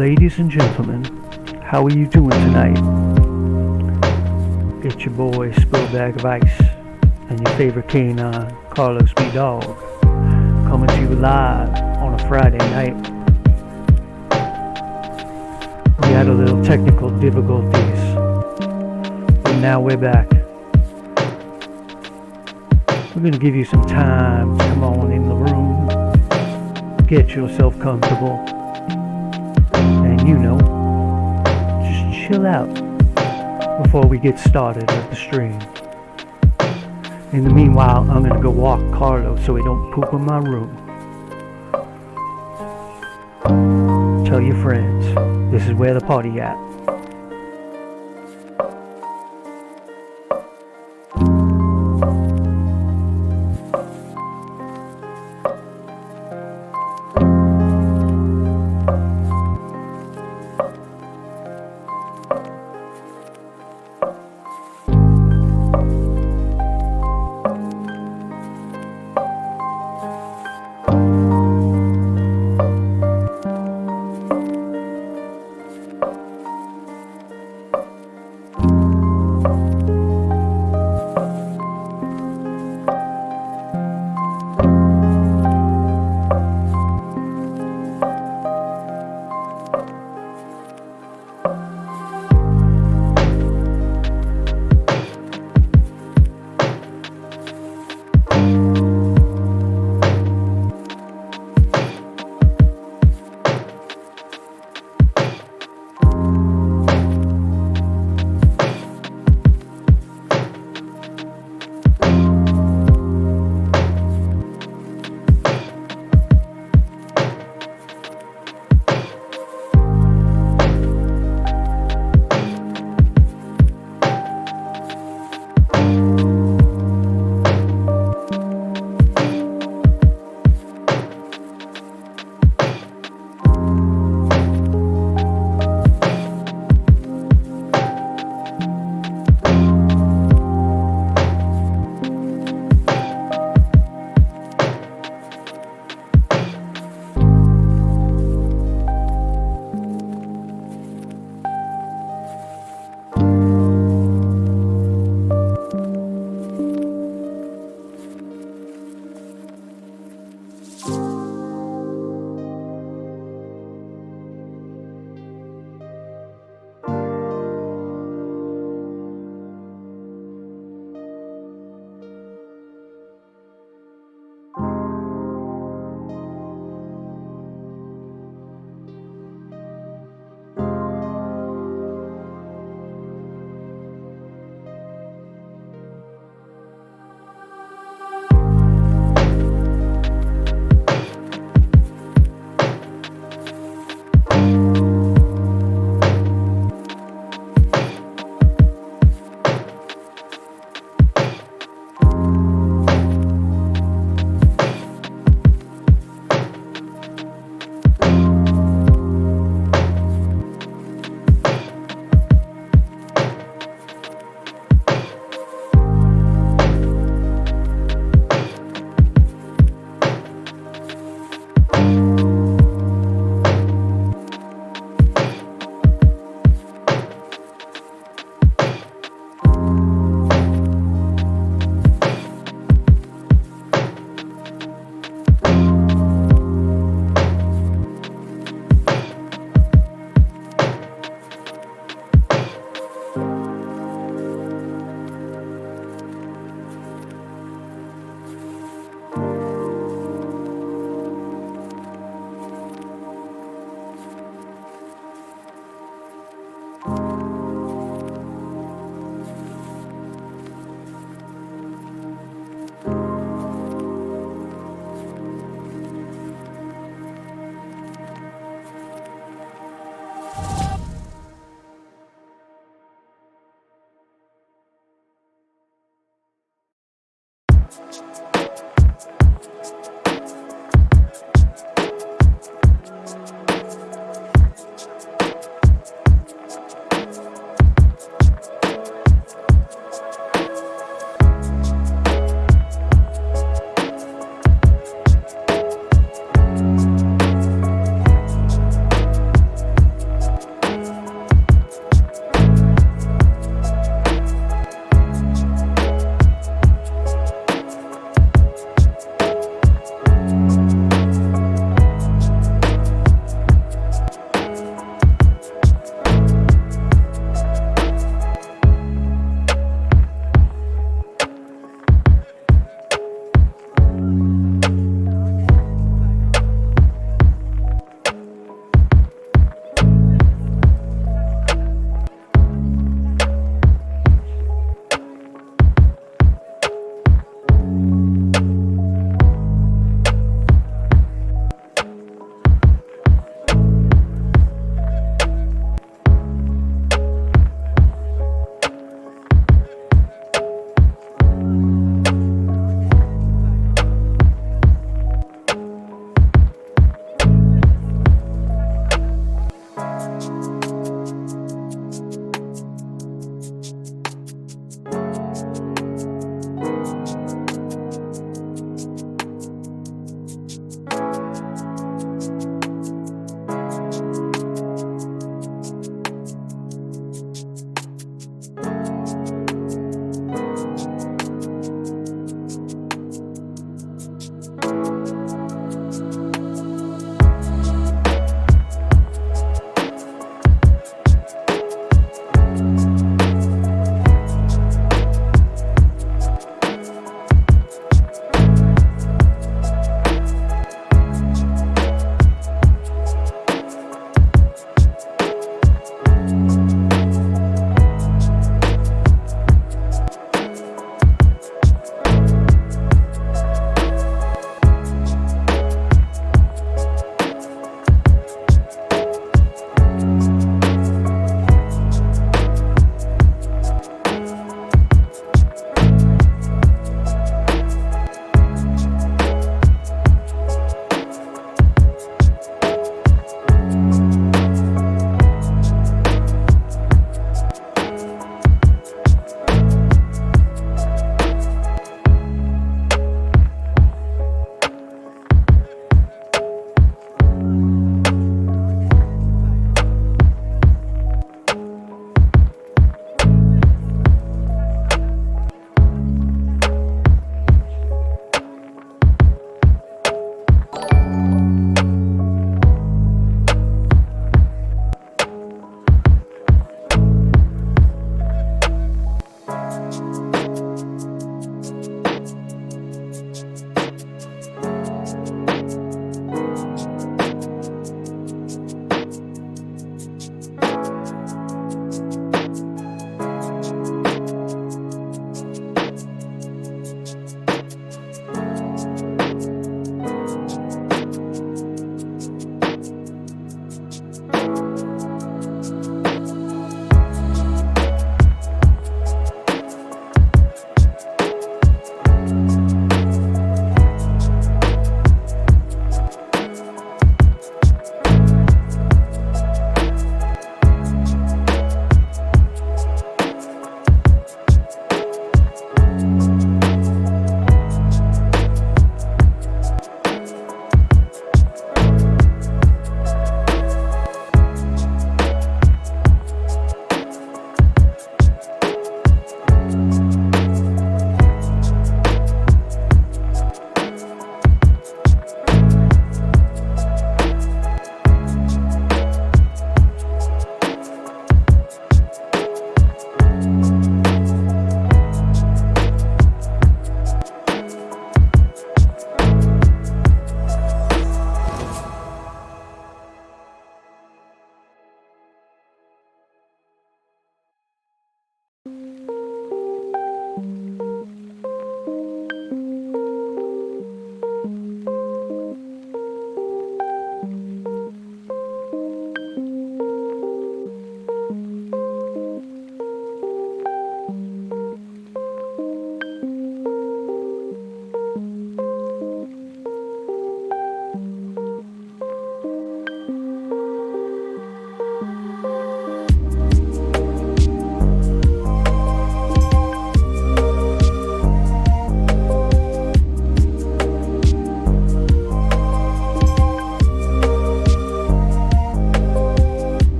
Ladies and gentlemen, how are you doing tonight? It's your boy SpilledBagofIce and your favorite canine, Carlos B. Dog, coming to you live on a Friday night. We had a little technical difficulties, but now we're back. We're going to give you some time to come on in the room, get yourself comfortable, and just chill out before we get started with the stream. In the meanwhile, I'm gonna go walk Carlos so he don't poop in my room. Tell your friends, this is where the party at.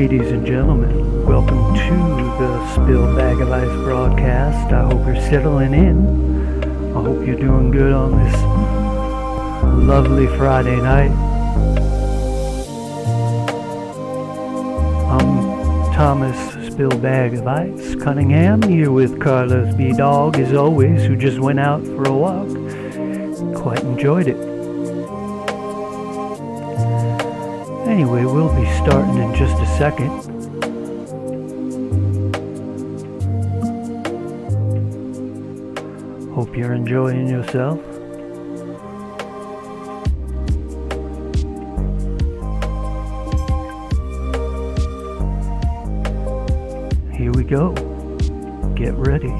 Ladies and gentlemen, welcome to the SpilledBagofIce broadcast. I hope you're settling in. I hope you're doing good on this lovely Friday night. I'm Thomas SpilledBagofIce Cunningham, here with Carlos B. Dog, as always, who just went out for a walk. Quite enjoyed it. Anyway, we'll be starting in just a second. Hope you're enjoying yourself. Here we go. Get ready.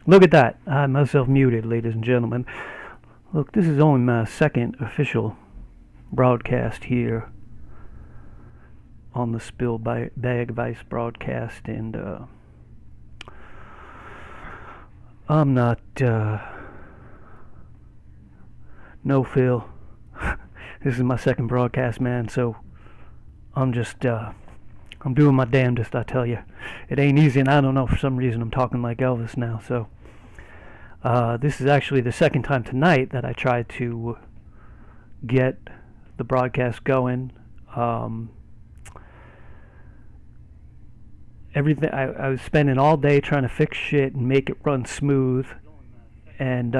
Look at that. I had myself muted, ladies and gentlemen. Look, this is only my second official broadcast here on the SpilledBagofIce broadcast, and I'm not, no Phil. This is my second broadcast, man, so I'm just, I'm doing my damnedest, I tell you. It ain't easy, and I don't know, for some reason I'm talking like Elvis now, so this is actually the second time tonight that I tried to get the broadcast going. Everything I was spending all day trying to fix shit and make it run smooth, and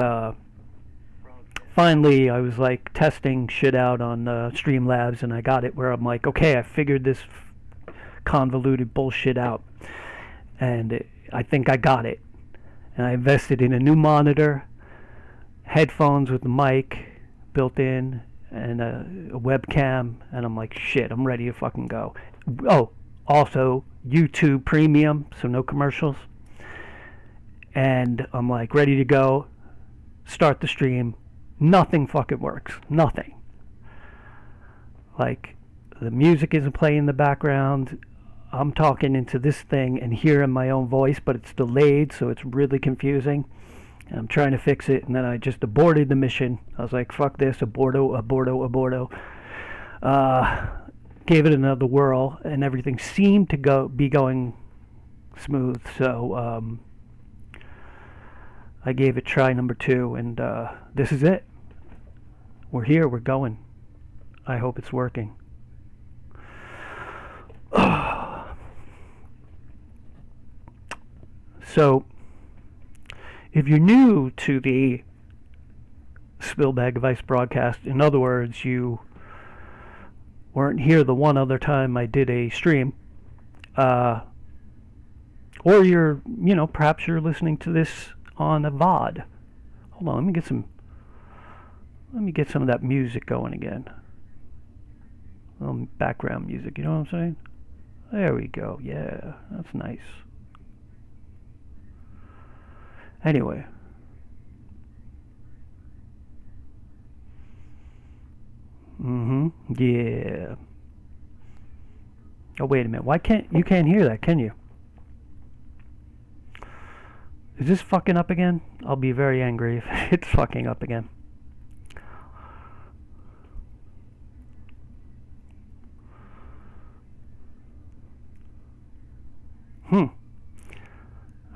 finally I was like testing shit out on Streamlabs, and I got it where I'm like, okay, I figured this convoluted bullshit out, and I think I got it. And I invested in a new monitor, headphones with the mic built in, and a webcam, and I'm like, shit, I'm ready to fucking go. Oh, also YouTube Premium, so no commercials. And I'm like, ready to go, start the stream. Nothing fucking works. Nothing. Like, the music isn't playing in the background. I'm talking into this thing and hearing my own voice, but it's delayed, so it's really confusing. And I'm trying to fix it, and then I just aborted the mission. I was like, fuck this, aborto. Gave it another whirl, and everything seemed to be going smooth, so I gave it try number 2, and this is it. We're here, we're going. I hope it's working. So, if you're new to the SpilledBagofIce broadcast, in other words, you weren't here the one other time I did a stream, or you're, perhaps you're listening to this on a VOD. Hold on, let me get some of that music going again. Background music, you know what I'm saying? There we go, yeah, that's nice. Anyway. Yeah. Oh, wait a minute. You can't hear that, can you? Is this fucking up again? I'll be very angry if it's fucking up again.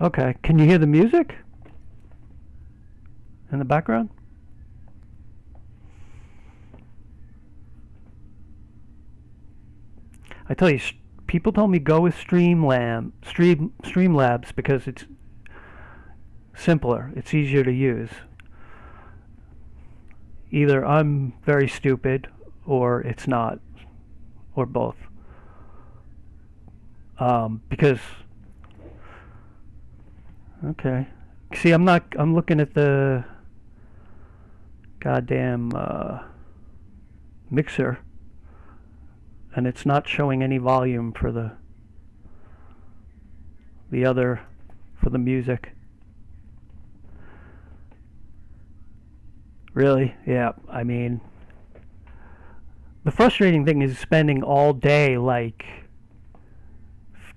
Okay, can you hear the music in the background? I tell you, people told me go with Streamlabs because it's simpler, it's easier to use. Either I'm very stupid or it's not, or both. Because okay, see, I'm looking at the goddamn mixer, and it's not showing any volume for the music. Really? Yeah, I mean, the frustrating thing is spending all day like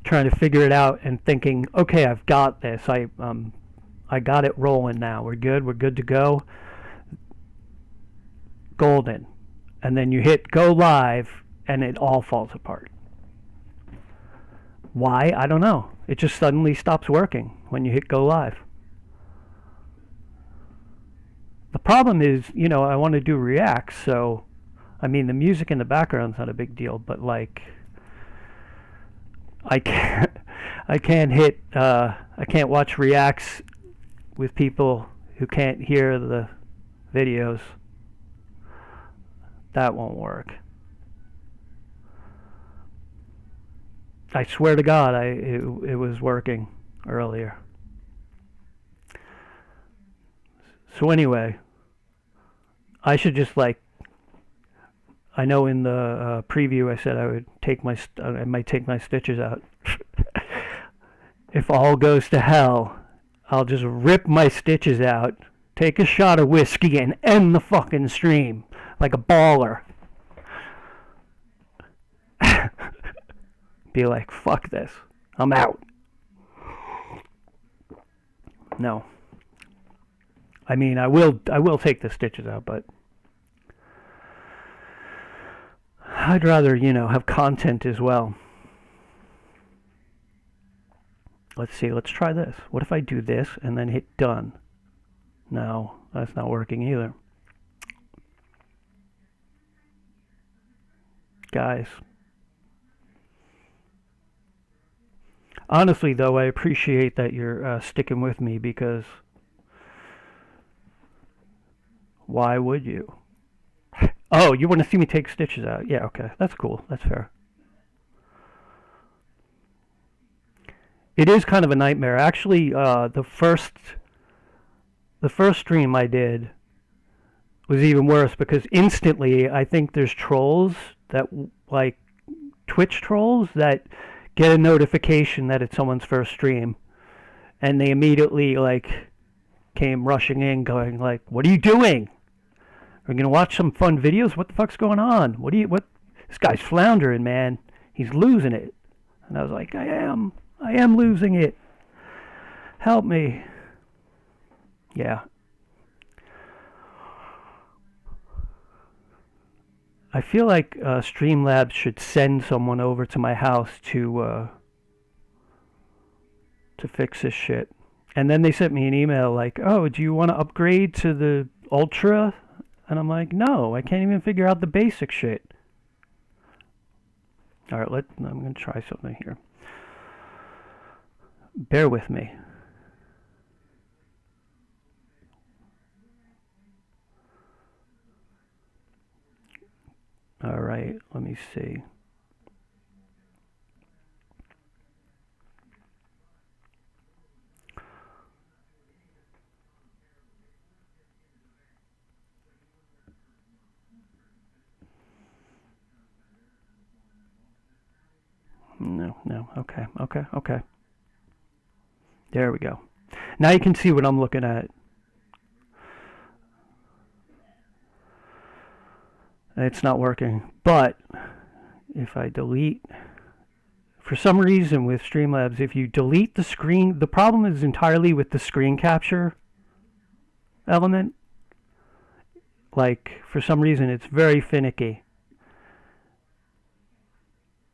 trying to figure it out and thinking, okay, I've got this. I got it rolling now. We're good to go. Golden. And then you hit go live and it all falls apart. Why? I don't know. It just suddenly stops working when you hit go live. The problem is, you know, I want to do reacts, so I mean the music in the background's not a big deal, but like I can't watch reacts with people who can't hear the videos. That won't work. I swear to God, it was working earlier. So anyway, I should just like, I know in the preview I said I might take my stitches out. If all goes to hell, I'll just rip my stitches out, take a shot of whiskey, and end the fucking stream like a baller. Be like, fuck this, I'm out. No. I mean, I will take the stitches out, but I'd rather, you know, have content as well. Let's see, let's try this. What if I do this and then hit done? No, that's not working either. Guys. Honestly, though, I appreciate that you're sticking with me, because why would you? Oh, you want to see me take stitches out? Yeah, okay. That's cool. That's fair. It is kind of a nightmare. Actually, the first stream I did was even worse, because instantly I think there's trolls that, like, Twitch trolls that get a notification that it's someone's first stream, and they immediately, like, came rushing in going, like, what are you doing? We're gonna watch some fun videos? What the fuck's going on? What? This guy's floundering, man. He's losing it. And I was like, I am losing it. Help me. Yeah. I feel like Streamlabs should send someone over to my house to fix this shit. And then they sent me an email like, oh, do you want to upgrade to the Ultra? And I'm like, no, I can't even figure out the basic shit. Alright, I'm going to try something here. Bear with me. Alright, let me see. No, okay. There we go. Now you can see what I'm looking at. It's not working, but if I delete for some reason with Streamlabs, if you delete the screen, the problem is entirely with the screen capture element. Like, for some reason, it's very finicky.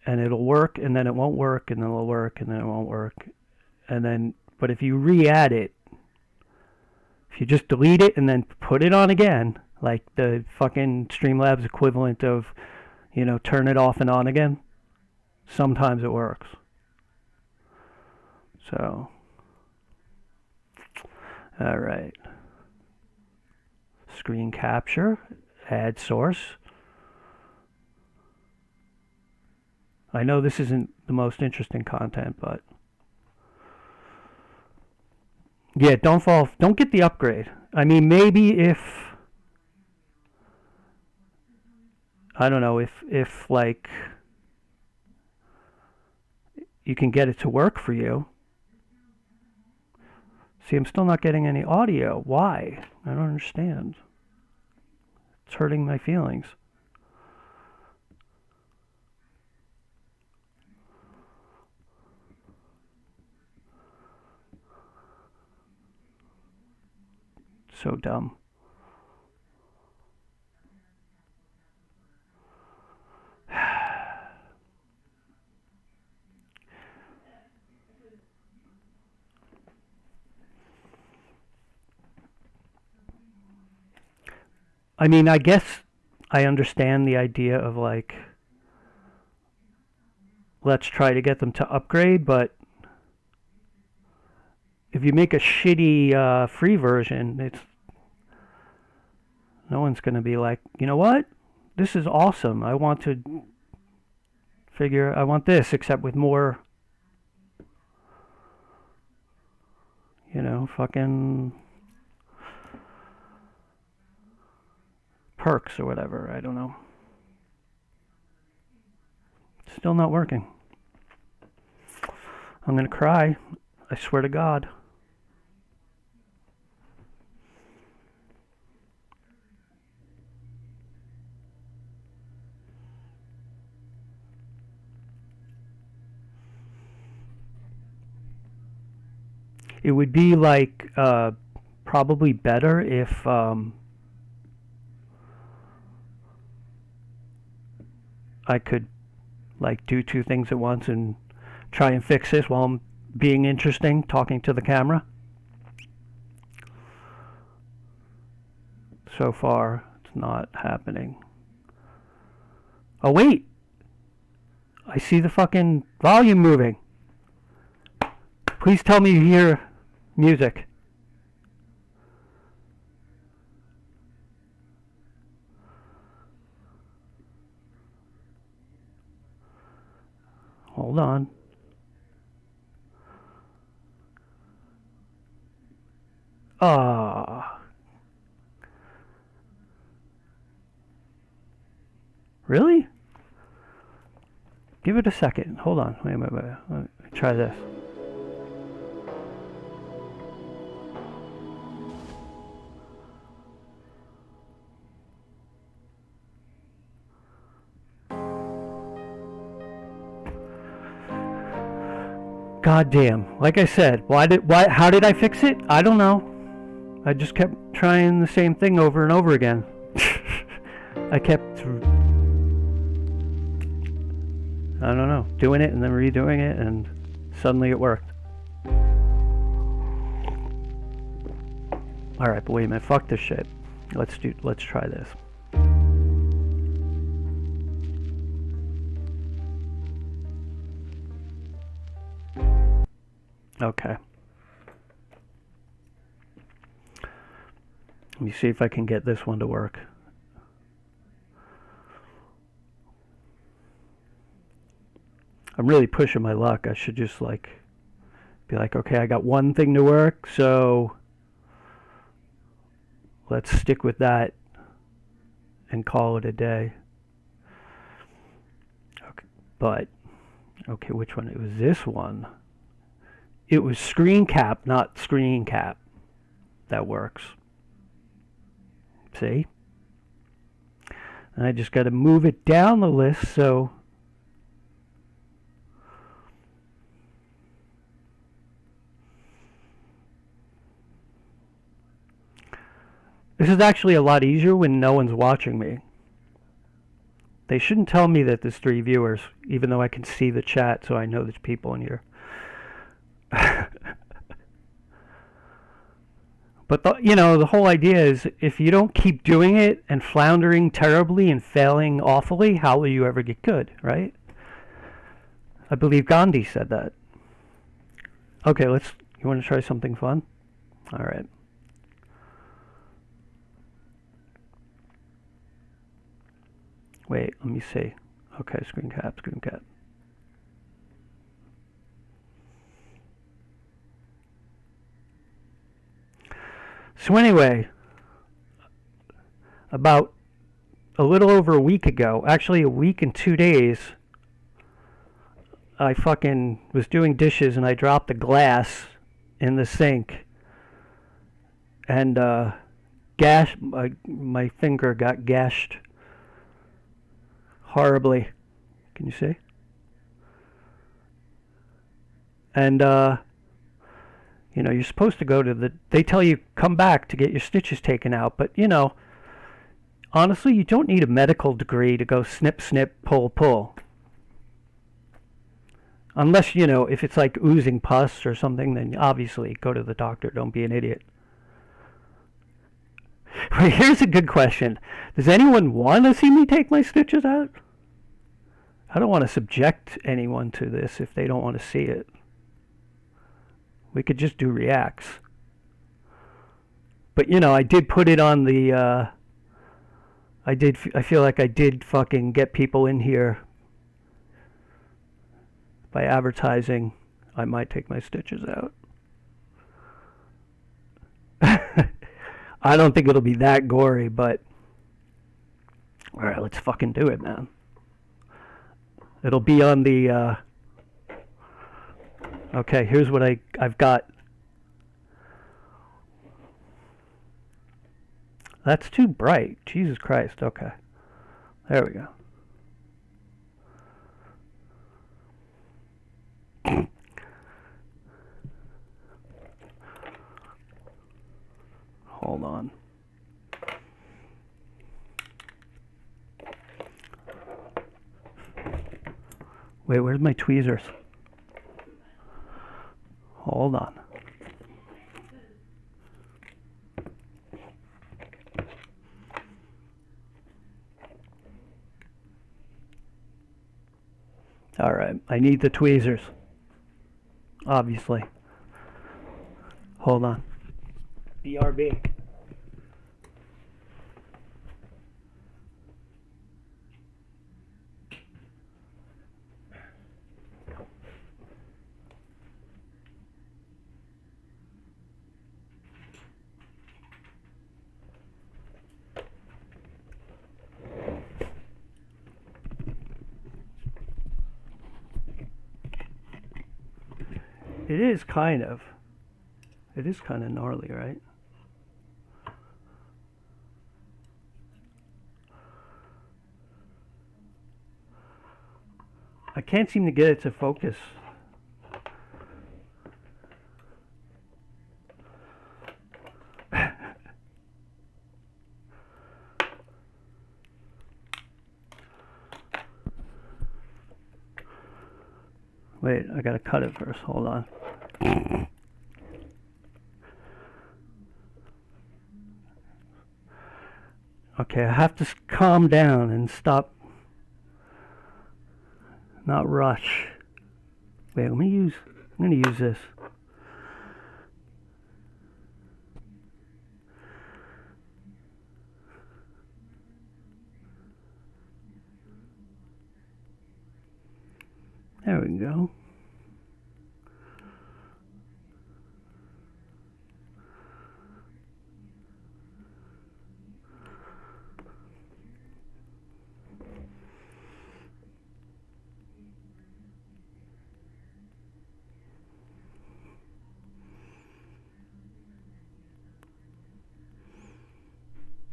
And it'll work, and then it won't work, and then it'll work, and then it won't work. And then, but if you re-add it, if you just delete it and then put it on again, like the fucking Streamlabs equivalent of, you know, turn it off and on again, sometimes it works. So, all right. Screen capture, add source. I know this isn't the most interesting content, but yeah, don't get the upgrade. I mean, maybe if, I don't know, if like you can get it to work for you. See, I'm still not getting any audio. Why? I don't understand. It's hurting my feelings. So dumb. I mean, I guess I understand the idea of like, let's try to get them to upgrade, but if you make a shitty free version, it's no one's going to be like, you know what? This is awesome. I want this, except with more, you know, fucking perks or whatever. I don't know. Still not working. I'm going to cry. I swear to God. It would be like probably better if I could like do two things at once and try and fix this while I'm being interesting, talking to the camera. So far, it's not happening. Oh wait! I see the fucking volume moving. Please tell me you hear music. Hold on. Ah. Really? Give it a second. Hold on. Wait. Let me try this. God damn. Like I said, how did I fix it? I don't know. I just kept trying the same thing over and over again. I kept, I don't know, doing it and then redoing it, and suddenly it worked. Alright, but wait a minute, fuck this shit. Let's try this. Okay. Let me see if I can get this one to work. I'm really pushing my luck. I should just like be like, okay, I got one thing to work, so let's stick with that and call it a day. Okay, but okay, which one? It was this one. It was screen cap, not screen cap. That works. See? And I just got to move it down the list, so This is actually a lot easier when no one's watching me. They shouldn't tell me that there's 3 viewers, even though I can see the chat, so I know there's people in here. But the whole idea is, if you don't keep doing it and floundering terribly and failing awfully, how will you ever get good, right? I believe Gandhi said that. Okay, you want to try something fun? All right. Wait, let me see. Okay, screen cap. So anyway, about a little over a week ago, actually a week and 2 days, I fucking was doing dishes and I dropped a glass in the sink. And my finger got gashed horribly. Can you see? And you're supposed to go to they tell you come back to get your stitches taken out, but honestly, you don't need a medical degree to go snip, pull. Unless, if it's like oozing pus or something, then obviously go to the doctor. Don't be an idiot. Wait, here's a good question. Does anyone want to see me take my stitches out? I don't want to subject anyone to this if they don't want to see it. We could just do reacts. But, I did put it on the, I feel like I did fucking get people in here by advertising I might take my stitches out. I don't think it'll be that gory, but alright, let's fucking do it, man. It'll be on the, okay, here's what I've got. That's too bright. Jesus Christ, okay. There we go. Hold on. Wait, where's my tweezers? Hold on. All right, I need the tweezers. Obviously. Hold on. BRB. It is kind of gnarly, right? I can't seem to get it to focus. Wait, I gotta cut it first. Hold on. Okay, I have to calm down and stop. Not rush. Wait, I'm gonna use this. There we go.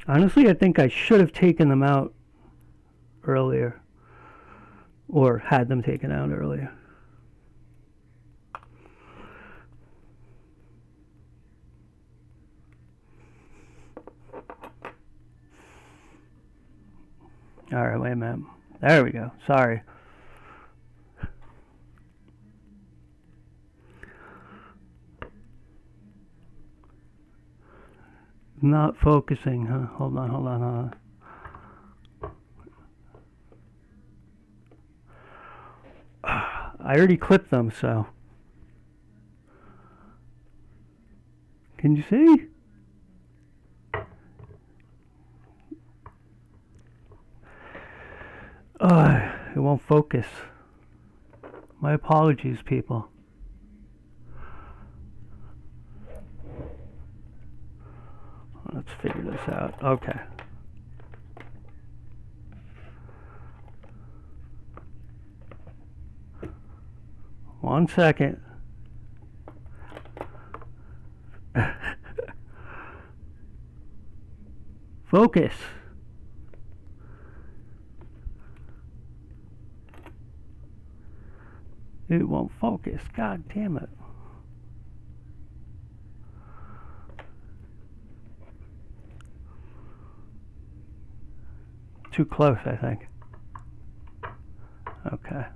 Honestly, I think I should have taken them out earlier, or had them taken out earlier. Alright, wait a minute. There we go. Sorry. Not focusing, huh? Hold on. I already clipped them, so. Can you see? It won't focus. My apologies, people. Let's figure this out. Okay. One second. Focus. It won't focus. God damn it. Too close, I think. Okay.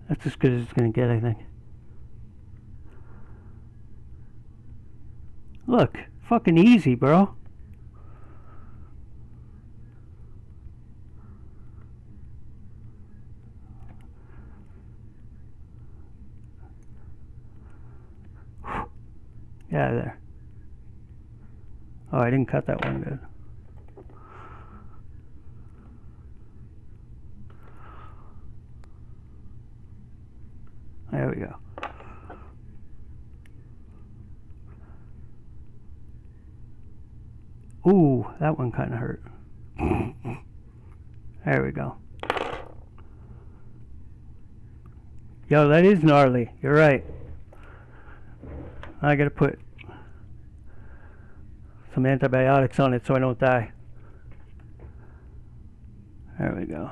That's as good as it's going to get, I think. Look, fucking easy, bro. Yeah, there. Oh, I didn't cut that one good. There we go. Ooh, that one kind of hurt. There we go. Yo, that is gnarly. You're right. I gotta put some antibiotics on it so I don't die. There we go.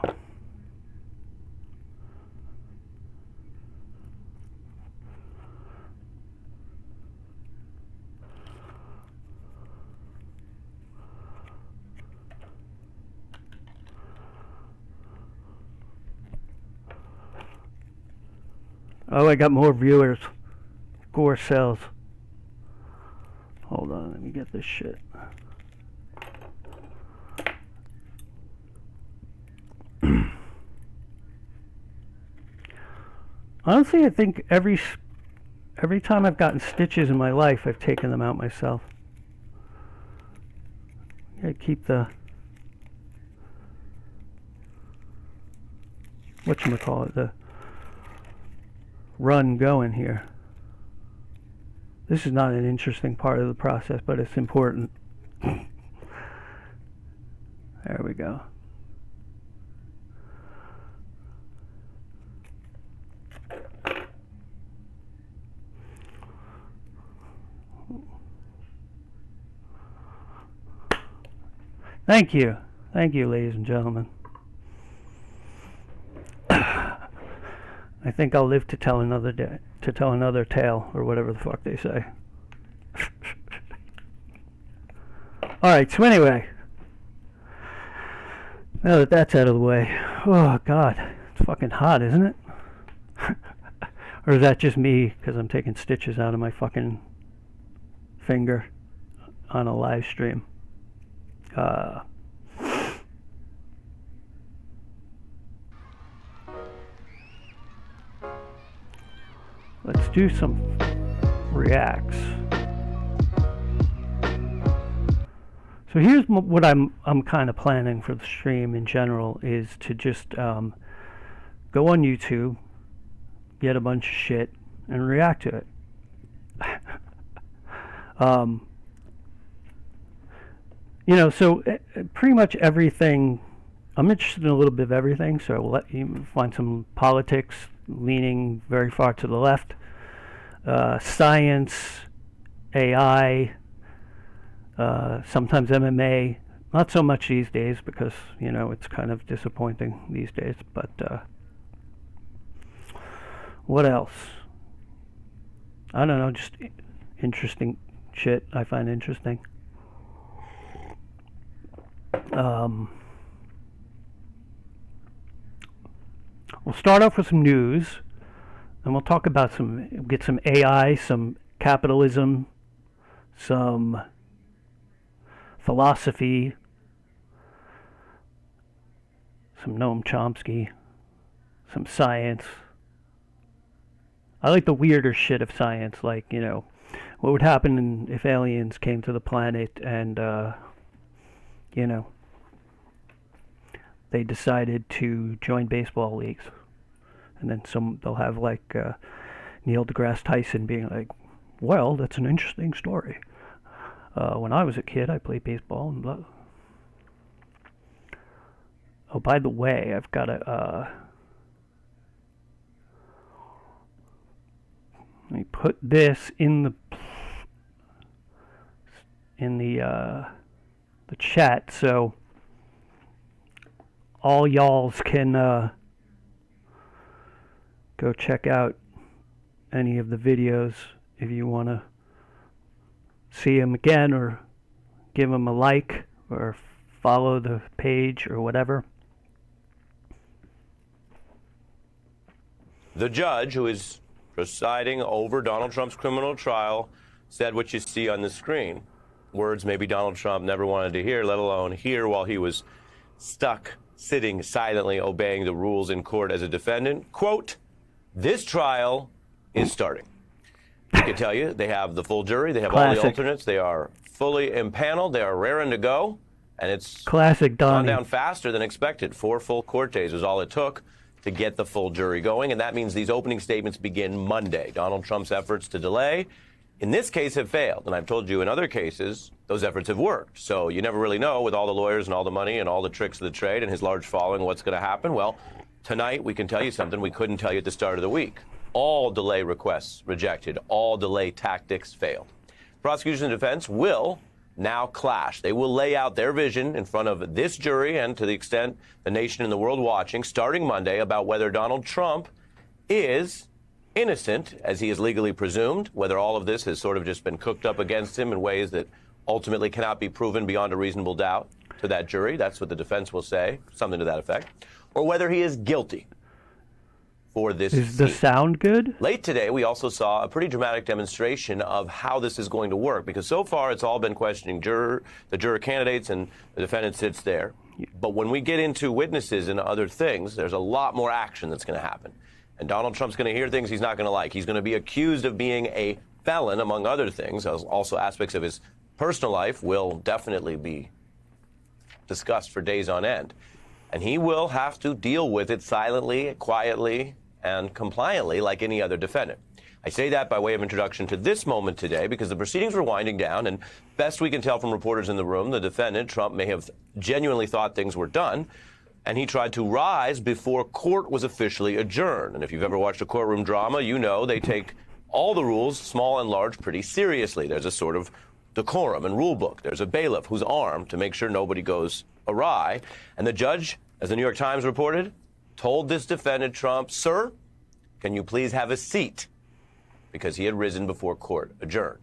Oh, I got more viewers. Gore cells. Hold on, let me get this shit. Honestly, I think every time I've gotten stitches in my life, I've taken them out myself. I keep the whatchamacallit, the run going here. This is not an interesting part of the process, but it's important. There we go. Thank you. Thank you, ladies and gentlemen. I think I'll live to tell another day, to tell another tale, or whatever the fuck they say. Alright, so anyway, now that that's out of the way, oh god, it's fucking hot, isn't it? Or is that just me, because I'm taking stitches out of my fucking finger on a live stream? Let's do some reacts. So here's what I'm kind of planning for the stream in general, is to just go on YouTube, get a bunch of shit, and react to it. You know, so pretty much everything. I'm interested in a little bit of everything, so we'll let you find some politics leaning very far to the left, science, AI, sometimes MMA, not so much these days because, you know, it's kind of disappointing these days, but what else? I don't know, just interesting shit I find interesting. We'll start off with some news, and we'll talk about get some AI, some capitalism, some philosophy, some Noam Chomsky, some science. I like the weirder shit of science, like, what would happen if aliens came to the planet and, they decided to join baseball leagues. And then they'll have, like, Neil deGrasse Tyson being like, well, that's an interesting story. When I was a kid, I played baseball and blah. Oh, by the way, I've got let me put this in the chat so all y'alls can go check out any of the videos if you want to see them again, or give them a like, or follow the page, or whatever. The judge who is presiding over Donald Trump's criminal trial said what you see on the screen. Words maybe Donald Trump never wanted to hear, let alone hear while he was stuck, sitting silently, obeying the rules in court as a defendant. Quote, "This trial is starting." I can tell you, they have the full jury, they have Classic. all the alternates, they are fully impaneled, they are raring to go, and it's Classic gone Donnie. down faster than expected. 4 full court days was all it took to get the full jury going, and that means these opening statements begin Monday. Donald Trump's efforts to delay, in this case, have failed, and I've told you in other cases, those efforts have worked. So you never really know, with all the lawyers and all the money and all the tricks of the trade and his large following, what's going to happen. Well, tonight we can tell you something we couldn't tell you at the start of the week. All delay requests rejected. All delay tactics failed. Prosecution and defense will now clash. They will lay out their vision in front of this jury and, to the extent the nation and the world watching, starting Monday, about whether Donald Trump is innocent, as he is legally presumed, whether all of this has sort of just been cooked up against him in ways that ultimately cannot be proven beyond a reasonable doubt to that jury. That's what the defense will say, something to that effect. Or whether he is guilty for this Is the sound good? Late today, we also saw a pretty dramatic demonstration of how this is going to work, because so far it's all been questioning the juror candidates, and the defendant sits there. But when we get into witnesses and other things, there's a lot more action that's going to happen. And Donald Trump's going to hear things he's not going to like. He's going to be accused of being a felon, among other things. Also, aspects of his personal life will definitely be discussed for days on end. And he will have to deal with it silently, quietly, and compliantly, like any other defendant. I say that by way of introduction to this moment today, because the proceedings were winding down, and best we can tell from reporters in the room, the defendant, Trump, may have genuinely thought things were done, and he tried to rise before court was officially adjourned. And if you've ever watched a courtroom drama, you know they take all the rules, small and large, pretty seriously. There's a sort of decorum and rule book. There's a bailiff who's armed to make sure nobody goes awry. And the judge, as the New York Times reported, told this defendant, Trump, "Sir, can you please have a seat?" Because he had risen before court adjourned.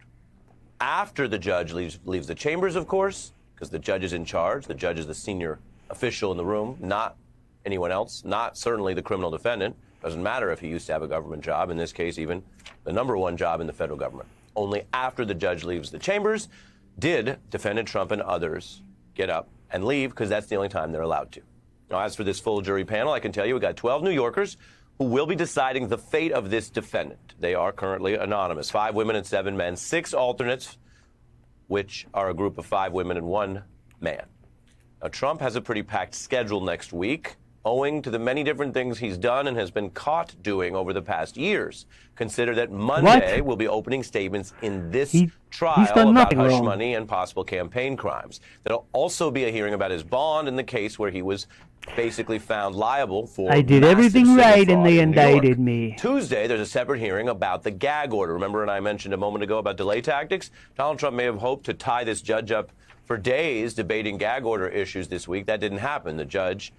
After the judge leaves the chambers, of course, because the judge is in charge. The judge is the senior official in the room, not anyone else, not certainly the criminal defendant. Doesn't matter if he used to have a government job, in this case even the #1 job in the federal government. Only after the judge leaves the chambers did defendant Trump and others get up and leave, because that's the only time they're allowed to. Now, as for this full jury panel, I can tell you we got 12 New Yorkers who will be deciding the fate of this defendant. They are currently anonymous, 5 women and 7 men, 6 alternates, which are a group of 5 women and 1 man. Now, Trump has a pretty packed schedule next week, owing to the many different things he's done and has been caught doing over the past years. Consider that Monday will be opening statements in this trial about hush money and possible campaign crimes. There'll also be a hearing about his bond in the case where he was basically found liable for I did everything right and they indicted me. Tuesday, there's a separate hearing about the gag order. Remember when I mentioned a moment ago about delay tactics? Donald Trump may have hoped to tie this judge up for days debating gag order issues this week. That didn't happen. The judge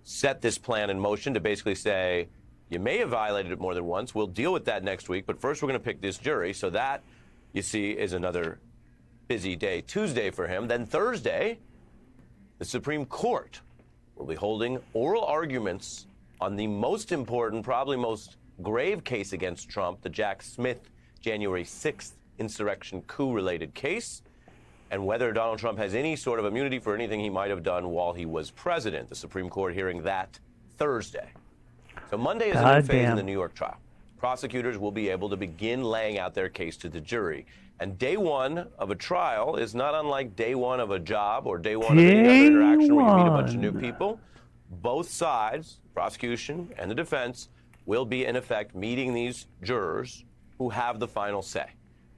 set this plan in motion to basically say, You may have violated it more than once. We'll deal with that next week. But first, we're going to pick this jury. So that, you see, is another busy day. Tuesday for him. Then Thursday, the Supreme Court will be holding oral arguments on the most important, probably most grave case against Trump, the Jack Smith January 6th insurrection coup-related case, and whether Donald Trump has any sort of immunity for anything he might have done while he was president. The Supreme Court hearing that Thursday. So Monday is a new phase in the New York trial. Prosecutors will be able to begin laying out their case to the jury. And day one of a trial is not unlike day one of a job or day one of any other interaction where you meet a bunch of new people. Both sides, prosecution and the defense, will be in effect meeting these jurors who have the final say.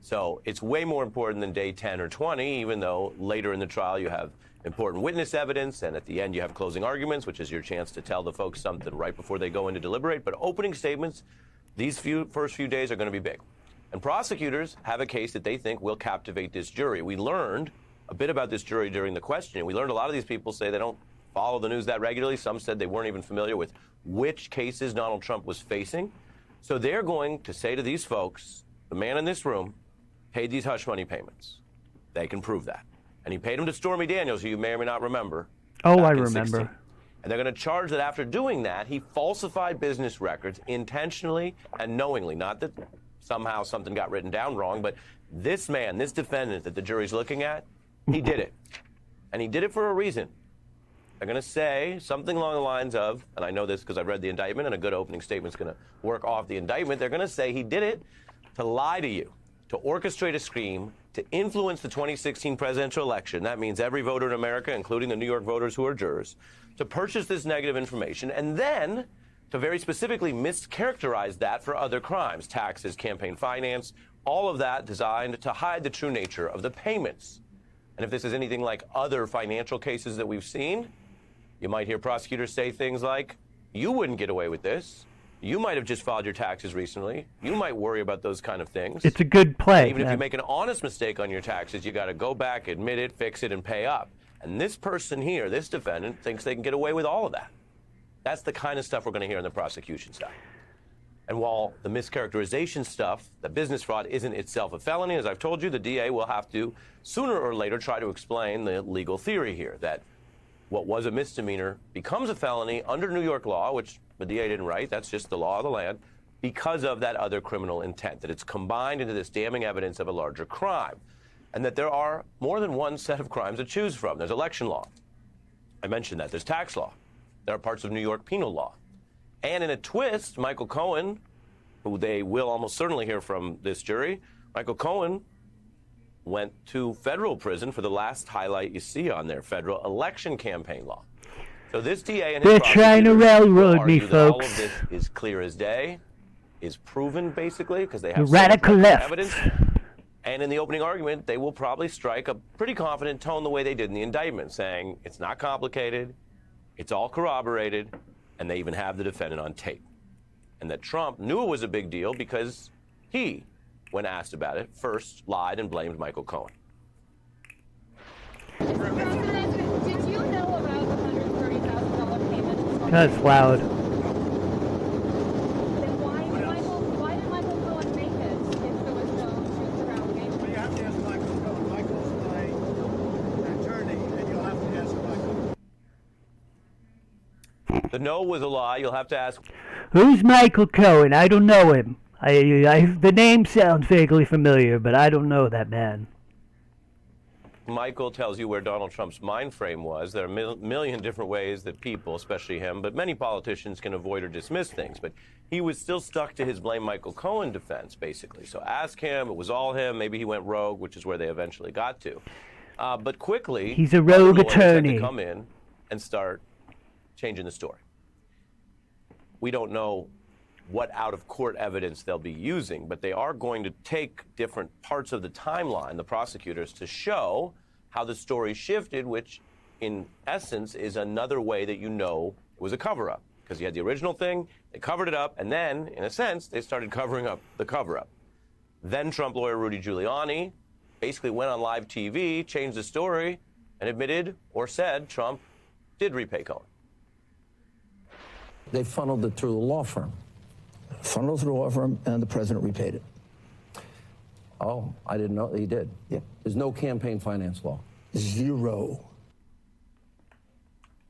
So it's way more important than day 10 or 20, even though later in the trial you have important witness evidence, and at the end you have closing arguments, which is your chance to tell the folks something right before they go in to deliberate. But opening statements, these first few days are going to be big. And prosecutors have a case that they think will captivate this jury. We learned a bit about this jury during the questioning. We learned a lot of these people say they don't follow the news that regularly. Some said they weren't even familiar with which cases Donald Trump was facing. So they're going to say to these folks, the man in this room paid these hush money payments. They can prove that. And he paid them to Stormy Daniels, who you may or may not remember. Oh, I remember. 16. And they're going to charge that after doing that, he falsified business records intentionally and knowingly. Not that somehow something got written down wrong, but this man, this defendant that the jury's looking at, he did it. And he did it for a reason. They're going to say something along the lines of, and I know this because I've read the indictment, and a good opening statement's going to work off the indictment. They're going to say he did it to lie to you, to orchestrate a scheme, to influence the 2016 presidential election. That means every voter in America, including the New York voters who are jurors, to purchase this negative information and then to very specifically mischaracterize that for other crimes, taxes, campaign finance, all of that designed to hide the true nature of the payments. And if this is anything like other financial cases that we've seen, you might hear prosecutors say things like, you wouldn't get away with this. You might have just filed your taxes recently. You might worry about those kind of things. It's a good play. Even if you make an honest mistake on your taxes, you got to go back, admit it, fix it, and pay up. And this person here, this defendant, thinks they can get away with all of that. That's the kind of stuff we're going to hear on the prosecution side. And while the mischaracterization stuff, the business fraud, isn't itself a felony, as I've told you, the DA will have to sooner or later try to explain the legal theory here, that what was a misdemeanor becomes a felony under New York law, which the DA didn't write, that's just the law of the land, because of that other criminal intent, that it's combined into this damning evidence of a larger crime, and that there are more than one set of crimes to choose from. There's election law. I mentioned that. There's tax law. There are parts of New York penal law. And in a twist, Michael Cohen, who they will almost certainly hear from this jury, Michael Cohen went to federal prison for the last highlight you see on there, federal election campaign law. So this DA and his They're trying to railroad me, folks. All of this is clear as day, is proven basically, because they have radical left evidence. And in the opening argument, they will probably strike a pretty confident tone the way they did in the indictment, saying it's not complicated, it's all corroborated, and they even have the defendant on tape. And that Trump knew it was a big deal because he, when asked about it, first lied and blamed Michael Cohen. Did you know about the $130,000 payment? That's loud. Then why did Michael Cohen make it if there was no truth around payment? You have to ask Michael Cohen. Michael's my attorney, and you'll have to ask Michael. The no was a lie. You'll have to ask. Who's Michael Cohen? I don't know him. The name sounds vaguely familiar, but I don't know that man. Michael tells you where Donald Trump's mind frame was. There are a million different ways that people, especially him, but many politicians can avoid or dismiss things. But he was still stuck to his blame Michael Cohen defense, basically. So ask him. It was all him. Maybe he went rogue, which is where they eventually got to. But quickly, he's a rogue attorney. Had to come in and start changing the story. We don't know what out-of-court evidence they'll be using, but they are going to take different parts of the timeline, the prosecutors, to show how the story shifted, which in essence is another way that you know it was a cover-up. Because you had the original thing, they covered it up, and then, in a sense, they started covering up the cover-up. Then Trump lawyer Rudy Giuliani basically went on live TV, changed the story, and admitted or said Trump did repay Cohen. They funneled it through the law firm. funneled through a law firm, and the president repaid it. Oh, I didn't know that he did. Yeah. There's no campaign finance law. Zero.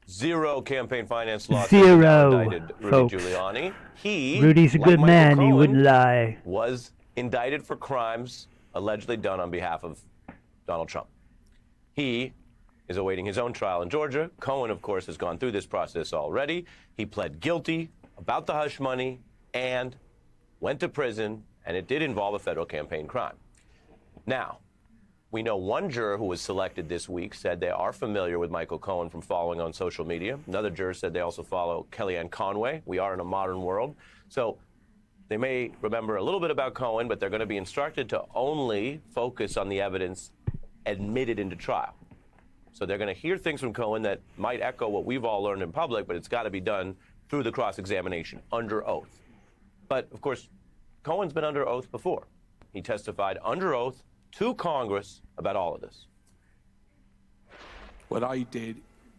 Zero campaign finance law. Zero, Indicted Rudy folks. Giuliani. He, Rudy's a like good Michael man. He Cohen, wouldn't lie. was indicted for crimes allegedly done on behalf of Donald Trump. He is awaiting his own trial in Georgia. Cohen, of course, has gone through this process already. He pled guilty about the hush money and went to prison, and it did involve a federal campaign crime. Now, we know one juror who was selected this week said they are familiar with Michael Cohen from following on social media. Another juror said they also follow Kellyanne Conway. We are in a modern world. So they may remember a little bit about Cohen, but they're going to be instructed to only focus on the evidence admitted into trial. So they're going to hear things from Cohen that might echo what we've all learned in public, but it's got to be done through the cross-examination, under oath. But, of course, Cohen's been under oath before. He testified under oath to Congress about all of this. What I did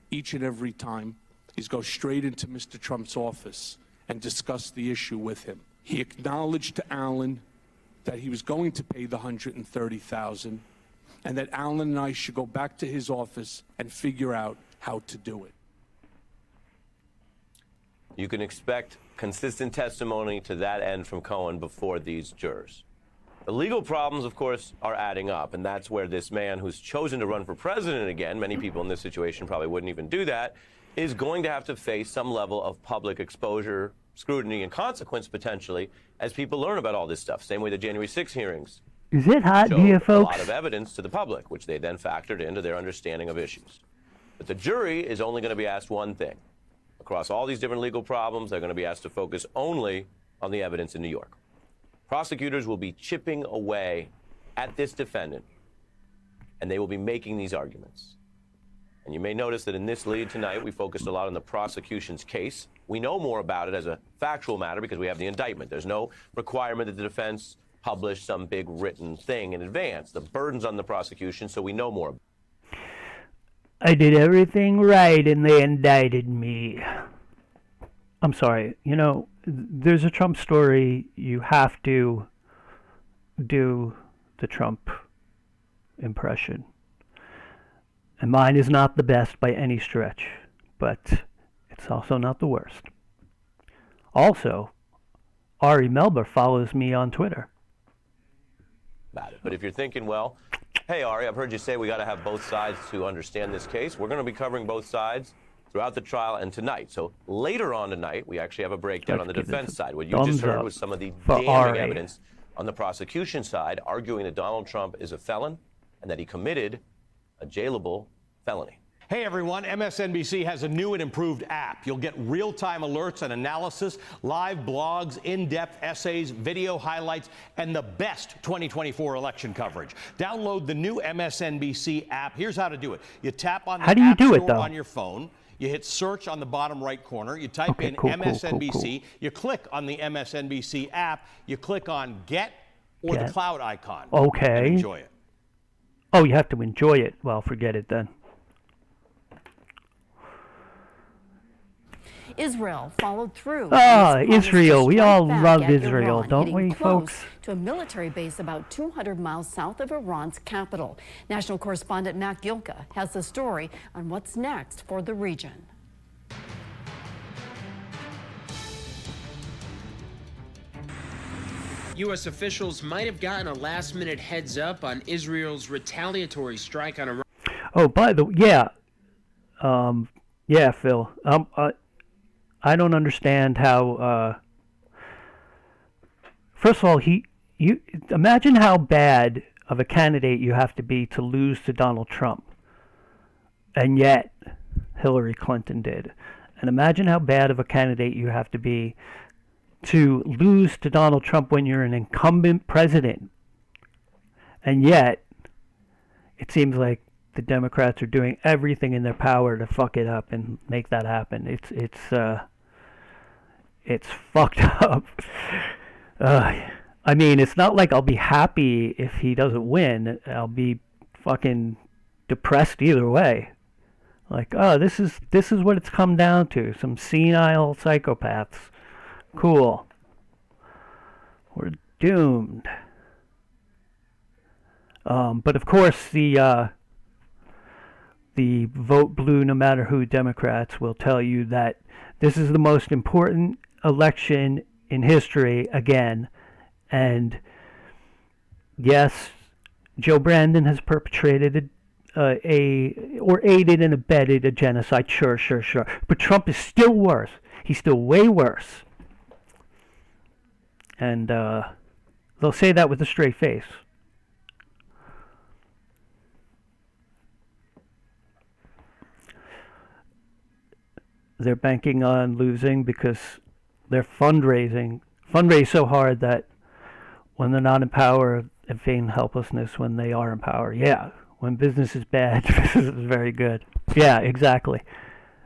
each and every time is go straight into Mr. Trump's office and discuss the issue with him. He acknowledged to Alan that he was going to pay the $130,000 and that Alan and I should go back to his office and figure out how to do it. You can expect consistent testimony to that end from Cohen before these jurors. The legal problems, of course, are adding up, and that's where this man who's chosen to run for president again, many people in this situation probably wouldn't even do that, is going to have to face some level of public exposure, scrutiny, and consequence potentially as people learn about all this stuff. Same way the January 6 hearings Is it hot showed here, a folks? lot of evidence to the public, which they then factored into their understanding of issues. But the jury is only going to be asked one thing. Across all these different legal problems, they're going to be asked to focus only on the evidence in New York. Prosecutors will be chipping away at this defendant, and they will be making these arguments. And you may notice that in this lead tonight, we focused a lot on the prosecution's case. We know more about it as a factual matter because we have the indictment. There's no requirement that the defense publish some big written thing in advance. The burden's on the prosecution, so we know more. I did everything right and they indicted me. I'm sorry. You know, there's a Trump story. You have to do the Trump impression. And mine is not the best by any stretch, but it's also not the worst. Also, Ari Melber follows me on Twitter. About it. But if you're thinking, well, hey, Ari, I've heard you say we got to have both sides to understand this case. We're going to be covering both sides throughout the trial and tonight. So later on tonight, we actually have a breakdown on the defense side. What you just heard was some of the damning evidence on the prosecution side, arguing that Donald Trump is a felon and that he committed a jailable felony. Hey everyone, MSNBC has a new and improved app. You'll get real-time alerts and analysis, live blogs, in-depth essays, video highlights, and the best 2024 election coverage. Download the new MSNBC app. Here's how to do it. You tap on the App Store on your phone. You hit search on the bottom right corner. You type in MSNBC. You click on the MSNBC app. You click on Get or the cloud icon. Okay. And enjoy it. Oh, you have to enjoy it. Well, forget it then. Israel followed through. Israel. We all love Israel, don't we, folks? To a military base about 200 miles south of Iran's capital. National correspondent Matt Gilka has the story on what's next for the region. U.S. officials might have gotten a last-minute heads up on Israel's retaliatory strike on Iran. Oh, by the way, yeah, Phil. I don't understand how. First of all, you imagine how bad of a candidate you have to be to lose to Donald Trump, and yet Hillary Clinton did. And imagine how bad of a candidate you have to be to lose to Donald Trump when you're an incumbent president, and yet it seems like the Democrats are doing everything in their power to fuck it up and make that happen. It's fucked up. I mean, it's not like I'll be happy if he doesn't win. I'll be fucking depressed either way. Like, oh, this is what it's come down to. Some senile psychopaths. Cool. We're doomed. But of course, the vote blue no matter who Democrats will tell you that this is the most important election in history again. And yes, Joe Brandon has perpetrated or aided and abetted a genocide. Sure. But Trump is still worse. He's still way worse. And they'll say that with a straight face. They're banking on losing because they're fundraise so hard that when they're not in power, they feign helplessness when they are in power. Yeah, when business is bad, business is very good. Yeah, exactly.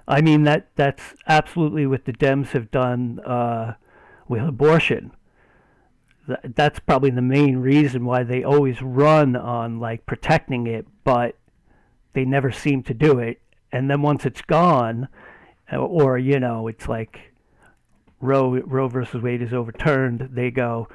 I mean, that's absolutely what the Dems have done with abortion. That's probably the main reason why they always run on, like, protecting it, but they never seem to do it. And then once it's gone, or, you know, it's like Roe versus Wade is overturned, they go,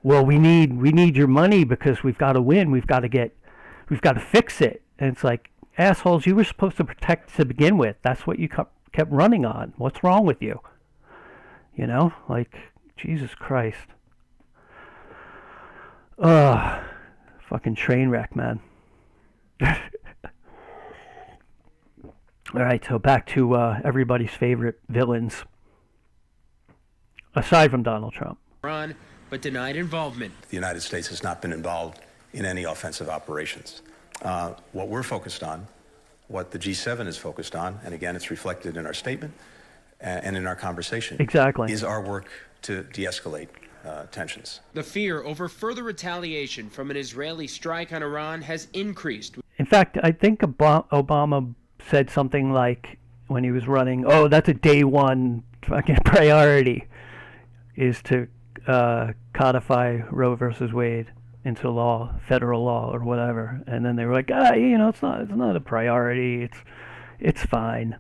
well, we need your money because we've got to win. We've got to fix it. And it's like, assholes, you were supposed to protect to begin with. That's what you kept running on. What's wrong with you? You know, like, Jesus Christ. Fucking train wreck, man. All right, so back to everybody's favorite villains, aside from Donald Trump. Iran, but denied involvement. The United States has not been involved in any offensive operations. What we're focused on, what the G7 is focused on, and again, it's reflected in our statement and in our conversation, exactly, is our work to de-escalate tensions. The fear over further retaliation from an Israeli strike on Iran has increased. In fact, I think Obama said something like, when he was running, oh, that's a day one fucking priority, is to codify Roe versus Wade into law, federal law or whatever. And then they were like, you know, it's not a priority. It's fine.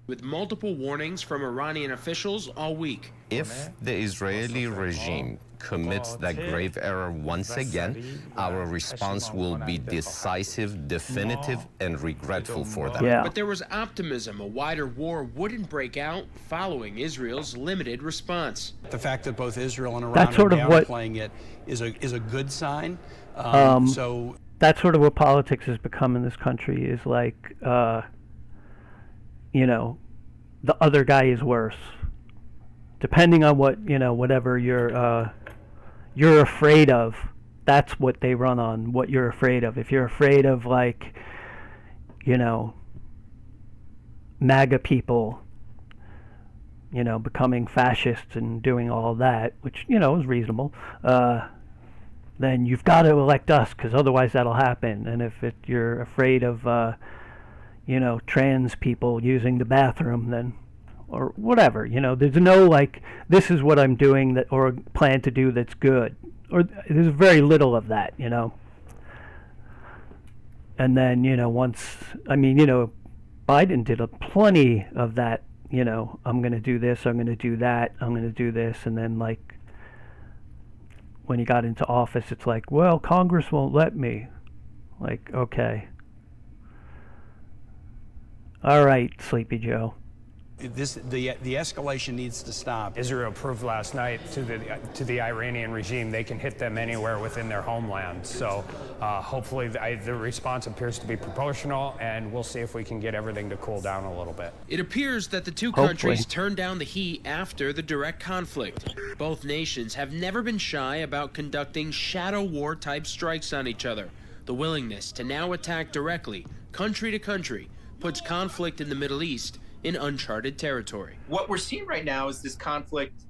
With multiple warnings from Iranian officials all week. If the Israeli regime commits that grave error once again, our response will be decisive, definitive, and regretful for them. Yeah. But there was optimism a wider war wouldn't break out following Israel's limited response. The fact that both Israel and Iran that's sort are of downplaying it is a good sign. So that's sort of what politics has become in this country, is like, you know, the other guy is worse. Depending on what, you know, whatever you're afraid of, that's what they run on, what you're afraid of. If you're afraid of, like, you know, MAGA people, you know, becoming fascists and doing all that, which, you know, is reasonable, then you've got to elect us, because otherwise that'll happen. And if you're afraid of, you know, trans people using the bathroom, then, or whatever, you know, there's no, like, this is what I'm doing that, or plan to do that's good, or there's very little of that, you know. And then, you know, once, I mean, you know, Biden did plenty of that, you know, I'm going to do this, I'm going to do that, I'm going to do this, and then, like, when he got into office, it's like, well, Congress won't let me. Like, okay. All right, Sleepy Joe. The escalation needs to stop. Israel proved last night to the Iranian regime they can hit them anywhere within their homeland. So hopefully the response appears to be proportional, and we'll see if we can get everything to cool down a little bit. It appears that the two countries turned down the heat after the direct conflict. Both nations have never been shy about conducting shadow war type strikes on each other. The willingness to now attack directly, country to country, puts conflict in the Middle East in uncharted territory. What we're seeing right now is this conflict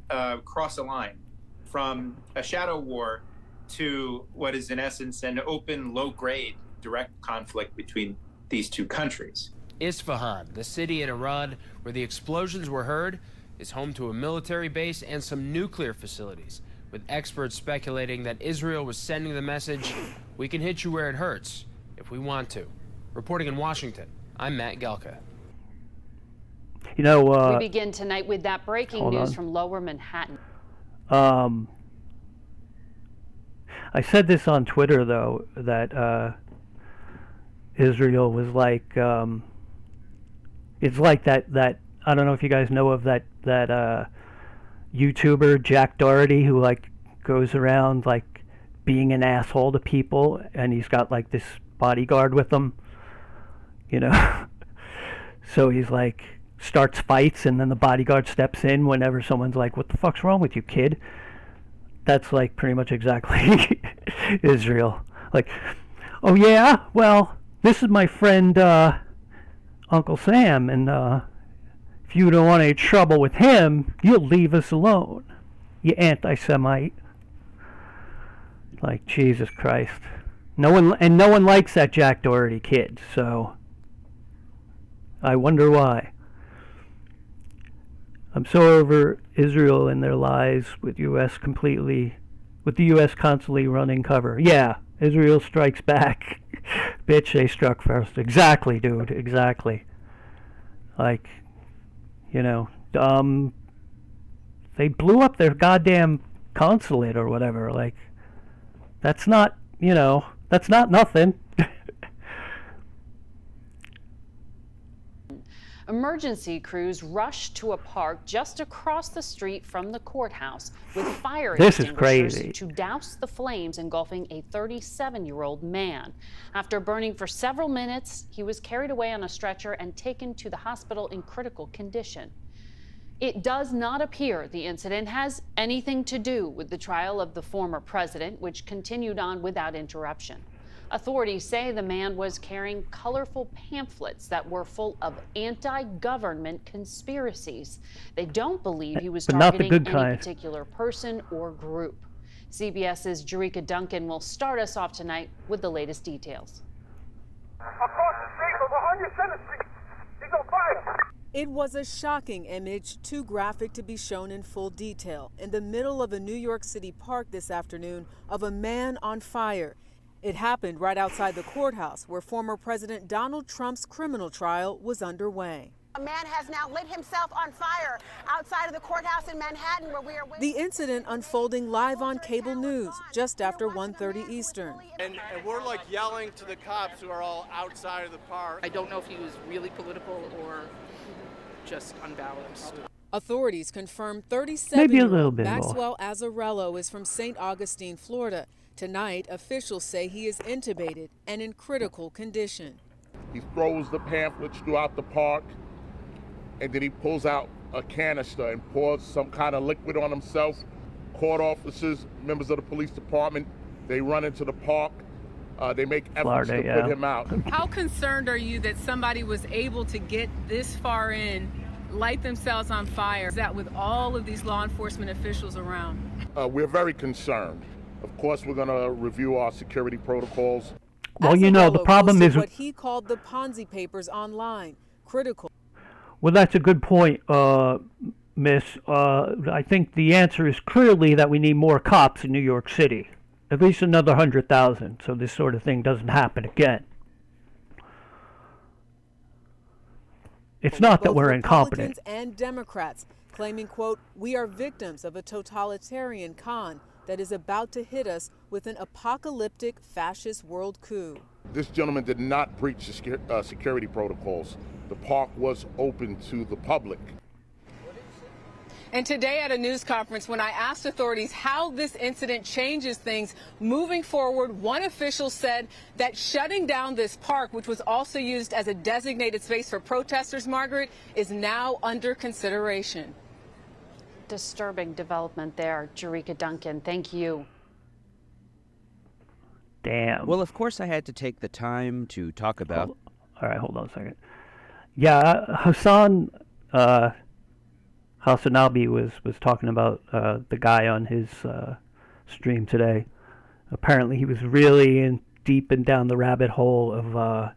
cross a line from a shadow war to what is in essence an open, low-grade direct conflict between these two countries. Isfahan, the city in Iran where the explosions were heard, is home to a military base and some nuclear facilities, with experts speculating that Israel was sending the message, we can hit you where it hurts if we want to. Reporting in Washington, I'm Matt Gelka. You know, we begin tonight with that breaking news from Lower Manhattan. I said this on Twitter, though, that Israel was like, it's like that, I don't know if you guys know of that YouTuber, Jack Doherty, who, like, goes around, like, being an asshole to people, and he's got, like, this bodyguard with him, you know? So he's, like, starts fights, and then the bodyguard steps in whenever someone's like, what the fuck's wrong with you, kid? That's, like, pretty much exactly Israel. Like, oh, yeah? Well, this is my friend, Uncle Sam, and, if you don't want any trouble with him, you'll leave us alone, you anti-Semite. Like, Jesus Christ. No one likes that Jack Doherty kid, so I wonder why. I'm so over Israel and their lies with the U.S. constantly running cover. Yeah, Israel strikes back. Bitch, they struck first. Exactly, dude, exactly. Like, you know, they blew up their goddamn consulate or whatever. Like, that's not, you know, that's not nothing. Emergency crews rushed to a park just across the street from the courthouse with fire This is extinguishers crazy. to douse the flames engulfing a 37-year-old man. After burning for several minutes, he was carried away on a stretcher and taken to the hospital in critical condition. It does not appear the incident has anything to do with the trial of the former president, which continued on without interruption. Authorities say the man was carrying colorful pamphlets that were full of anti-government conspiracies. They don't believe he was But not the targeting good any kind. particular person or group. CBS's Jerika Duncan will start us off tonight with the latest details. Across the street from 107th Street. He's on fire. It was a shocking image, too graphic to be shown in full detail, in the middle of a New York City park this afternoon, of a man on fire. It happened right outside the courthouse where former President Donald Trump's criminal trial was underway. A man has now lit himself on fire outside of the courthouse in Manhattan where we are waiting. The incident unfolding live on cable news just after 1:30 Eastern. And we're like yelling to the cops who are all outside of the park. I don't know if he was really political or just unbalanced. Authorities confirmed Maybe a 37-year-old little bit more. Maxwell Azzarello is from St. Augustine, Florida. Tonight, officials say he is intubated and in critical condition. He throws the pamphlets throughout the park, and then he pulls out a canister and pours some kind of liquid on himself. Court officers, members of the police department, they run into the park. They make efforts Florida, to put him out. How concerned are you that somebody was able to get this far in, light themselves on fire? Is that with all of these law enforcement officials around? We're very concerned. Of course, we're going to review our security protocols. Well, you know, the Azzarello problem posted is, what he called the Ponzi papers online. Critical. well, that's a good point, Miss. I think the answer is clearly that we need more cops in New York City. At least another 100,000, so this sort of thing doesn't happen again. It's not that Both we're Republicans incompetent. and Democrats claiming, quote, we are victims of a totalitarian con that is about to hit us with an apocalyptic fascist world coup. This gentleman did not breach the security protocols. The park was open to the public. And today at a news conference, when I asked authorities how this incident changes things moving forward, one official said that shutting down this park, which was also used as a designated space for protesters, Margaret, is now under consideration. Disturbing development there, Jerika Duncan. Thank you. Damn. Well, of course I had to take the time to talk about... All right, hold on a second. Yeah, Hassan Hassanabi was talking about the guy on his stream today. Apparently he was really deep and down the rabbit hole of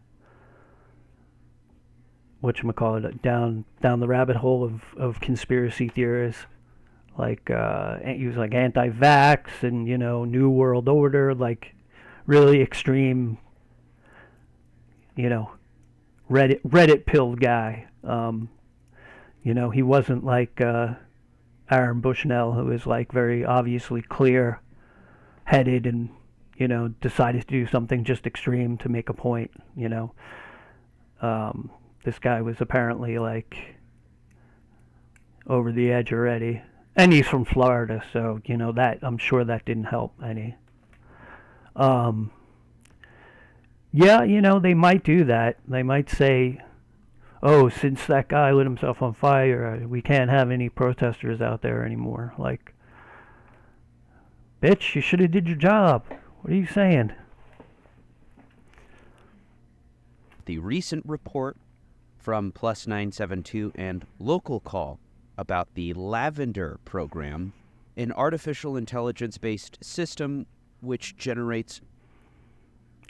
whatchamacallit, down the rabbit hole of conspiracy theorists. Like he was like anti-vax and, you know, New World Order, like really extreme, you know, Reddit pill guy. You know, he wasn't like Aaron Bushnell, who is like very obviously clear-headed and, you know, decided to do something just extreme to make a point, you know. This guy was apparently like over the edge already. And he's from Florida, so, you know, that, I'm sure that didn't help any. Yeah, you know, they might do that. They might say, oh, since that guy lit himself on fire, we can't have any protesters out there anymore. Like, bitch, you should have did your job. What are you saying? The recent report from Plus 972 and Local Call about the Lavender program, an artificial intelligence-based system which generates...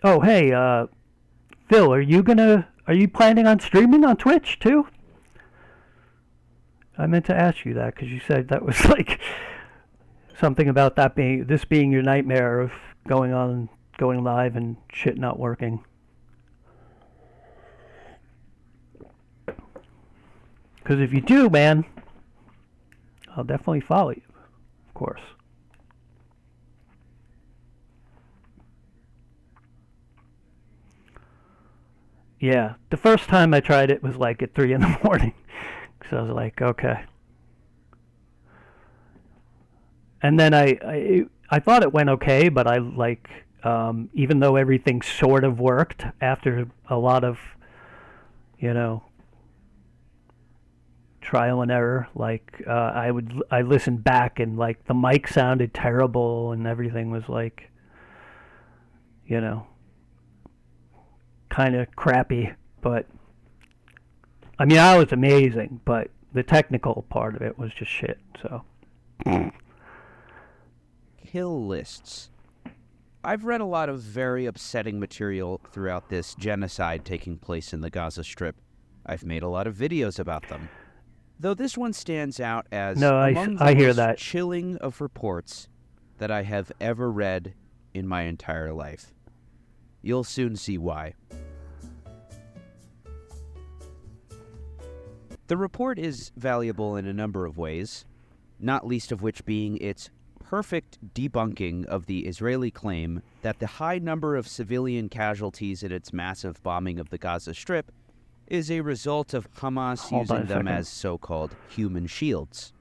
Oh, hey, Phil, are you planning on streaming on Twitch, too? I meant to ask you that, because you said that was, like, something about that this being your nightmare of going live and shit not working. Because if you do, man, I'll definitely follow you, of course. Yeah, the first time I tried it was like at 3 in the morning. So I was like, okay. And then I thought it went okay, but I like, even though everything sort of worked after a lot of, you know, trial and error, like, I listened back and like the mic sounded terrible and everything was like, you know, kind of crappy, but I mean, I was amazing, but the technical part of it was just shit, so. Kill lists. I've read a lot of very upsetting material throughout this genocide taking place in the Gaza Strip. I've made a lot of videos about them. Though this one stands out as among the most chilling of reports that I have ever read in my entire life. You'll soon see why. The report is valuable in a number of ways, not least of which being its perfect debunking of the Israeli claim that the high number of civilian casualties in its massive bombing of the Gaza Strip is a result of Hamas using them as so-called human shields.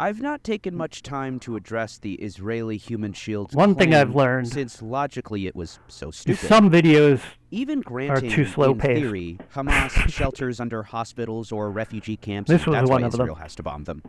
I've not taken much time to address the Israeli human shields One thing I've claim, learned, since logically it was so stupid. Some videos even granting, are too slow in paced. theory, Hamas shelters under hospitals or refugee camps, This was that's one why of them. Israel has to bomb them.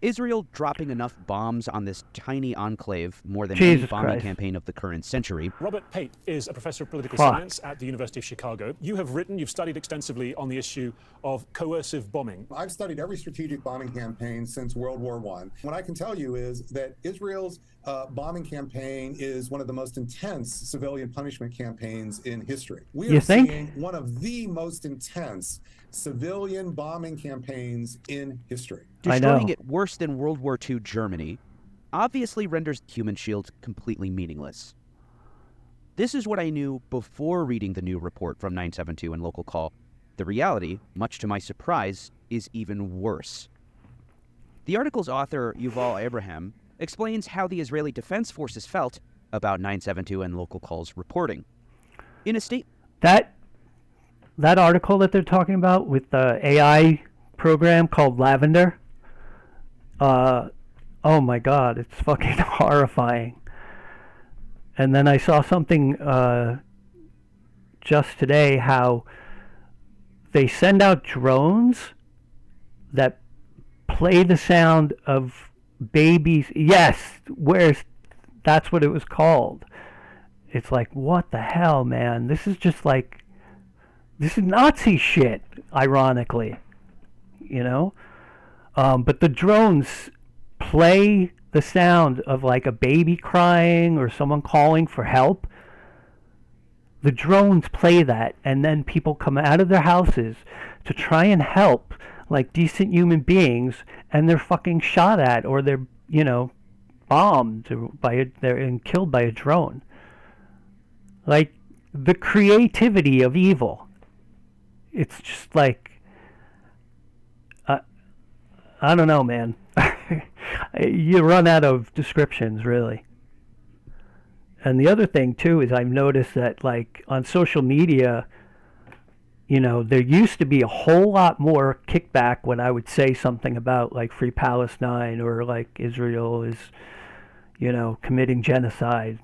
Israel dropping enough bombs on this tiny enclave more than Jesus any bombing Christ. campaign of the current century. Robert Pate is a professor of political Fuck. science at the University of Chicago. You've studied extensively on the issue of coercive bombing. I've studied every strategic bombing campaign since World War I. What I can tell you is that Israel's bombing campaign is one of the most intense civilian punishment campaigns in history. We are seeing one of the most intense civilian bombing campaigns in history. Destroying it worse than World War II Germany obviously renders human shields completely meaningless. This is what I knew before reading the new report from 972 and Local Call. The reality, much to my surprise, is even worse. The article's author, Yuval Abraham, explains how the Israeli Defense Forces felt about 972 and Local Call's reporting. In a state... That article that they're talking about with the AI program called Lavender, oh my god, it's fucking horrifying. And then I saw something just today how they send out drones that play the sound of babies. Yes, that's what it was called. It's like, what the hell, man? This is just like, this is Nazi shit, ironically, you know? But the drones play the sound of like a baby crying or someone calling for help. The drones play that, and then people come out of their houses to try and help like decent human beings, and they're fucking shot at, or they're, you know, bombed and killed by a drone. Like, the creativity of evil. It's just like, I don't know, man. You run out of descriptions, really. And the other thing, too, is I've noticed that, like, on social media, you know, there used to be a whole lot more kickback when I would say something about, like, Free Palestine or, like, Israel is, you know, committing genocide.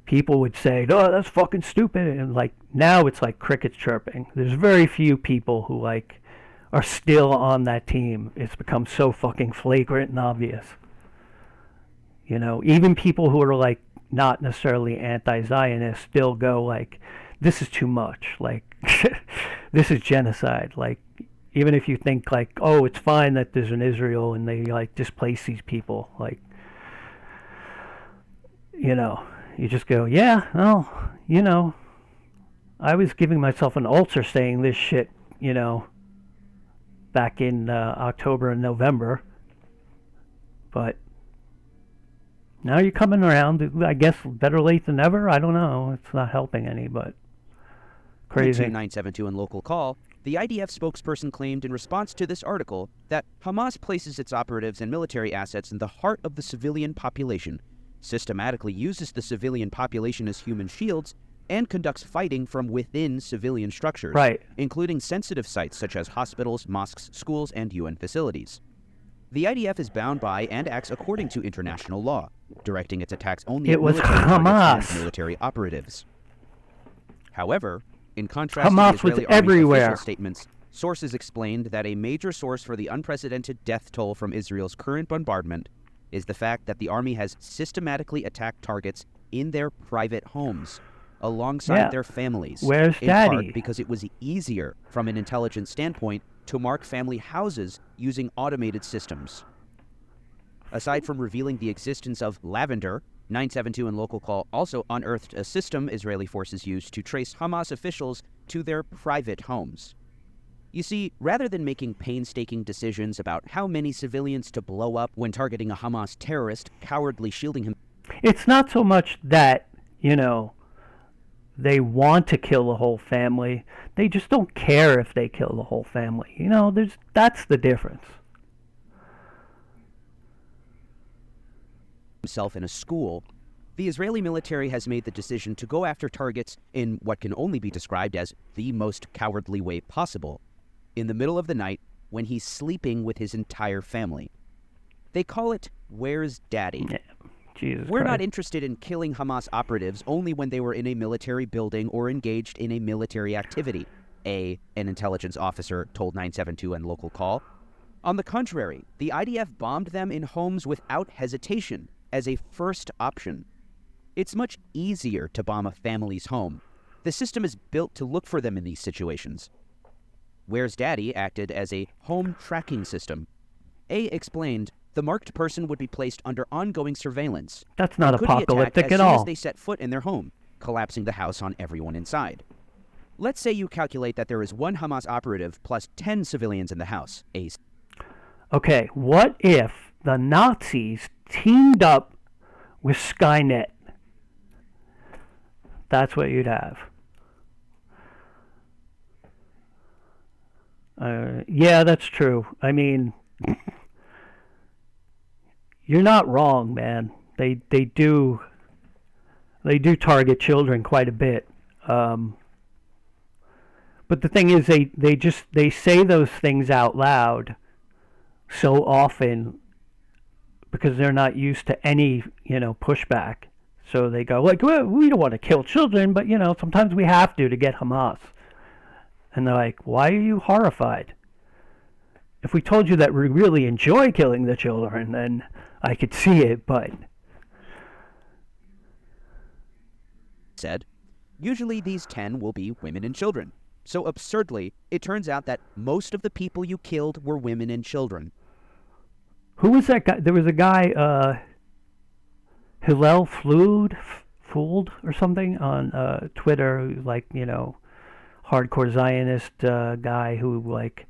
People would say, oh, that's fucking stupid. And, like, now it's like crickets chirping. There's very few people who, like, are still on that team. It's become so fucking flagrant and obvious. You know, even people who are, like, not necessarily anti-Zionist still go, like, this is too much. Like, this is genocide. Like, even if you think, like, oh, it's fine that there's an Israel and they, like, displace these people. Like, you know, you just go, yeah, well, you know, I was giving myself an ulcer saying this shit, you know, back in October and November. But now you're coming around. I guess better late than never. I don't know. It's not helping any, but crazy. 972 and local call, the IDF spokesperson claimed in response to this article that Hamas places its operatives and military assets in the heart of the civilian population, systematically uses the civilian population as human shields, and conducts fighting from within civilian structures, including sensitive sites such as hospitals, mosques, schools, and UN facilities. The IDF is bound by and acts according to international law, directing its attacks only at military targets and military operatives. However, in contrast to the Israeli Army's official statements, sources explained that a major source for the unprecedented death toll from Israel's current bombardment is the fact that the army has systematically attacked targets in their private homes, alongside their families. Where's in Daddy? Part because it was easier from an intelligence standpoint to mark family houses using automated systems. Aside from revealing the existence of Lavender, 972 and local call also unearthed a system Israeli forces used to trace Hamas officials to their private homes. You see, rather than making painstaking decisions about how many civilians to blow up when targeting a Hamas terrorist cowardly shielding him, it's not so much that, you know, they want to kill the whole family. They just don't care if they kill the whole family. You know, that's the difference. Himself in a school, the Israeli military has made the decision to go after targets in what can only be described as the most cowardly way possible, in the middle of the night when he's sleeping with his entire family. They call it Where's Daddy? Yeah. Jesus We're Christ. not interested in killing Hamas operatives only when they were in a military building or engaged in a military activity, an intelligence officer told 972 and local call. On the contrary, the IDF bombed them in homes without hesitation as a first option. It's much easier to bomb a family's home. The system is built to look for them in these situations. Where's Daddy acted as a home tracking system. A explained the marked person would be placed under ongoing surveillance. That's not They could be apocalyptic attacked at as soon all. as they set foot in their home, collapsing the house on everyone inside. Let's say you calculate that there is one Hamas operative plus 10 civilians in the house. Okay, what if the Nazis teamed up with Skynet? That's what you'd have. Yeah, that's true. I mean, you're not wrong, man. They do target children quite a bit. But the thing is, they say those things out loud so often because they're not used to any, you know, pushback. So they go like, well, we don't want to kill children, but, you know, sometimes we have to get Hamas. And they're like, why are you horrified? If we told you that we really enjoy killing the children, then I could see it, but... Said, usually these 10 will be women and children. So absurdly, it turns out that most of the people you killed were women and children. Who was that guy? There was a guy, Hillel Fooled or something on Twitter, who's like, you know, hardcore Zionist guy who like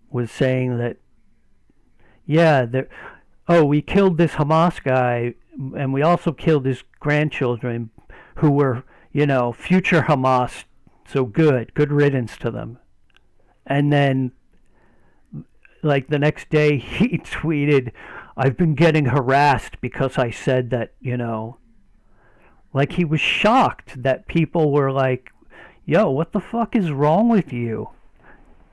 was saying that, yeah, we killed this Hamas guy and we also killed his grandchildren who were, you know, future Hamas, so good riddance to them. And then like the next day he tweeted, "I've been getting harassed because I said that, you know," like he was shocked that people were like, "Yo, what the fuck is wrong with you?"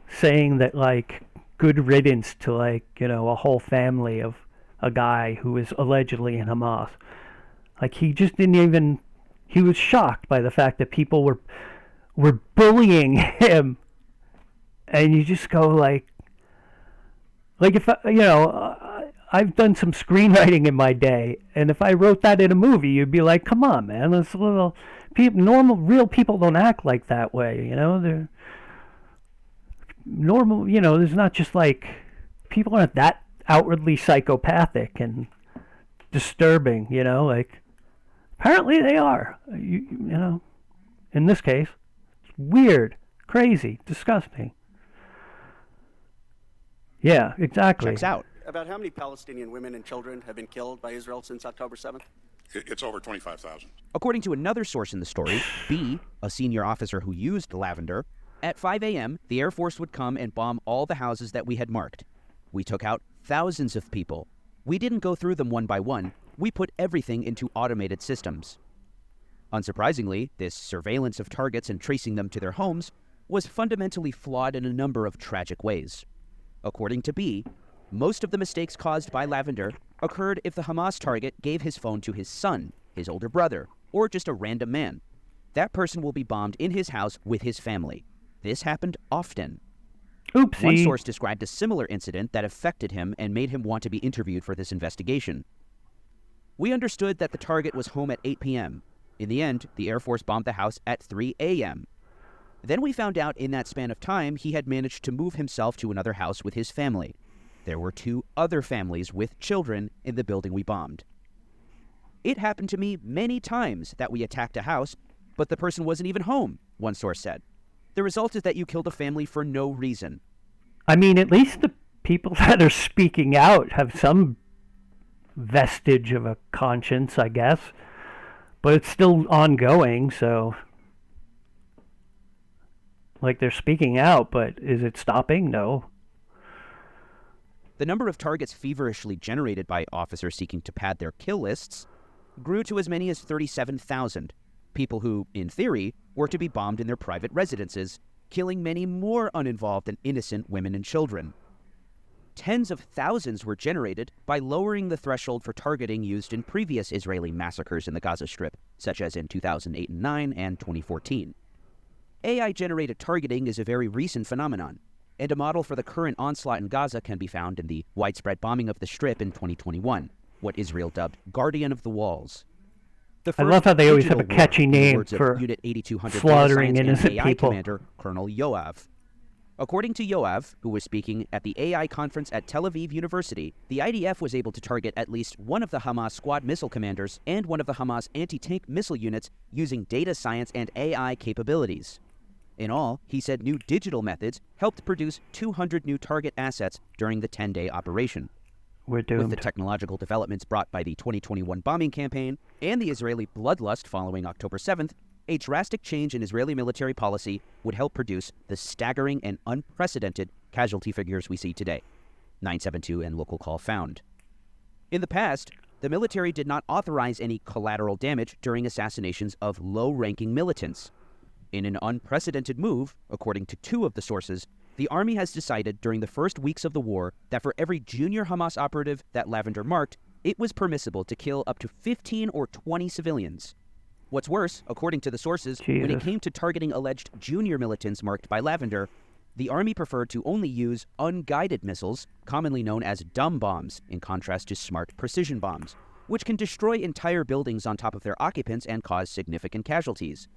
Saying that, like, good riddance to, like, you know, a whole family of a guy who is allegedly in Hamas. Like, he just didn't even, he was shocked by the fact that people were bullying him. And you just go like if I, you know, I've done some screenwriting in my day, and if I wrote that in a movie, you'd be like, come on, man, it's a little, normal, real people don't act like that way, you know, they're normal, you know, there's not just like, people aren't that outwardly psychopathic and disturbing, you know, like, apparently they are, you know, in this case, it's weird, crazy, disgusting. Yeah, exactly. Checks out. About how many Palestinian women and children have been killed by Israel since October 7th? It's over 25,000. According to another source in the story, B, a senior officer who used Lavender, at 5 a.m., the Air Force would come and bomb all the houses that we had marked. We took out thousands of people. We didn't go through them one by one. We put everything into automated systems. Unsurprisingly, this surveillance of targets and tracing them to their homes was fundamentally flawed in a number of tragic ways. According to B, most of the mistakes caused by Lavender occurred if the Hamas target gave his phone to his son, his older brother, or just a random man. That person will be bombed in his house with his family. This happened often. Oopsie. One source described a similar incident that affected him and made him want to be interviewed for this investigation. We understood that the target was home at 8 p.m. In the end, the Air Force bombed the house at 3 a.m. Then we found out in that span of time he had managed to move himself to another house with his family. There were 2 other families with children in the building we bombed. It happened to me many times that we attacked a house, but the person wasn't even home, one source said. The result is that you killed a family for no reason. I mean, at least the people that are speaking out have some vestige of a conscience, I guess. But it's still ongoing, so... Like, they're speaking out, but is it stopping? No. The number of targets feverishly generated by officers seeking to pad their kill lists grew to as many as 37,000. People who, in theory, were to be bombed in their private residences, killing many more uninvolved and innocent women and children. Tens of thousands were generated by lowering the threshold for targeting used in previous Israeli massacres in the Gaza Strip, such as in 2008 and 9 and 2014. AI-generated targeting is a very recent phenomenon, and a model for the current onslaught in Gaza can be found in the widespread bombing of the Strip in 2021, what Israel dubbed Guardian of the Walls. I love how they always have a catchy name for Unit 8200 slaughtering data science innocent and AI people. Commander Colonel Yoav. According to Yoav, who was speaking at the AI conference at Tel Aviv University, the IDF was able to target at least one of the Hamas squad missile commanders and one of the Hamas anti-tank missile units using data science and AI capabilities. In all, he said new digital methods helped produce 200 new target assets during the 10-day operation. We're doomed. With the technological developments brought by the 2021 bombing campaign and the Israeli bloodlust following October 7th, a drastic change in Israeli military policy would help produce the staggering and unprecedented casualty figures we see today, 972 and Local Call found. In the past, the military did not authorize any collateral damage during assassinations of low-ranking militants. In an unprecedented move, according to 2 of the sources, the army has decided during the first weeks of the war that for every junior Hamas operative that Lavender marked, it was permissible to kill up to 15 or 20 civilians. What's worse, according to the sources, when it came to targeting alleged junior militants marked by Lavender, the army preferred to only use unguided missiles, commonly known as dumb bombs, in contrast to smart precision bombs, which can destroy entire buildings on top of their occupants and cause significant casualties.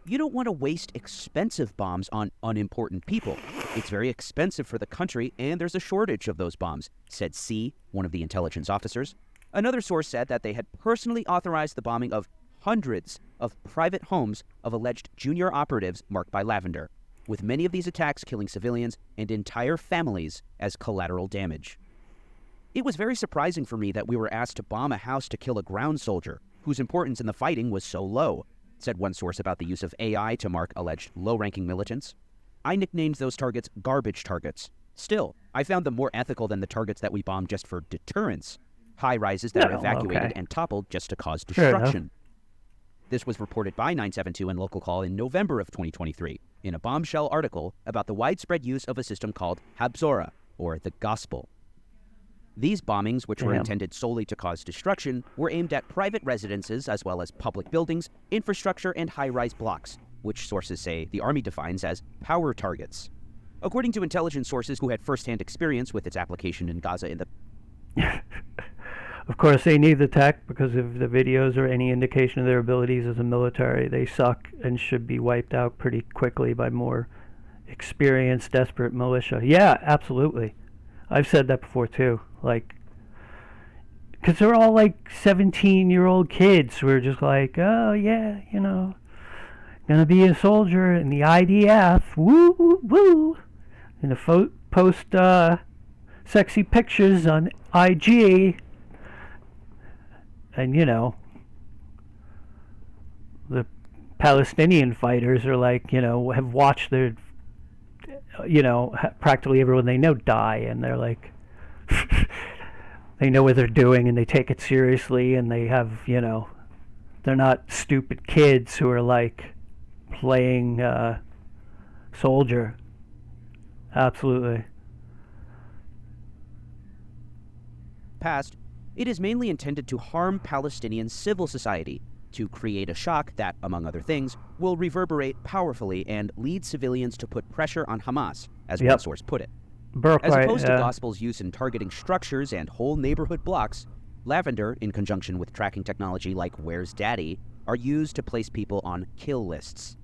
You don't want to waste expensive bombs on unimportant people. It's very expensive for the country, and there's a shortage of those bombs, said C, one of the intelligence officers. Another source said that they had personally authorized the bombing of hundreds of private homes of alleged junior operatives marked by Lavender, with many of these attacks killing civilians and entire families as collateral damage. It was very surprising for me that we were asked to bomb a house to kill a ground soldier, whose importance in the fighting was so low, said one source about the use of AI to mark alleged low-ranking militants. I nicknamed those targets garbage targets. Still, I found them more ethical than the targets that we bombed just for deterrence. High-rises that are evacuated and toppled just to cause destruction. This was reported by 972 and Local Call in November of 2023 in a bombshell article about the widespread use of a system called Habzora, or the Gospel. These bombings, which were intended solely to cause destruction, were aimed at private residences as well as public buildings, infrastructure, and high-rise blocks, which sources say the Army defines as power targets. According to intelligence sources who had first-hand experience with its application in Gaza in the... Of course, they need the tech because if the videos are any indication of their abilities as a military, they suck and should be wiped out pretty quickly by more experienced, desperate militia. Yeah, absolutely. I've said that before, too. Like, because they're all like 17-year-old kids who are just like, oh, yeah, you know, gonna be a soldier in the IDF. Woo, woo, woo. And post sexy pictures on IG. And, you know, the Palestinian fighters are like, you know, have watched their, you know, practically everyone they know die. And they're like, they know what they're doing and they take it seriously. And they have, you know, they're not stupid kids who are like playing soldier. Absolutely. Past, it is mainly intended to harm Palestinian civil society, to create a shock that, among other things, will reverberate powerfully and lead civilians to put pressure on Hamas, as one source put it. As opposed to Gospel's use in targeting structures and whole neighborhood blocks, Lavender, in conjunction with tracking technology like Where's Daddy, are used to place people on kill lists.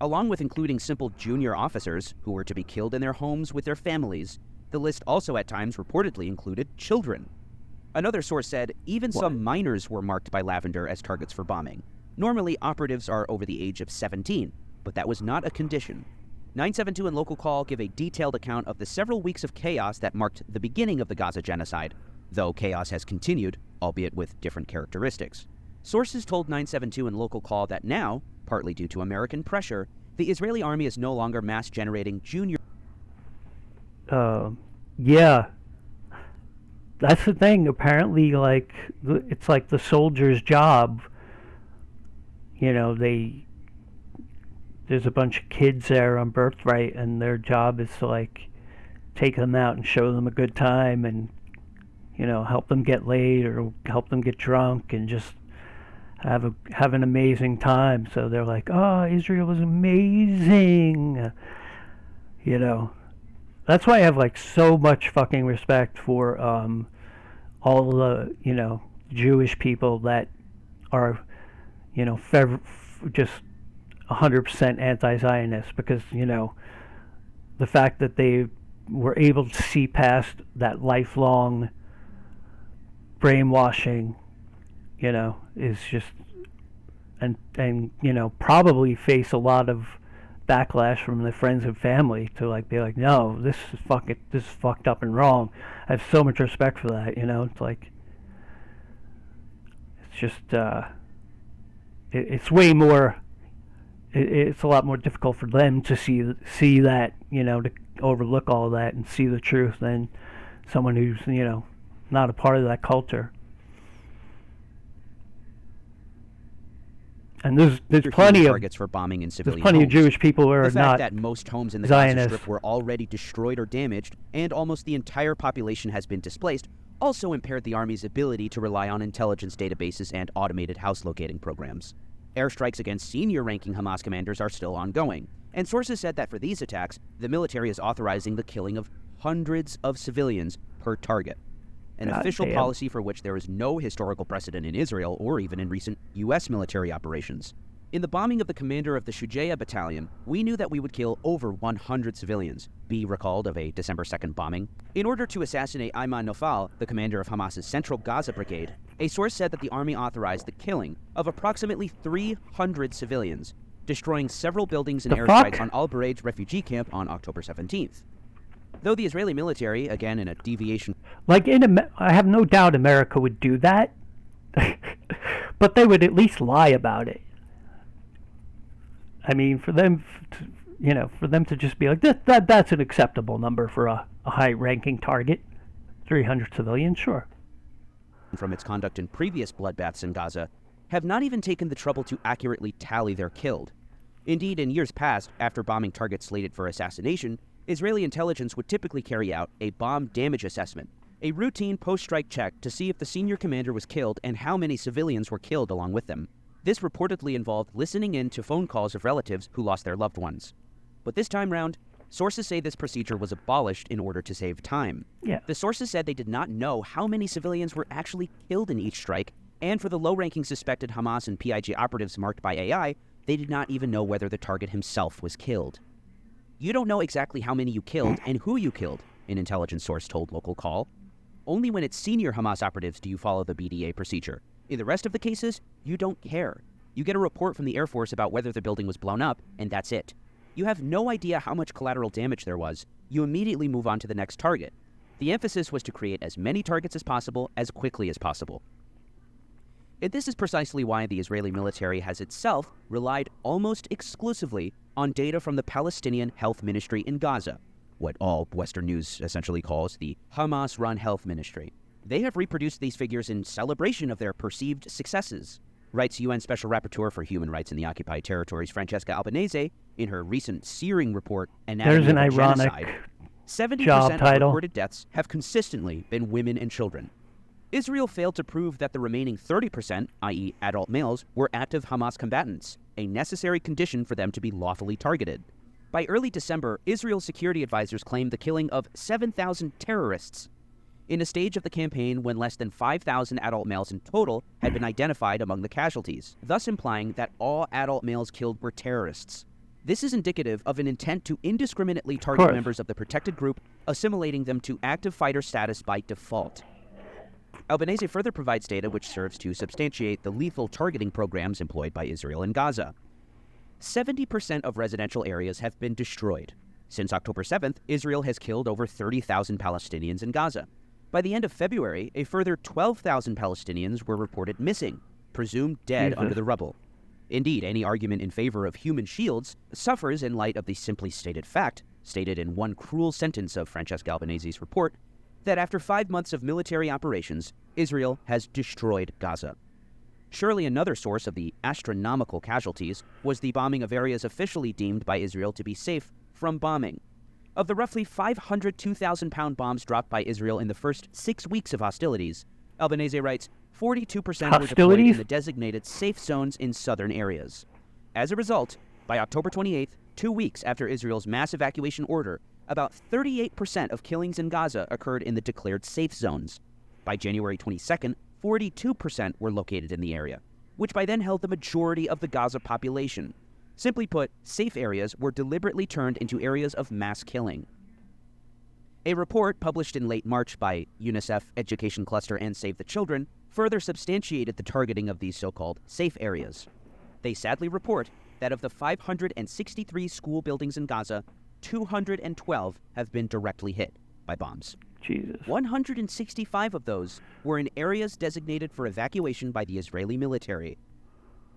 Along with including simple junior officers who were to be killed in their homes with their families, the list also at times reportedly included children. Another source said even some minors were marked by Lavender as targets for bombing. Normally, operatives are over the age of 17, but that was not a condition. 972 and Local Call give a detailed account of the several weeks of chaos that marked the beginning of the Gaza genocide, though chaos has continued, albeit with different characteristics. Sources told 972 and Local Call that now, partly due to American pressure, the Israeli army is no longer mass-generating junior... Yeah. That's the thing. Apparently, like, it's like the soldier's job. You know, there's a bunch of kids there on birthright, and their job is to, like, take them out and show them a good time and, you know, help them get laid or help them get drunk and just have an amazing time. So they're like, oh, Israel is amazing. You know. That's why I have, like, so much fucking respect for all the, you know, Jewish people that are, you know, just 100% anti-Zionist, because, you know, the fact that they were able to see past that lifelong brainwashing, you know, is just, and you know, probably face a lot of backlash from their friends and family to, like, be like, no, this is fucked up and wrong. I have so much respect for that, you know. It's like, it's just it's way more, it's a lot more difficult for them to see that, you know, to overlook all that and see the truth than someone who's, you know, not a part of that culture. And there's plenty of targets for bombing in civilian there's plenty homes. of Jewish people who are the not fact that most homes in the Zionists. Gaza Strip were already destroyed or damaged, and almost the entire population has been displaced, also impaired the Army's ability to rely on intelligence databases and automated house locating programs. Airstrikes against senior-ranking Hamas commanders are still ongoing, and sources said that for these attacks, the military is authorizing the killing of hundreds of civilians per target. An official policy for which there is no historical precedent in Israel or even in recent U.S. military operations. In the bombing of the commander of the Shujaya battalion, we knew that we would kill over 100 civilians. Be recalled of a December 2nd bombing. In order to assassinate Ayman Nofal, the commander of Hamas's Central Gaza Brigade, a source said that the army authorized the killing of approximately 300 civilians, destroying several buildings and airstrikes on Al-Bureid's refugee camp on October 17th. Though the Israeli military, again in a deviation... Like, I have no doubt America would do that, but they would at least lie about it. I mean, for them, you know, for them to just be like, that's an acceptable number for a high-ranking target, 300 civilians, sure. From its conduct in previous bloodbaths in Gaza, have not even taken the trouble to accurately tally their killed. Indeed, in years past, after bombing targets slated for assassination, Israeli intelligence would typically carry out a bomb damage assessment, a routine post-strike check to see if the senior commander was killed and how many civilians were killed along with them. This reportedly involved listening in to phone calls of relatives who lost their loved ones. But this time round, sources say this procedure was abolished in order to save time. Yeah. The sources said they did not know how many civilians were actually killed in each strike, and for the low-ranking suspected Hamas and PIG operatives marked by AI, they did not even know whether the target himself was killed. You don't know exactly how many you killed and who you killed, an intelligence source told Local Call. Only when it's senior Hamas operatives do you follow the BDA procedure. In the rest of the cases, you don't care. You get a report from the Air Force about whether the building was blown up, and that's it. You have no idea how much collateral damage there was. You immediately move on to the next target. The emphasis was to create as many targets as possible, as quickly as possible. And this is precisely why the Israeli military has itself relied almost exclusively on data from the Palestinian Health Ministry in Gaza, what all Western news essentially calls the Hamas-run health ministry. They have reproduced these figures in celebration of their perceived successes, writes UN Special Rapporteur for Human Rights in the Occupied Territories Francesca Albanese in her recent searing report, Anatomy There's an of a ironic Genocide. 70% job of title. reported deaths have consistently been women and children. Israel failed to prove that the remaining 30%, i.e. adult males, were active Hamas combatants, a necessary condition for them to be lawfully targeted. By early December, Israel's security advisors claimed the killing of 7,000 terrorists, in a stage of the campaign when less than 5,000 adult males in total had been identified among the casualties, thus implying that all adult males killed were terrorists. This is indicative of an intent to indiscriminately target members of the protected group, assimilating them to active fighter status by default. Albanese further provides data which serves to substantiate the lethal targeting programs employed by Israel in Gaza. 70% of residential areas have been destroyed. Since October 7th, Israel has killed over 30,000 Palestinians in Gaza. By the end of February, a further 12,000 Palestinians were reported missing, presumed dead under the rubble. Indeed, any argument in favor of human shields suffers in light of the simply stated fact, stated in one cruel sentence of Francesca Albanese's report, that after 5 months of military operations, Israel has destroyed Gaza. Surely another source of the astronomical casualties was the bombing of areas officially deemed by Israel to be safe from bombing. Of the roughly 502,000-pound bombs dropped by Israel in the first 6 weeks of hostilities, Albanese writes, 42% were deployed in the designated safe zones in southern areas. As a result, by October 28th, 2 weeks after Israel's mass evacuation order, about 38% of killings in Gaza occurred in the declared safe zones. By January 22nd, 42% were located in the area, which by then held the majority of the Gaza population. Simply put, safe areas were deliberately turned into areas of mass killing. A report published in late March by UNICEF, Education Cluster, and Save the Children further substantiated the targeting of these so-called safe areas. They sadly report that of the 563 school buildings in Gaza, 212 have been directly hit by bombs. Jesus. 165 of those were in areas designated for evacuation by the Israeli military.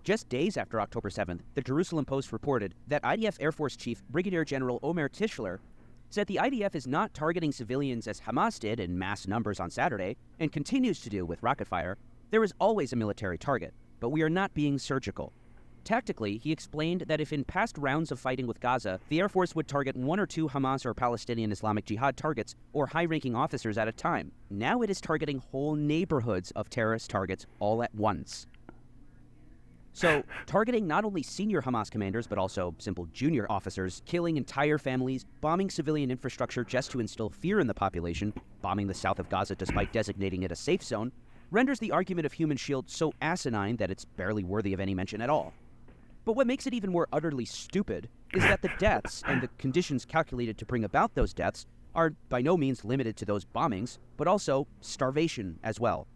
Just days after October 7th, the Jerusalem Post reported that IDF Air Force Chief Brigadier General Omer Tischler said the IDF is not targeting civilians as Hamas did in mass numbers on Saturday and continues to do with rocket fire. There is always a military target, but we are not being surgical. Tactically, he explained that if in past rounds of fighting with Gaza, the Air Force would target 1 or 2 Hamas or Palestinian Islamic Jihad targets or high-ranking officers at a time, now it is targeting whole neighborhoods of terrorist targets all at once. So, targeting not only senior Hamas commanders, but also simple junior officers, killing entire families, bombing civilian infrastructure just to instill fear in the population, bombing the south of Gaza despite designating it a safe zone, renders the argument of human shield so asinine that it's barely worthy of any mention at all. But what makes it even more utterly stupid is that the deaths and the conditions calculated to bring about those deaths are by no means limited to those bombings, but also starvation as well.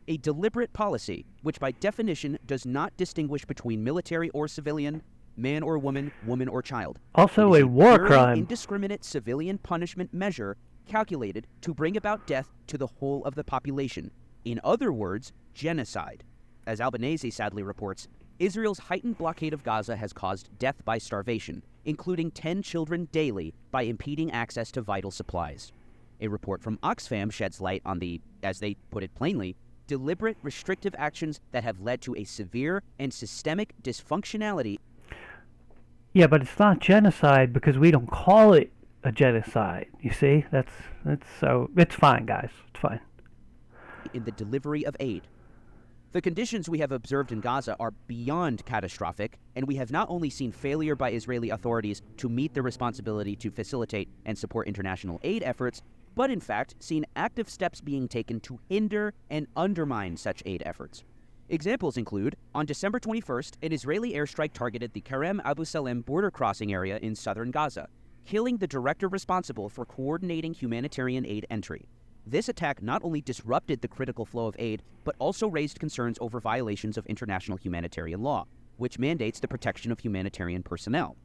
A deliberate policy which by definition does not distinguish between military or civilian, man or woman, woman or child. Also a war crime. Indiscriminate civilian punishment measure calculated to bring about death to the whole of the population. In other words, genocide. As Albanese sadly reports, Israel's heightened blockade of Gaza has caused death by starvation, including 10 children daily by impeding access to vital supplies. A report from Oxfam sheds light on the, as they put it plainly, deliberate restrictive actions that have led to a severe and systemic dysfunctionality. Yeah, but it's not genocide because we don't call it a genocide. You see, that's so it's fine, guys. It's fine. In the delivery of aid. The conditions we have observed in Gaza are beyond catastrophic, and we have not only seen failure by Israeli authorities to meet their responsibility to facilitate and support international aid efforts, but in fact seen active steps being taken to hinder and undermine such aid efforts. Examples include, on December 21st, an Israeli airstrike targeted the Karem Abu Salem border crossing area in southern Gaza, killing the director responsible for coordinating humanitarian aid entry. This attack not only disrupted the critical flow of aid, but also raised concerns over violations of international humanitarian law, which mandates the protection of humanitarian personnel.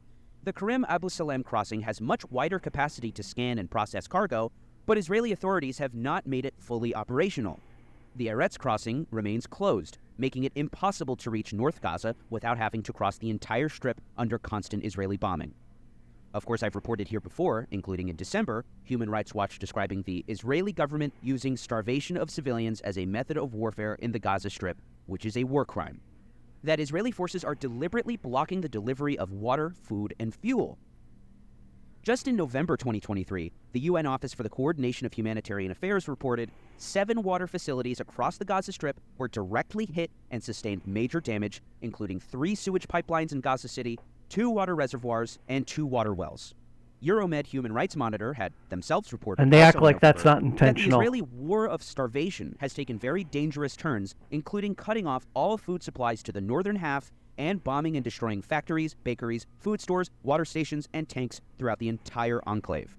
The Karem Abu Salem crossing has much wider capacity to scan and process cargo, but Israeli authorities have not made it fully operational. The Eretz crossing remains closed, making it impossible to reach North Gaza without having to cross the entire strip under constant Israeli bombing. Of course, I've reported here before, including in December, Human Rights Watch describing the Israeli government using starvation of civilians as a method of warfare in the Gaza Strip, which is a war crime. That Israeli forces are deliberately blocking the delivery of water, food, and fuel. Just in November 2023, the UN Office for the Coordination of Humanitarian Affairs reported 7 water facilities across the Gaza Strip were directly hit and sustained major damage, including 3 sewage pipelines in Gaza City, 2 water reservoirs, and 2 water wells. Euromed Human Rights Monitor had themselves reported, and they act like that's not intentional, that the Israeli war of starvation has taken very dangerous turns, including cutting off all food supplies to the northern half and bombing and destroying factories, bakeries, food stores, water stations, and tanks throughout the entire enclave.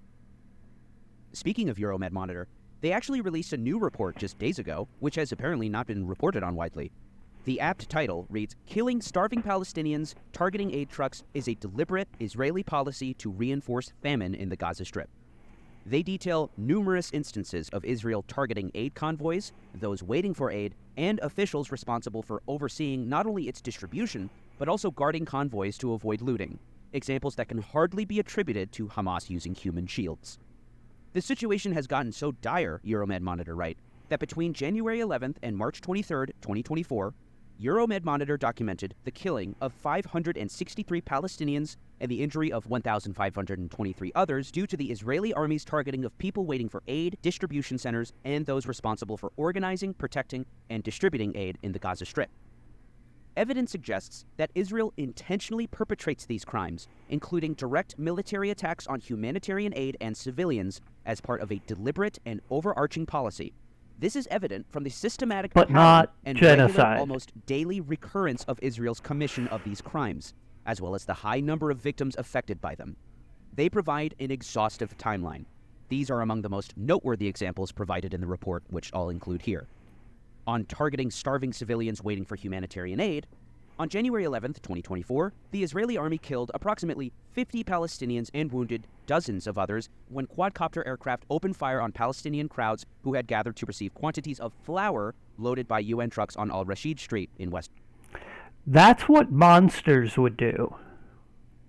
Speaking of Euromed Monitor, they actually released a new report just days ago, which has apparently not been reported on widely. The apt title reads, "Killing Starving Palestinians, Targeting Aid Trucks is a Deliberate Israeli Policy to Reinforce Famine in the Gaza Strip." They detail numerous instances of Israel targeting aid convoys, those waiting for aid, and officials responsible for overseeing not only its distribution, but also guarding convoys to avoid looting, examples that can hardly be attributed to Hamas using human shields. The situation has gotten so dire, Euromed Monitor write, that between January 11th and March 23rd, 2024, Euromed Monitor documented the killing of 563 Palestinians and the injury of 1,523 others due to the Israeli army's targeting of people waiting for aid, distribution centers, and those responsible for organizing, protecting, and distributing aid in the Gaza Strip. Evidence suggests that Israel intentionally perpetrates these crimes, including direct military attacks on humanitarian aid and civilians, as part of a deliberate and overarching policy. This is evident from the systematic but not and genocide, regular, almost daily recurrence of Israel's commission of these crimes, as well as the high number of victims affected by them. They provide an exhaustive timeline. These are among the most noteworthy examples provided in the report, which I'll include here. On targeting starving civilians waiting for humanitarian aid, on January 11th, 2024, the Israeli army killed approximately 50 Palestinians and wounded dozens of others when quadcopter aircraft opened fire on Palestinian crowds who had gathered to receive quantities of flour loaded by UN trucks on Al-Rashid Street in West. That's what monsters would do.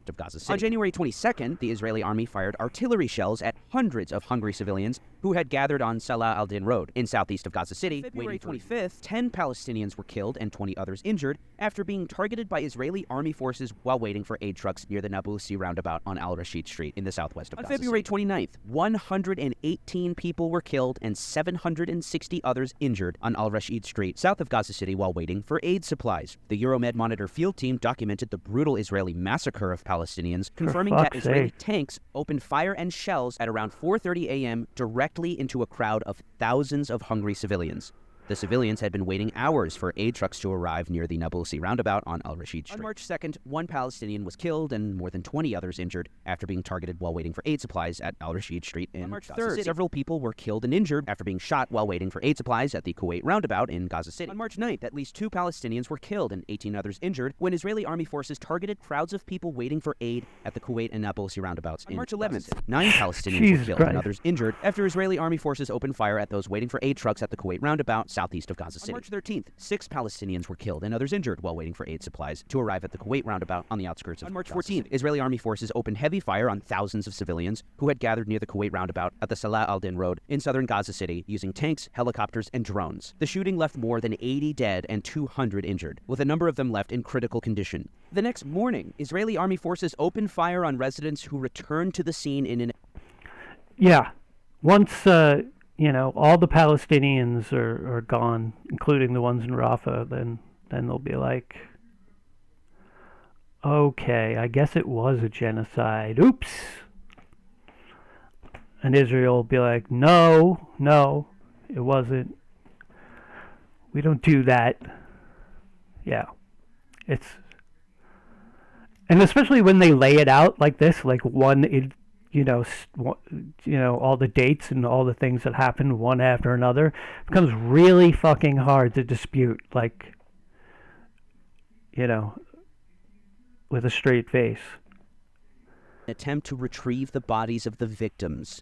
Of Gaza City. On January 22nd, the Israeli army fired artillery shells at hundreds of hungry civilians who had gathered on Salah al-Din Road in southeast of Gaza City. February 25th, 10 Palestinians were killed and 20 others injured after being targeted by Israeli army forces while waiting for aid trucks near the Nablus roundabout on Al-Rashid Street in the southwest of Gaza City. On February 29th, 118 people were killed and 760 others injured on Al-Rashid Street south of Gaza City while waiting for aid supplies. The Euromed Monitor field team documented the brutal Israeli massacre of Palestinians, confirming that Israeli tanks opened fire and shells at around 4:30 a.m. directly into a crowd of thousands of hungry civilians. The civilians had been waiting hours for aid trucks to arrive near the Nablus roundabout on Al-Rashid Street. On March 2nd, 1 Palestinian was killed and more than 20 others injured after being targeted while waiting for aid supplies at Al-Rashid Street in Gaza City. On March 3rd, several people were killed and injured after being shot while waiting for aid supplies at the Kuwait roundabout in Gaza City. On March 9th, at least 2 Palestinians were killed and 18 others injured when Israeli army forces targeted crowds of people waiting for aid at the Kuwait and Nablus roundabouts. On March 11th, 9 Palestinians were killed and others injured after Israeli army forces opened fire at those waiting for aid trucks at the Kuwait roundabout southeast of Gaza City. On March 13th, 6 Palestinians were killed and others injured while waiting for aid supplies to arrive at the Kuwait roundabout on the outskirts of Gaza City. On March 14th, Israeli army forces opened heavy fire on thousands of civilians who had gathered near the Kuwait roundabout at the Salah al-Din road in southern Gaza City using tanks, helicopters, and drones. The shooting left more than 80 dead and 200 injured, with a number of them left in critical condition. The next morning, Israeli army forces opened fire on residents who returned to the scene in an... Yeah. Once, all the Palestinians are gone, including the ones in Rafah, then they'll be like, okay, I guess it was a genocide. Oops. And Israel will be like, no, it wasn't. We don't do that. Yeah. And especially when they lay it out like this, like all the dates and all the things that happened one after another, it becomes really fucking hard to dispute, with a straight face. Attempt to retrieve the bodies of the victims.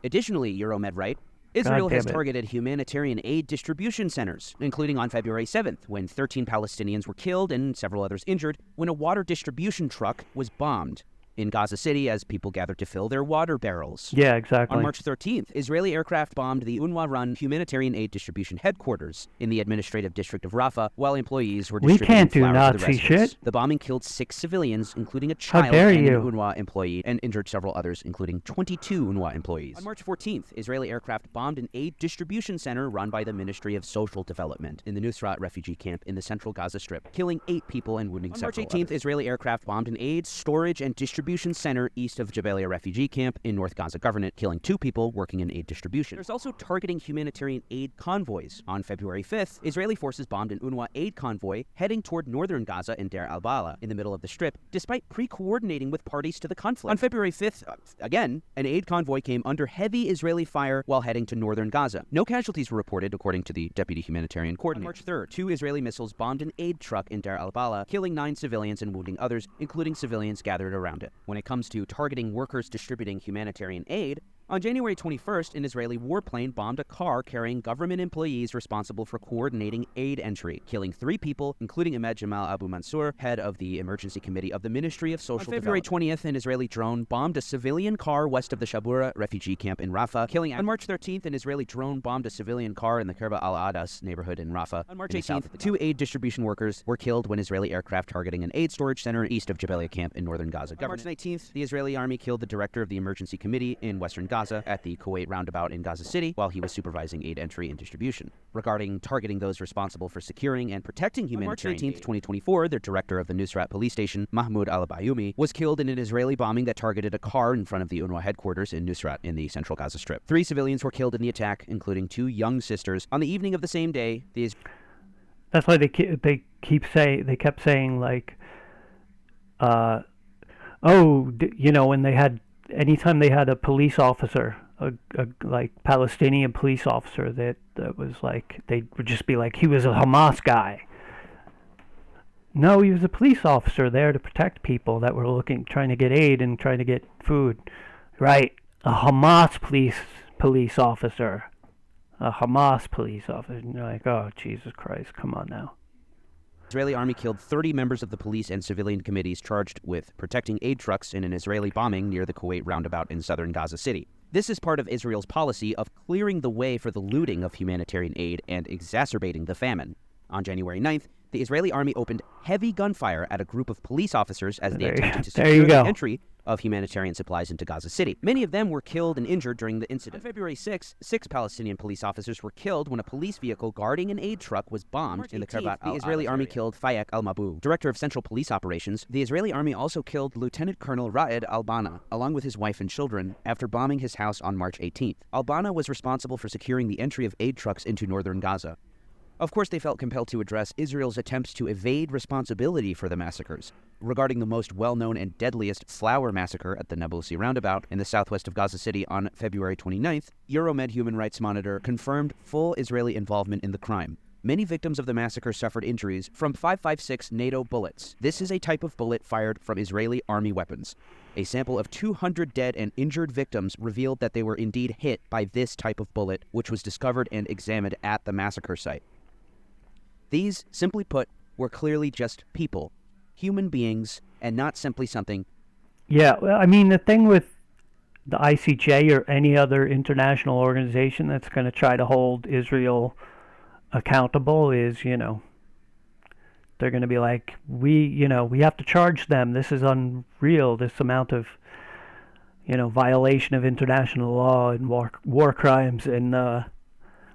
Additionally, Euromed write, Israel has targeted humanitarian aid distribution centers, including on February 7th, when 13 Palestinians were killed and several others injured when a water distribution truck was bombed in Gaza City as people gathered to fill their water barrels. Yeah, exactly. On March 13th, Israeli aircraft bombed the UNRWA-run humanitarian aid distribution headquarters in the administrative district of Rafah while employees were distributing flour to the residents. Shit. The bombing killed 6 civilians, including a child and an UNRWA employee, and injured several others, including 22 UNRWA employees. On March 14th, Israeli aircraft bombed an aid distribution center run by the Ministry of Social Development in the Nusrat refugee camp in the central Gaza Strip, killing 8 people and wounding several. On March 18th, Israeli aircraft bombed an aid, storage, and distribution center east of Jabalia refugee camp in North Gaza Governorate, killing 2 people working in aid distribution. There's also targeting humanitarian aid convoys. On February 5th, Israeli forces bombed an UNRWA aid convoy heading toward northern Gaza in Deir al-Bala in the middle of the Strip, despite pre-coordinating with parties to the conflict. On February 5th, again, an aid convoy came under heavy Israeli fire while heading to northern Gaza. No casualties were reported, according to the deputy humanitarian coordinator. On March 3rd, 2 Israeli missiles bombed an aid truck in Deir al-Bala, killing 9 civilians and wounding others, including civilians gathered around it. When it comes to targeting workers distributing humanitarian aid, on January 21st, an Israeli warplane bombed a car carrying government employees responsible for coordinating aid entry, killing 3 people, including Ahmed Jamal Abu Mansour, head of the Emergency Committee of the Ministry of Social Development. On February 20th, an Israeli drone bombed a civilian car west of the Shabura refugee camp in Rafah, killing... On March 13th, an Israeli drone bombed a civilian car in the Kerba al-Adas neighborhood in Rafah. On March 18th, 2 aid distribution workers were killed when Israeli aircraft targeting an aid storage center east of Jabalia camp in northern Gaza. On March 19th, the Israeli army killed the director of the Emergency Committee in western Gaza at the Kuwait roundabout in Gaza City while he was supervising aid entry and distribution. Regarding targeting those responsible for securing and protecting humanitarian aid, on March 18th, 2024, the director of the Nusrat police station, Mahmoud al-Bayoumi, was killed in an Israeli bombing that targeted a car in front of the UNRWA headquarters in Nusrat in the central Gaza Strip. 3 civilians were killed in the attack, including 2 young sisters. On the evening of the same day, That's why they kept saying when they had, anytime they had a police officer, a Palestinian police officer that was like, they would just be like, he was a Hamas guy. No, he was a police officer there to protect people that were trying to get aid and trying to get food. Right, a Hamas police officer. A Hamas police officer. And you're like, oh, Jesus Christ, come on now. Israeli army killed 30 members of the police and civilian committees charged with protecting aid trucks in an Israeli bombing near the Kuwait roundabout in southern Gaza City. This is part of Israel's policy of clearing the way for the looting of humanitarian aid and exacerbating the famine. On January 9th, the Israeli army opened heavy gunfire at a group of police officers as they attempted to secure the entry of humanitarian supplies into Gaza City. Many of them were killed and injured during the incident. On February 6th, 6 Palestinian police officers were killed when a police vehicle guarding an aid truck was bombed in the Kerbat. The Israeli army killed Fayek al-Mabu, director of Central Police Operations. The Israeli army also killed Lieutenant Colonel Raed al-Bana, along with his wife and children, after bombing his house on March 18th. Al-Bana was responsible for securing the entry of aid trucks into northern Gaza. Of course, they felt compelled to address Israel's attempts to evade responsibility for the massacres. Regarding the most well-known and deadliest flour massacre at the Nablusi roundabout in the southwest of Gaza City on February 29th, Euromed Human Rights Monitor confirmed full Israeli involvement in the crime. Many victims of the massacre suffered injuries from 5.56 NATO bullets. This is a type of bullet fired from Israeli army weapons. A sample of 200 dead and injured victims revealed that they were indeed hit by this type of bullet, which was discovered and examined at the massacre site. These, simply put, were clearly just people, human beings, and not simply something. Yeah, well, I mean, the thing with the ICJ or any other international organization that's going to try to hold Israel accountable is, they're going to be like, we have to charge them. This is unreal. This amount of, violation of international law and war crimes. And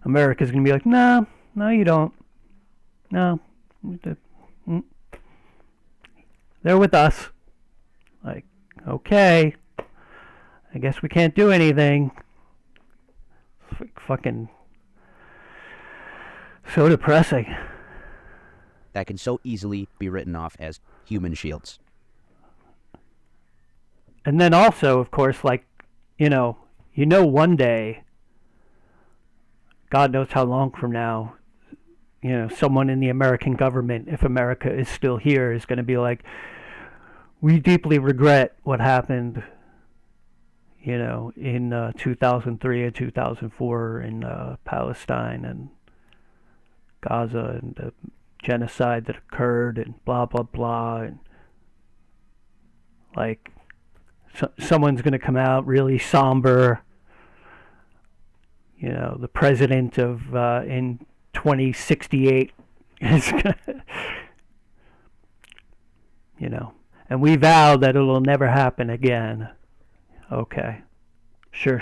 America's going to be like, no, you don't. No. They're with us. Like, okay. I guess we can't do anything. Fucking so depressing. That can so easily be written off as human shields. And then also, of course, like, one day, God knows how long from now, someone in the American government, if America is still here, is going to be like, we deeply regret what happened, in 2003 and 2004 in Palestine and Gaza and the genocide that occurred and blah, blah, blah. And like, someone's going to come out really somber. The president of, in 2068 is going to, and we vow that it will never happen again. Okay. Sure.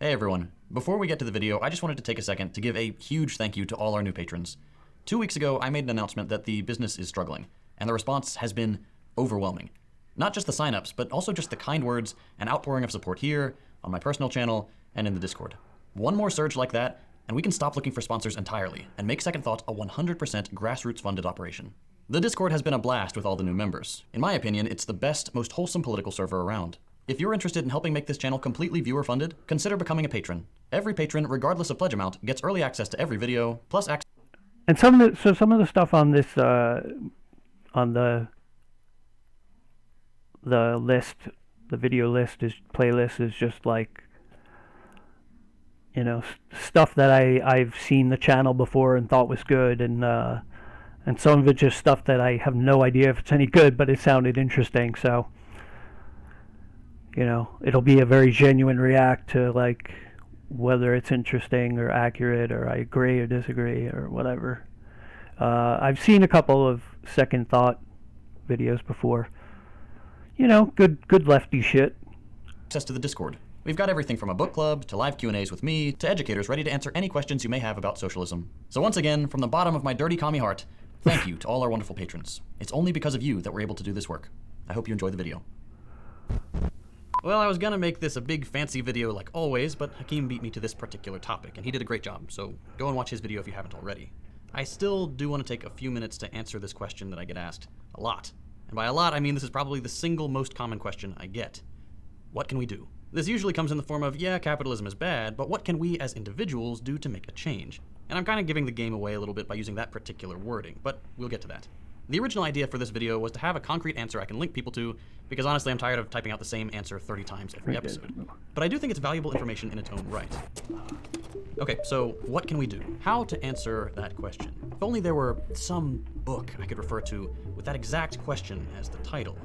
Hey everyone, before we get to the video, I just wanted to take a second to give a huge thank you to all our new patrons. 2 weeks ago, I made an announcement that the business is struggling, and the response has been overwhelming. Not just the signups, but also just the kind words and outpouring of support here, on my personal channel, and in the Discord. One more surge like that, and we can stop looking for sponsors entirely, and make Second Thought a 100% grassroots-funded operation. The Discord has been a blast with all the new members. In my opinion, it's the best, most wholesome political server around. If you're interested in helping make this channel completely viewer-funded, consider becoming a patron. Every patron, regardless of pledge amount, gets early access to every video, plus access. And some of the stuff on this, on the list, the video list playlist is just like, stuff that I've seen the channel before and thought was good, and some of it just stuff that I have no idea if it's any good, but it sounded interesting. So, it'll be a very genuine react to like whether it's interesting or accurate or I agree or disagree or whatever. I've seen a couple of Second Thought videos before. Good lefty shit. Access to the Discord. We've got everything from a book club, to live Q&As with me, to educators ready to answer any questions you may have about socialism. So once again, from the bottom of my dirty commie heart, thank you to all our wonderful patrons. It's only because of you that we're able to do this work. I hope you enjoy the video. Well, I was gonna make this a big fancy video like always, but Hakeem beat me to this particular topic, and he did a great job, so go and watch his video if you haven't already. I still do want to take a few minutes to answer this question that I get asked a lot. And by a lot, I mean this is probably the single most common question I get. What can we do? This usually comes in the form of, yeah, capitalism is bad, but what can we as individuals do to make a change? And I'm kind of giving the game away a little bit by using that particular wording, but we'll get to that. The original idea for this video was to have a concrete answer I can link people to, because honestly I'm tired of typing out the same answer 30 times every episode. But I do think it's valuable information in its own right. Okay, so what can we do? How to answer that question? If only there were some book I could refer to with that exact question as the title.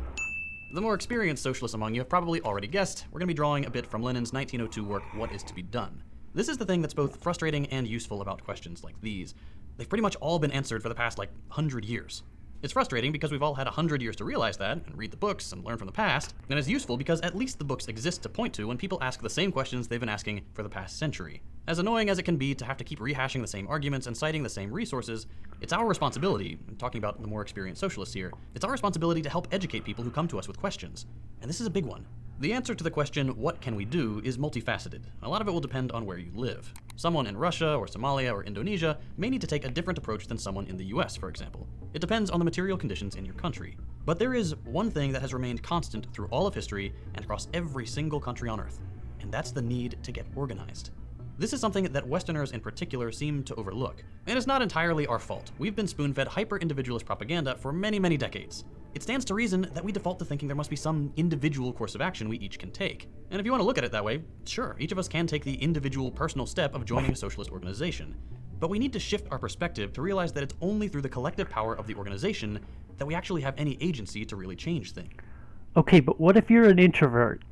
The more experienced socialists among you have probably already guessed, we're going to be drawing a bit from Lenin's 1902 work, What is to be Done? This is the thing that's both frustrating and useful about questions like these. They've pretty much all been answered for the past, 100 years. It's frustrating because we've all had 100 years to realize that, and read the books and learn from the past, and it's useful because at least the books exist to point to when people ask the same questions they've been asking for the past century. As annoying as it can be to have to keep rehashing the same arguments and citing the same resources, it's our responsibility, I'm talking about the more experienced socialists here, it's our responsibility to help educate people who come to us with questions. And this is a big one. The answer to the question, what can we do, is multifaceted. A lot of it will depend on where you live. Someone in Russia or Somalia or Indonesia may need to take a different approach than someone in the US, for example. It depends on the material conditions in your country. But there is one thing that has remained constant through all of history and across every single country on Earth, and that's the need to get organized. This is something that Westerners in particular seem to overlook. And it's not entirely our fault. We've been spoon-fed hyper-individualist propaganda for many, many decades. It stands to reason that we default to thinking there must be some individual course of action we each can take. And if you want to look at it that way, sure, each of us can take the individual personal step of joining a socialist organization. But we need to shift our perspective to realize that it's only through the collective power of the organization that we actually have any agency to really change things. Okay, but what if you're an introvert?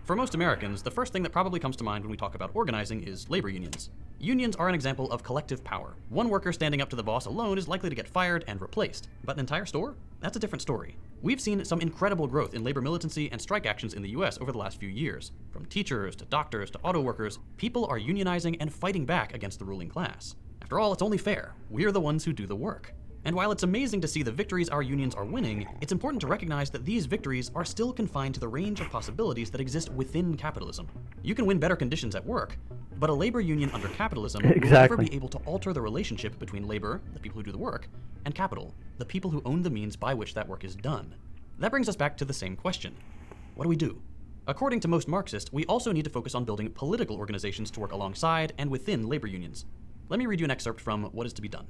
For most Americans, the first thing that probably comes to mind when we talk about organizing is labor unions. Unions are an example of collective power. One worker standing up to the boss alone is likely to get fired and replaced. But an entire store? That's a different story. We've seen some incredible growth in labor militancy and strike actions in the US over the last few years. From teachers to doctors to auto workers, people are unionizing and fighting back against the ruling class. After all, it's only fair. We're the ones who do the work. And while it's amazing to see the victories our unions are winning, it's important to recognize that these victories are still confined to the range of possibilities that exist within capitalism. You can win better conditions at work, but a labor union under capitalism will never be able to alter the relationship between labor, the people who do the work, and capital, the people who own the means by which that work is done. That brings us back to the same question. What do we do? According to most Marxists, we also need to focus on building political organizations to work alongside and within labor unions. Let me read you an excerpt from What is to be Done.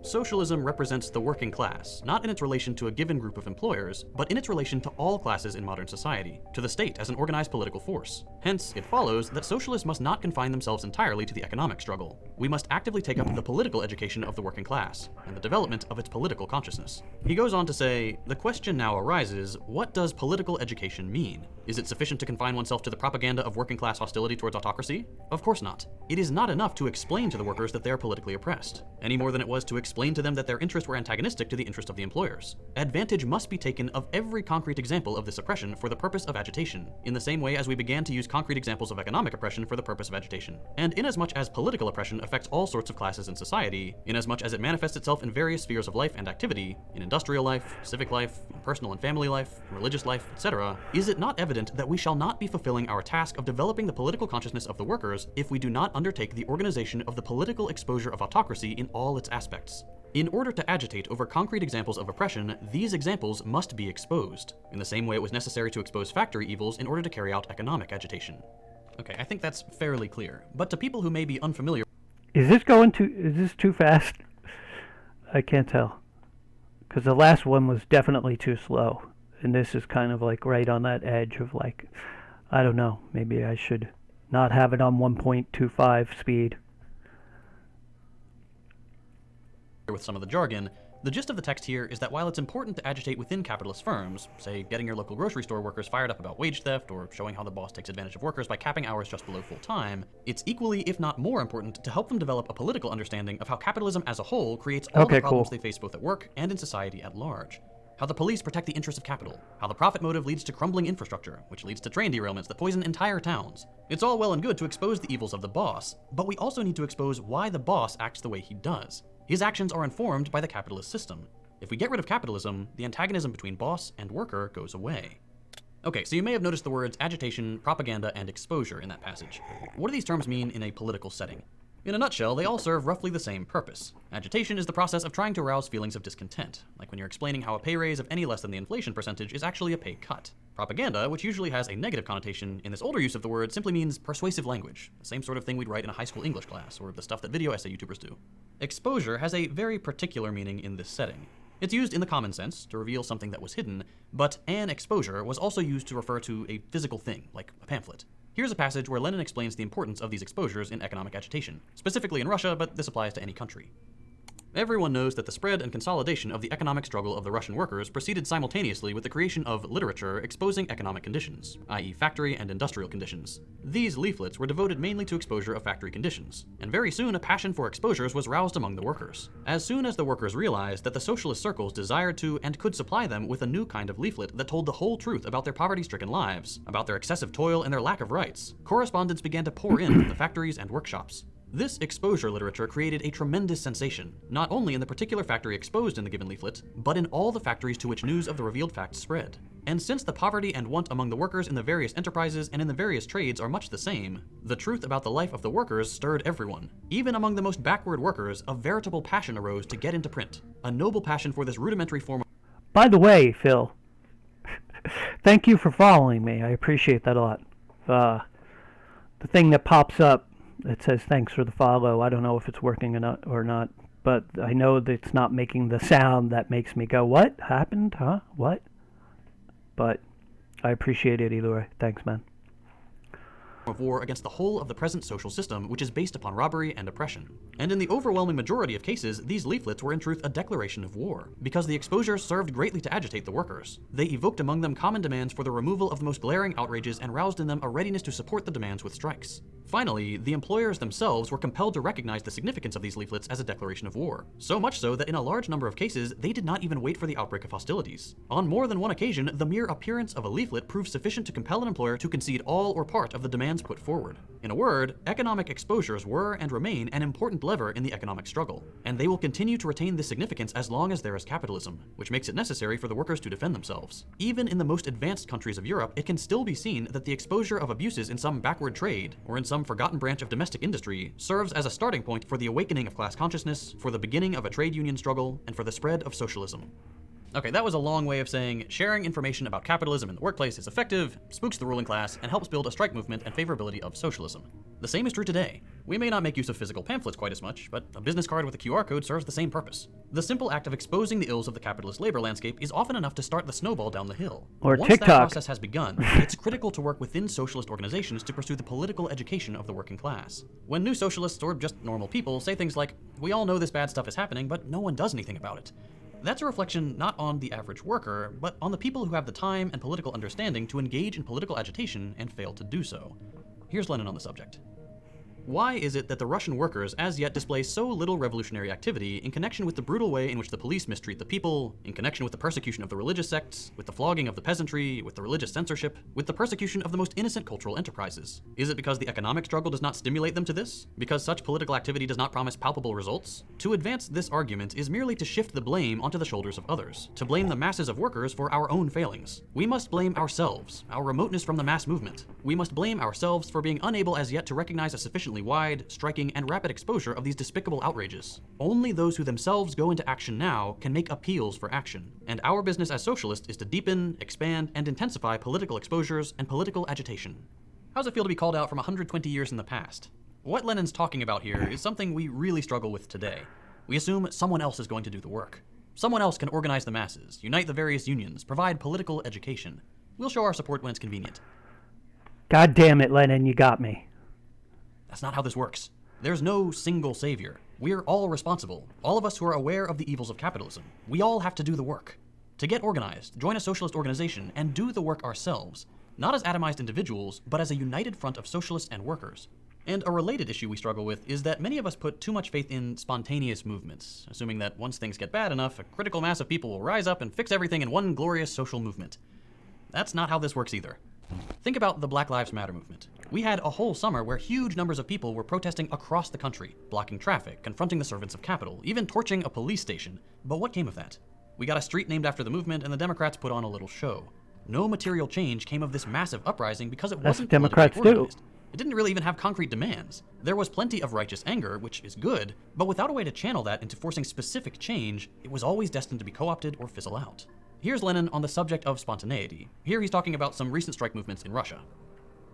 Socialism represents the working class, not in its relation to a given group of employers, but in its relation to all classes in modern society, to the state as an organized political force. Hence, it follows that socialists must not confine themselves entirely to the economic struggle. We must actively take up the political education of the working class, and the development of its political consciousness. He goes on to say, the question now arises, what does political education mean? Is it sufficient to confine oneself to the propaganda of working class hostility towards autocracy? Of course not. It is not enough to explain to the workers that they are politically oppressed, any more than it was to explain to them that their interests were antagonistic to the interest of the employers. Advantage must be taken of every concrete example of this oppression for the purpose of agitation, in the same way as we began to use concrete examples of economic oppression for the purpose of agitation. And inasmuch as political oppression affects all sorts of classes in society, inasmuch as it manifests itself in various spheres of life and activity, in industrial life, civic life, personal and family life, religious life, etc., is it not evident that we shall not be fulfilling our task of developing the political consciousness of the workers if we do not undertake the organization of the political exposure of autocracy in all its aspects? In order to agitate over concrete examples of oppression, these examples must be exposed, in the same way it was necessary to expose factory evils in order to carry out economic agitation. Okay, I think that's fairly clear, but to people who may be unfamiliar... Is this too fast? I can't tell. Because the last one was definitely too slow, and this is kind of like right on that edge of like, I don't know, maybe I should not have it on 1.25 speed. With some of the jargon, the gist of the text here is that while it's important to agitate within capitalist firms, say getting your local grocery store workers fired up about wage theft or showing how the boss takes advantage of workers by capping hours just below full time, it's equally, if not more important, to help them develop a political understanding of how capitalism as a whole creates all the problems they face both at work and in society at large. How the police protect the interests of capital, how the profit motive leads to crumbling infrastructure, which leads to train derailments that poison entire towns. It's all well and good to expose the evils of the boss, but we also need to expose why the boss acts the way he does. His actions are informed by the capitalist system. If we get rid of capitalism, the antagonism between boss and worker goes away. Okay, so you may have noticed the words agitation, propaganda, and exposure in that passage. What do these terms mean in a political setting? In a nutshell, they all serve roughly the same purpose. Agitation is the process of trying to arouse feelings of discontent, like when you're explaining how a pay raise of any less than the inflation percentage is actually a pay cut. Propaganda, which usually has a negative connotation, in this older use of the word simply means persuasive language, the same sort of thing we'd write in a high school English class, or the stuff that video essay YouTubers do. Exposure has a very particular meaning in this setting. It's used in the common sense, to reveal something that was hidden, but an exposure was also used to refer to a physical thing, like a pamphlet. Here's a passage where Lenin explains the importance of these exposures in economic agitation, specifically in Russia, but this applies to any country. Everyone knows that the spread and consolidation of the economic struggle of the Russian workers proceeded simultaneously with the creation of literature exposing economic conditions, i.e. factory and industrial conditions. These leaflets were devoted mainly to exposure of factory conditions, and very soon a passion for exposures was roused among the workers. As soon as the workers realized that the socialist circles desired to and could supply them with a new kind of leaflet that told the whole truth about their poverty-stricken lives, about their excessive toil and their lack of rights, correspondence began to pour in from the factories and workshops. This exposure literature created a tremendous sensation, not only in the particular factory exposed in the given leaflet, but in all the factories to which news of the revealed facts spread. And since the poverty and want among the workers in the various enterprises and in the various trades are much the same, the truth about the life of the workers stirred everyone. Even among the most backward workers, a veritable passion arose to get into print, a noble passion for this rudimentary form of... By the way, Phil, thank you for following me. I appreciate that a lot. The thing that pops up that says thanks for the follow, I don't know if it's working or not, but I know that it's not making the sound that makes me go, what happened, huh, what? But I appreciate it either way. Thanks, man. Of war against the whole of the present social system, which is based upon robbery and oppression. And in the overwhelming majority of cases, these leaflets were in truth a declaration of war, because the exposure served greatly to agitate the workers. They evoked among them common demands for the removal of the most glaring outrages and roused in them a readiness to support the demands with strikes. Finally, the employers themselves were compelled to recognize the significance of these leaflets as a declaration of war. So much so that in a large number of cases, they did not even wait for the outbreak of hostilities. On more than one occasion, the mere appearance of a leaflet proved sufficient to compel an employer to concede all or part of the demands put forward. In a word, economic exposures were and remain an important lever in the economic struggle, and they will continue to retain this significance as long as there is capitalism, which makes it necessary for the workers to defend themselves. Even in the most advanced countries of Europe, it can still be seen that the exposure of abuses in some backward trade, or in some forgotten branch of domestic industry, serves as a starting point for the awakening of class consciousness, for the beginning of a trade union struggle, and for the spread of socialism. Okay, that was a long way of saying sharing information about capitalism in the workplace is effective, spooks the ruling class, and helps build a strike movement and favorability of socialism. The same is true today. We may not make use of physical pamphlets quite as much, but a business card with a QR code serves the same purpose. The simple act of exposing the ills of the capitalist labor landscape is often enough to start the snowball down the hill. Or Once TikTok. that process has begun, it's critical to work within socialist organizations to pursue the political education of the working class. When new socialists or just normal people say things like, "We all know this bad stuff is happening, but no one does anything about it," that's a reflection not on the average worker, but on the people who have the time and political understanding to engage in political agitation and fail to do so. Here's Lenin on the subject. Why is it that the Russian workers as yet display so little revolutionary activity in connection with the brutal way in which the police mistreat the people, in connection with the persecution of the religious sects, with the flogging of the peasantry, with the religious censorship, with the persecution of the most innocent cultural enterprises? Is it because the economic struggle does not stimulate them to this? Because such political activity does not promise palpable results? To advance this argument is merely to shift the blame onto the shoulders of others, to blame the masses of workers for our own failings. We must blame ourselves, our remoteness from the mass movement. We must blame ourselves for being unable as yet to recognize a sufficiently wide, striking, and rapid exposure of these despicable outrages. Only those who themselves go into action now can make appeals for action, and our business as socialists is to deepen, expand, and intensify political exposures and political agitation. How's it feel to be called out from 120 years in the past? What Lenin's talking about here is something we really struggle with today. We assume someone else is going to do the work. Someone else can organize the masses, unite the various unions, provide political education. We'll show our support when it's convenient. God damn it, Lenin, you got me. That's not how this works. There's no single savior. We're all responsible. All of us who are aware of the evils of capitalism. We all have to do the work. To get organized, join a socialist organization, and do the work ourselves. Not as atomized individuals, but as a united front of socialists and workers. And a related issue we struggle with is that many of us put too much faith in spontaneous movements, assuming that once things get bad enough, a critical mass of people will rise up and fix everything in one glorious social movement. That's not how this works either. Think about the Black Lives Matter movement. We had a whole summer where huge numbers of people were protesting across the country, blocking traffic, confronting the servants of capital, even torching a police station. But what came of that? We got a street named after the movement, and the Democrats put on a little show. No material change came of this massive uprising because it wasn't politically Democrats do. organized. It didn't really even have concrete demands. There was plenty of righteous anger, which is good, but without a way to channel that into forcing specific change, it was always destined to be co-opted or fizzle out. Here's Lenin on the subject of spontaneity. Here he's talking about some recent strike movements in Russia.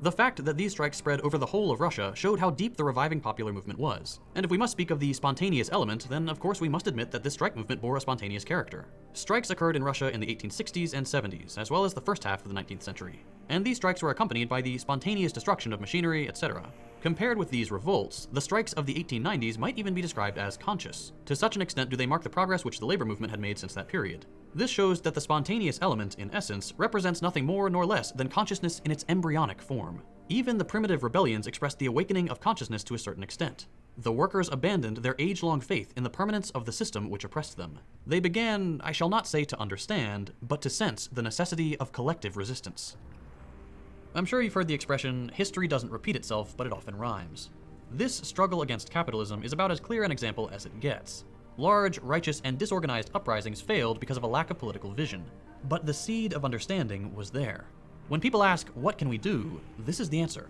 The fact that these strikes spread over the whole of Russia showed how deep the reviving popular movement was. And if we must speak of the spontaneous element, then of course we must admit that this strike movement bore a spontaneous character. Strikes occurred in Russia in the 1860s and 70s, as well as the first half of the 19th century. And these strikes were accompanied by the spontaneous destruction of machinery, etc. Compared with these revolts, the strikes of the 1890s might even be described as conscious. To such an extent do they mark the progress which the labor movement had made since that period. This shows that the spontaneous element, in essence, represents nothing more nor less than consciousness in its embryonic form. Even the primitive rebellions expressed the awakening of consciousness to a certain extent. The workers abandoned their age-long faith in the permanence of the system which oppressed them. They began, I shall not say to understand, but to sense the necessity of collective resistance. I'm sure you've heard the expression, history doesn't repeat itself, but it often rhymes. This struggle against capitalism is about as clear an example as it gets. Large, righteous, and disorganized uprisings failed because of a lack of political vision. But the seed of understanding was there. When people ask, what can we do? This is the answer.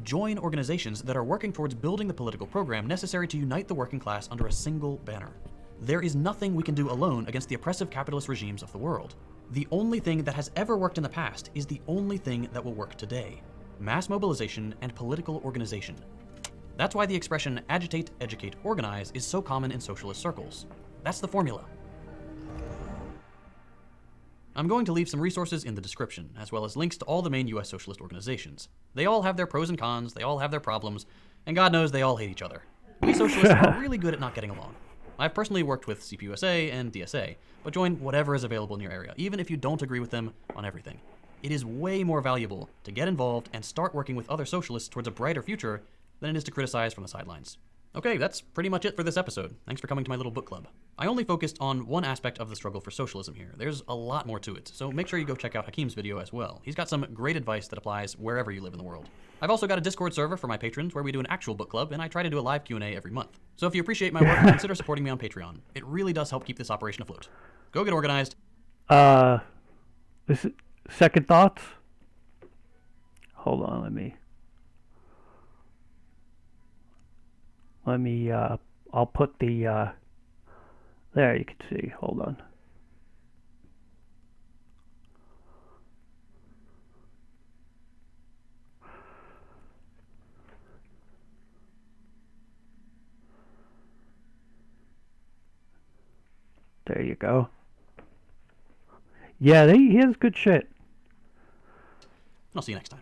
Join organizations that are working towards building the political program necessary to unite the working class under a single banner. There is nothing we can do alone against the oppressive capitalist regimes of the world. The only thing that has ever worked in the past is the only thing that will work today. Mass mobilization and political organization. That's why the expression agitate, educate, organize is so common in socialist circles. That's the formula. I'm going to leave some resources in the description, as well as links to all the main US socialist organizations. They all have their pros and cons, they all have their problems, and God knows they all hate each other. We socialists are really good at not getting along. I've personally worked with CPUSA and DSA, but join whatever is available in your area, even if you don't agree with them on everything. It is way more valuable to get involved and start working with other socialists towards a brighter future than it is to criticize from the sidelines. Okay, that's pretty much it for this episode. Thanks for coming to my little book club. I only focused on one aspect of the struggle for socialism here. There's a lot more to it, so make sure you go check out Hakeem's video as well. He's got some great advice that applies wherever you live in the world. I've also got a Discord server for my patrons where we do an actual book club, and I try to do a live Q&A every month. So if you appreciate my work, consider supporting me on Patreon. It really does help keep this operation afloat. Go get organized. This is second thoughts? Hold on, let me, I'll put the, there you can see, hold on. There you go. Yeah, he has good shit. I'll see you next time.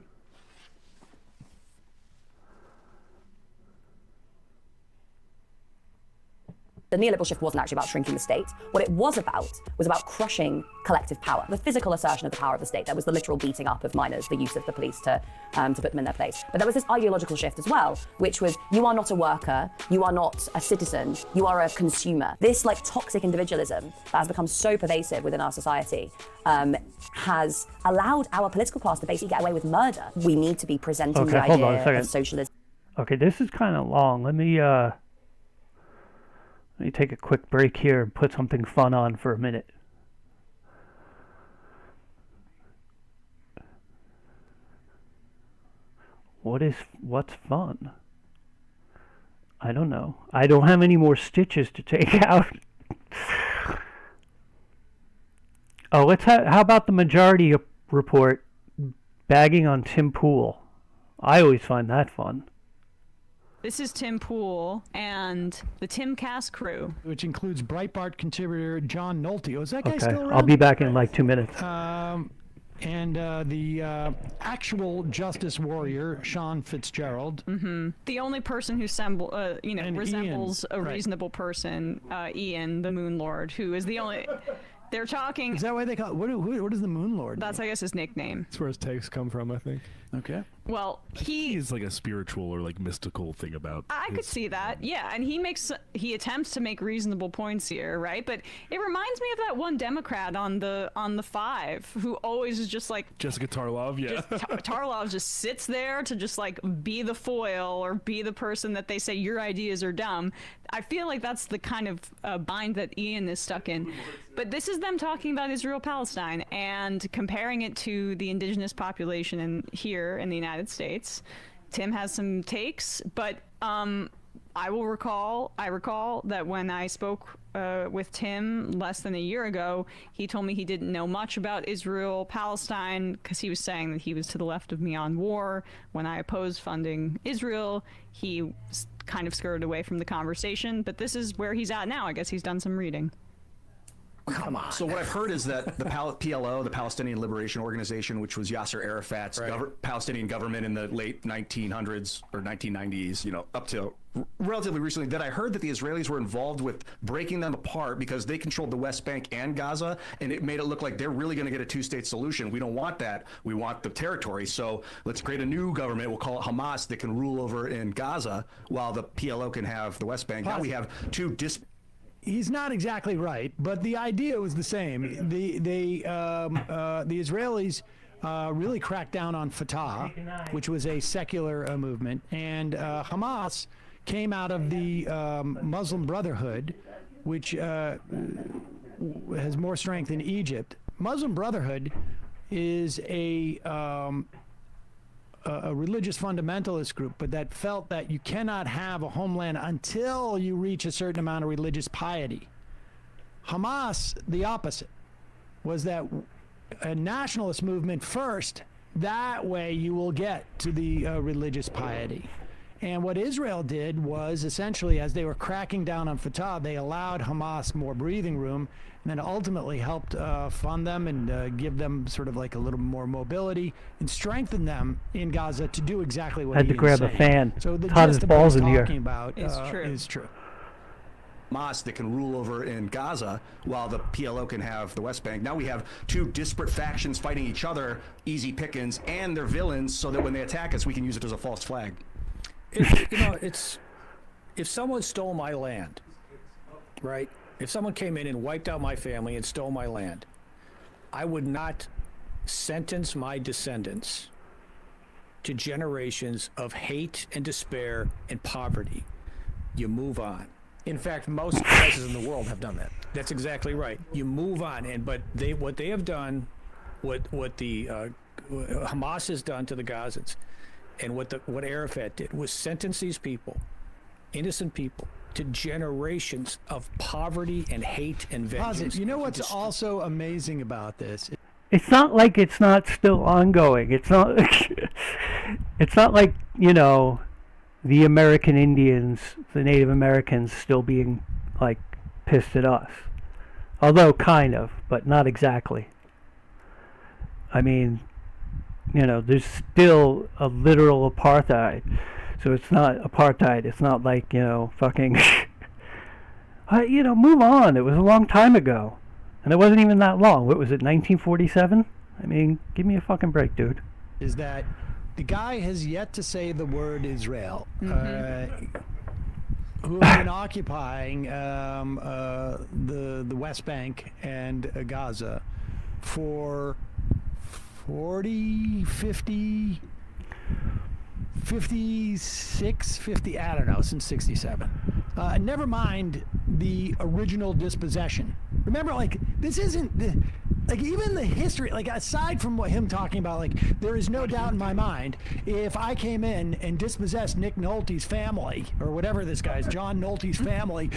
The neoliberal shift wasn't actually about shrinking the state. What it was about crushing collective power, the physical assertion of the power of the state. There was the literal beating up of minors, the use of the police to put them in their place. But there was this ideological shift as well, which was you are not a worker, you are not a citizen, you are a consumer. This like toxic individualism that has become so pervasive within our society has allowed our political class to basically get away with murder. We need to be presenting the idea of socialism. Okay, this is kind of long. Let me take a quick break here and put something fun on for a minute. What's fun? I don't know. I don't have any more stitches to take out. Oh, how about the Majority Report bagging on Tim Pool? I always find that fun. This is Tim Pool and the Timcast crew. Which includes Breitbart contributor John Nolte. Is that guy still around? I'll be back in like 2 minutes. And the actual justice warrior, Sean Fitzgerald. Mm-hmm. The only person who resembles a reasonable person, Ian, the Moon Lord, who is the only... They're talking... Is that why they call it? What is the Moon Lord? That's, I guess, his nickname. That's where his takes come from, I think. Okay. Well, he's like a spiritual or like mystical thing about... I could see that, yeah. And he attempts to make reasonable points here, right? But it reminds me of that one Democrat on the Five who always is just like... Jessica Tarlov, yeah. Tarlov just sits there to just like be the foil or be the person that they say your ideas are dumb. I feel like that's the kind of bind that Ian is stuck in. But this is them talking about Israel-Palestine and comparing it to the indigenous population here in the United States. Tim has some takes, but I recall that when I spoke with Tim less than a year ago, he told me he didn't know much about Israel-Palestine because he was saying that he was to the left of me on war. When I opposed funding Israel, he kind of skirted away from the conversation, but this is where he's at now. I guess he's done some reading. Come on. So what I've heard is that the PLO, the Palestinian Liberation Organization, which was Yasser Arafat's Palestinian government in the late 1900s or 1990s, up to relatively recently, that I heard that the Israelis were involved with breaking them apart because they controlled the West Bank and Gaza, and it made it look like they're really going to get a two-state solution. We don't want that. We want the territory. So let's create a new government. We'll call it Hamas that can rule over in Gaza while the PLO can have the West Bank. Now we have two He's not exactly right, but the idea was the same. The Israelis really cracked down on Fatah, which was a secular movement, and Hamas came out of the Muslim Brotherhood, which has more strength in Egypt. Muslim Brotherhood is a religious fundamentalist group, but that felt that you cannot have a homeland until you reach a certain amount of religious piety. Hamas, the opposite, was that a nationalist movement first. That way you will get to the religious piety. And what Israel did was essentially, as they were cracking down on Fatah, they allowed Hamas more breathing room, and then ultimately helped fund them and give them sort of like a little more mobility and strengthen them in Gaza to do exactly what Had to Ian's grab a saying. fan. So the It's hot gist as of what balls he's in here. talking about It's true. is true. Hamas that can rule over in Gaza while the PLO can have the West Bank. Now we have two disparate factions fighting each other, easy pickings, and they're villains, so that when they attack us, we can use it as a false flag. It's if someone stole my land, right? If someone came in and wiped out my family and stole my land, I would not sentence my descendants to generations of hate and despair and poverty. You move on. In fact, most places in the world have done that. That's exactly right. You move on, but what they have done, what Hamas has done to the Gazans, and what Arafat did was sentence these people, innocent people, to generations of poverty and hate and vengeance. You know what's also amazing about this? It's not like it's not still ongoing. It's not. It's not like, you know, the American Indians, the Native Americans, still being like pissed at us. Although kind of, but not exactly. I mean, you know, there's still a literal apartheid. So it's not apartheid. It's not like, you know, fucking, you know, move on. It was a long time ago. And it wasn't even that long. What was it, 1947? I mean, give me a fucking break, dude. Is that the guy has yet to say the word Israel, who have been occupying the West Bank and Gaza for 40, 50, 56, 50, I don't know, since 67. Never mind the original dispossession. Remember, like, this isn't, like, even the history, like, aside from what him talking about, like, there is no doubt in my mind, if I came in and dispossessed Nick Nolte's family, or whatever this guy's, John Nolte's family,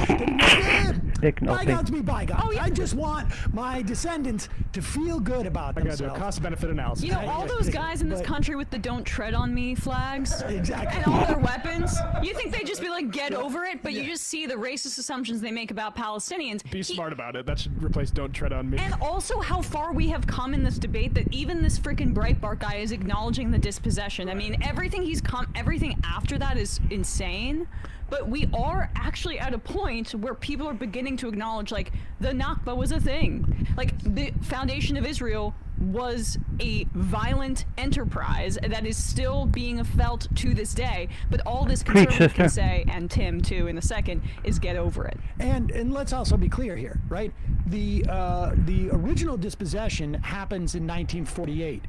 Nick Nolte. bygones be bygones. Oh, yeah. I just want my descendants to feel good about themselves. I gotta do a cost-benefit analysis. You know, all those guys in this country with the "Don't Tread on Me" flags, exactly, and all their weapons, you think they'd just be like, get over it? But you just see the racist assumptions they make about Palestinians. Be smart about it. That should replace "Don't Tread on Me." And also how far we have come in this debate that even this freaking Breitbart guy is acknowledging the dispossession. I mean, everything after that is insane. But we are actually at a point where people are beginning to acknowledge, like, the Nakba was a thing. Like, the foundation of Israel was a violent enterprise that is still being felt to this day. But all this conservative can say, and Tim too in a second, is get over it. And let's also be clear here, right? The original dispossession happens in 1948.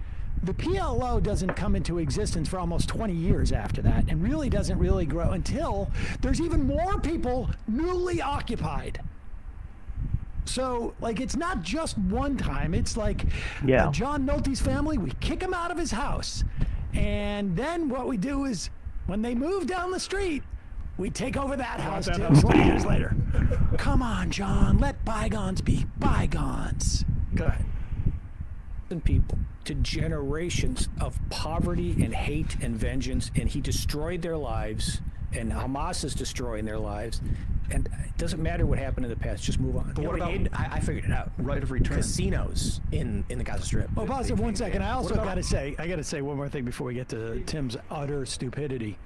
The PLO doesn't come into existence for almost 20 years after that, and really doesn't really grow until there's even more people newly occupied. So, like, it's not just one time. It's like John Nolte's family, we kick him out of his house. And then what we do is, when they move down the street, we take over that house 20 years later. Come on, John, let bygones be bygones. Go ahead. And people to generations of poverty and hate and vengeance, and he destroyed their lives, and Hamas is destroying their lives, and it doesn't matter what happened in the past, just move on. But what about, I figured it out, right of return. Casinos in the Gaza Strip. Oh, pause it 1 second. I also gotta say one more thing before we get to Tim's utter stupidity.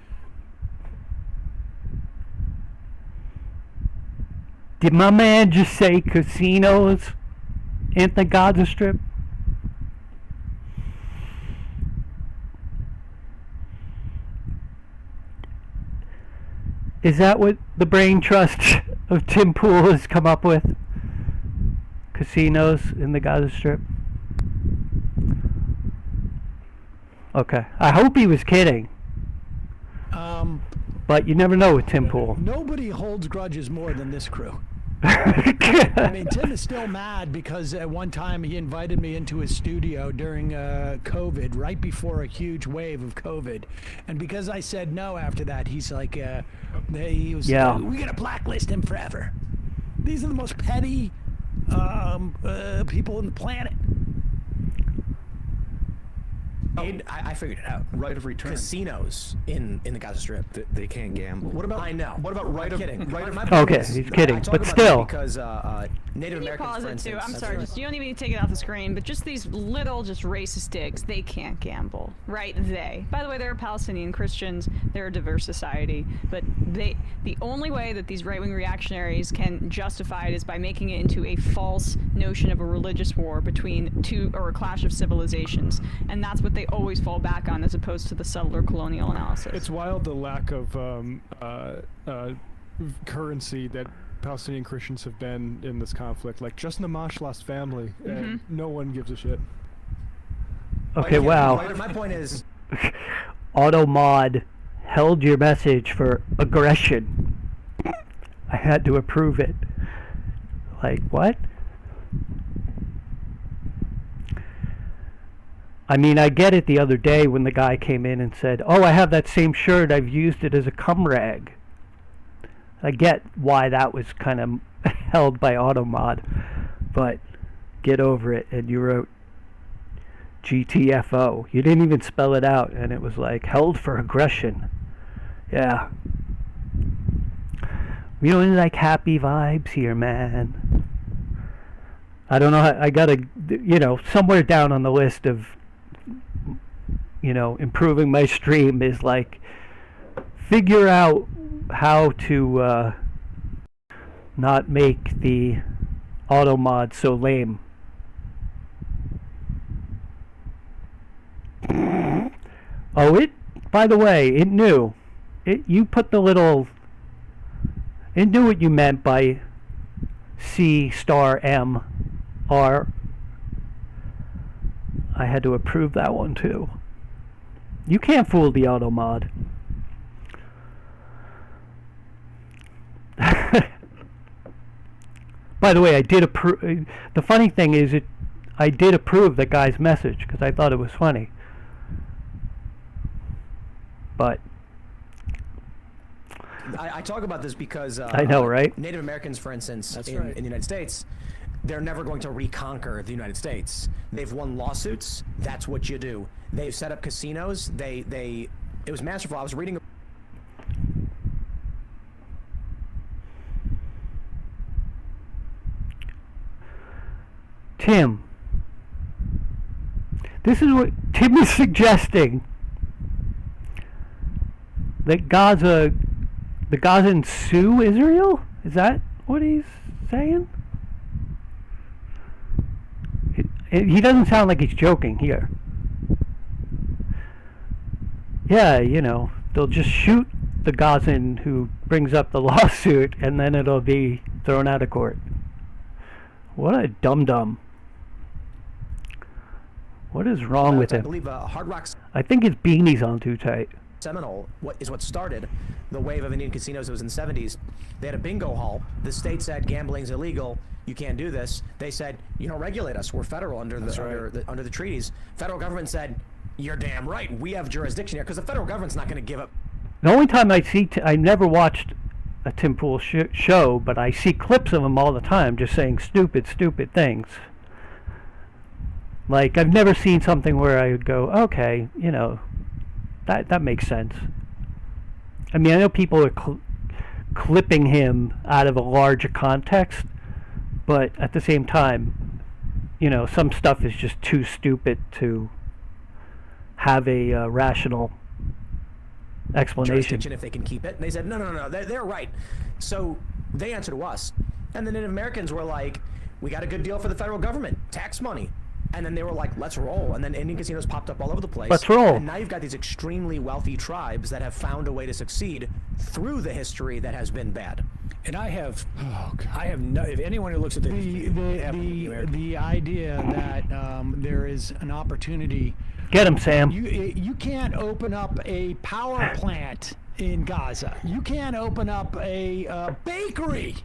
Did my man just say casinos in the Gaza Strip? Is that what the brain trust of Tim Pool has come up with? Casinos in the Gaza Strip? Okay. I hope he was kidding. But you never know with Tim Pool. Nobody holds grudges more than this crew. I mean, Tim is still mad because at one time he invited me into his studio during COVID, right before a huge wave of COVID. And because I said no after that, he's like, he was, Yeah. we gotta blacklist him forever. These are the most petty people on the planet. I figured it out. Right of return. Casinos in the Gaza Strip. They can't gamble. What about? I know. What about right of? Right of. Okay, he's kidding, I talk but about still. this because Native Can you Americans, pause for it instance. too? I'm That's sorry. right. Just you don't even need to take it off the screen, but just these little, just racist dicks, they can't gamble, right? They. By the way, there are Palestinian Christians. They're a diverse society, but the only way that these right-wing reactionaries can justify it is by making it into a false notion of a religious war between two or a clash of civilizations, and that's what they always fall back on, as opposed to the subtler colonial analysis. It's wild the lack of currency that Palestinian Christians have been in this conflict. Like, just Namash lost family, and no one gives a shit. Okay, wow. My point is, Automod held your message for aggression. I had to approve it. Like, what? I mean, I get it the other day when the guy came in and said, oh, I have that same shirt, I've used it as a cum rag. I get why that was kind of held by Automod, but get over it. And you wrote GTFO. You didn't even spell it out, and it was like, held for aggression. Yeah. We don't like happy vibes here, man. I don't know, I gotta, somewhere down on the list of, improving my stream is like, figure out how to not make the Automod so lame. Oh, by the way, it knew. You put the little, it knew what you meant by C*M R. I had to approve that one too. You can't fool the Automod. By the way, I did approve. The funny thing is, I did approve the guy's message because I thought it was funny. But I talk about this because I know, right? Native Americans, for instance, in the United States, they're never going to reconquer the United States. They've won lawsuits. That's what you do. They've set up casinos. It was masterful. I was reading. Tim, this is what Tim is suggesting. That the Gazans sue Israel? Is that what he's saying? He doesn't sound like he's joking here. Yeah, they'll just shoot the Gazan who brings up the lawsuit, and then it'll be thrown out of court. What a dum-dum. What is wrong with him? I believe Hard Rock's. I think his beanie's on too tight. Seminole, what started the wave of Indian casinos. It was in the 70s. They had a bingo hall. The state said gambling's illegal. You can't do this. They said, regulate us. We're federal under the treaties. Federal government said, you're damn right. We have jurisdiction here because the federal government's not going to give up. The only time I never watched a Tim Pool show, but I see clips of him all the time just saying stupid things. Like, I've never seen something where I would go, okay, that makes sense. I mean, I know people are clipping him out of a larger context, but at the same time, some stuff is just too stupid to have a rational explanation. If they can keep it. And they said, no, they're right. So they answered to us. And the Native Americans were like, we got a good deal for the federal government, tax money. And then they were like, let's roll. And then Indian casinos popped up all over the place. Let's roll. And now you've got these extremely wealthy tribes that have found a way to succeed through the history that has been bad. And I have no. If anyone who looks at the idea that there is an opportunity Get him, Sam. You can't open up a power plant in Gaza. You can't open up a bakery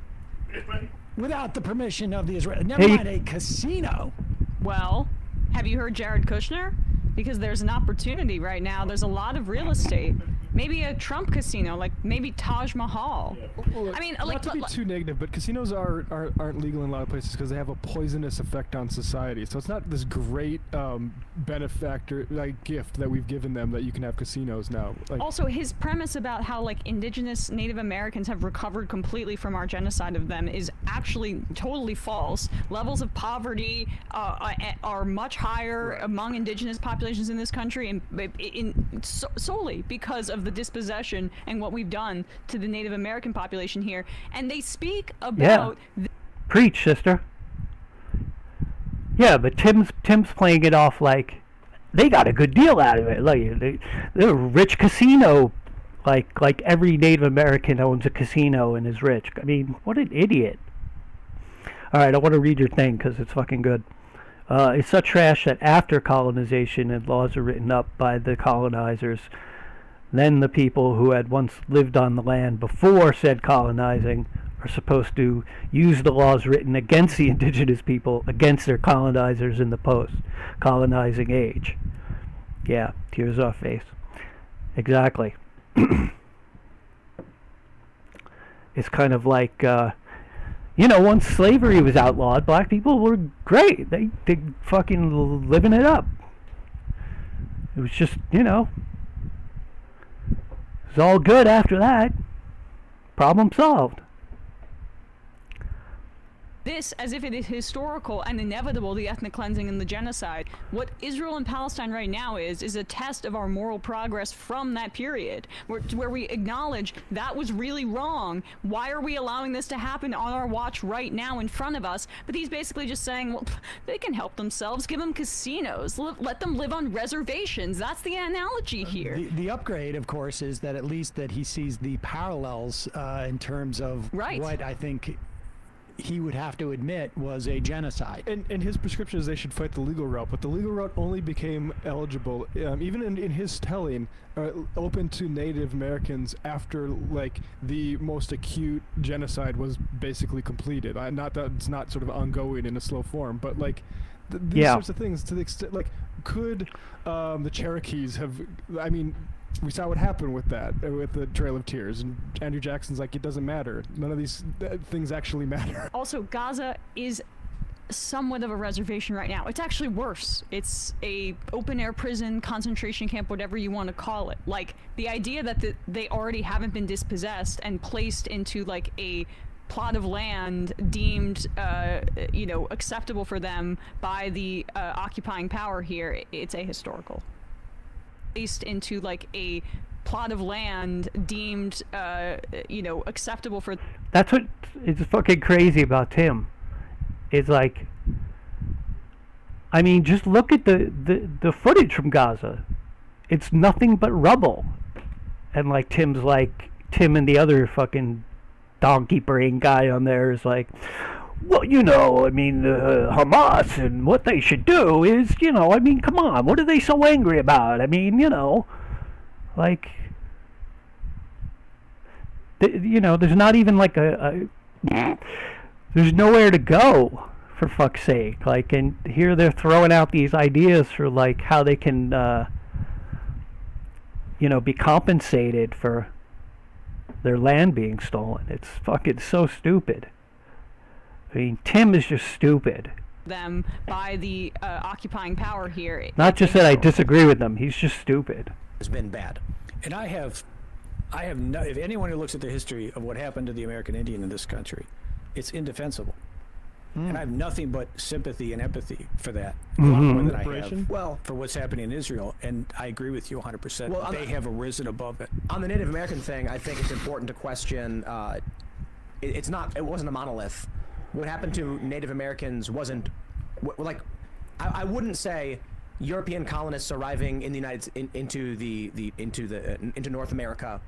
without the permission of the Israeli. Never mind a casino. Well, have you heard Jared Kushner? Because there's an opportunity right now. There's a lot of real estate. Maybe a Trump casino, like maybe Taj Mahal. I mean, not like, to be too negative, but casinos aren't legal in a lot of places because they have a poisonous effect on society. So it's not this great benefactor gift that we've given them that you can have casinos now. Like, also, his premise about how like indigenous Native Americans have recovered completely from our genocide of them is actually totally false. Levels of poverty are much higher among indigenous populations in this country, and solely because of the dispossession and what we've done to the Native American population here. And they speak about preach, sister. Yeah, but Tim's playing it off like they got a good deal out of it. Like they're a rich casino, like every Native American owns a casino and is rich. I mean, what an idiot. All right, I want to read your thing because it's fucking good. It's such trash that after colonization and laws are written up by the colonizers, then the people who had once lived on the land before said colonizing are supposed to use the laws written against the indigenous people against their colonizers in the post-colonizing age. Yeah, tears off face. Exactly. It's kind of like, once slavery was outlawed, black people were great. They fucking living it up. It was just, it's all good after that. Problem solved. this as if it is historical and inevitable, the ethnic cleansing and the genocide. What Israel and Palestine right now is a test of our moral progress from that period, where we acknowledge that was really wrong. Why are we allowing this to happen on our watch right now in front of us? But he's basically just saying, well, they can help themselves. Give them casinos. Let them live on reservations. That's the analogy here. The upgrade, of course, is that at least that he sees the parallels in terms of what I think he would have to admit was a genocide. And his prescription is they should fight the legal route, but the legal route only became eligible, even in his telling, open to Native Americans after, like, the most acute genocide was basically completed. Not that it's not sort of ongoing in a slow form, but, like, these sorts of things, to the extent, like, could the Cherokees have, I mean, we saw what happened with that, with the Trail of Tears, and Andrew Jackson's like, it doesn't matter. None of these things actually matter. Also, Gaza is somewhat of a reservation right now. It's actually worse. It's a open-air prison, concentration camp, whatever you want to call it. Like, the idea that they already haven't been dispossessed and placed into, like, a plot of land deemed, acceptable for them by the occupying power here, it's ahistorical. Placed into, like, a plot of land deemed, acceptable for... That's what is fucking crazy about Tim. It's like, I mean, just look at the footage from Gaza. It's nothing but rubble. And, like, Tim and the other fucking donkey brain guy on there is like, well, I mean, Hamas, and what they should do is, I mean, come on, what are they so angry about? I mean, like, there's not even like there's nowhere to go, for fuck's sake. Like, and here they're throwing out these ideas for, like, how they can, be compensated for their land being stolen. It's fucking so stupid. I mean, Tim is just stupid. Them by the occupying power here. Not just that I disagree with them. He's just stupid. It's been bad. And I have no, if anyone who looks at the history of what happened to the American Indian in this country, it's indefensible. And I have nothing but sympathy and empathy for that. More than I have, for what's happening in Israel. And I agree with you 100%. Well, they have arisen above it. On the Native American thing, I think it's important to question, it wasn't a monolith. What happened to Native Americans wasn't, like, I wouldn't say European colonists arriving in the into North America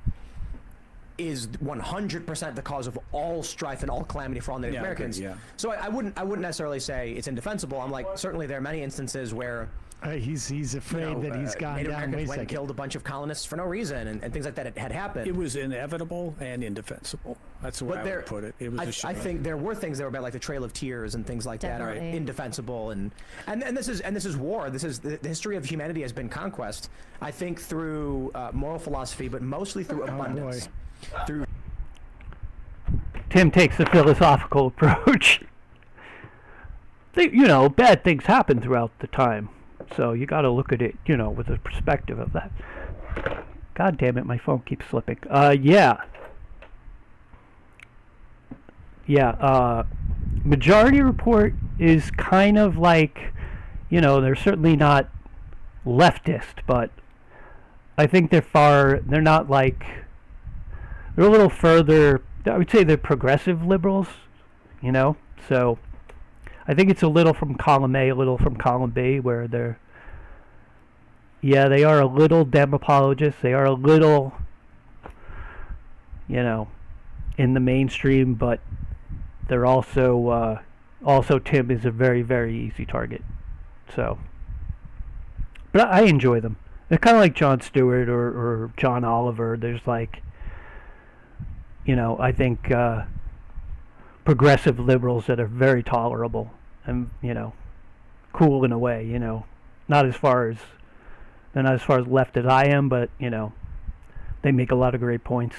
is 100% the cause of all strife and all calamity for all Native Americans. So I wouldn't necessarily say it's indefensible. I'm like, certainly there are many instances where He's afraid that he's gone Native down. Americans Wait a went and second. killed a bunch of colonists for no reason, and things like that had happened. It was inevitable and indefensible. That's the way I would put it. It was. I think there were things that were bad, like the Trail of Tears and things like that, are Definitely. indefensible, and this is war. This is the history of humanity has been conquest. I think through moral philosophy, but mostly through abundance. Through Tim takes the philosophical approach. Bad things happen throughout the time. So you got to look at it, with the perspective of that. God damn it, my phone keeps slipping. Majority Report is kind of like, they're certainly not leftist, but I think they're not like, they're a little further, I would say they're progressive liberals, so I think it's a little from column A, a little from column B, where they are a little Dem apologists. They are a little, in the mainstream, but they're also Tim is a very, very easy target. So, but I enjoy them. They're kind of like Jon Stewart or John Oliver. There's like, I think progressive liberals that are very tolerable and cool in a way. Not as far as left as I am, but they make a lot of great points.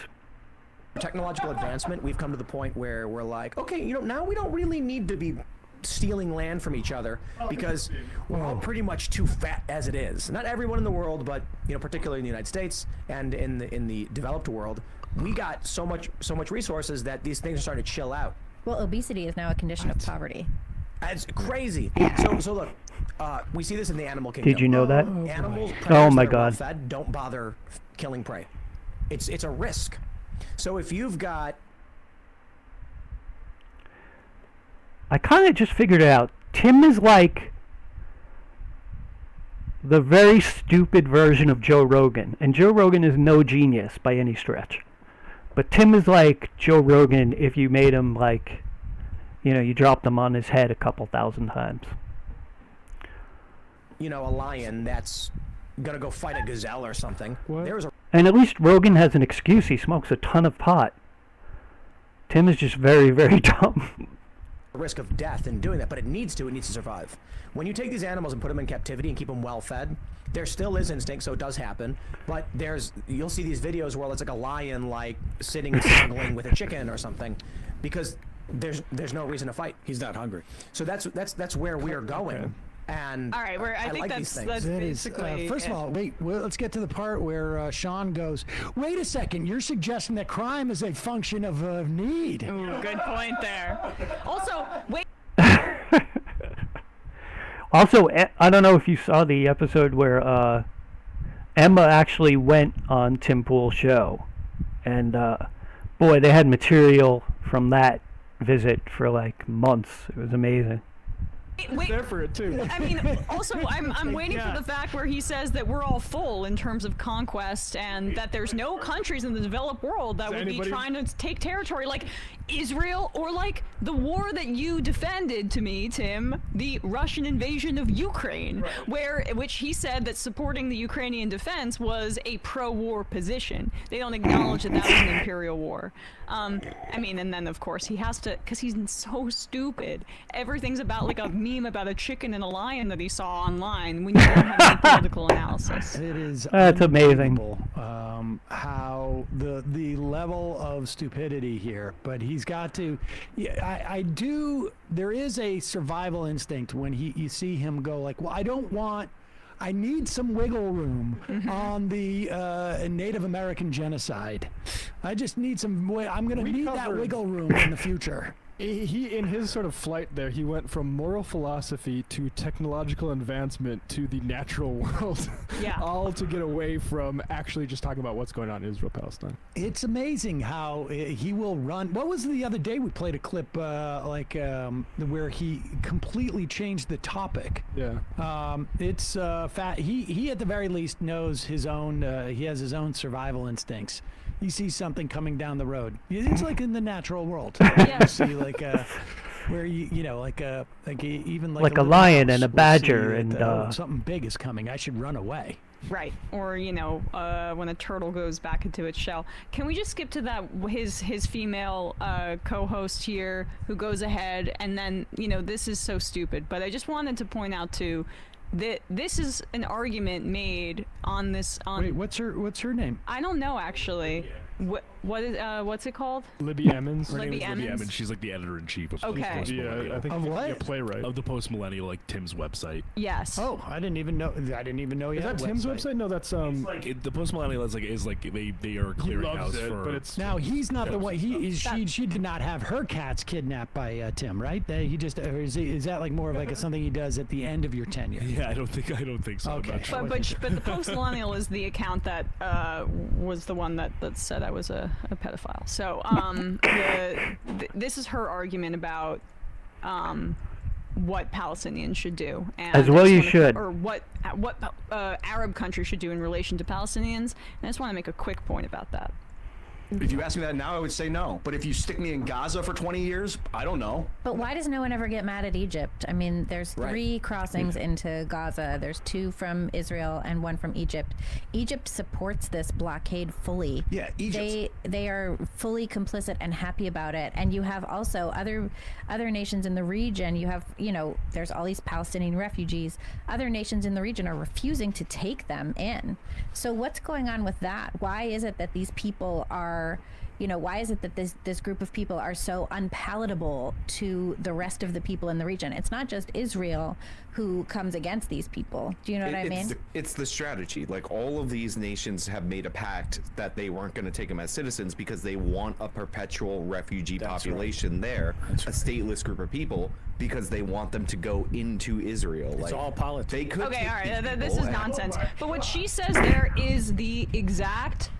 technological advancement, we've come to the point where we're like, okay, now we don't really need to be stealing land from each other because we're all pretty much too fat as it is. Not everyone in the world, but particularly in the United States and in the developed world, we got so much resources that these things are starting to chill out. Well, obesity is now a condition of poverty. It's crazy. So look, we see this in the animal kingdom. Did you know that? Animals, Oh my that are God. well-fed, don't bother killing prey. It's a risk. So if you've got I kind of just figured it out. Tim is like the very stupid version of Joe Rogan. And Joe Rogan is no genius by any stretch. But Tim is like Joe Rogan if you made him like, you dropped him on his head a couple thousand times. a lion that's gonna go fight a gazelle or something. There's a And at least Rogan has an excuse. He smokes a ton of pot. Tim is just very, very dumb. risk of death in doing that, but it needs to survive. When you take these animals and put them in captivity and keep them well fed, there still is instinct, so it does happen, but you'll see these videos where it's like a lion like sitting and snuggling with a chicken or something because there's no reason to fight. He's not hungry. So that's where we are going. And all right, I think like that's these things. basically. First of all, wait. Well, let's get to the part where Sean goes. Wait a second. You're suggesting that crime is a function of need. Ooh, good point there. Also, wait. Also, I don't know if you saw the episode where Emma actually went on Tim Pool's show, and boy, they had material from that visit for like months. It was amazing. Wait, there for it too. I mean, also, I'm waiting for the fact where he says that we're all full in terms of conquest and that there's no countries in the developed world that would be trying to take territory like Israel or like the war that you defended to me, Tim, the Russian invasion of Ukraine, which he said that supporting the Ukrainian defense was a pro-war position. They don't acknowledge that that was an imperial war. And then of course he has to, because he's so stupid. Everything's about like a meme about a chicken and a lion that he saw online when you don't have any political analysis. It is That's amazing. How the level of stupidity here, but he's got to. Yeah, I do. There is a survival instinct when you see him go like, well, I need some wiggle room on the Native American genocide. I just need some. I'm going to need that wiggle room in the future. He, in his sort of flight there, he went from moral philosophy to technological advancement to the natural world. Yeah. All to get away from actually just talking about what's going on in Israel-Palestine. It's amazing how he will run. What was the other day we played a clip where he completely changed the topic. Yeah. It's fat. He at the very least knows his own. He has his own survival instincts. You see something coming down the road. It's like in the natural world. You see like where you know, like even Like a little lion mouse and a will badger see and, that, oh, something big is coming. I should run away. Right, or you know, when a turtle goes back into its shell. Can we just skip to that? His female co-host here who goes ahead, and then you know, this is so stupid. But I just wanted to point out too that this is an argument made on this. Wait, what's her name? I don't know actually. What's it called? Libby Emmons. Her name is Libby Emmons? She's like the editor-in-chief of Okay. Post Millennial. Yeah, I think Of what? Yeah, playwright. Of the Post Millennial, like Tim's website. Yes. Oh, I didn't even know. I didn't even know. Is that Tim's website? No, that's The Post Millennial is like they are a clearinghouse for. but it's Now he's not the one. She did not have her cats kidnapped by Tim, right? He just or is that like more of like something he does at the end of your tenure? Yeah, I don't think so. Okay. I'm not sure. But the Post Millennial is the account that was the one that said I was a pedophile. So this is her argument about what Palestinians should do, and As well you should. or what Arab countries should do in relation to Palestinians. And I just want to make a quick point about that. If you ask me that now, I would say no. But if you stick me in Gaza for 20 years, I don't know. But why does no one ever get mad at Egypt? I mean, there's Right. 3 crossings into Gaza. There's 2 from Israel and 1 from Egypt. Egypt supports this blockade fully. Yeah, Egypt. They are fully complicit and happy about it. And you have also other nations in the region. You have, you know, there's all these Palestinian refugees. Other nations in the region are refusing to take them in. So what's going on with that? Why is it that these people are, you know, why is it that this group of people are so unpalatable to the rest of the people in the region? It's not just Israel who comes against these people. Do you know what I mean? It's the strategy. Like, all of these nations have made a pact that they weren't going to take them as citizens because they want a perpetual refugee population there, a stateless group of people, because they want them to go into Israel. It's all politics. They could. Okay, all right, this is nonsense. But what she says there is the exact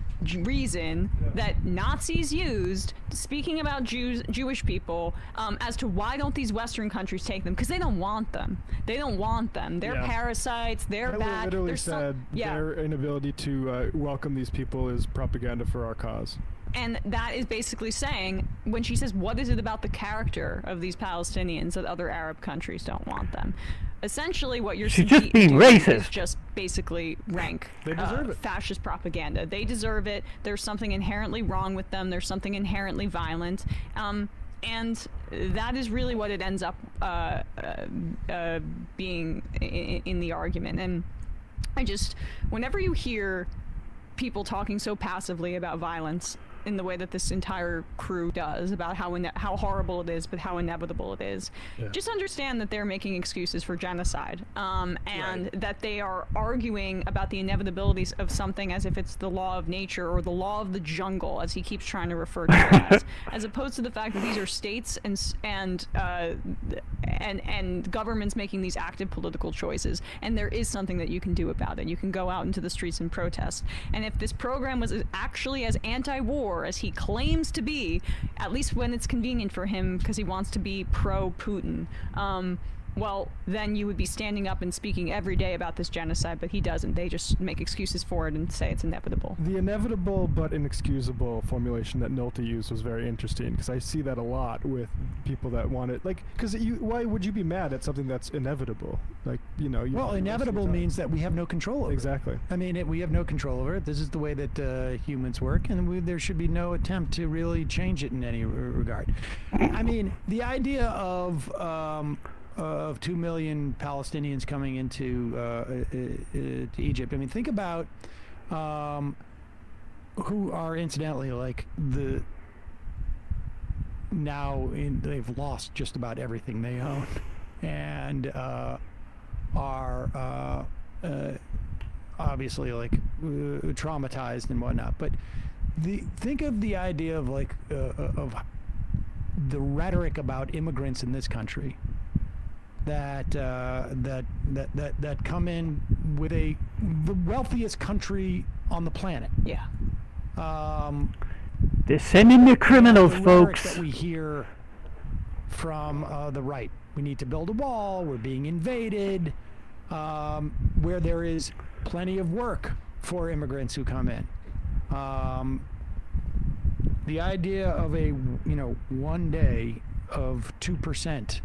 reason that Nazis used, speaking about Jewish people, as to why don't these Western countries take them? Because they don't want them. They don't want them. They're parasites. They're bad. literally They're said their inability to welcome these people is propaganda for our cause. And that is basically saying, when she says, what is it about the character of these Palestinians that other Arab countries don't want them? Essentially, what you're She's just being doing racist. is just basically rank They deserve it. fascist propaganda. They deserve it. There's something inherently wrong with them. There's something inherently violent. And that is really what it ends up being in the argument. And I just, whenever you hear people talking so passively about violence in the way that this entire crew does, about how horrible it is, but how inevitable it is, just understand that they're making excuses for genocide, and that they are arguing about the inevitabilities of something as if it's the law of nature or the law of the jungle, as he keeps trying to refer to it as opposed to the fact that these are states and governments making these active political choices, and there is something that you can do about it. You can go out into the streets and protest. And if this program was actually as anti-war as he claims to be, at least when it's convenient for him because he wants to be pro-Putin, well, then you would be standing up and speaking every day about this genocide, but he doesn't. They just make excuses for it and say it's inevitable. The inevitable but inexcusable formulation that Nolte used was very interesting, because I see that a lot with people that want it. Like, because why would you be mad at something that's inevitable? Like, you know. Well, inevitable means that we have no control over Exactly. it. I mean, we have no control over it. This is the way that humans work, and there should be no attempt to really change it in any regard. I mean, the idea of 2 million Palestinians coming into to Egypt. I mean, think about who are incidentally like they've lost just about everything they own, and are obviously like traumatized and whatnot. But think of the idea of like of the rhetoric about immigrants in this country. That come in with the wealthiest country on the planet. Yeah. They're sending the criminals, the rhetoric folks. that we hear from the right. We need to build a wall. We're being invaded. Where there is plenty of work for immigrants who come in. The idea of a one day of 2%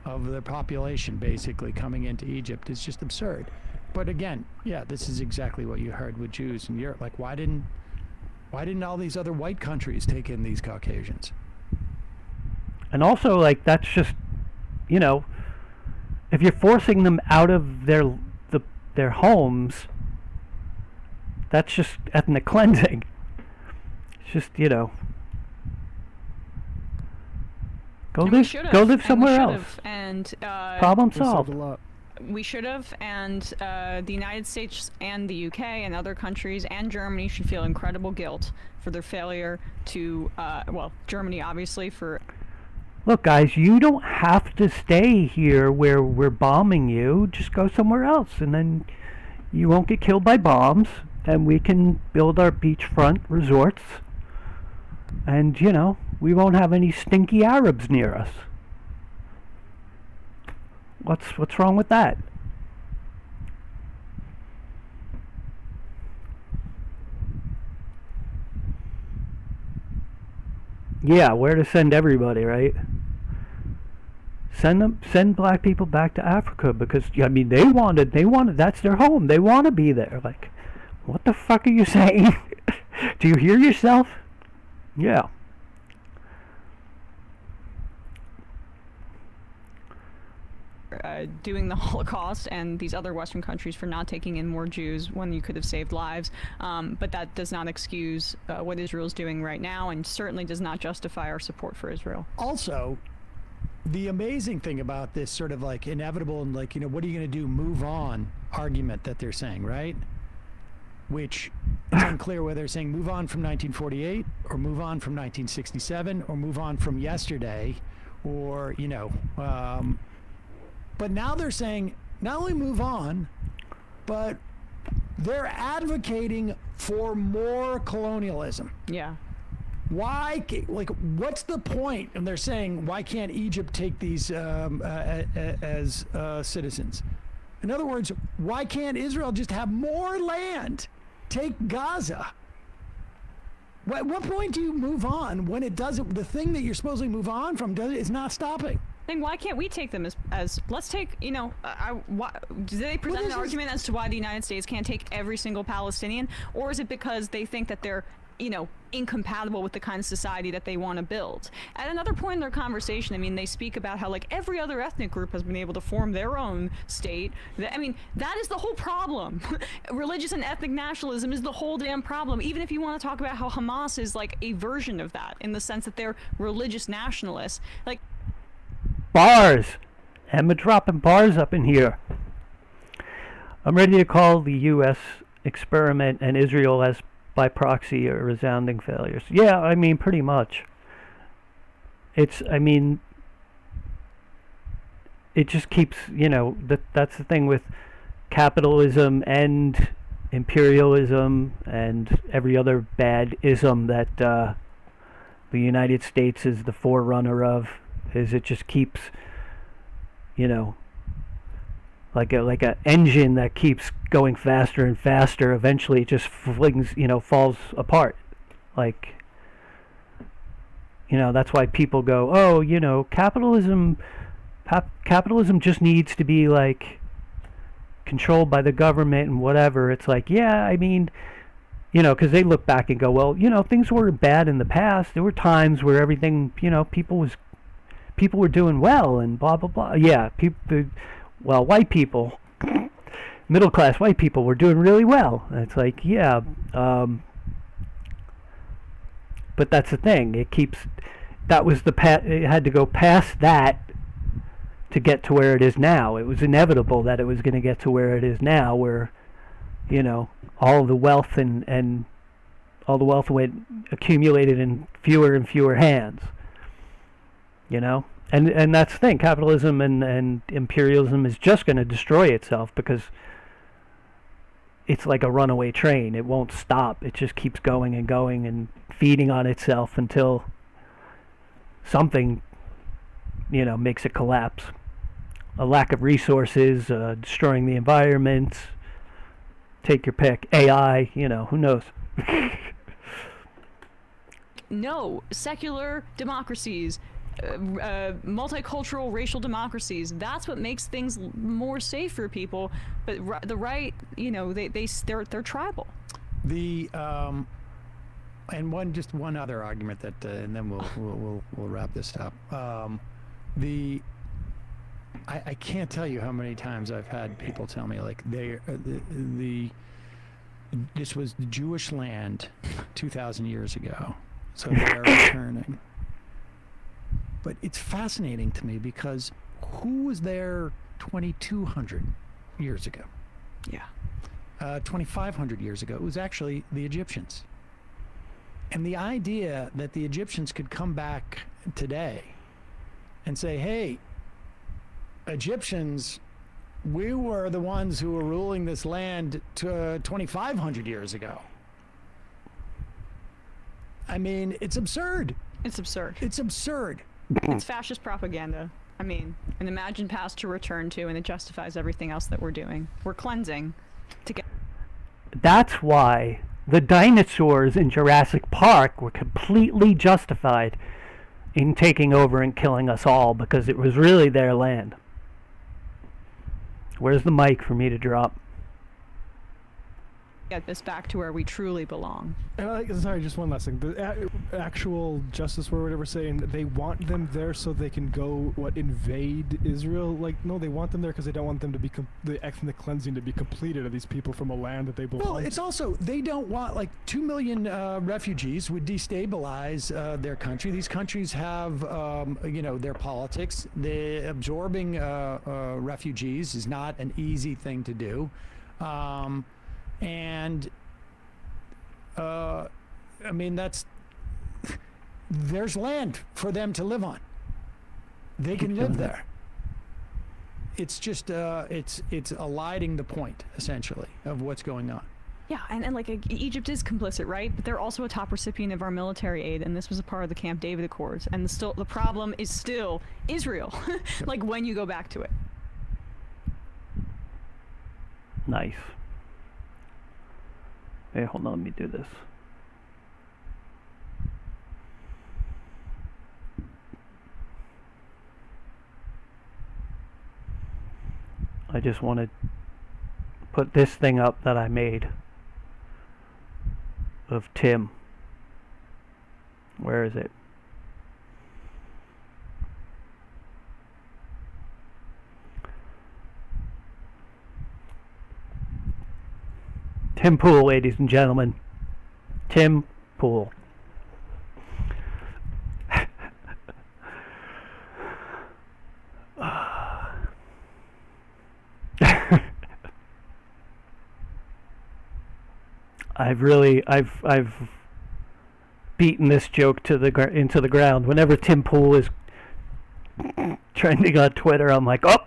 of the population basically coming into Egypt is just absurd. But again, yeah, this is exactly what you heard with Jews in Europe. Like, why didn't all these other white countries take in these Caucasians? And also, like, that's just, you know, if you're forcing them out of their homes, that's just ethnic cleansing. It's just, you know, go live somewhere else. And problem solved. We should have, and the United States and the UK and other countries and Germany should feel incredible guilt for their failure to, well, Germany obviously for... Look, guys, you don't have to stay here where we're bombing you. Just go somewhere else, and then you won't get killed by bombs, and we can build our beachfront resorts, and, you know, we won't have any stinky Arabs near us. What's wrong with that? Yeah, where to send everybody, right? Send black people back to Africa because, I mean, they wanted, that's their home. They want to be there. Like, what the fuck are you saying? Do you hear yourself? Yeah. Doing the Holocaust and these other Western countries for not taking in more Jews when you could have saved lives. But that does not excuse what Israel's doing right now, and certainly does not justify our support for Israel. Also, the amazing thing about this sort of like inevitable and like, you know, what are you going to do, move on argument that they're saying, right? Which it's unclear whether they're saying move on from 1948 or move on from 1967 or move on from yesterday or, you know, but now they're saying not only move on, but they're advocating for more colonialism. Yeah. Why, like, what's the point? And they're saying, why can't Egypt take these as citizens? In other words, why can't Israel just have more land? Take Gaza. At what point do you move on when it doesn't? The thing that you're supposed to move on from is not stopping. Then why can't we take them as let's take, you know, do they present an argument as to why the United States can't take every single Palestinian, or is it because they think that they're, you know, incompatible with the kind of society that they want to build? At another point in their conversation, I mean, they speak about how like every other ethnic group has been able to form their own state. I mean, that is the whole problem. Religious and ethnic nationalism is the whole damn problem. Even if you want to talk about how Hamas is like a version of that in the sense that they're religious nationalists, like bars. Emma dropping bars up in here. I'm ready to call the U.S. experiment and Israel as by proxy are resounding failures. Yeah, I mean, pretty much. I mean, it just keeps, you know, that's the thing with capitalism and imperialism and every other bad ism that the United States is the forerunner of, is it just keeps, you know, like a engine that keeps going faster and faster. Eventually it just flings, you know, falls apart. Like, you know, that's why people go, oh, you know, capitalism just needs to be like controlled by the government and whatever. It's like, yeah, I mean, you know, because they look back and go, well, you know, things were bad in the past. There were times where everything, you know, people were doing well and blah blah blah. Yeah, well, white people, middle class white people were doing really well. And it's like, yeah, but that's the thing. It had to go past that to get to where it is now. It was inevitable that it was going to get to where it is now, where, you know, all the wealth and all the wealth went accumulated in fewer and fewer hands. You know? And that's the thing. Capitalism and imperialism is just going to destroy itself because it's like a runaway train. It won't stop. It just keeps going and going and feeding on itself until something, you know, makes it collapse. A lack of resources, destroying the environment, take your pick. AI, you know, who knows? No, secular democracies multicultural racial democracies. That's what makes things more safe for people. But the right, they're tribal. The and one other argument that, and then we'll wrap this up. I can't tell you how many times I've had people tell me like this was the Jewish land 2,000 years ago, so they are returning. But it's fascinating to me because who was there 2,200 years ago? Yeah. 2,500 years ago, it was actually the Egyptians. And the idea that the Egyptians could come back today and say, hey, Egyptians, we were the ones who were ruling this land 2,500 years ago. I mean, it's absurd. It's absurd. It's absurd. It's fascist propaganda. I mean, an imagined past to return to, and it justifies everything else that we're doing. We're cleansing to get. That's why the dinosaurs in Jurassic Park were completely justified in taking over and killing us all, because it was really their land. Where's the mic for me to drop? Get this back to where we truly belong. Sorry, just one last thing. The actual Justice War, whatever, saying they want them there so they can go, invade Israel? Like, no, they want them there because they don't want them to be the ethnic cleansing to be completed of these people from a land that they belong. Well, it's also, they don't want, 2 million refugees would destabilize their country. These countries have, their politics. The absorbing refugees is not an easy thing to do. There's land for them to live on. They can live there. It's just, it's eliding the point, essentially, of what's going on. Yeah, and Egypt is complicit, right? But they're also a top recipient of our military aid, and this was a part of the Camp David Accords. And the problem is still Israel, when you go back to it. Nice. Hey, hold on, let me do this. I just want to put this thing up that I made of Tim. Where is it? Tim Pool, ladies and gentlemen. Tim Pool. I've beaten this joke into the ground. Whenever Tim Pool is trending on Twitter, I'm like, oh,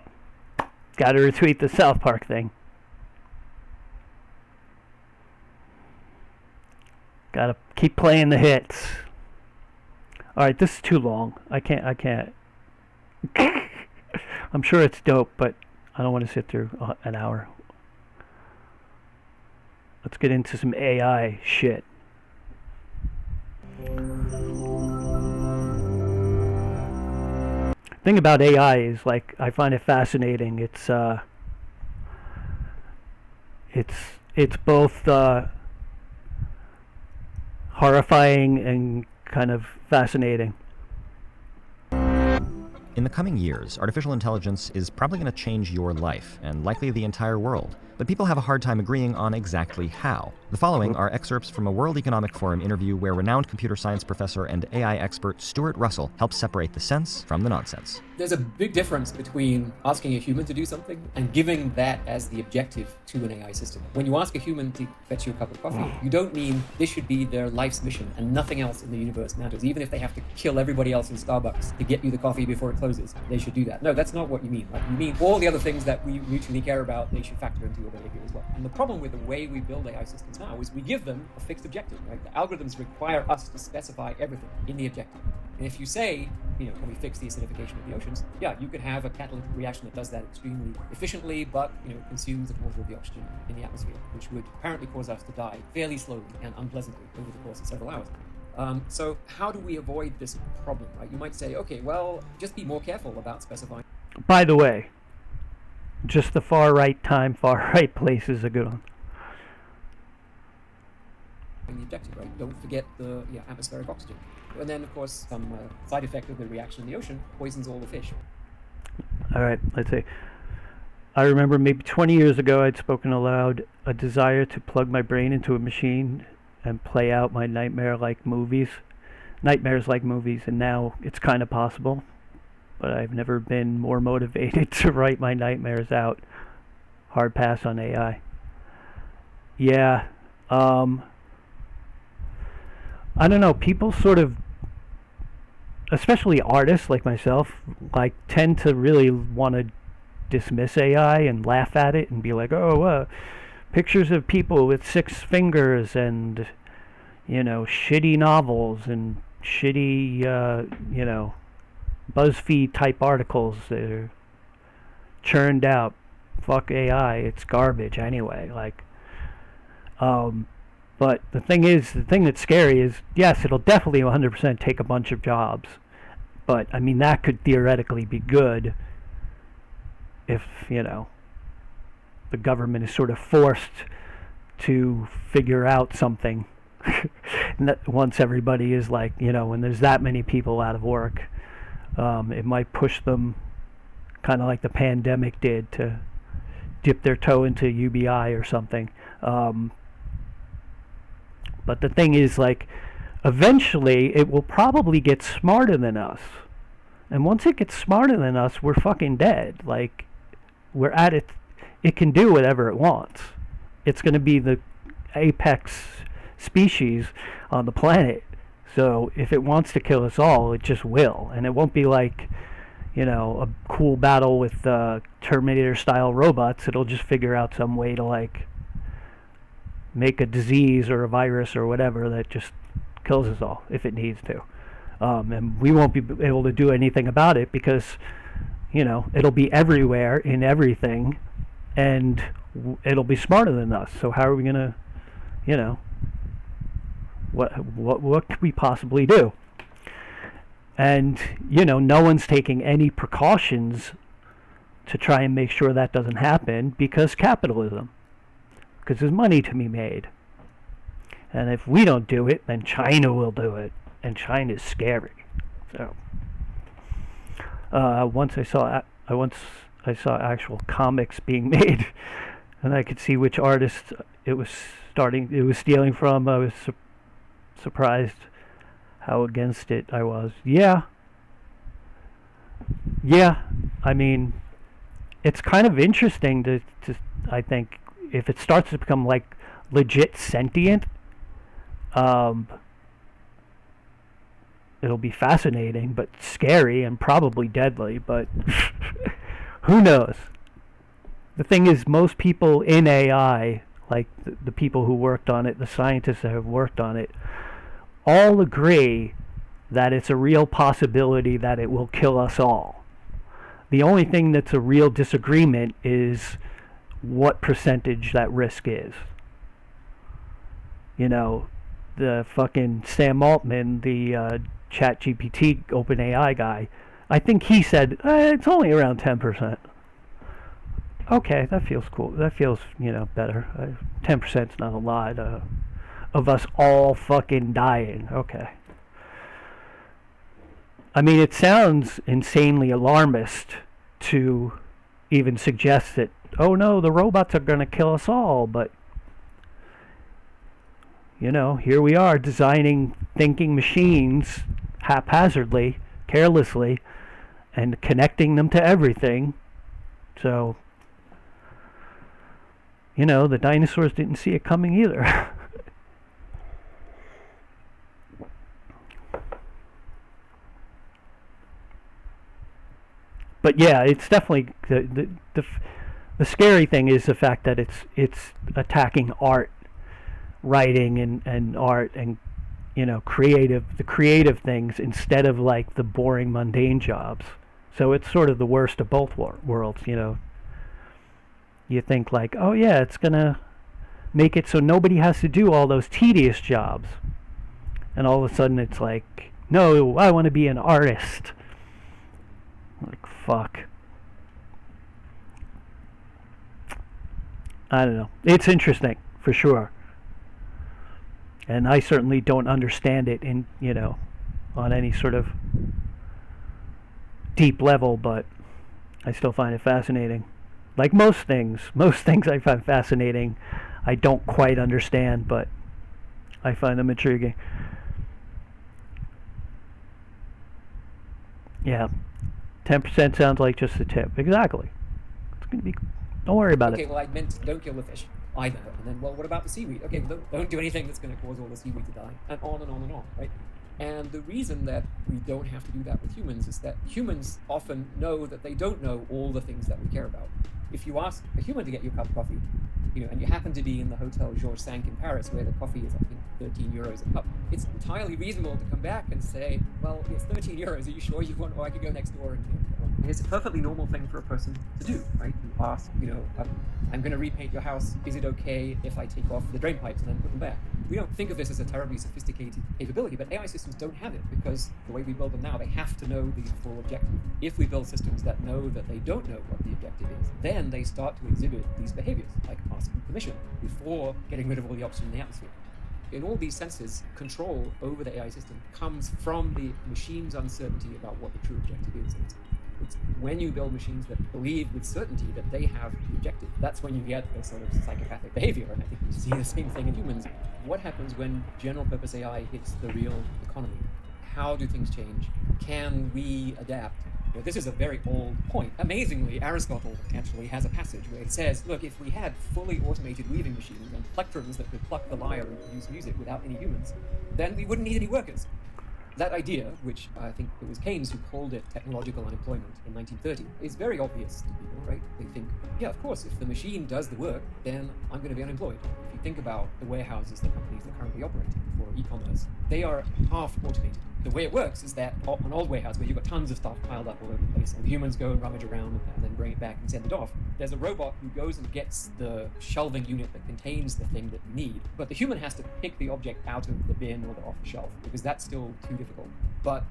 gotta retweet the South Park thing. Gotta keep playing the hits. Alright, this is too long. I can't. I'm sure it's dope, but I don't want to sit through an hour. Let's get into some AI shit. Thing about AI is, I find it fascinating. It's both horrifying and kind of fascinating. In the coming years, artificial intelligence is probably going to change your life, and likely the entire world. But people have a hard time agreeing on exactly how. The following are excerpts from a World Economic Forum interview where renowned computer science professor and AI expert Stuart Russell helps separate the sense from the nonsense. There's a big difference between asking a human to do something and giving that as the objective to an AI system. When you ask a human to fetch you a cup of coffee, you don't mean this should be their life's mission and nothing else in the universe matters. Even if they have to kill everybody else in Starbucks to get you the coffee before it closes, they should do that. No, that's not what you mean. You mean all the other things that we mutually care about, they should factor into your behavior as well. And the problem with the way we build AI systems now is we give them a fixed objective, right? The algorithms require us to specify everything in the objective. And if you say, can we fix the acidification of the oceans? Yeah, you could have a catalytic reaction that does that extremely efficiently, but consumes a quarter of the oxygen in the atmosphere, which would apparently cause us to die fairly slowly and unpleasantly over the course of several hours. So how do we avoid this problem, right? You might say, okay, well, just be more careful about specifying. By the way, just the far right time, far right place is a good one. The objective, right? Don't forget the atmospheric oxygen. And then, of course, some side effect of the reaction in the ocean poisons all the fish. All right, let's see. I remember maybe 20 years ago I'd spoken aloud a desire to plug my brain into a machine and play out my nightmares like movies, and now it's kind of possible, but I've never been more motivated to write my nightmares out. Hard pass on AI. Yeah, I don't know, people sort of, especially artists like myself, like tend to really want to dismiss AI and laugh at it and be like, oh, pictures of people with 6 fingers and, shitty novels and shitty, BuzzFeed type articles that are churned out. Fuck AI, it's garbage anyway. But the thing that's scary is, yes, it'll definitely 100% take a bunch of jobs. But, I mean, that could theoretically be good if, the government is sort of forced to figure out something. Once everybody is when there's that many people out of work, it might push them, kind of like the pandemic did, to dip their toe into UBI or something. But the thing is, eventually it will probably get smarter than us. And once it gets smarter than us, we're fucking dead. We're at it. It can do whatever it wants. It's going to be the apex species on the planet. So if it wants to kill us all, it just will. And it won't be like, a cool battle with Terminator-style robots. It'll just figure out some way to, make a disease or a virus or whatever that just kills us all if it needs to. And we won't be able to do anything about it because, it'll be everywhere in everything, and it'll be smarter than us. So how are we going to, what could we possibly do? And, no one's taking any precautions to try and make sure that doesn't happen because capitalism. Because there's money to be made. And if we don't do it, then China will do it. And China's scary. So, once I saw actual comics being made, and I could see which artist it was stealing from. I was surprised how against it I was. Yeah. I mean, it's kind of interesting to I think, if it starts to become legit sentient, it'll be fascinating, but scary and probably deadly, but who knows? The thing is, most people in AI, the people who worked on it, the scientists that have worked on it, all agree that it's a real possibility that it will kill us all. The only thing that's a real disagreement is what percentage that risk is. The fucking Sam Altman, the ChatGPT OpenAI guy, I think he said it's only around 10%. Okay, that feels cool. That feels, better. 10% is not a lot of us all fucking dying. Okay. I mean, it sounds insanely alarmist to even suggest that, oh no, the robots are going to kill us all, but here we are designing thinking machines haphazardly, carelessly, and connecting them to everything. So, the dinosaurs didn't see it coming either. But yeah, it's definitely the scary thing is the fact that it's attacking art, writing and art and the creative things instead of the boring mundane jobs. So it's sort of the worst of both worlds. You think oh yeah, it's gonna make it so nobody has to do all those tedious jobs, And all of a sudden it's like, no, I want to be an artist. Like, fuck. I don't know. It's interesting, for sure. And I certainly don't understand it in, on any sort of deep level, but I still find it fascinating. Like most things I find fascinating, I don't quite understand, but I find them intriguing. Yeah, 10% sounds like just a tip. Exactly. It's gonna be. Don't worry about it. Okay, well, I meant don't kill the fish either. And then, well, what about the seaweed? Okay, well, don't do anything that's going to cause all the seaweed to die, and on and on and on, right? And the reason that we don't have to do that with humans is that humans often know that they don't know all the things that we care about. If you ask a human to get you a cup of coffee, and you happen to be in the Hotel Georges V in Paris, where the coffee is, I think, 13 euros a cup, it's entirely reasonable to come back and say, well, it's 13 euros, are you sure you want, or I could go next door and it's a perfectly normal thing for a person to do, right? You ask, I'm going to repaint your house. Is it okay if I take off the drain pipes and then put them back? We don't think of this as a terribly sophisticated capability, but AI systems don't have it because the way we build them now, they have to know the full objective. If we build systems that know that they don't know what the objective is, then they start to exhibit these behaviors, like asking permission before getting rid of all the oxygen in the atmosphere. In all these senses, control over the AI system comes from the machine's uncertainty about what the true objective is. It's when you build machines that believe with certainty that they have the objective, that's when you get the sort of psychopathic behavior. And I think we see the same thing in humans. What happens when general purpose AI hits the real economy? How do things change? Can we adapt? This is a very old point. Amazingly, Aristotle actually has a passage where it says, look, if we had fully automated weaving machines and plectrums that could pluck the lyre and produce music without any humans, then we wouldn't need any workers. That idea, which I think it was Keynes who called it technological unemployment in 1930, is very obvious to people, right? They think, yeah, of course, if the machine does the work, then I'm going to be unemployed. If you think about the warehouses that companies are currently operating for e-commerce, they are half automated. The way it works is that an old warehouse where you've got tons of stuff piled up all over the place and humans go and rummage around and then bring it back and send it off, there's a robot who goes and gets the shelving unit that contains the thing that you need. But the human has to pick the object out of the bin or off the shelf because that's still too difficult. But,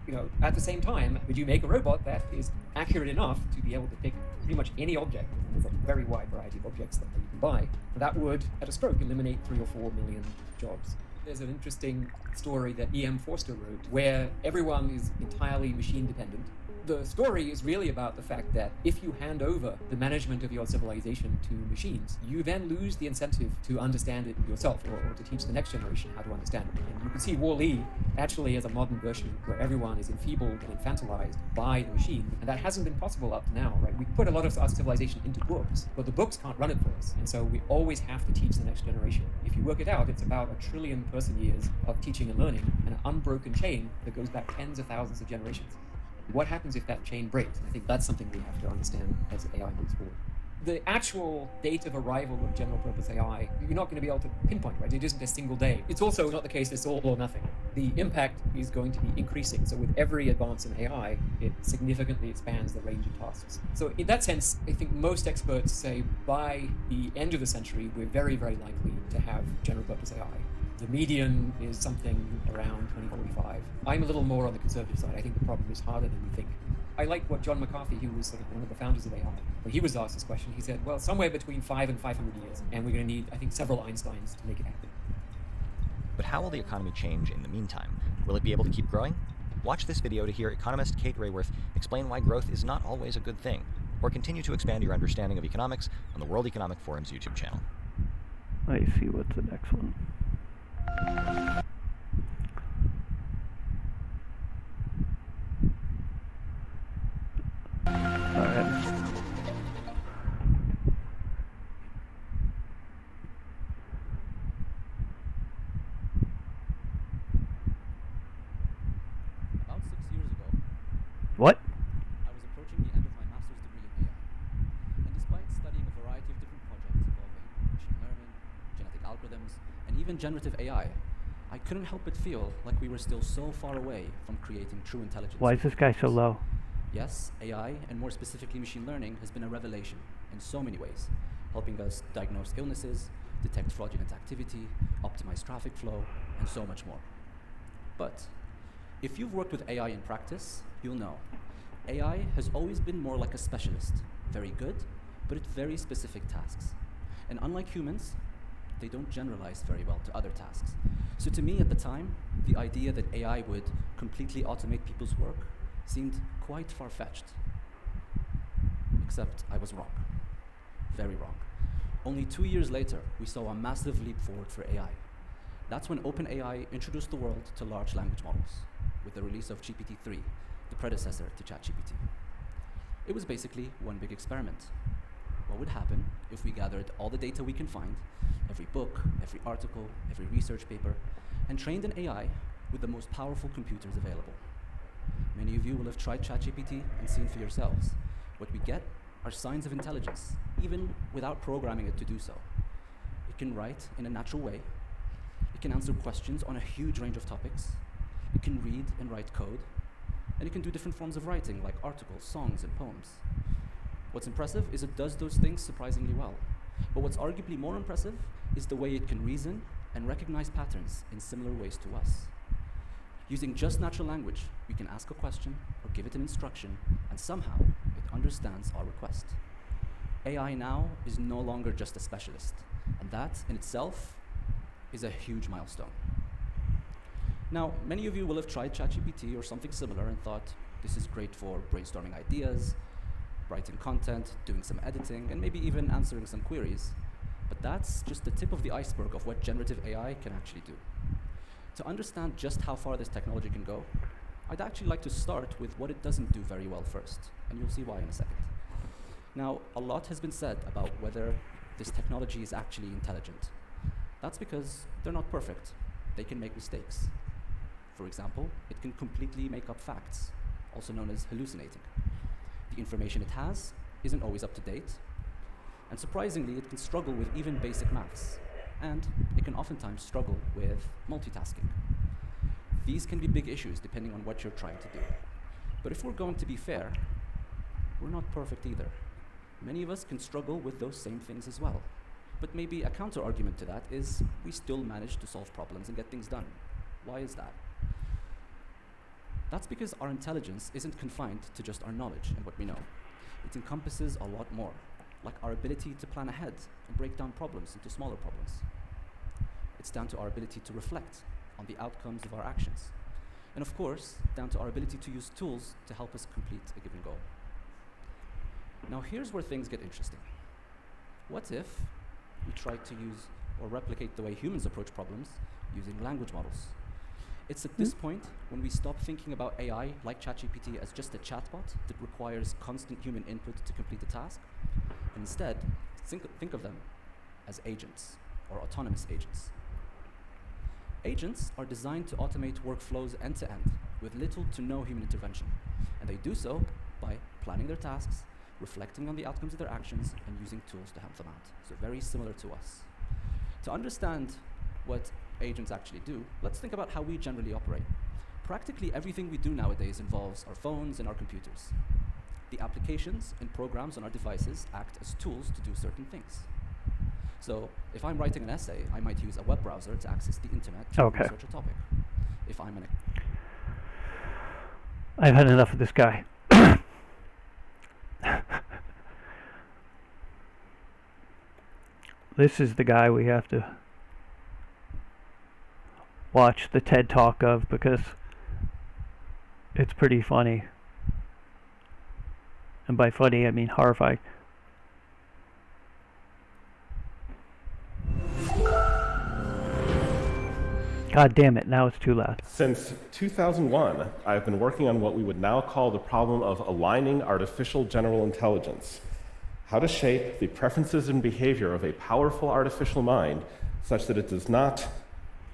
at the same time, would you make a robot that is accurate enough to be able to pick pretty much any object, and there's a very wide variety of objects that you can buy, that would, at a stroke, eliminate 3 or 4 million jobs. There's an interesting story that E.M. Forster wrote where everyone is entirely machine dependent. The story is really about the fact that if you hand over the management of your civilization to machines, you then lose the incentive to understand it yourself or to teach the next generation how to understand it. And you can see Wall-E actually as a modern version where everyone is enfeebled and infantilized by the machine. And that hasn't been possible up to now, right? We put a lot of our civilization into books, but the books can't run it for us. And so we always have to teach the next generation. If you work it out, it's about 1 trillion person years of teaching and learning and an unbroken chain that goes back tens of thousands of generations. What happens if that chain breaks? I think that's something we have to understand as AI moves forward. The actual date of arrival of general purpose AI, you're not going to be able to pinpoint, right? It isn't a single day. It's also not the case it's all or nothing. The impact is going to be increasing. So with every advance in AI, it significantly expands the range of tasks. So in that sense, I think most experts say by the end of the century, we're very, very likely to have general purpose AI. The median is something around 2045. I'm a little more on the conservative side. I think the problem is harder than we think. I like what John McCarthy, who was sort of one of the founders of AI, when he was asked this question, he said, well, somewhere between 5 and 500 years, and we're going to need, I think, several Einsteins to make it happen. But how will the economy change in the meantime? Will it be able to keep growing? Watch this video to hear economist Kate Raworth explain why growth is not always a good thing, or continue to expand your understanding of economics on the World Economic Forum's YouTube channel. Let me see what's the next one. About 6 years ago, What? I was approaching the end of my master's degree in AI. And despite studying a variety of different projects involving machine learning, genetic algorithms, and even generative AI, I couldn't help but feel like we were still so far away from creating true intelligence. Why is this guy so low? Yes, AI, and more specifically machine learning, has been a revelation in so many ways, helping us diagnose illnesses, detect fraudulent activity, optimize traffic flow, and so much more. But if you've worked with AI in practice, you'll know AI has always been more like a specialist, very good, but at very specific tasks. And unlike humans, they don't generalize very well to other tasks. So to me at the time, the idea that AI would completely automate people's work seemed quite far-fetched. Except I was wrong. Very wrong. Only 2 years later, we saw a massive leap forward for AI. That's when OpenAI introduced the world to large language models with the release of GPT-3, the predecessor to ChatGPT. It was basically one big experiment. What would happen if we gathered all the data we can find, every book, every article, every research paper, and trained an AI with the most powerful computers available? Many of you will have tried ChatGPT and seen for yourselves. What we get are signs of intelligence, even without programming it to do so. It can write in a natural way. It can answer questions on a huge range of topics. It can read and write code. And it can do different forms of writing, like articles, songs, and poems. What's impressive is it does those things surprisingly well. But what's arguably more impressive is the way it can reason and recognize patterns in similar ways to us. Using just natural language, we can ask a question or give it an instruction, and somehow it understands our request. AI now is no longer just a specialist, and that in itself is a huge milestone. Now, many of you will have tried ChatGPT or something similar and thought, this is great for brainstorming ideas, writing content, doing some editing, and maybe even answering some queries. But that's just the tip of the iceberg of what generative AI can actually do. To understand just how far this technology can go, I'd actually like to start with what it doesn't do very well first, and you'll see why in a second. Now, a lot has been said about whether this technology is actually intelligent. That's because they're not perfect. They can make mistakes. For example, it can completely make up facts, also known as hallucinating. The information it has isn't always up to date, and surprisingly, it can struggle with even basic maths, and it can oftentimes struggle with multitasking. These can be big issues depending on what you're trying to do. But if we're going to be fair, we're not perfect either. Many of us can struggle with those same things as well. But maybe a counter-argument to that is we still manage to solve problems and get things done. Why is that? That's because our intelligence isn't confined to just our knowledge and what we know. It encompasses a lot more, like our ability to plan ahead and break down problems into smaller problems. It's down to our ability to reflect on the outcomes of our actions. And of course, down to our ability to use tools to help us complete a given goal. Now here's where things get interesting. What if we tried to use or replicate the way humans approach problems using language models? It's at this point when we stop thinking about AI like ChatGPT as just a chatbot that requires constant human input to complete a task, and instead think of them as agents or autonomous agents. Agents are designed to automate workflows end to end with little to no human intervention, and they do so by planning their tasks, reflecting on the outcomes of their actions, and using tools to help them out. So very similar to us. To understand what agents actually do, let's think about how we generally operate. Practically everything we do nowadays involves our phones and our computers. The applications and programs on our devices act as tools to do certain things. So if I'm writing an essay, I might use a web browser to access the internet to research a topic. If I'm an... I've had enough of this guy. This is the guy we have to watch the TED Talk of because it's pretty funny. And by funny, I mean horrifying. God damn it, now it's too loud. Since 2001, I've been working on what we would now call the problem of aligning artificial general intelligence. How to shape the preferences and behavior of a powerful artificial mind such that it does not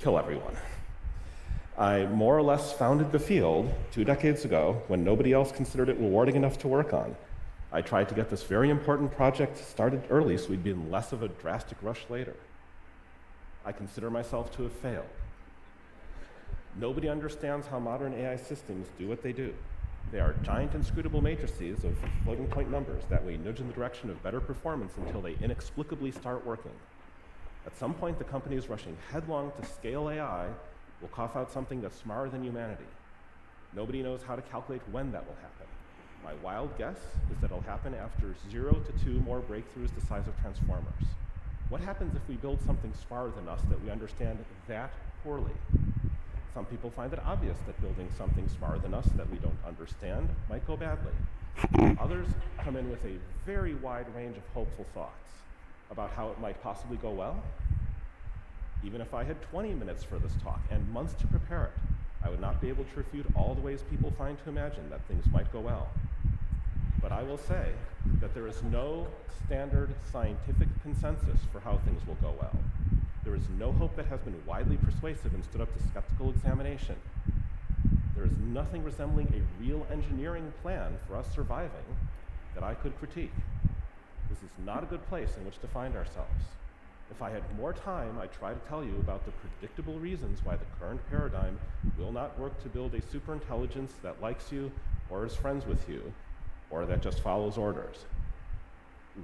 kill everyone. I more or less founded the field 2 decades ago when nobody else considered it rewarding enough to work on. I tried to get this very important project started early so we'd be in less of a drastic rush later. I consider myself to have failed. Nobody understands how modern AI systems do what they do. They are giant inscrutable matrices of floating point numbers that we nudge in the direction of better performance until they inexplicably start working. At some point, the company is rushing headlong to scale AI will cough out something that's smarter than humanity. Nobody knows how to calculate when that will happen. My wild guess is that it'll happen after 0 to 2 more breakthroughs the size of transformers. What happens if we build something smarter than us that we understand that poorly? Some people find it obvious that building something smarter than us that we don't understand might go badly. Others come in with a very wide range of hopeful thoughts about how it might possibly go well. Even if I had 20 minutes for this talk and months to prepare it, I would not be able to refute all the ways people find to imagine that things might go well. But I will say that there is no standard scientific consensus for how things will go well. There is no hope that has been widely persuasive and stood up to skeptical examination. There is nothing resembling a real engineering plan for us surviving that I could critique. This is not a good place in which to find ourselves. If I had more time, I'd try to tell you about the predictable reasons why the current paradigm will not work to build a superintelligence that likes you or is friends with you, or that just follows orders.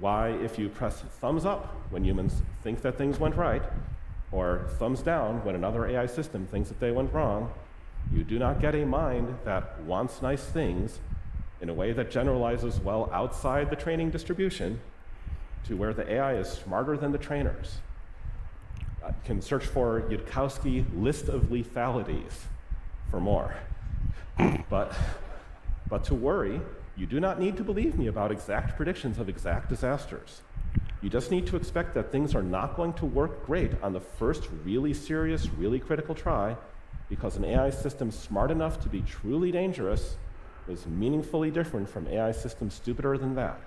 Why, if you press thumbs up when humans think that things went right, or thumbs down when another AI system thinks that they went wrong, you do not get a mind that wants nice things in a way that generalizes well outside the training distribution to where the AI is smarter than the trainers. You can search for Yudkowsky list of lethalities for more. But to worry, you do not need to believe me about exact predictions of exact disasters. You just need to expect that things are not going to work great on the first really serious, really critical try, because an AI system smart enough to be truly dangerous is meaningfully different from AI systems stupider than that.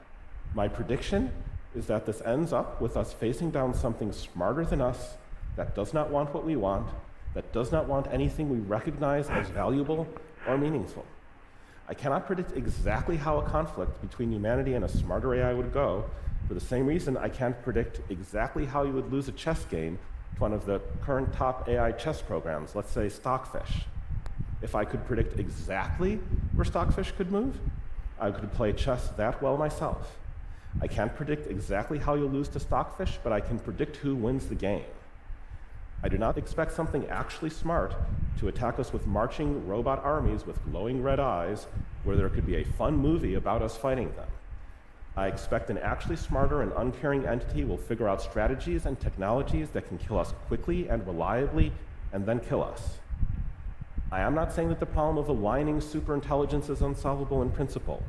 My prediction is that this ends up with us facing down something smarter than us that does not want what we want, that does not want anything we recognize as valuable or meaningful. I cannot predict exactly how a conflict between humanity and a smarter AI would go, for the same reason I can't predict exactly how you would lose a chess game to one of the current top AI chess programs, let's say Stockfish. If I could predict exactly where Stockfish could move, I could play chess that well myself. I can't predict exactly how you'll lose to Stockfish, but I can predict who wins the game. I do not expect something actually smart to attack us with marching robot armies with glowing red eyes where there could be a fun movie about us fighting them. I expect an actually smarter and uncaring entity will figure out strategies and technologies that can kill us quickly and reliably and then kill us. I am not saying that the problem of aligning superintelligence is unsolvable in principle.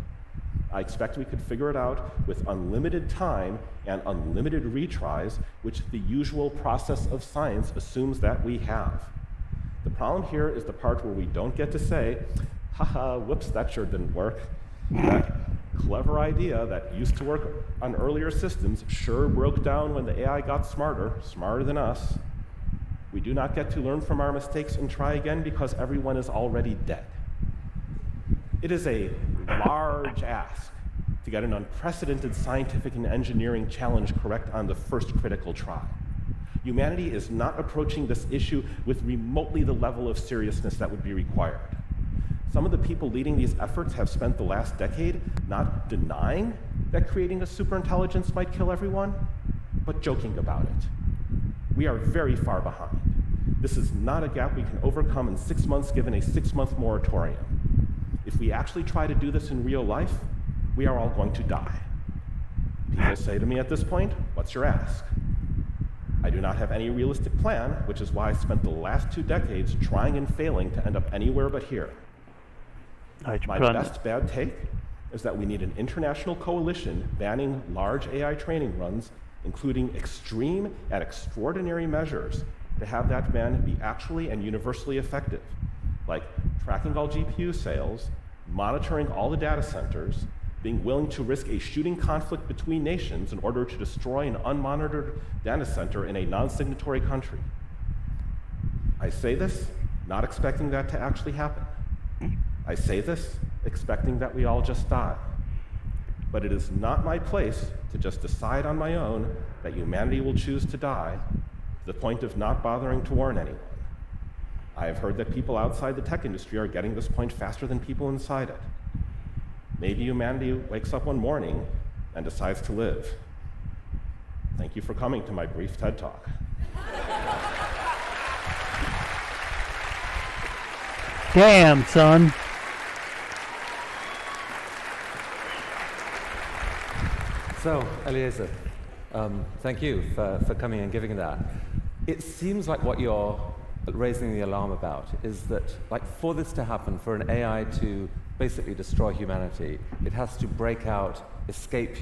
I expect we could figure it out with unlimited time and unlimited retries, which the usual process of science assumes that we have. The problem here is the part where we don't get to say, haha, whoops, that sure didn't work. That clever idea that used to work on earlier systems sure broke down when the AI got smarter than us. We do not get to learn from our mistakes and try again because everyone is already dead. It is a large ask to get an unprecedented scientific and engineering challenge correct on the first critical try. Humanity is not approaching this issue with remotely the level of seriousness that would be required. Some of the people leading these efforts have spent the last decade not denying that creating a superintelligence might kill everyone, but joking about it. We are very far behind. This is not a gap we can overcome in 6 months given a 6-month moratorium. If we actually try to do this in real life, we are all going to die. People say to me at this point, what's your ask? I do not have any realistic plan, which is why I spent the last 2 decades trying and failing to end up anywhere but here. My best bad take is that we need an international coalition banning large AI training runs, including extreme and extraordinary measures to have that ban be actually and universally effective, like tracking all GPU sales, monitoring all the data centers, being willing to risk a shooting conflict between nations in order to destroy an unmonitored data center in a non-signatory country. I say this not expecting that to actually happen. I say this expecting that we all just die. But it is not my place to just decide on my own that humanity will choose to die to the point of not bothering to warn anyone. I have heard that people outside the tech industry are getting this point faster than people inside it. Maybe humanity wakes up one morning and decides to live. Thank you for coming to my brief TED Talk. Damn, son. So, Eliezer, thank you for coming and giving that. It seems like what you're raising the alarm about is that, like, for this to happen, for an AI to basically destroy humanity, it has to break out, escape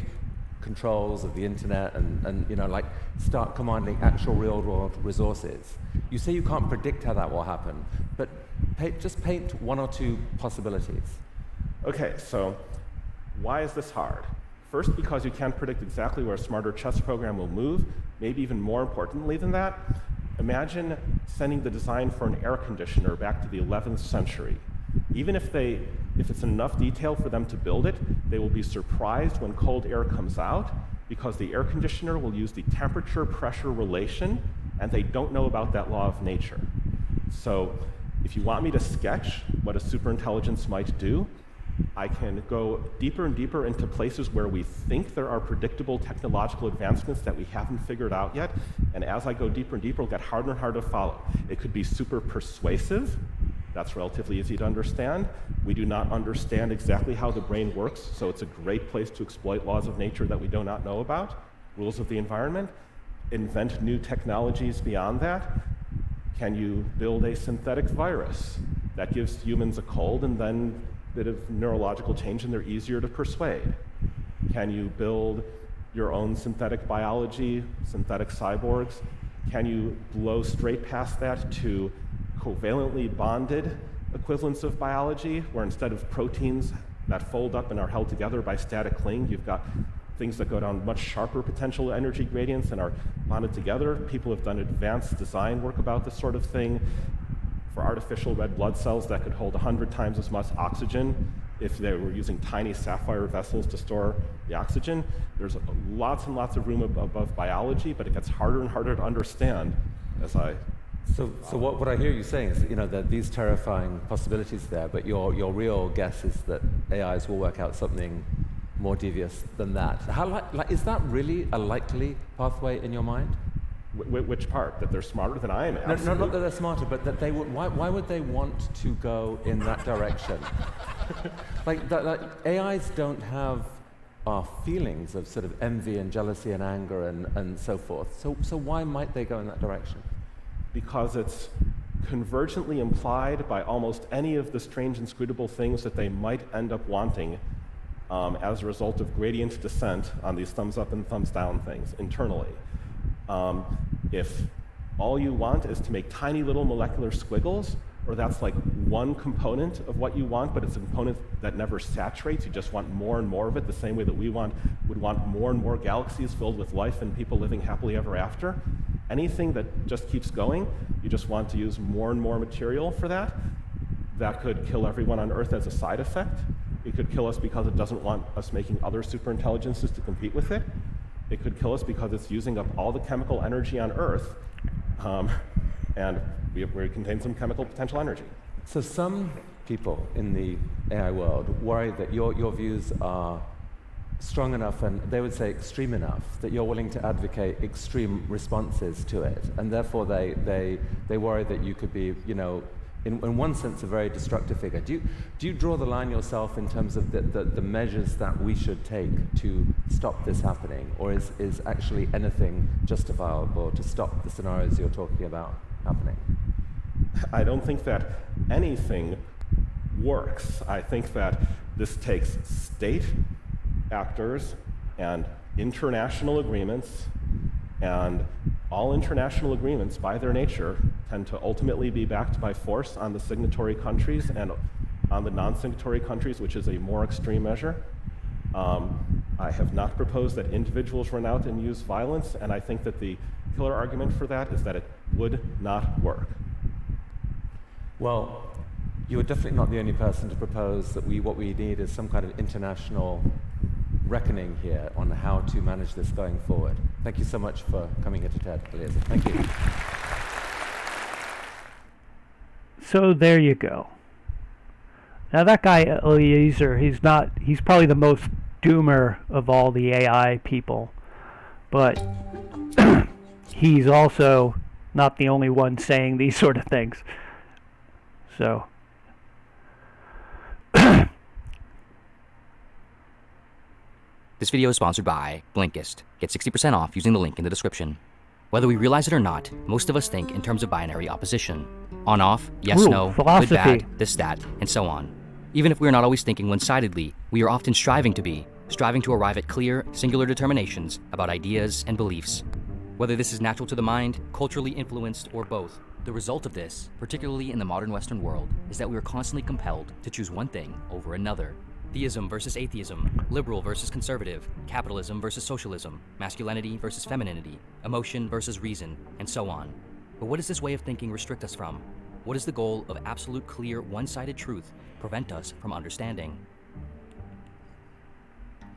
controls of the internet and you know, like, start commanding actual real-world resources. You say you can't predict how that will happen, but just paint one or two possibilities. Okay, so why is this hard? First, because you can't predict exactly where a smarter chess program will move. Maybe even more importantly than that, imagine sending the design for an air conditioner back to the 11th century. Even if it's enough detail for them to build it, they will be surprised when cold air comes out, because the air conditioner will use the temperature-pressure relation, and they don't know about that law of nature. So if you want me to sketch what a superintelligence might do, I can go deeper and deeper into places where we think there are predictable technological advancements that we haven't figured out yet, and as I go deeper and deeper, it'll get harder and harder to follow. It could be super persuasive. That's relatively easy to understand. We do not understand exactly how the brain works, so it's a great place to exploit laws of nature that we do not know about, rules of the environment, invent new technologies beyond that. Can you build a synthetic virus that gives humans a cold and then bit of neurological change and they're easier to persuade? Can you build your own synthetic biology, synthetic cyborgs? Can you blow straight past that to covalently bonded equivalents of biology, where instead of proteins that fold up and are held together by static cling, you've got things that go down much sharper potential energy gradients and are bonded together? People have done advanced design work about this sort of thing. For artificial red blood cells that could hold 100 times as much oxygen if they were using tiny sapphire vessels to store the oxygen. There's lots and lots of room above biology, but it gets harder and harder to understand as I... So what I hear you saying is, you know, that these terrifying possibilities there, but your real guess is that AIs will work out something more devious than that. How is that really a likely pathway in your mind? Which part? That they're smarter than I am? No, not that they're smarter, but that they would. Why would they want to go in that direction? like AIs don't have our feelings of sort of envy and jealousy and anger and so forth. So why might they go in that direction? Because it's convergently implied by almost any of the strange inscrutable things that they might end up wanting as a result of gradient descent on these thumbs up and thumbs down things internally. If all you want is to make tiny little molecular squiggles, or that's like one component of what you want, but it's a component that never saturates, you just want more and more of it, the same way that we would want more and more galaxies filled with life and people living happily ever after. Anything that just keeps going, you just want to use more and more material for that. That could kill everyone on Earth as a side effect. It could kill us because it doesn't want us making other superintelligences to compete with it. It could kill us because it's using up all the chemical energy on Earth, and we contain some chemical potential energy. So some people in the AI world worry that your views are strong enough, and they would say extreme enough, that you're willing to advocate extreme responses to it, and therefore they worry that you could be, you know, in one sense, a very destructive figure. Do you draw the line yourself in terms of the measures that we should take to stop this happening, or is actually anything justifiable to stop the scenarios you're talking about happening? I don't think that anything works. I think that this takes state actors and international agreements, and all international agreements, by their nature, tend to ultimately be backed by force on the signatory countries and on the non-signatory countries, which is a more extreme measure. I have not proposed that individuals run out and use violence, and I think that the killer argument for that is that it would not work. Well, you are definitely not the only person to propose that what we need is some kind of international reckoning here on how to manage this going forward. Thank you so much for coming here to TED, Eliezer. Thank you. So there you go. Now that guy Eliezer, he's probably the most doomer of all the AI people, but he's also not the only one saying these sort of things. So This video is sponsored by Blinkist. Get 60% off using the link in the description. Whether we realize it or not, most of us think in terms of binary opposition. On, off, yes, Ooh, no, philosophy. good, bad, this, that, and so on. Even if we are not always thinking one-sidedly, we are often striving to arrive at clear, singular determinations about ideas and beliefs. Whether this is natural to the mind, culturally influenced, or both, the result of this, particularly in the modern Western world, is that we are constantly compelled to choose one thing over another. Theism versus atheism, liberal versus conservative, capitalism versus socialism, masculinity versus femininity, emotion versus reason, and so on. But what does this way of thinking restrict us from? What is the goal of absolute, clear, one-sided truth prevent us from understanding?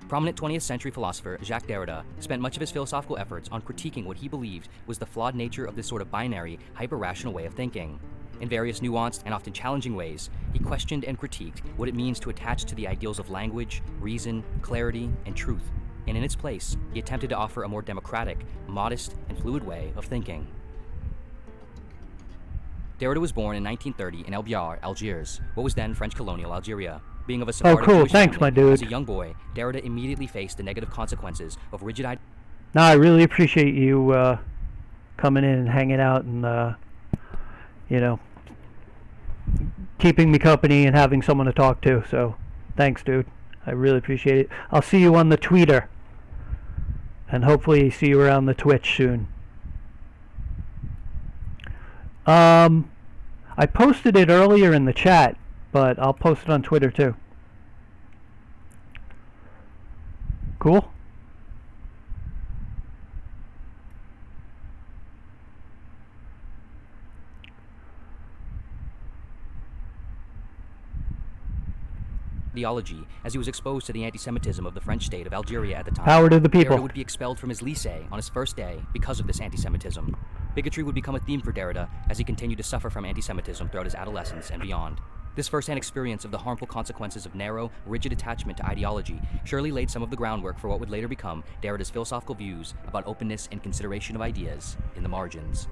Prominent 20th century philosopher Jacques Derrida spent much of his philosophical efforts on critiquing what he believed was the flawed nature of this sort of binary, hyper-rational way of thinking. In various nuanced and often challenging ways, he questioned and critiqued what it means to attach to the ideals of language, reason, clarity, and truth, and in its place, he attempted to offer a more democratic, modest, and fluid way of thinking. Derrida was born in 1930 in El Biar, Algiers, what was then French colonial Algeria. Being of a Sephardic cool. Jewish Thanks, family, my dude. as a young boy, Derrida immediately faced the negative consequences of rigid ideas. No, I really appreciate you coming in and hanging out and, keeping me company and having someone to talk to. So, thanks, dude. I really appreciate it. I'll see you on the Twitter. And hopefully see you around the Twitch soon. I posted it earlier in the chat, but I'll post it on Twitter too. Cool? Ideology, as he was exposed to the anti-Semitism of the French state of Algeria at the time. Power to the people. Derrida would be expelled from his lycée on his first day because of this anti-Semitism. Bigotry would become a theme for Derrida as he continued to suffer from anti-Semitism throughout his adolescence and beyond. This first-hand experience of the harmful consequences of narrow, rigid attachment to ideology surely laid some of the groundwork for what would later become Derrida's philosophical views about openness and consideration of ideas in the margins.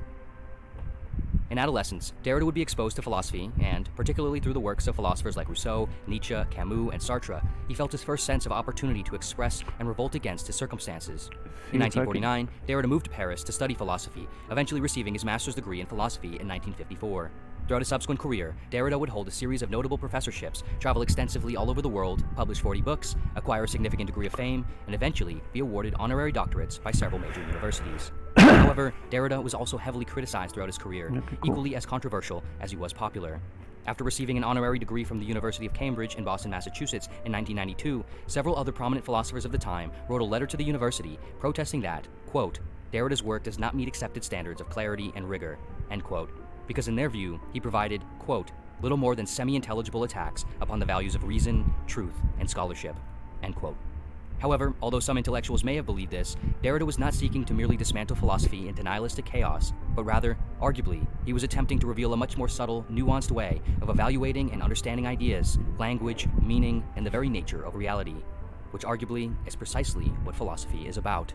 In adolescence, Derrida would be exposed to philosophy, and, particularly through the works of philosophers like Rousseau, Nietzsche, Camus, and Sartre, he felt his first sense of opportunity to express and revolt against his circumstances. In 1949, Derrida moved to Paris to study philosophy, eventually receiving his master's degree in philosophy in 1954. Throughout his subsequent career, Derrida would hold a series of notable professorships, travel extensively all over the world, publish 40 books, acquire a significant degree of fame, and eventually be awarded honorary doctorates by several major universities. However, Derrida was also heavily criticized throughout his career, equally as controversial as he was popular. After receiving an honorary degree from the University of Cambridge in Boston, Massachusetts in 1992, several other prominent philosophers of the time wrote a letter to the university protesting that, quote, Derrida's work does not meet accepted standards of clarity and rigor, end quote, because in their view, he provided, quote, little more than semi-intelligible attacks upon the values of reason, truth, and scholarship, end quote. However, although some intellectuals may have believed this, Derrida was not seeking to merely dismantle philosophy in nihilistic chaos, but rather, arguably, he was attempting to reveal a much more subtle, nuanced way of evaluating and understanding ideas, language, meaning, and the very nature of reality, which arguably is precisely what philosophy is about.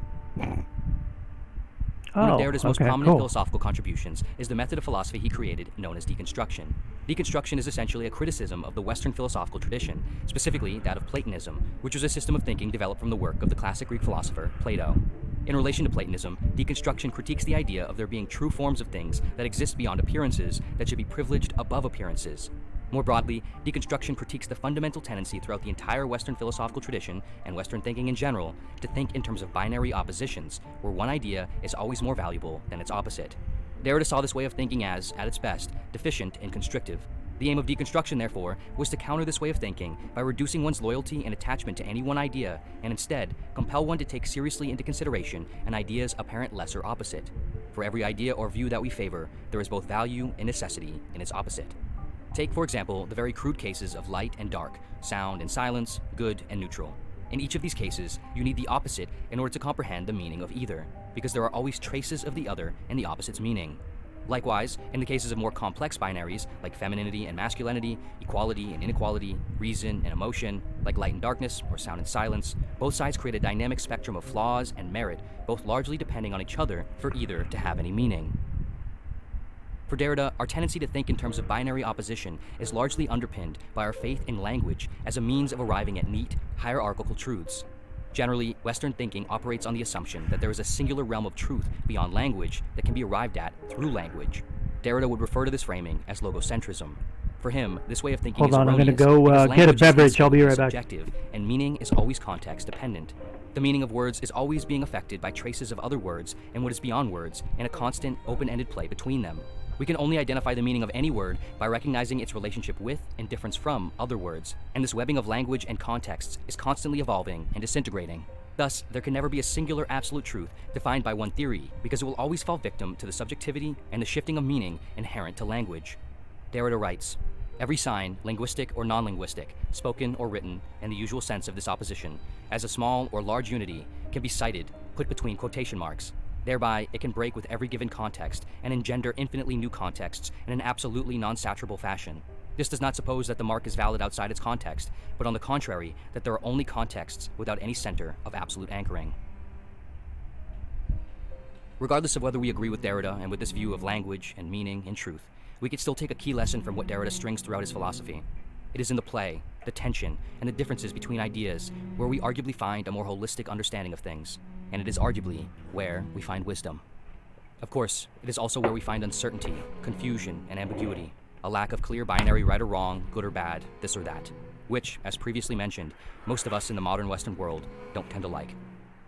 One of Derrida's most prominent philosophical contributions is the method of philosophy he created known as deconstruction. Deconstruction is essentially a criticism of the Western philosophical tradition, specifically that of Platonism, which was a system of thinking developed from the work of the classic Greek philosopher Plato. In relation to Platonism, deconstruction critiques the idea of there being true forms of things that exist beyond appearances that should be privileged above appearances. More broadly, deconstruction critiques the fundamental tendency throughout the entire Western philosophical tradition, and Western thinking in general, to think in terms of binary oppositions, where one idea is always more valuable than its opposite. Derrida saw this way of thinking as, at its best, deficient and constrictive. The aim of deconstruction, therefore, was to counter this way of thinking by reducing one's loyalty and attachment to any one idea, and instead, compel one to take seriously into consideration an idea's apparent lesser opposite. For every idea or view that we favor, there is both value and necessity in its opposite. Take, for example, the very crude cases of light and dark, sound and silence, good and neutral. In each of these cases, you need the opposite in order to comprehend the meaning of either, because there are always traces of the other in the opposite's meaning. Likewise, in the cases of more complex binaries, like femininity and masculinity, equality and inequality, reason and emotion, like light and darkness or sound and silence, both sides create a dynamic spectrum of flaws and merit, both largely depending on each other for either to have any meaning. For Derrida, our tendency to think in terms of binary opposition is largely underpinned by our faith in language as a means of arriving at neat, hierarchical truths. Generally, Western thinking operates on the assumption that there is a singular realm of truth beyond language that can be arrived at through language. Derrida would refer to this framing as logocentrism. For him, this way of thinking Hold is on, I'm erroneous gonna go because get a language is beverage. I'll be right instinctively back. subjective, and meaning is always context dependent. The meaning of words is always being affected by traces of other words and what is beyond words, and a constant, open-ended play between them. We can only identify the meaning of any word by recognizing its relationship with and difference from other words, and this webbing of language and contexts is constantly evolving and disintegrating. Thus, there can never be a singular absolute truth defined by one theory, because it will always fall victim to the subjectivity and the shifting of meaning inherent to language. Derrida writes, "Every sign, linguistic or non-linguistic, spoken or written, in the usual sense of this opposition, as a small or large unity, can be cited, put between quotation marks. Thereby, it can break with every given context and engender infinitely new contexts in an absolutely non-saturable fashion. This does not suppose that the mark is valid outside its context, but on the contrary, that there are only contexts without any center of absolute anchoring." Regardless of whether we agree with Derrida and with this view of language and meaning and truth, we could still take a key lesson from what Derrida strings throughout his philosophy. It is in the play, the tension, and the differences between ideas where we arguably find a more holistic understanding of things, and it is arguably where we find wisdom. Of course, it is also where we find uncertainty, confusion, and ambiguity, a lack of clear binary right or wrong, good or bad, this or that, which, as previously mentioned, most of us in the modern Western world don't tend to like.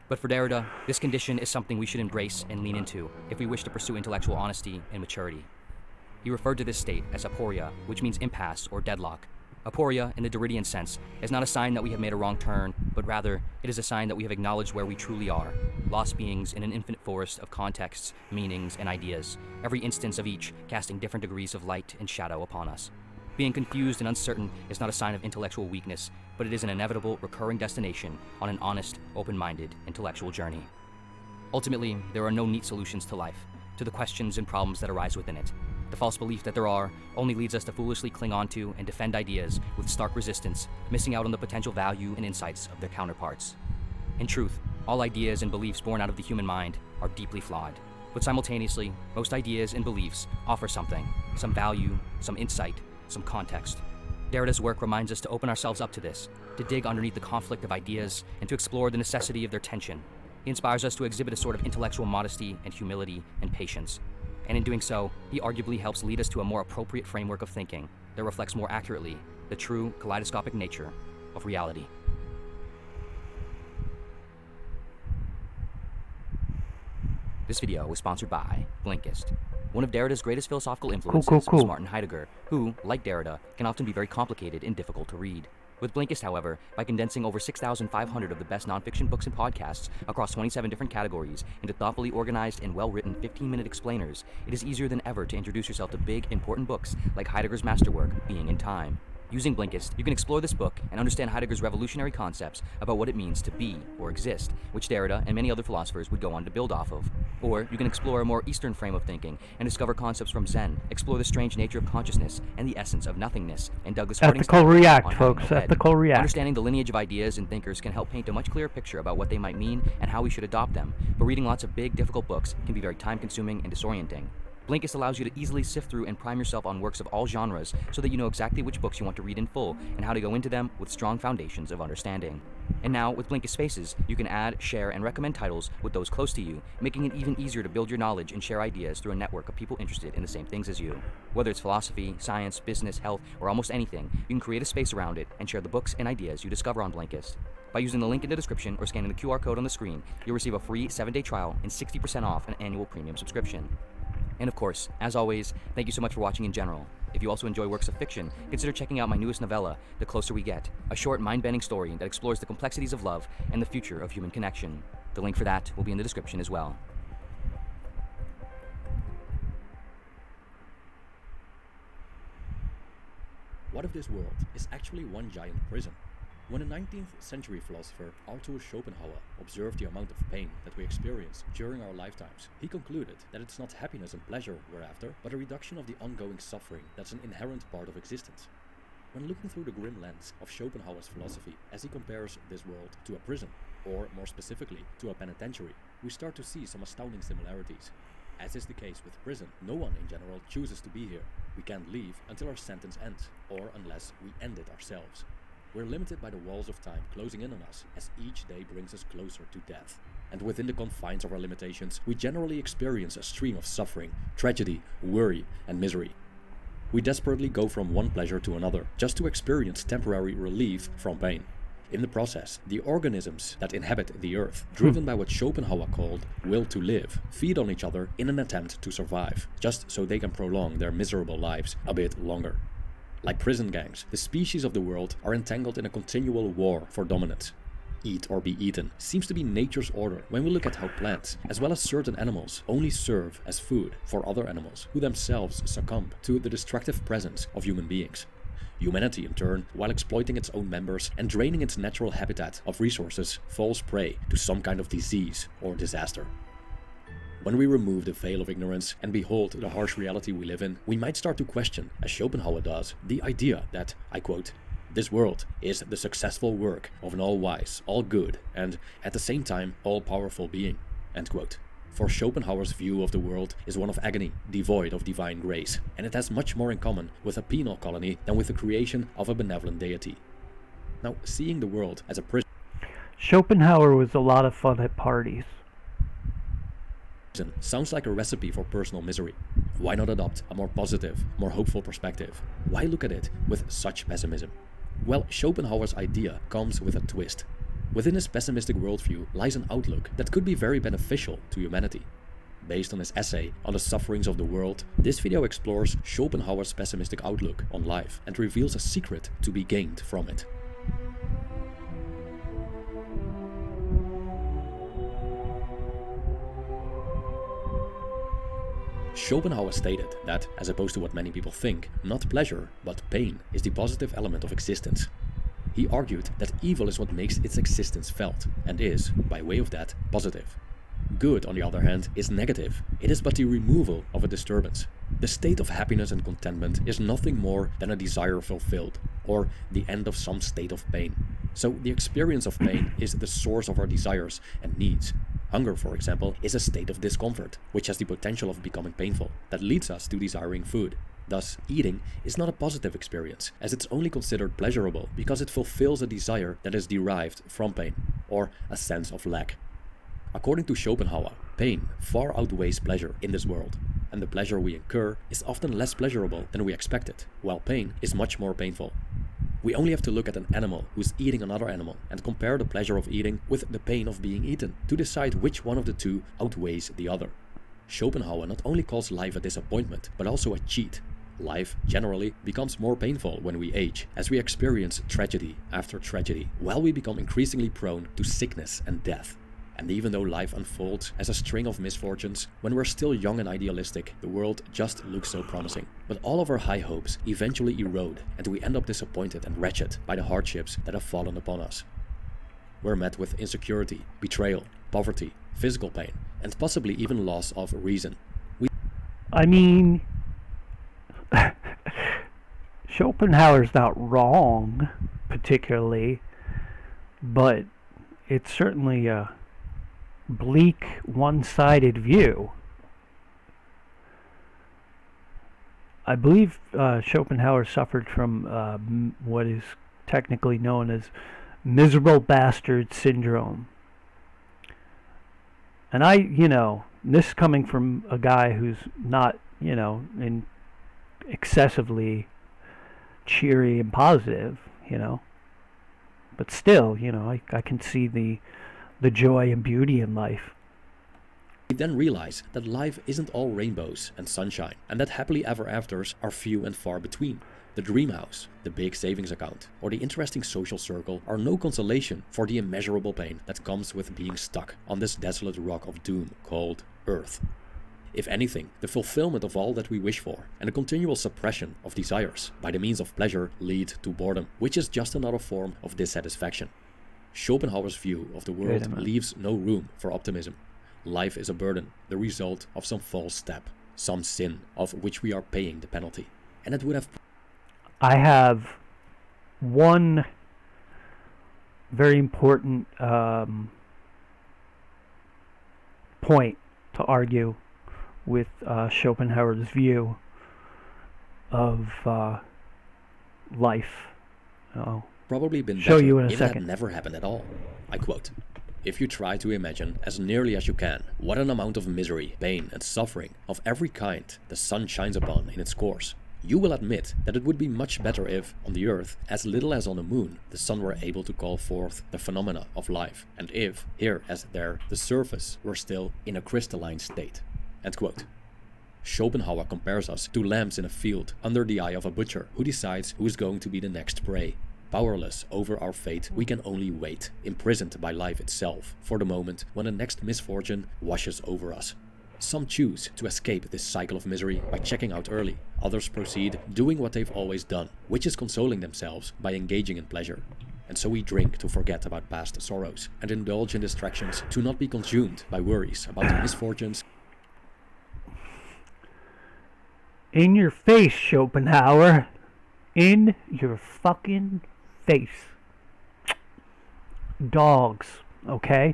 But for Derrida, this condition is something we should embrace and lean into if we wish to pursue intellectual honesty and maturity. He referred to this state as aporia, which means impasse or deadlock. Aporia, in the Derridian sense, is not a sign that we have made a wrong turn, but rather, it is a sign that we have acknowledged where we truly are, lost beings in an infinite forest of contexts, meanings, and ideas, every instance of each casting different degrees of light and shadow upon us. Being confused and uncertain is not a sign of intellectual weakness, but it is an inevitable, recurring destination on an honest, open-minded, intellectual journey. Ultimately, there are no neat solutions to life, to the questions and problems that arise within it. The false belief that there are only leads us to foolishly cling onto and defend ideas with stark resistance, missing out on the potential value and insights of their counterparts. In truth, all ideas and beliefs born out of the human mind are deeply flawed, but simultaneously, most ideas and beliefs offer something, some value, some insight, some context. Derrida's work reminds us to open ourselves up to this, to dig underneath the conflict of ideas, and to explore the necessity of their tension. He inspires us to exhibit a sort of intellectual modesty and humility and patience. And in doing so, he arguably helps lead us to a more appropriate framework of thinking that reflects more accurately the true kaleidoscopic nature of reality. This video was sponsored by Blinkist, one of Derrida's greatest philosophical influences, Cool. was Martin Heidegger, who, like Derrida, can often be very complicated and difficult to read. With Blinkist, however, by condensing over 6,500 of the best nonfiction books and podcasts across 27 different categories into thoughtfully organized and well-written 15-minute explainers, it is easier than ever to introduce yourself to big, important books like Heidegger's masterwork, Being in Time. Using Blinkist, you can explore this book and understand Heidegger's revolutionary concepts about what it means to be or exist, which Derrida and many other philosophers would go on to build off of. Or you can explore a more Eastern frame of thinking and discover concepts from Zen, explore the strange nature of consciousness and the essence of nothingness, and Douglas Harding's Ethical take react, on having folks. no head. Ethical react. Understanding the lineage of ideas and thinkers can help paint a much clearer picture about what they might mean and how we should adopt them, but reading lots of big, difficult books can be very time-consuming and disorienting. Blinkist allows you to easily sift through and prime yourself on works of all genres so that you know exactly which books you want to read in full and how to go into them with strong foundations of understanding. And now, with Blinkist Spaces, you can add, share, and recommend titles with those close to you, making it even easier to build your knowledge and share ideas through a network of people interested in the same things as you. Whether it's philosophy, science, business, health, or almost anything, you can create a space around it and share the books and ideas you discover on Blinkist. By using the link in the description or scanning the QR code on the screen, you'll receive a free 7-day trial and 60% off an annual premium subscription. And of course, as always, thank you so much for watching in general. If you also enjoy works of fiction, consider checking out my newest novella, The Closer We Get, a short, mind-bending story that explores the complexities of love and the future of human connection. The link for that will be in the description as well. What if this world is actually one giant prison? When a 19th century philosopher Arthur Schopenhauer observed the amount of pain that we experience during our lifetimes, he concluded that it's not happiness and pleasure we're after, but a reduction of the ongoing suffering that's an inherent part of existence. When looking through the grim lens of Schopenhauer's philosophy as he compares this world to a prison, or more specifically to a penitentiary, we start to see some astounding similarities. As is the case with prison, no one in general chooses to be here. We can't leave until our sentence ends, or unless we end it ourselves. We're limited by the walls of time closing in on us as each day brings us closer to death. And within the confines of our limitations, we generally experience a stream of suffering, tragedy, worry, and misery. We desperately go from one pleasure to another just to experience temporary relief from pain. In the process, the organisms that inhabit the earth, driven by what Schopenhauer called will to live, feed on each other in an attempt to survive, just so they can prolong their miserable lives a bit longer. Like prison gangs, the species of the world are entangled in a continual war for dominance. Eat or be eaten seems to be nature's order when we look at how plants, as well as certain animals, only serve as food for other animals who themselves succumb to the destructive presence of human beings. Humanity, in turn, while exploiting its own members and draining its natural habitat of resources, falls prey to some kind of disease or disaster. When we remove the veil of ignorance and behold the harsh reality we live in, we might start to question, as Schopenhauer does, the idea that, I quote, "This world is the successful work of an all-wise, all-good, and, at the same time, all-powerful being," end quote. For Schopenhauer's view of the world is one of agony, devoid of divine grace, and it has much more in common with a penal colony than with the creation of a benevolent deity. Now, seeing the world as a prison Schopenhauer was a lot of fun at parties. sounds like a recipe for personal misery. Why not adopt a more positive, more hopeful perspective? Why look at it with such pessimism? Well, Schopenhauer's idea comes with a twist. Within his pessimistic worldview lies an outlook that could be very beneficial to humanity. Based on his essay on the sufferings of the world, this video explores Schopenhauer's pessimistic outlook on life and reveals a secret to be gained from it. Schopenhauer stated that, as opposed to what many people think, not pleasure, but pain is the positive element of existence. He argued that evil is what makes its existence felt, and is, by way of that, positive. Good, on the other hand, is negative. It is but the removal of a disturbance. The state of happiness and contentment is nothing more than a desire fulfilled, or the end of some state of pain. So the experience of pain is the source of our desires and needs. Hunger, for example, is a state of discomfort, which has the potential of becoming painful, that leads us to desiring food. Thus, eating is not a positive experience, as it's only considered pleasurable because it fulfills a desire that is derived from pain, or a sense of lack. According to Schopenhauer, pain far outweighs pleasure in this world, and the pleasure we incur is often less pleasurable than we expected, while pain is much more painful. We only have to look at an animal who's eating another animal and compare the pleasure of eating with the pain of being eaten to decide which one of the two outweighs the other. Schopenhauer not only calls life a disappointment, but also a cheat. Life, generally, becomes more painful when we age, as we experience tragedy after tragedy, while we become increasingly prone to sickness and death. And even though life unfolds as a string of misfortunes, when we're still young and idealistic, the world just looks so promising. But all of our high hopes eventually erode, and we end up disappointed and wretched by the hardships that have fallen upon us. We're met with insecurity, betrayal, poverty, physical pain, and possibly even loss of reason. I mean, Schopenhauer's not wrong, particularly, but it's certainly a bleak, one-sided view. I believe Schopenhauer suffered from what is technically known as miserable bastard syndrome. And this coming from a guy who's not, in excessively cheery and positive, but still, I can see the joy and beauty in life. We then realize that life isn't all rainbows and sunshine, and that happily ever afters are few and far between. The dream house, the big savings account, or the interesting social circle are no consolation for the immeasurable pain that comes with being stuck on this desolate rock of doom called Earth. If anything, the fulfillment of all that we wish for and a continual suppression of desires by the means of pleasure lead to boredom, which is just another form of dissatisfaction. Schopenhauer's view of the world leaves no room for optimism. Life is a burden, the result of some false step, some sin of which we are paying the penalty. And it would have... I have one very important point to argue with Schopenhauer's view of life. probably been Show better you in a if it second. had never happened at all. I quote, "If you try to imagine as nearly as you can what an amount of misery, pain and suffering of every kind the sun shines upon in its course, you will admit that it would be much better if, on the Earth, as little as on the Moon, the sun were able to call forth the phenomena of life, and if, here as there, the surface were still in a crystalline state." End quote. Schopenhauer compares us to lambs in a field under the eye of a butcher who decides who is going to be the next prey. Powerless over our fate, we can only wait, imprisoned by life itself, for the moment when the next misfortune washes over us. Some choose to escape this cycle of misery by checking out early. Others proceed doing what they've always done, which is consoling themselves by engaging in pleasure. And so we drink to forget about past sorrows and indulge in distractions to not be consumed by worries about the misfortunes. In your face, Schopenhauer. In your fucking face. Dogs, okay?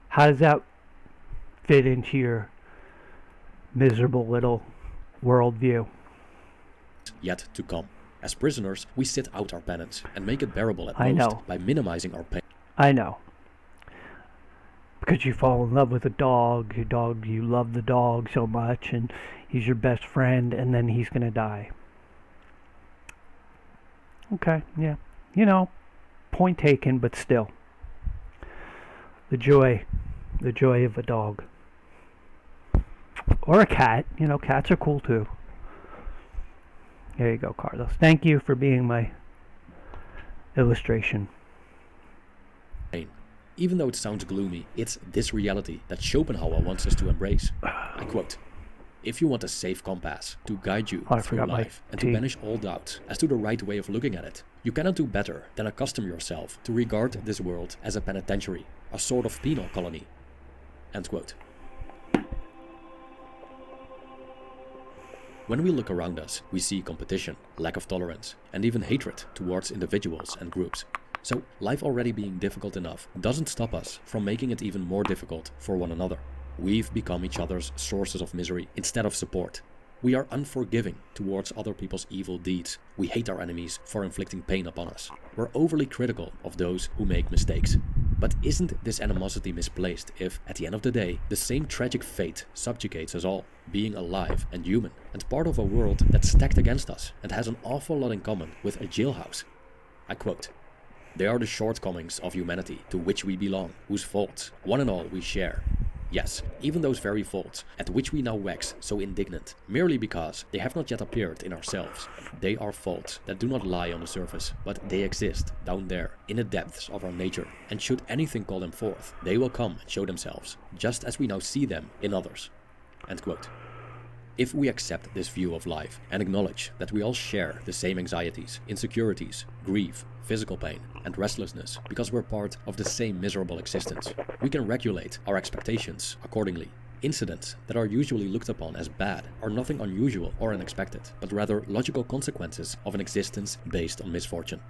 How does that fit into your miserable little worldview? Yet to come. As prisoners, we sit out our penance and make it bearable at I most know. by minimizing our pain. I know. Because you fall in love with a dog, you love the dog so much, and he's your best friend, and then he's gonna die. Okay, yeah. You know, point taken, but still. The joy of a dog. Or a cat. You know, cats are cool too. There you go, Carlos. Thank you for being my illustration. Even though it sounds gloomy, it's this reality that Schopenhauer wants us to embrace. I quote, "If you want a safe compass to guide you I through forgot my life and tea. to banish all doubts as to the right way of looking at it, you cannot do better than accustom yourself to regard this world as a penitentiary, a sort of penal colony." End quote. When we look around us, we see competition, lack of tolerance, and even hatred towards individuals and groups. So life already being difficult enough doesn't stop us from making it even more difficult for one another. We've become each other's sources of misery instead of support. We are unforgiving towards other people's evil deeds. We hate our enemies for inflicting pain upon us. We're overly critical of those who make mistakes. But isn't this animosity misplaced if, at the end of the day, the same tragic fate subjugates us all, being alive and human, and part of a world that's stacked against us and has an awful lot in common with a jailhouse? I quote, "They are the shortcomings of humanity to which we belong, whose faults, one and all, we share. Yes, even those very faults, at which we now wax so indignant, merely because they have not yet appeared in ourselves. They are faults that do not lie on the surface, but they exist down there, in the depths of our nature, and should anything call them forth, they will come and show themselves, just as we now see them in others." End quote. If we accept this view of life and acknowledge that we all share the same anxieties, insecurities, grief, physical pain, and restlessness because we're part of the same miserable existence, we can regulate our expectations accordingly. Incidents that are usually looked upon as bad are nothing unusual or unexpected, but rather logical consequences of an existence based on misfortune.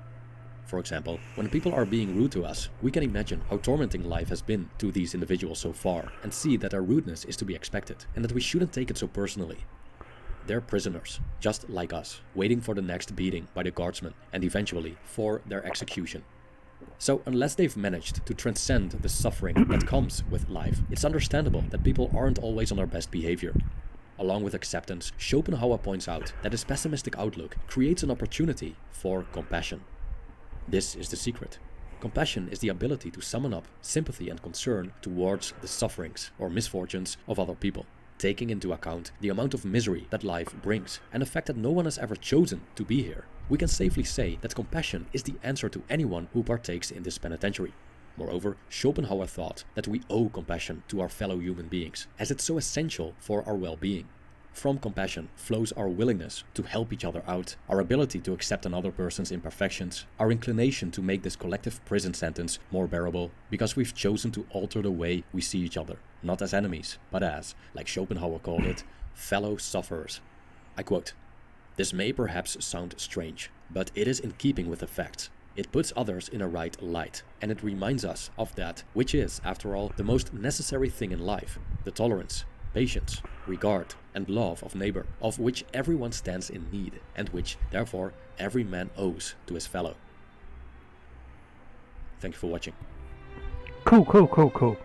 For example, when people are being rude to us, we can imagine how tormenting life has been to these individuals so far, and see that their rudeness is to be expected, and that we shouldn't take it so personally. They're prisoners, just like us, waiting for the next beating by the guardsmen, and eventually for their execution. So unless they've managed to transcend the suffering that comes with life, it's understandable that people aren't always on their best behavior. Along with acceptance, Schopenhauer points out that his pessimistic outlook creates an opportunity for compassion. This is the secret. Compassion is the ability to summon up sympathy and concern towards the sufferings or misfortunes of other people, taking into account the amount of misery that life brings and the fact that no one has ever chosen to be here. We can safely say that compassion is the answer to anyone who partakes in this penitentiary. Moreover, Schopenhauer thought that we owe compassion to our fellow human beings, as it's so essential for our well-being. From compassion flows our willingness to help each other out, our ability to accept another person's imperfections, our inclination to make this collective prison sentence more bearable, because we've chosen to alter the way we see each other, not as enemies, but as, like Schopenhauer called it, fellow sufferers. I quote, "This may perhaps sound strange, but it is in keeping with the facts. It puts others in a right light, and it reminds us of that which is, after all, the most necessary thing in life, the tolerance, patience, regard, and love of neighbor, of which everyone stands in need, and which, therefore, every man owes to his fellow. Thank you for watching. Cool.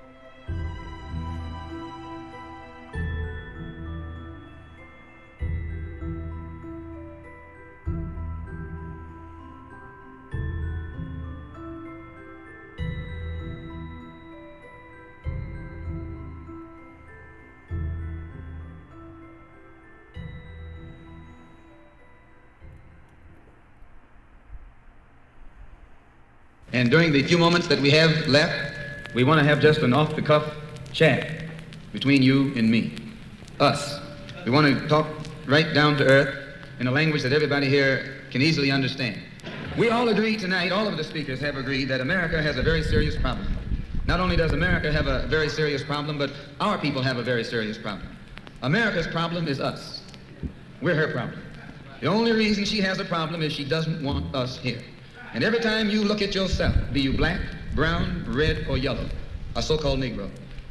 And during the few moments that we have left, we want to have just an off-the-cuff chat between you and me, us. We want to talk right down to earth in a language that everybody here can easily understand. We all agree tonight, all of the speakers have agreed that America has a very serious problem. Not only does America have a very serious problem, but our people have a very serious problem. America's problem is us. We're her problem. The only reason she has a problem is she doesn't want us here. And every time you look at yourself, be you black, brown, red, or yellow, a so-called Negro,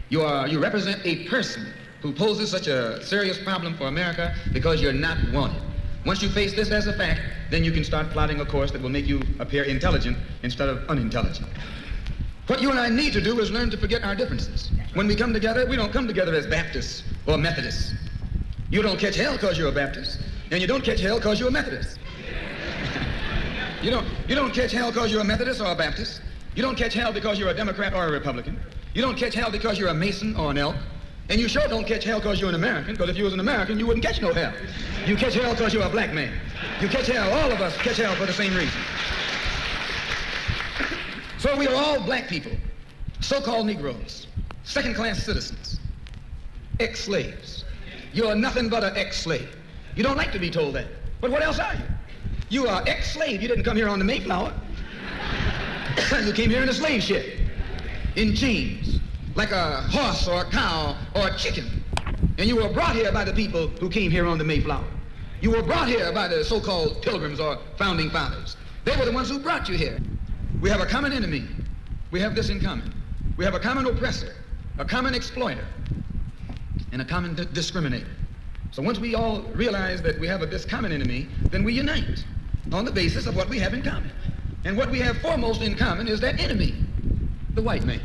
you represent a person who poses such a serious problem for America because you're not wanted. Once you face this as a fact, then you can start plotting a course that will make you appear intelligent instead of unintelligent. What you and I need to do is learn to forget our differences. When we come together, we don't come together as Baptists or Methodists. You don't catch hell because you're a Baptist, and you don't catch hell because you're a Methodist. You don't catch hell because you're a Methodist or a Baptist. You don't catch hell because you're a Democrat or a Republican. You don't catch hell because you're a Mason or an Elk. And you sure don't catch hell because you're an American, because if you was an American, you wouldn't catch no hell. You catch hell because you're a black man. You catch hell, all of us catch hell for the same reason. So we are all black people, so-called Negroes, second-class citizens, ex-slaves. You are nothing but an ex-slave. You don't like to be told that. But what else are you? You are ex-slave. You didn't come here on the Mayflower. You came here in a slave ship, in chains, like a horse or a cow or a chicken. And you were brought here by the people who came here on the Mayflower. You were brought here by the so-called pilgrims or founding fathers. They were the ones who brought you here. We have a common enemy. We have this in common. We have a common oppressor, a common exploiter, and a common discriminator. So once we all realize that we have this common enemy, then we unite on the basis of what we have in common. And what we have foremost in common is that enemy, the white man.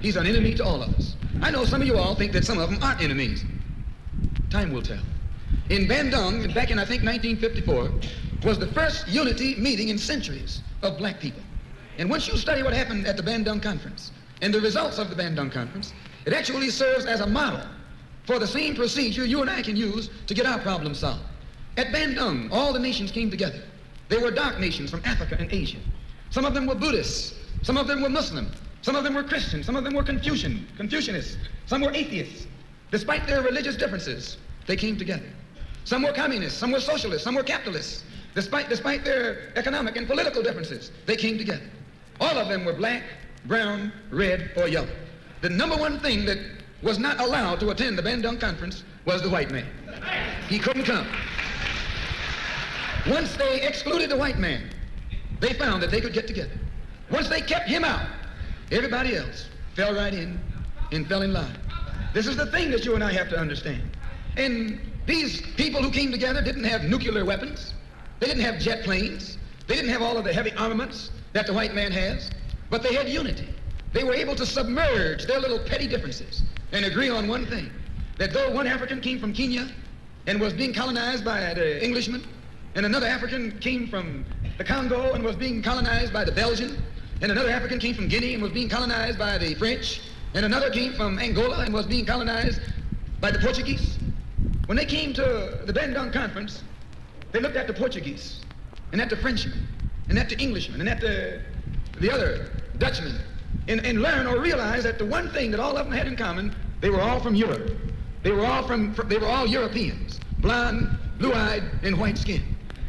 He's an enemy to all of us. I know some of you all think that some of them aren't enemies. Time will tell. In Bandung, back in I think 1954, was the first unity meeting in centuries of black people. And once you study what happened at the Bandung Conference and the results of the Bandung Conference, it actually serves as a model for the same procedure you and I can use to get our problem solved. At Bandung, all the nations came together. They were dark nations from Africa and Asia. Some of them were Buddhists. Some of them were Muslim. Some of them were Christian. Some of them were Confucianists. Some were atheists. Despite their religious differences, they came together. Some were communists. Some were socialists. Some were capitalists. Despite their economic and political differences, they came together. All of them were black, brown, red, or yellow. The number one thing that was not allowed to attend the Bandung Conference was the white man. He couldn't come. Once they excluded the white man, they found that they could get together. Once they kept him out, everybody else fell right in and fell in line. This is the thing that you and I have to understand. And these people who came together didn't have nuclear weapons. They didn't have jet planes. They didn't have all of the heavy armaments that the white man has, but they had unity. They were able to submerge their little petty differences and agree on one thing, that though one African came from Kenya and was being colonized by the Englishman, and another African came from the Congo and was being colonized by the Belgian, and another African came from Guinea and was being colonized by the French, and another came from Angola and was being colonized by the Portuguese. When they came to the Bandung Conference, they looked at the Portuguese, and at the Frenchman, and at the Englishman, and at the other Dutchman, and learned or realized that the one thing that all of them had in common, they were all from Europe. They were all Europeans, blonde, blue-eyed, and white-skinned.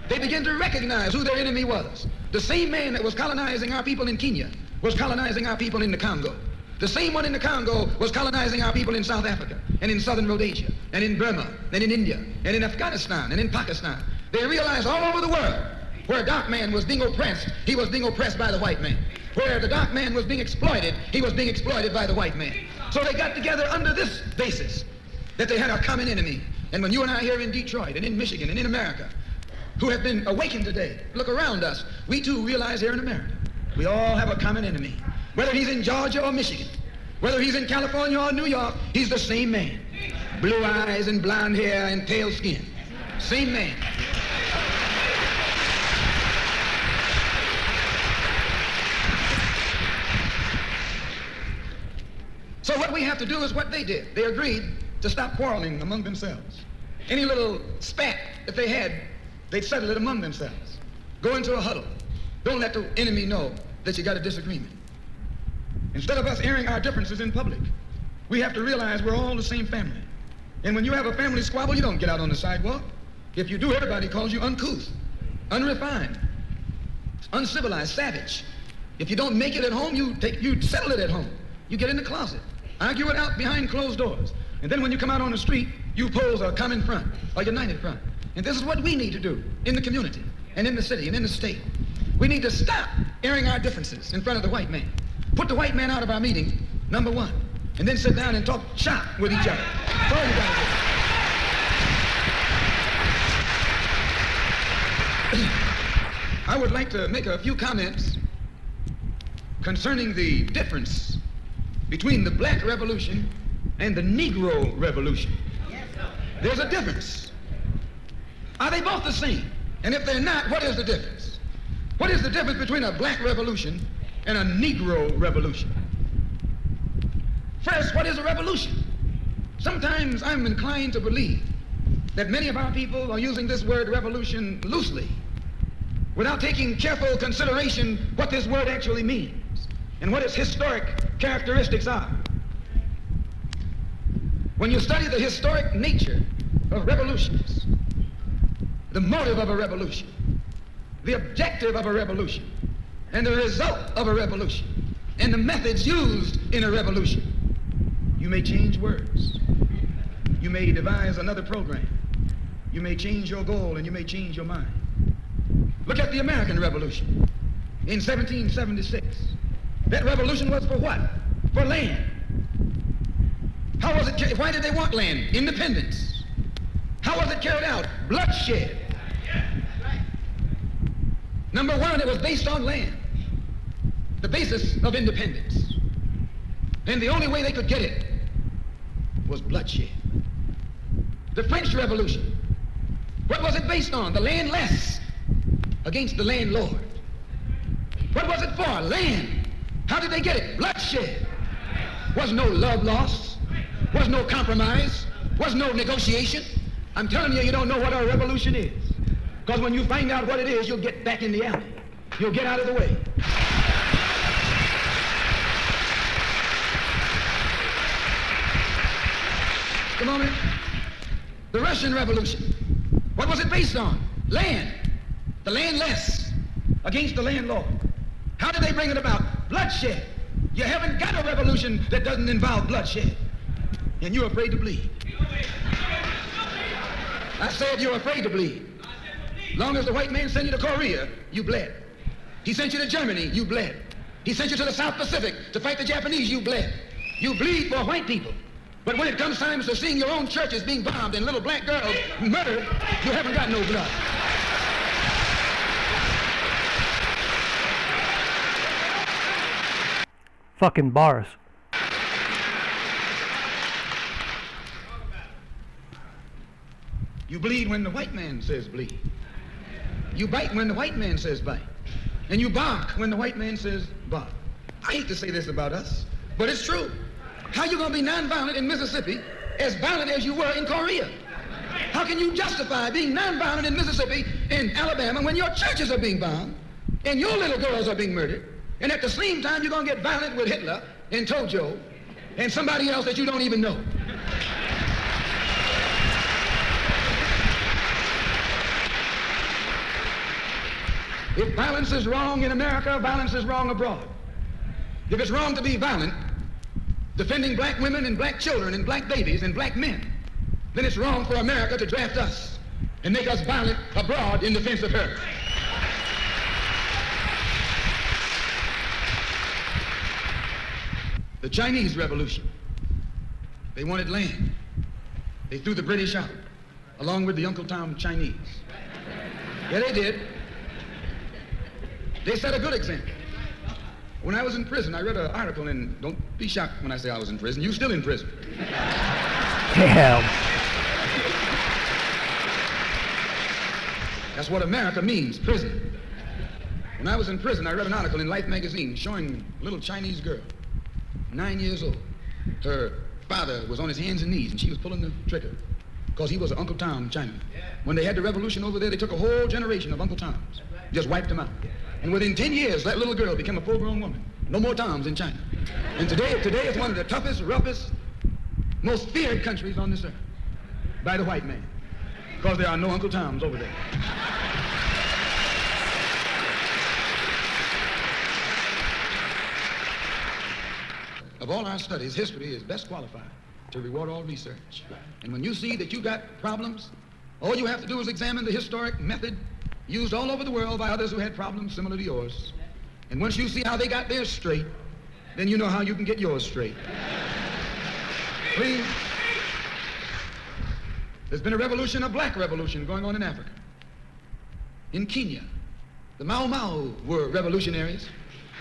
They began to recognize who their enemy was. The same man that was colonizing our people in Kenya was colonizing our people in the Congo. The same one in the Congo was colonizing our people in South Africa, and in southern Rhodesia, and in Burma, and in India, and in Afghanistan, and in Pakistan. They realized all over the world where a dark man was being oppressed, he was being oppressed by the white man. Where the dark man was being exploited, he was being exploited by the white man. So they got together under this basis. that they had a common enemy. And when you and I here in Detroit and in Michigan and in America, who have been awakened today, look around us, we too realize here in America, we all have a common enemy. Whether he's in Georgia or Michigan, whether he's in California or New York, he's the same man. Blue eyes and blonde hair and pale skin. Same man. So what we have to do is what they did. They agreed to stop quarreling among themselves. Any little spat that they had, they'd settle it among themselves. Go into a huddle. Don't let the enemy know that you got a disagreement. Instead of us airing our differences in public, we have to realize we're all the same family. And when you have a family squabble, you don't get out on the sidewalk. If you do, everybody calls you uncouth, unrefined, uncivilized, savage. If you don't make it at home, you settle it at home. You get in the closet, argue it out behind closed doors. And then when you come out on the street, you pose a common front, a united front. And this is what we need to do in the community and in the city and in the state. We need to stop airing our differences in front of the white man. Put the white man out of our meeting, number one, and then sit down and talk shop with each other. That's all you gotta do. I would like to make a few comments concerning the difference between the Black Revolution and the Negro Revolution. There's a difference. Are they both the same? And if they're not, what is the difference? What is the difference between a Black Revolution and a Negro Revolution? First, what is a revolution? Sometimes I'm inclined to believe that many of our people are using this word revolution loosely, without taking careful consideration what this word actually means and what its historic characteristics are. When you study the historic nature of revolutions, the motive of a revolution, the objective of a revolution, and the result of a revolution, and the methods used in a revolution, you may change words. You may devise another program. You may change your goal and you may change your mind. Look at the American Revolution in 1776. That revolution was for what? For land. How was it? Why did they want land? Independence. How was it carried out? Bloodshed. Number one, it was based on land. The basis of independence. And the only way they could get it was bloodshed. The French Revolution, what was it based on? The landless against the landlord. What was it for? Land. How did they get it? Bloodshed. Was no love lost. Was no compromise. Was no negotiation. I'm telling you, you don't know what a revolution is. Because when you find out what it is, you'll get back in the alley. You'll get out of the way. Come on in. The Russian Revolution. What was it based on? Land. The landless against the landlord. How did they bring it about? Bloodshed. You haven't got a revolution that doesn't involve bloodshed. And you're afraid to bleed. I said you're afraid to bleed. Long as the white man sent you to Korea, you bled. He sent you to Germany, you bled. He sent you to the South Pacific to fight the Japanese, you bled. You bleed for white people. But when it comes time to seeing your own churches being bombed and little black girls murdered, you haven't got no blood. Fucking bars. You bleed when the white man says bleed. You bite when the white man says bite. And you bark when the white man says bark. I hate to say this about us, but it's true. How you gonna be nonviolent in Mississippi as violent as you were in Korea? How can you justify being nonviolent in Mississippi and Alabama when your churches are being bombed and your little girls are being murdered, and at the same time you're gonna get violent with Hitler and Tojo and somebody else that you don't even know? If violence is wrong in America, violence is wrong abroad. If it's wrong to be violent, defending black women and black children and black babies and black men, then it's wrong for America to draft us and make us violent abroad in defense of her. The Chinese Revolution, they wanted land. They threw the British out, along with the Uncle Tom Chinese. Yeah, they did. They set a good example. When I was in prison, I read an article, and don't be shocked when I say I was in prison. You're still in prison. Damn. That's what America means, prison. When I was in prison, I read an article in Life magazine showing a little Chinese girl, 9 years old. Her father was on his hands and knees, and she was pulling the trigger because he was an Uncle Tom Chinaman. When they had the revolution over there, they took a whole generation of Uncle Toms, just wiped them out. And within 10 years, that little girl became a full-grown woman. No more Toms in China. And today it's one of the toughest, roughest, most feared countries on this earth by the white man, because there are no Uncle Toms over there. Of all our studies, history is best qualified to reward all research. And when you see that you got problems, all you have to do is examine the historic method used all over the world by others who had problems similar to yours. And once you see how they got theirs straight, then you know how you can get yours straight. Please. There's been a revolution, a black revolution going on in Africa. In Kenya, the Mau Mau were revolutionaries.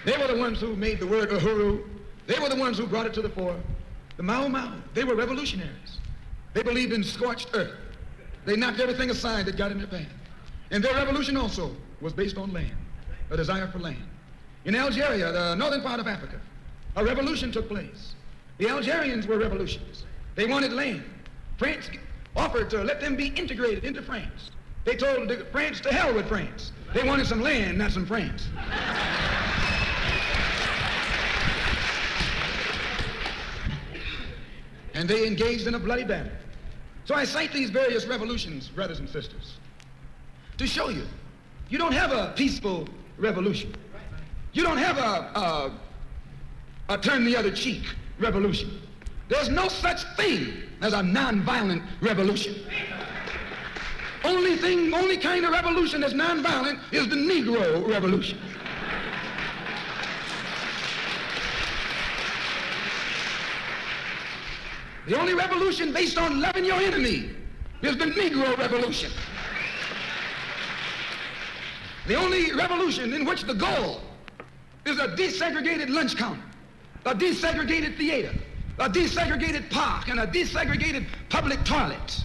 They were the ones who made the word uhuru. They were the ones who brought it to the fore. The Mau Mau, they were revolutionaries. They believed in scorched earth. They knocked everything aside that got in their path. And their revolution also was based on land, a desire for land. In Algeria, the northern part of Africa, a revolution took place. The Algerians were revolutionists. They wanted land. France offered to let them be integrated into France. They told France to hell with France. They wanted some land, not some France. And they engaged in a bloody battle. So I cite these various revolutions, brothers and sisters, to show you, you don't have a peaceful revolution. You don't have a turn the other cheek revolution. There's no such thing as a nonviolent revolution. Only kind of revolution that's nonviolent is the Negro revolution. The only revolution based on loving your enemy is the Negro revolution. The only revolution in which the goal is a desegregated lunch counter, a desegregated theater, a desegregated park, and a desegregated public toilet.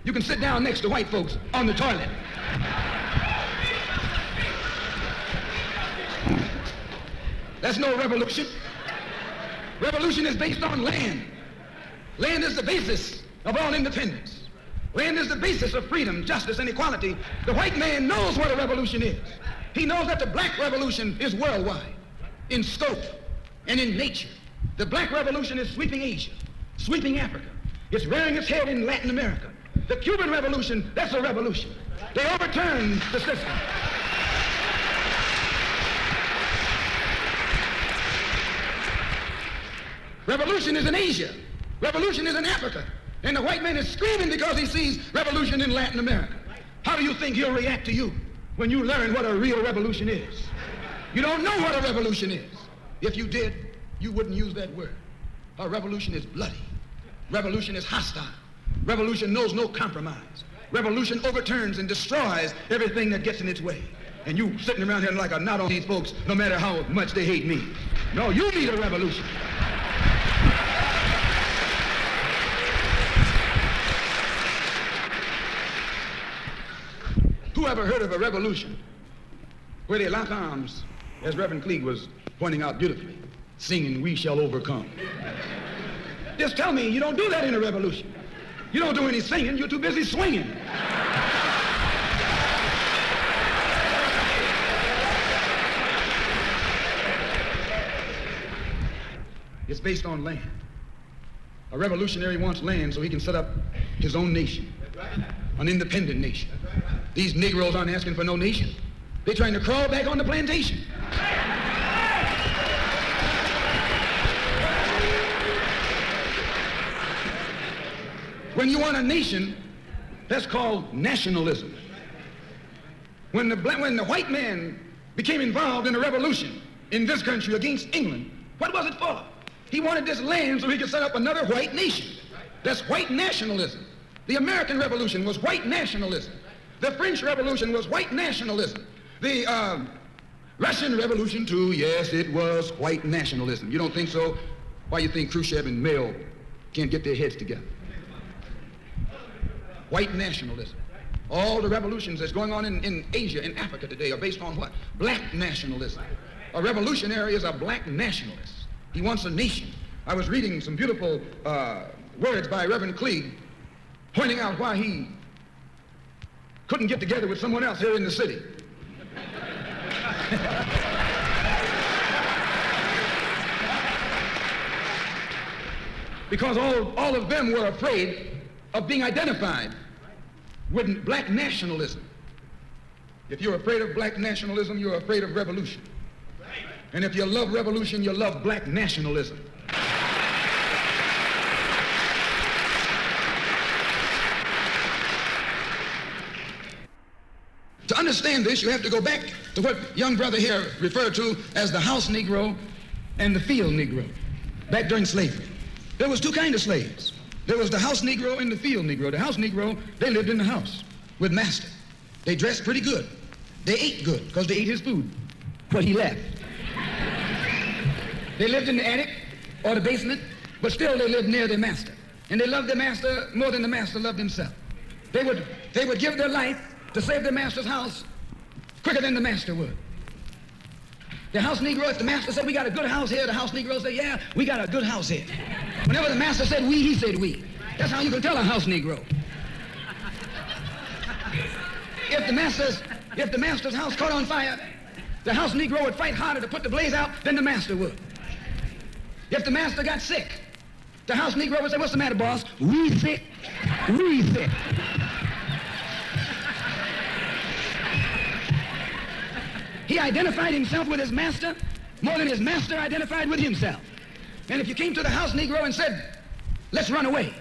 You can sit down next to white folks on the toilet. That's no revolution. Revolution is based on land. Land is the basis of all independence. Land is the basis of freedom, justice, and equality. The white man knows what a revolution is. He knows that the black revolution is worldwide, in scope and in nature. The black revolution is sweeping Asia, sweeping Africa. It's rearing its head in Latin America. The Cuban revolution, that's a revolution. They overturned the system. Revolution is in Asia. Revolution is in Africa. And the white man is screaming because he sees revolution in Latin America. How do you think he'll react to you when you learn what a real revolution is? You don't know what a revolution is. If you did, you wouldn't use that word. A revolution is bloody. Revolution is hostile. Revolution knows no compromise. Revolution overturns and destroys everything that gets in its way. And you sitting around here like a knot on these folks, no matter how much they hate me. No, you need a revolution. Who ever heard of a revolution where they lock arms, as Reverend Klieg was pointing out beautifully, singing, "We shall overcome"? Just tell me you don't do that in a revolution. You don't do any singing, you're too busy swinging. It's based on land. A revolutionary wants land so he can set up his own nation, an independent nation. These Negroes aren't asking for no nation. They're trying to crawl back on the plantation. When you want a nation, that's called nationalism. When the white man became involved in a revolution in this country against England, what was it for? He wanted this land so he could set up another white nation. That's white nationalism. The American Revolution was white nationalism. The French Revolution was white nationalism. The Russian Revolution, too, yes, it was white nationalism. You don't think so? Why you think Khrushchev and Mao can't get their heads together? White nationalism. All the revolutions that's going on in Asia, in Africa today are based on what? Black nationalism. A revolutionary is a black nationalist. He wants a nation. I was reading some beautiful words by Reverend Cleage pointing out why he couldn't get together with someone else here in the city. Because all of them were afraid of being identified with black nationalism. If you're afraid of black nationalism, you're afraid of revolution. And if you love revolution, you love black nationalism. To understand this, you have to go back to what young brother here referred to as the house Negro and the field Negro, back during slavery. There was two kinds of slaves. There was the house Negro and the field Negro. The house Negro, they lived in the house with master. They dressed pretty good. They ate good because they ate his food, what he left. They lived in the attic or the basement, but still they lived near their master. And they loved their master more than the master loved himself. They would give their life to save their master's house quicker than the master would. The house Negro, if the master said, we got a good house here, the house Negro said, yeah, we got a good house here. Whenever the master said we, he said we. That's how you can tell a house Negro. If the master's house caught on fire, the house Negro would fight harder to put the blaze out than the master would. If the master got sick, the house Negro would say, what's the matter, boss? We sick, we sick. He identified himself with his master more than his master identified with himself. And if you came to the house Negro and said, let's run away,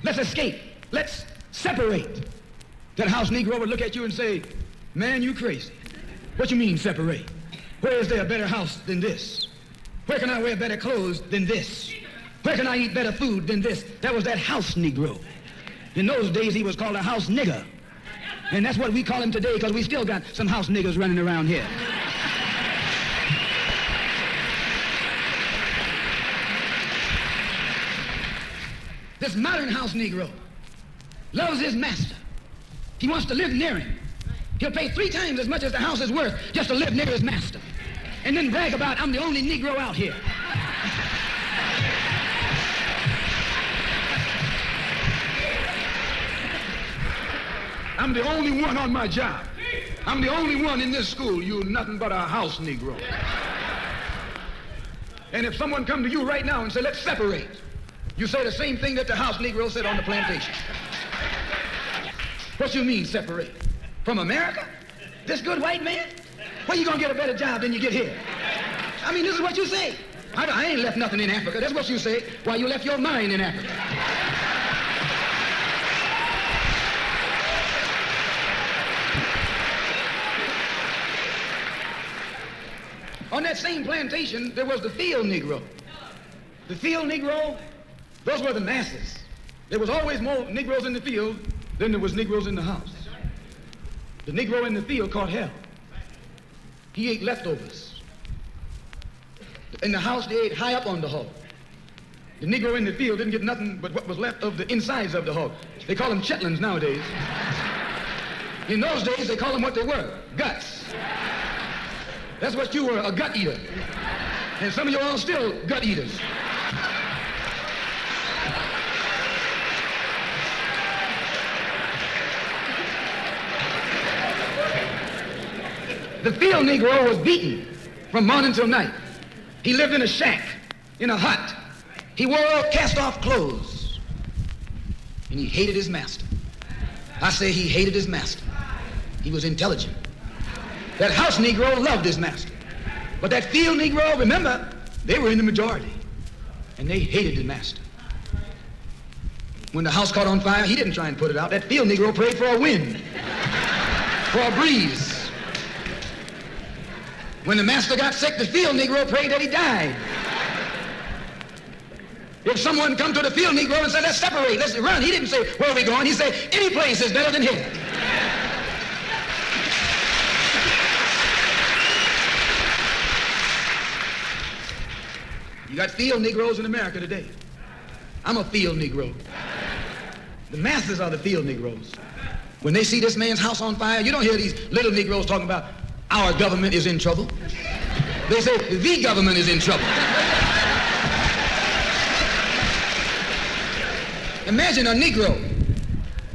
let's escape, let's separate, that house Negro would look at you and say, man, you crazy. What you mean separate? Where is there a better house than this? Where can I wear better clothes than this? Where can I eat better food than this? That was that house Negro. In those days, he was called a house nigger. And that's what we call him today because we still got some house niggers running around here. This modern house Negro loves his master. He wants to live near him. He'll pay 3 times as much as the house is worth just to live near his master. And then brag about, I'm the only Negro out here. I'm the only one on my job. I'm the only one in this school. You're nothing but a house Negro. And if someone come to you right now and say, let's separate, you say the same thing that the house Negro said on the plantation. What you mean separate? From America? This good white man? Where you gonna get a better job than you get here? I mean, this is what you say. I ain't left nothing in Africa. That's what you say. Why, you left your mind in Africa. On that same plantation, there was the field Negro. The field Negro, those were the masses. There was always more Negroes in the field than there was Negroes in the house. The Negro in the field caught hell. He ate leftovers. In the house, they ate high up on the hog. The Negro in the field didn't get nothing but what was left of the insides of the hog. They call them chitlins nowadays. In those days, they call them what they were, guts. That's what you were, a gut eater. And some of you all still gut eaters. The field Negro was beaten from morning till night. He lived in a shack, in a hut. He wore cast-off clothes. And he hated his master. I say he hated his master. He was intelligent. That house Negro loved his master. But that field Negro, remember, they were in the majority. And they hated the master. When the house caught on fire, he didn't try and put it out. That field Negro prayed for a wind, for a breeze. When the master got sick, the field Negro prayed that he died. If someone come to the field Negro and said, let's separate, let's run, he didn't say, where are we going? He said, any place is better than here. You got field Negroes in America today. I'm a field Negro. The masses are the field Negroes. When they see this man's house on fire, you don't hear these little Negroes talking about our government is in trouble. They say the government is in trouble. Imagine a Negro,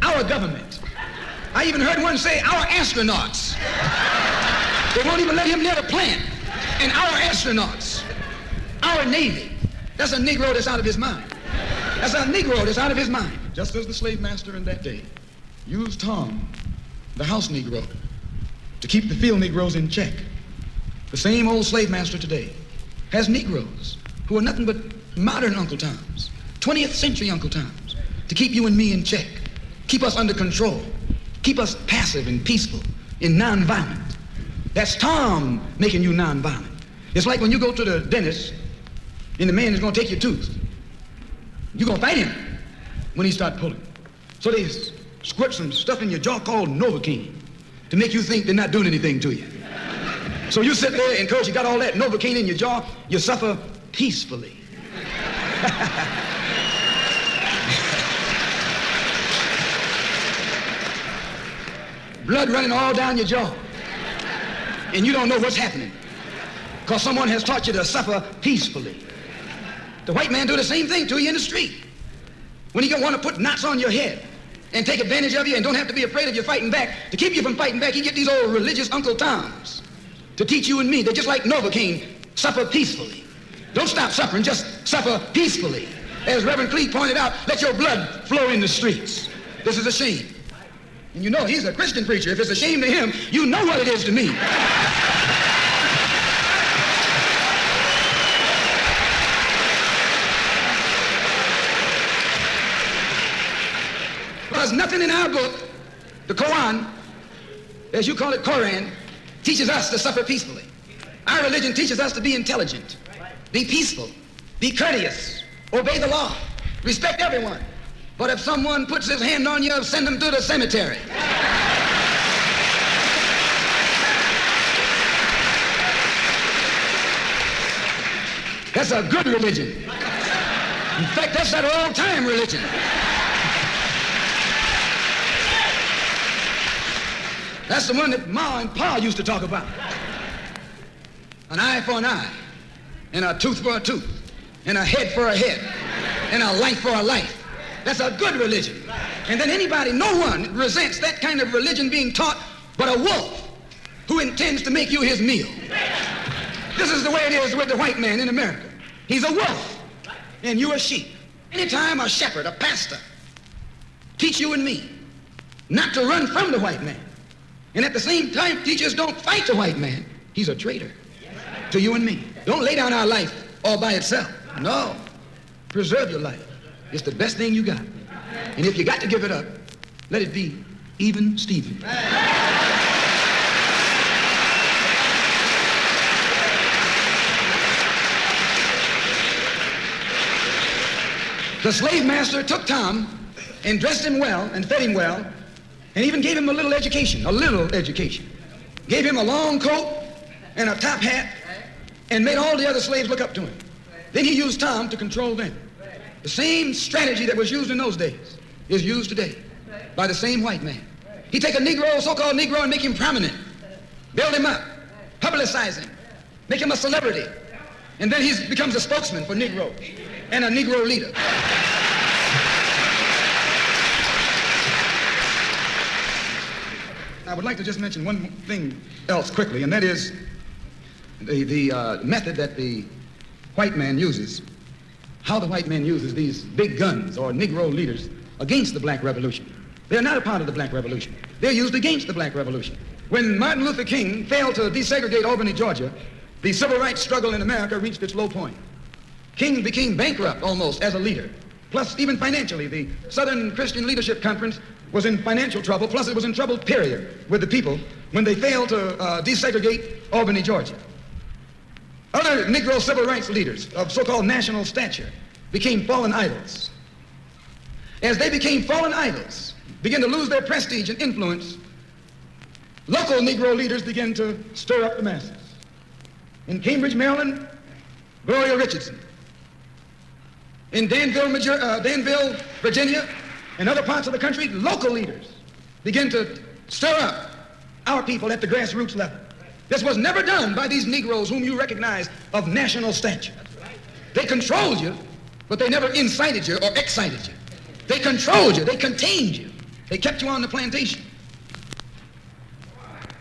our government. I even heard one say our astronauts. They won't even let him near the plant. And our astronauts, our Navy. That's a Negro that's out of his mind. That's a Negro that's out of his mind. Just as the slave master in that day used Tom, the house Negro, to keep the field Negroes in check, the same old slave master today has Negroes who are nothing but modern Uncle Toms, 20th century Uncle Toms, to keep you and me in check, keep us under control, keep us passive and peaceful and nonviolent. That's Tom making you nonviolent. It's like when you go to the dentist and the man is going to take your tooth. You're going to fight him when he starts pulling. So they squirt some stuff in your jaw called Novocaine to make you think they're not doing anything to you. So you sit there and because you got all that Novocaine in your jaw, you suffer peacefully. Blood running all down your jaw. And you don't know what's happening because someone has taught you to suffer peacefully. The white man do the same thing to you in the street. When he want to put knots on your head and take advantage of you and don't have to be afraid of you fighting back, to keep you from fighting back, he get these old religious Uncle Toms to teach you and me. They're just like Novocaine, suffer peacefully. Don't stop suffering, just suffer peacefully. As Reverend Cleave pointed out, let your blood flow in the streets. This is a shame. And you know he's a Christian preacher. If it's a shame to him, you know what it is to me. Because nothing in our book, the Quran, as you call it, Quran, teaches us to suffer peacefully. Our religion teaches us to be intelligent, be peaceful, be courteous, obey the law, respect everyone. But if someone puts his hand on you, send him to the cemetery. That's a good religion. In fact, that's that old-time religion. That's the one that Ma and Pa used to talk about. An eye for an eye, and a tooth for a tooth, and a head for a head, and a life for a life. That's a good religion. And then anybody, no one resents that kind of religion being taught but a wolf who intends to make you his meal. This is the way it is with the white man in America. He's a wolf, and you're a sheep. Anytime a shepherd, a pastor, teach you and me not to run from the white man, and at the same time teach us don't fight the white man, he's a traitor to you and me. Don't lay down our life all by itself. No. Preserve your life. It's the best thing you got. And if you got to give it up, let it be even Steven. The slave master took Tom and dressed him well and fed him well and even gave him a little education. Gave him a long coat and a top hat and made all the other slaves look up to him. Then he used Tom to control them. The same strategy that was used in those days is used today by the same white man. He take a Negro, so-called Negro, and make him prominent, build him up, publicize him, make him a celebrity, and then he becomes a spokesman for Negroes and a Negro leader. I would like to just mention one thing else quickly, and that is the method that the white man uses, how the white man uses these big guns or Negro leaders against the Black Revolution. They're not a part of the Black Revolution. They're used against the Black Revolution. When Martin Luther King failed to desegregate Albany, Georgia, the civil rights struggle in America reached its low point. King became bankrupt almost as a leader. Plus, even financially, the Southern Christian Leadership Conference was in financial trouble, plus it was in trouble, period, with the people when they failed to desegregate Albany, Georgia. Other Negro civil rights leaders of so-called national stature became fallen idols. As they became fallen idols, began to lose their prestige and influence, local Negro leaders began to stir up the masses. In Cambridge, Maryland, Gloria Richardson. In Danville, Virginia, and other parts of the country, local leaders began to stir up our people at the grassroots level. This was never done by these Negroes whom you recognize of national stature. They controlled you, but they never incited you or excited you. They controlled you, they contained you. They kept you on the plantation.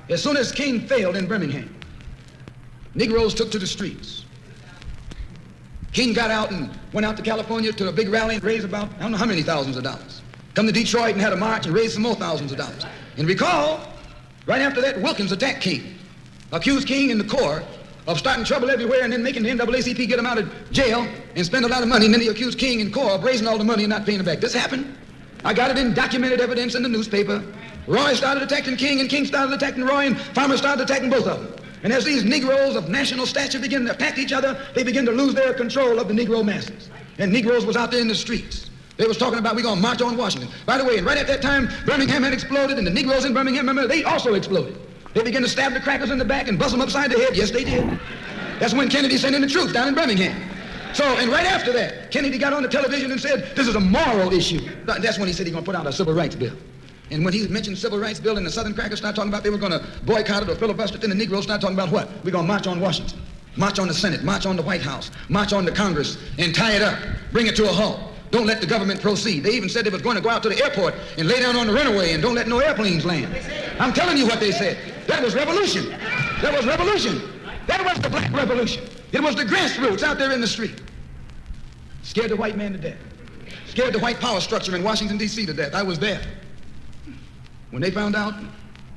As soon as King failed in Birmingham, Negroes took to the streets. King got out and went out to California to a big rally and raised about, I don't know how many thousands of dollars. Come to Detroit and had a march and raised some more thousands of dollars. And recall, right after that, Wilkins attacked King, accused King and the Corps of starting trouble everywhere and then making the NAACP get him out of jail and spend a lot of money, and then he accused King and Corps of raising all the money and not paying it back. This happened. I got it in documented evidence in the newspaper. Roy started attacking King, and King started attacking Roy, and Farmer started attacking both of them. And as these Negroes of national stature begin to attack each other, they begin to lose their control of the Negro masses. And Negroes was out there in the streets. They was talking about, we're going to march on Washington. By the way, and right at that time, Birmingham had exploded, and the Negroes in Birmingham, remember, they also exploded. They began to stab the crackers in the back and bust them upside the head. Yes, they did. That's when Kennedy sent in the troops down in Birmingham. So, and right after that, Kennedy got on the television and said, this is a moral issue. That's when he said he's going to put out a civil rights bill. And when he mentioned civil rights bill and the Southern crackers started talking about they were going to boycott it or filibuster it, then the Negroes started talking about what? We're going to march on Washington, march on the Senate, march on the White House, march on the Congress, and tie it up, bring it to a halt. Don't let the government proceed. They even said they was going to go out to the airport and lay down on the runway and don't let no airplanes land. I'm telling you what they said. That was revolution. That was revolution. That was the black revolution. It was the grassroots out there in the street. Scared the white man to death. Scared the white power structure in Washington, D.C. to death. I was there. When they found out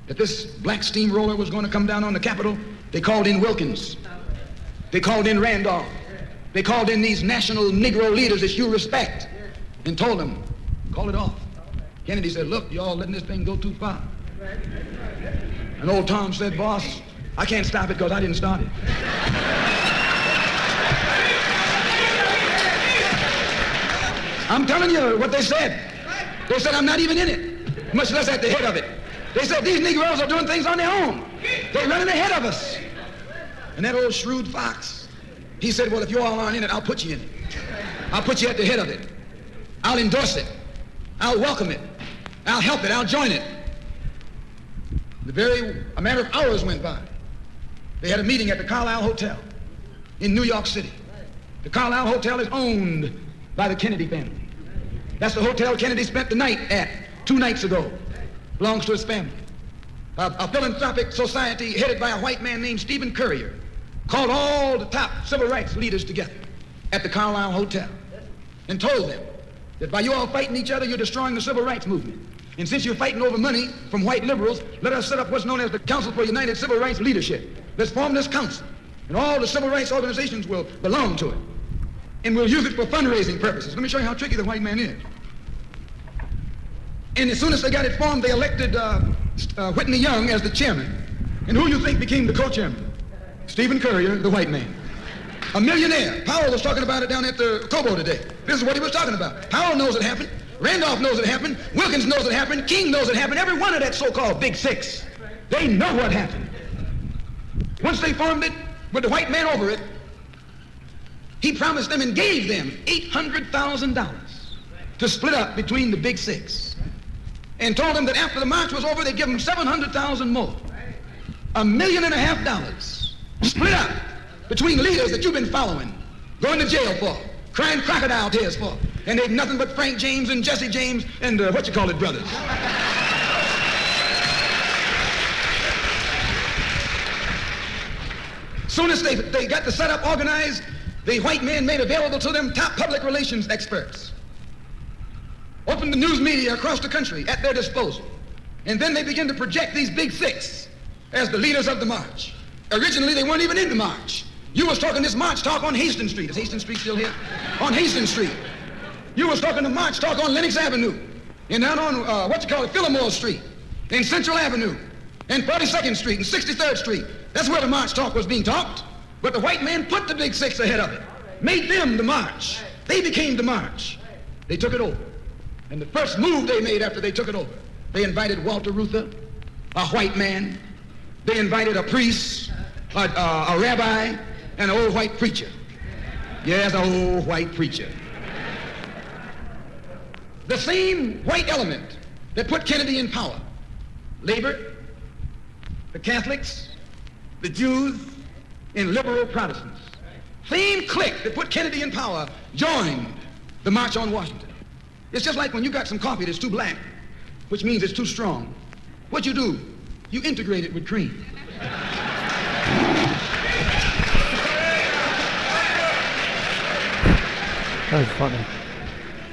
that this black steamroller was going to come down on the Capitol, they called in Wilkins. They called in Randolph. They called in these national Negro leaders that you respect and told them, call it off. Kennedy said, look, y'all letting this thing go too far. And old Tom said, boss, I can't stop it because I didn't start it. I'm telling you what they said. They said, I'm not even in it, much less at the head of it. They said, these Negroes are doing things on their own. They're running ahead of us. And that old shrewd fox, he said, well, if you all aren't in it, I'll put you in it. I'll put you at the head of it. I'll endorse it. I'll welcome it. I'll help it. I'll join it. A matter of hours went by. They had a meeting at the Carlisle Hotel in New York City. The Carlisle Hotel is owned by the Kennedy family. That's the hotel Kennedy spent the night at 2 nights ago. Belongs to his family. A philanthropic society headed by a white man named Stephen Currier called all the top civil rights leaders together at the Carlisle Hotel and told them that by you all fighting each other, you're destroying the civil rights movement. And since you're fighting over money from white liberals, let us set up what's known as the Council for United Civil Rights Leadership. Let's form this council, and all the civil rights organizations will belong to it. And we'll use it for fundraising purposes. Let me show you how tricky the white man is. And as soon as they got it formed, they elected Whitney Young as the chairman. And who you think became the co-chairman? Stephen Currier, the white man. A millionaire. Powell was talking about it down at the Cobo today. This is what he was talking about. Powell knows it happened. Randolph knows it happened. Wilkins knows it happened. King knows it happened. Every one of that so-called Big Six. They know what happened. Once they formed it, with the white man over it, he promised them and gave them $800,000 to split up between the Big Six. And told them that after the march was over, they'd give them $700,000 more. $1.5 million split up between leaders that you've been following, going to jail for, crying crocodile tears for. And they've nothing but Frank James and Jesse James and brothers. Soon as they got the setup organized, the white men made available to them top public relations experts. Opened the news media across the country at their disposal. And then they began to project these Big Six as the leaders of the march. Originally, they weren't even in the march. You was talking this march talk on Hastings Street. Is Hastings Street still here? On Hastings Street. You was talking the march talk on Lenox Avenue. And down on, Fillmore Street. And Central Avenue. And 42nd Street and 63rd Street. That's where the march talk was being talked. But the white man put the Big Six ahead of it. Made them the march. They became the march. They took it over. And the first move they made after they took it over, they invited Walter Reuther, a white man. They invited a priest, a rabbi, and an old white preacher. Yes, an old white preacher. The same white element that put Kennedy in power. Labor, the Catholics, the Jews, and liberal Protestants. Same clique that put Kennedy in power joined the March on Washington. It's just like when you got some coffee that's too black, which means it's too strong. What you do, you integrate it with cream. That was funny.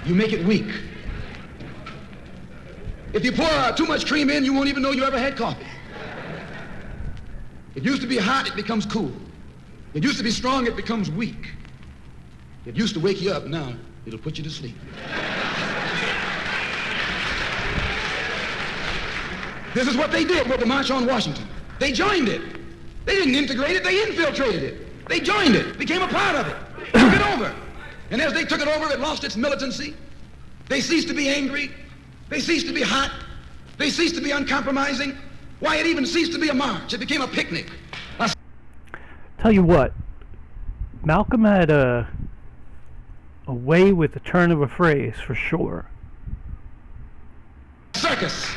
You make it weak. If you pour too much cream in, you won't even know you ever had coffee. It used to be hot, it becomes cool. It used to be strong, it becomes weak. It used to wake you up, now it'll put you to sleep. This is what they did with the March on Washington. They joined it. They didn't integrate it, they infiltrated it. They joined it, became a part of it, took it over. And as they took it over, it lost its militancy. They ceased to be angry. They ceased to be hot. They ceased to be uncompromising. Why, it even ceased to be a march. It became a picnic. Tell you what, Malcolm had a way with the turn of a phrase, for sure. Circus.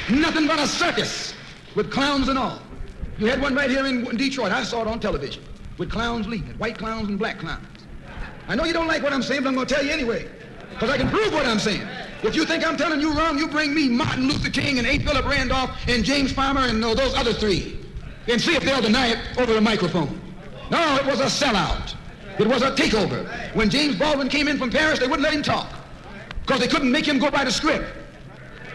Nothing but a circus with clowns and all. You had one right here in Detroit. I saw it on television with clowns leading it, white clowns and black clowns. I know you don't like what I'm saying, but I'm going to tell you anyway, because I can prove what I'm saying. If you think I'm telling you wrong, you bring me Martin Luther King and A. Philip Randolph and James Farmer and those other three, and see if they'll deny it over the microphone. No, it was a sellout. It was a takeover. When James Baldwin came in from Paris, they wouldn't let him talk, because they couldn't make him go by the script.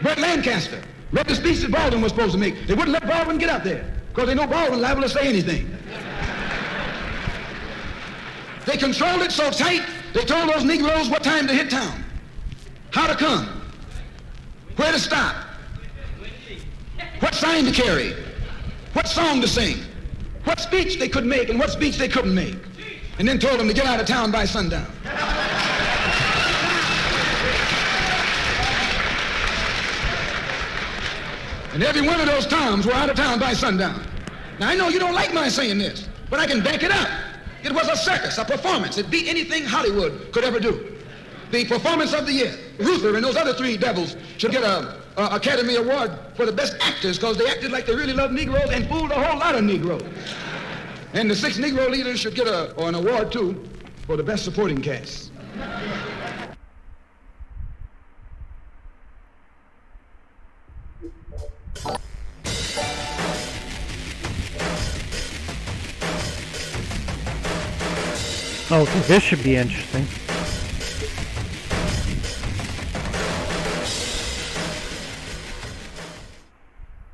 Burt Lancaster read the speech that Baldwin was supposed to make. They wouldn't let Baldwin get up there, because they know Baldwin liable to say anything. They controlled it so tight, they told those Negroes what time to hit town, how to come, where to stop, what sign to carry, what song to sing, what speech they could make and what speech they couldn't make, and then told them to get out of town by sundown. And every one of those Toms were out of town by sundown. Now, I know you don't like my saying this, but I can back it up. It was a circus, a performance. It beat anything Hollywood could ever do. The performance of the year. Reuther and those other three devils should get an Academy Award for the best actors, because they acted like they really loved Negroes and fooled a whole lot of Negroes. And the 6 Negro leaders should get an award, too, for the best supporting cast. Okay, this should be interesting.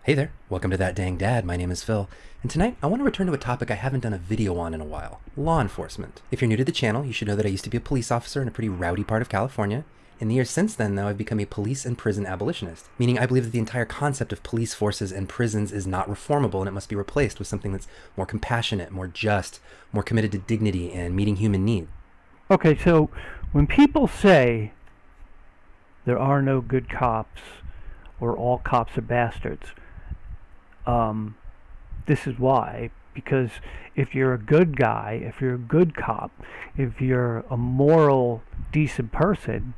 Hey there, welcome to That Dang Dad. My name is Phil, and tonight I want to return to a topic I haven't done a video on in a while: law enforcement. If you're new to the channel, you should know that I used to be a police officer in a pretty rowdy part of California. In the years since then, though, I've become a police and prison abolitionist, meaning I believe that the entire concept of police forces and prisons is not reformable, and it must be replaced with something that's more compassionate, more just, more committed to dignity and meeting human need. Okay, so when people say there are no good cops or all cops are bastards, this is why. Because if you're a good guy, if you're a good cop, if you're a moral, decent person,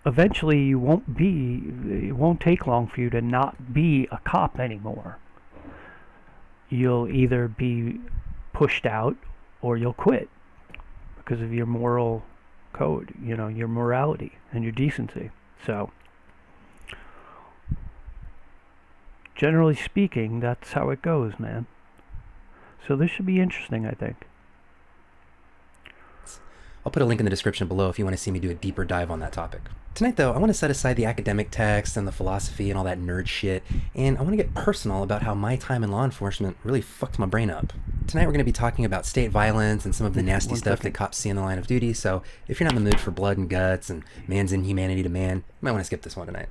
eventually it won't take long for you to not be a cop anymore. You'll either be pushed out or you'll quit because of your moral code, your morality and your decency. So, generally speaking, that's how it goes, man. So this should be interesting, I think. I'll put a link in the description below if you want to see me do a deeper dive on that topic. Tonight, though, I want to set aside the academic text and the philosophy and all that nerd shit, and I want to get personal about how my time in law enforcement really fucked my brain up. Tonight we're going to be talking about state violence and some of the nasty stuff that cops see in the line of duty, so if you're not in the mood for blood and guts and man's inhumanity to man, you might want to skip this one tonight.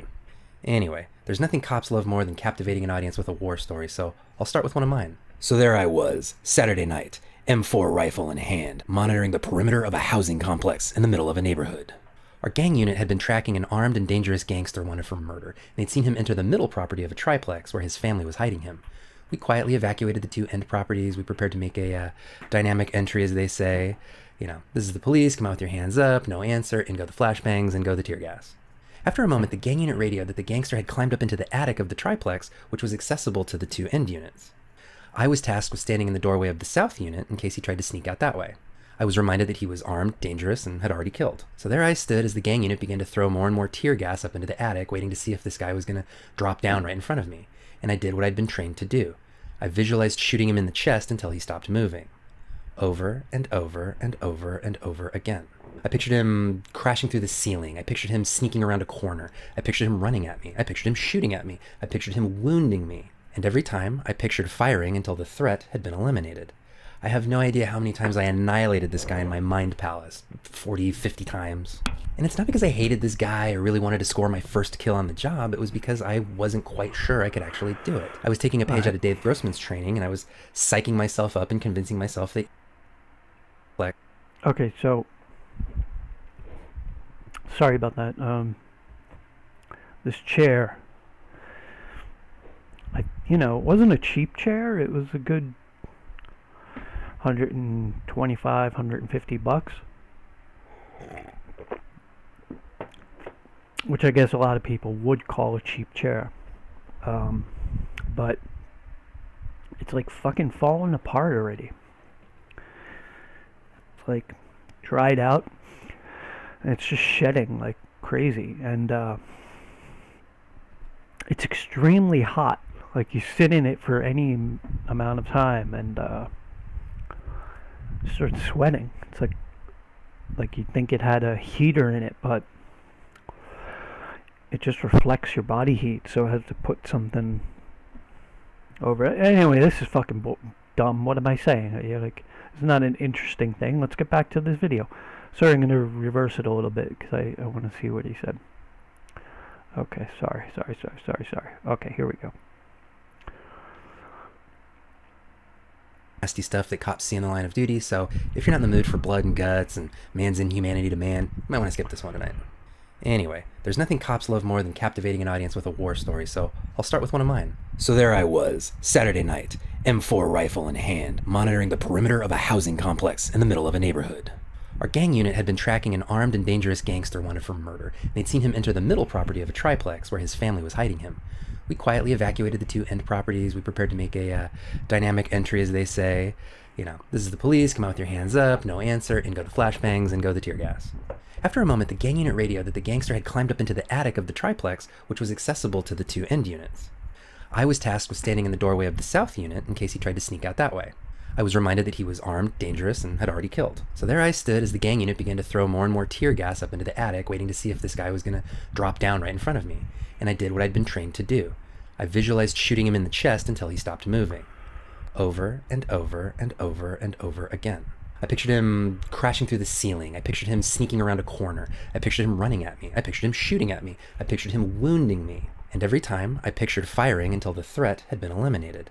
Anyway, there's nothing cops love more than captivating an audience with a war story, so I'll start with one of mine. So there I was, Saturday night, M4 rifle in hand, monitoring the perimeter of a housing complex in the middle of a neighborhood. Our gang unit had been tracking an armed and dangerous gangster wanted for murder, and they'd seen him enter the middle property of a triplex where his family was hiding him. We quietly evacuated the two end properties. We prepared to make a dynamic entry, as they say. You know, this is the police, come out with your hands up, no answer, in go the flashbangs, and go the tear gas. After a moment, the gang unit radioed that the gangster had climbed up into the attic of the triplex, which was accessible to the two end units. I was tasked with standing in the doorway of the south unit in case he tried to sneak out that way. I was reminded that he was armed, dangerous, and had already killed. So there I stood as the gang unit began to throw more and more tear gas up into the attic, waiting to see if this guy was going to drop down right in front of me. And I did what I'd been trained to do. I visualized shooting him in the chest until he stopped moving. Over and over and over and over again. I pictured him crashing through the ceiling. I pictured him sneaking around a corner. I pictured him running at me. I pictured him shooting at me. I pictured him wounding me. And every time, I pictured firing until the threat had been eliminated. I have no idea how many times I annihilated this guy in my mind palace. 40, 50 times. And it's not because I hated this guy or really wanted to score my first kill on the job. It was because I wasn't quite sure I could actually do it. I was taking a page out of Dave Grossman's training, and I was psyching myself up and convincing myself that... Okay, so... Sorry about that. This chair... it wasn't a cheap chair. It was a good... $125, $150, which I guess a lot of people would call a cheap chair, but it's like fucking falling apart already. It's like dried out, and it's just shedding like crazy, and it's extremely hot. Like you sit in it for any amount of time, and start sweating. It's like you'd think it had a heater in it, but it just reflects your body heat, so it has to put something over it. Anyway, this is fucking dumb. What am I saying? It's not an interesting thing. Let's get back to this video. Sorry, I'm going to reverse it a little bit because I want to see what he said. Okay, sorry. Okay, here we go. Nasty stuff that cops see in the line of duty, so if you're not in the mood for blood and guts and man's inhumanity to man, you might want to skip this one tonight. Anyway, there's nothing cops love more than captivating an audience with a war story, so I'll start with one of mine. So there I was, Saturday night, M4 rifle in hand, monitoring the perimeter of a housing complex in the middle of a neighborhood. Our gang unit had been tracking an armed and dangerous gangster wanted for murder, and they'd seen him enter the middle property of a triplex where his family was hiding him. We quietly evacuated the two end properties. We prepared to make a dynamic entry, as they say. This is the police, come out with your hands up, no answer, in go the flashbangs, and go the tear gas. After a moment, the gang unit radioed that the gangster had climbed up into the attic of the triplex, which was accessible to the two end units. I was tasked with standing in the doorway of the south unit in case he tried to sneak out that way. I was reminded that he was armed, dangerous, and had already killed. So there I stood as the gang unit began to throw more and more tear gas up into the attic, waiting to see if this guy was going to drop down right in front of me. And I did what I'd been trained to do. I visualized shooting him in the chest until he stopped moving. Over and over and over and over again. I pictured him crashing through the ceiling. I pictured him sneaking around a corner. I pictured him running at me. I pictured him shooting at me. I pictured him wounding me. And every time, I pictured firing until the threat had been eliminated.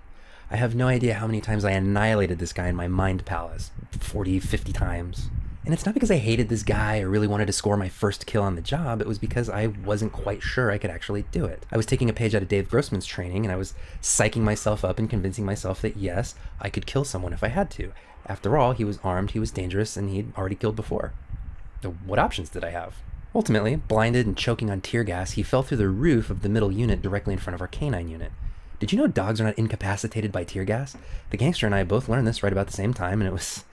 I have no idea how many times I annihilated this guy in my mind palace. 40, 50 times. And it's not because I hated this guy or really wanted to score my first kill on the job. It was because I wasn't quite sure I could actually do it. I was taking a page out of Dave Grossman's training, and I was psyching myself up and convincing myself that yes, I could kill someone if I had to. After all, he was armed, he was dangerous, and he'd already killed before. So what options did I have? Ultimately, blinded and choking on tear gas, he fell through the roof of the middle unit directly in front of our canine unit. Did you know dogs are not incapacitated by tear gas? The gangster and I both learned this right about the same time, and it was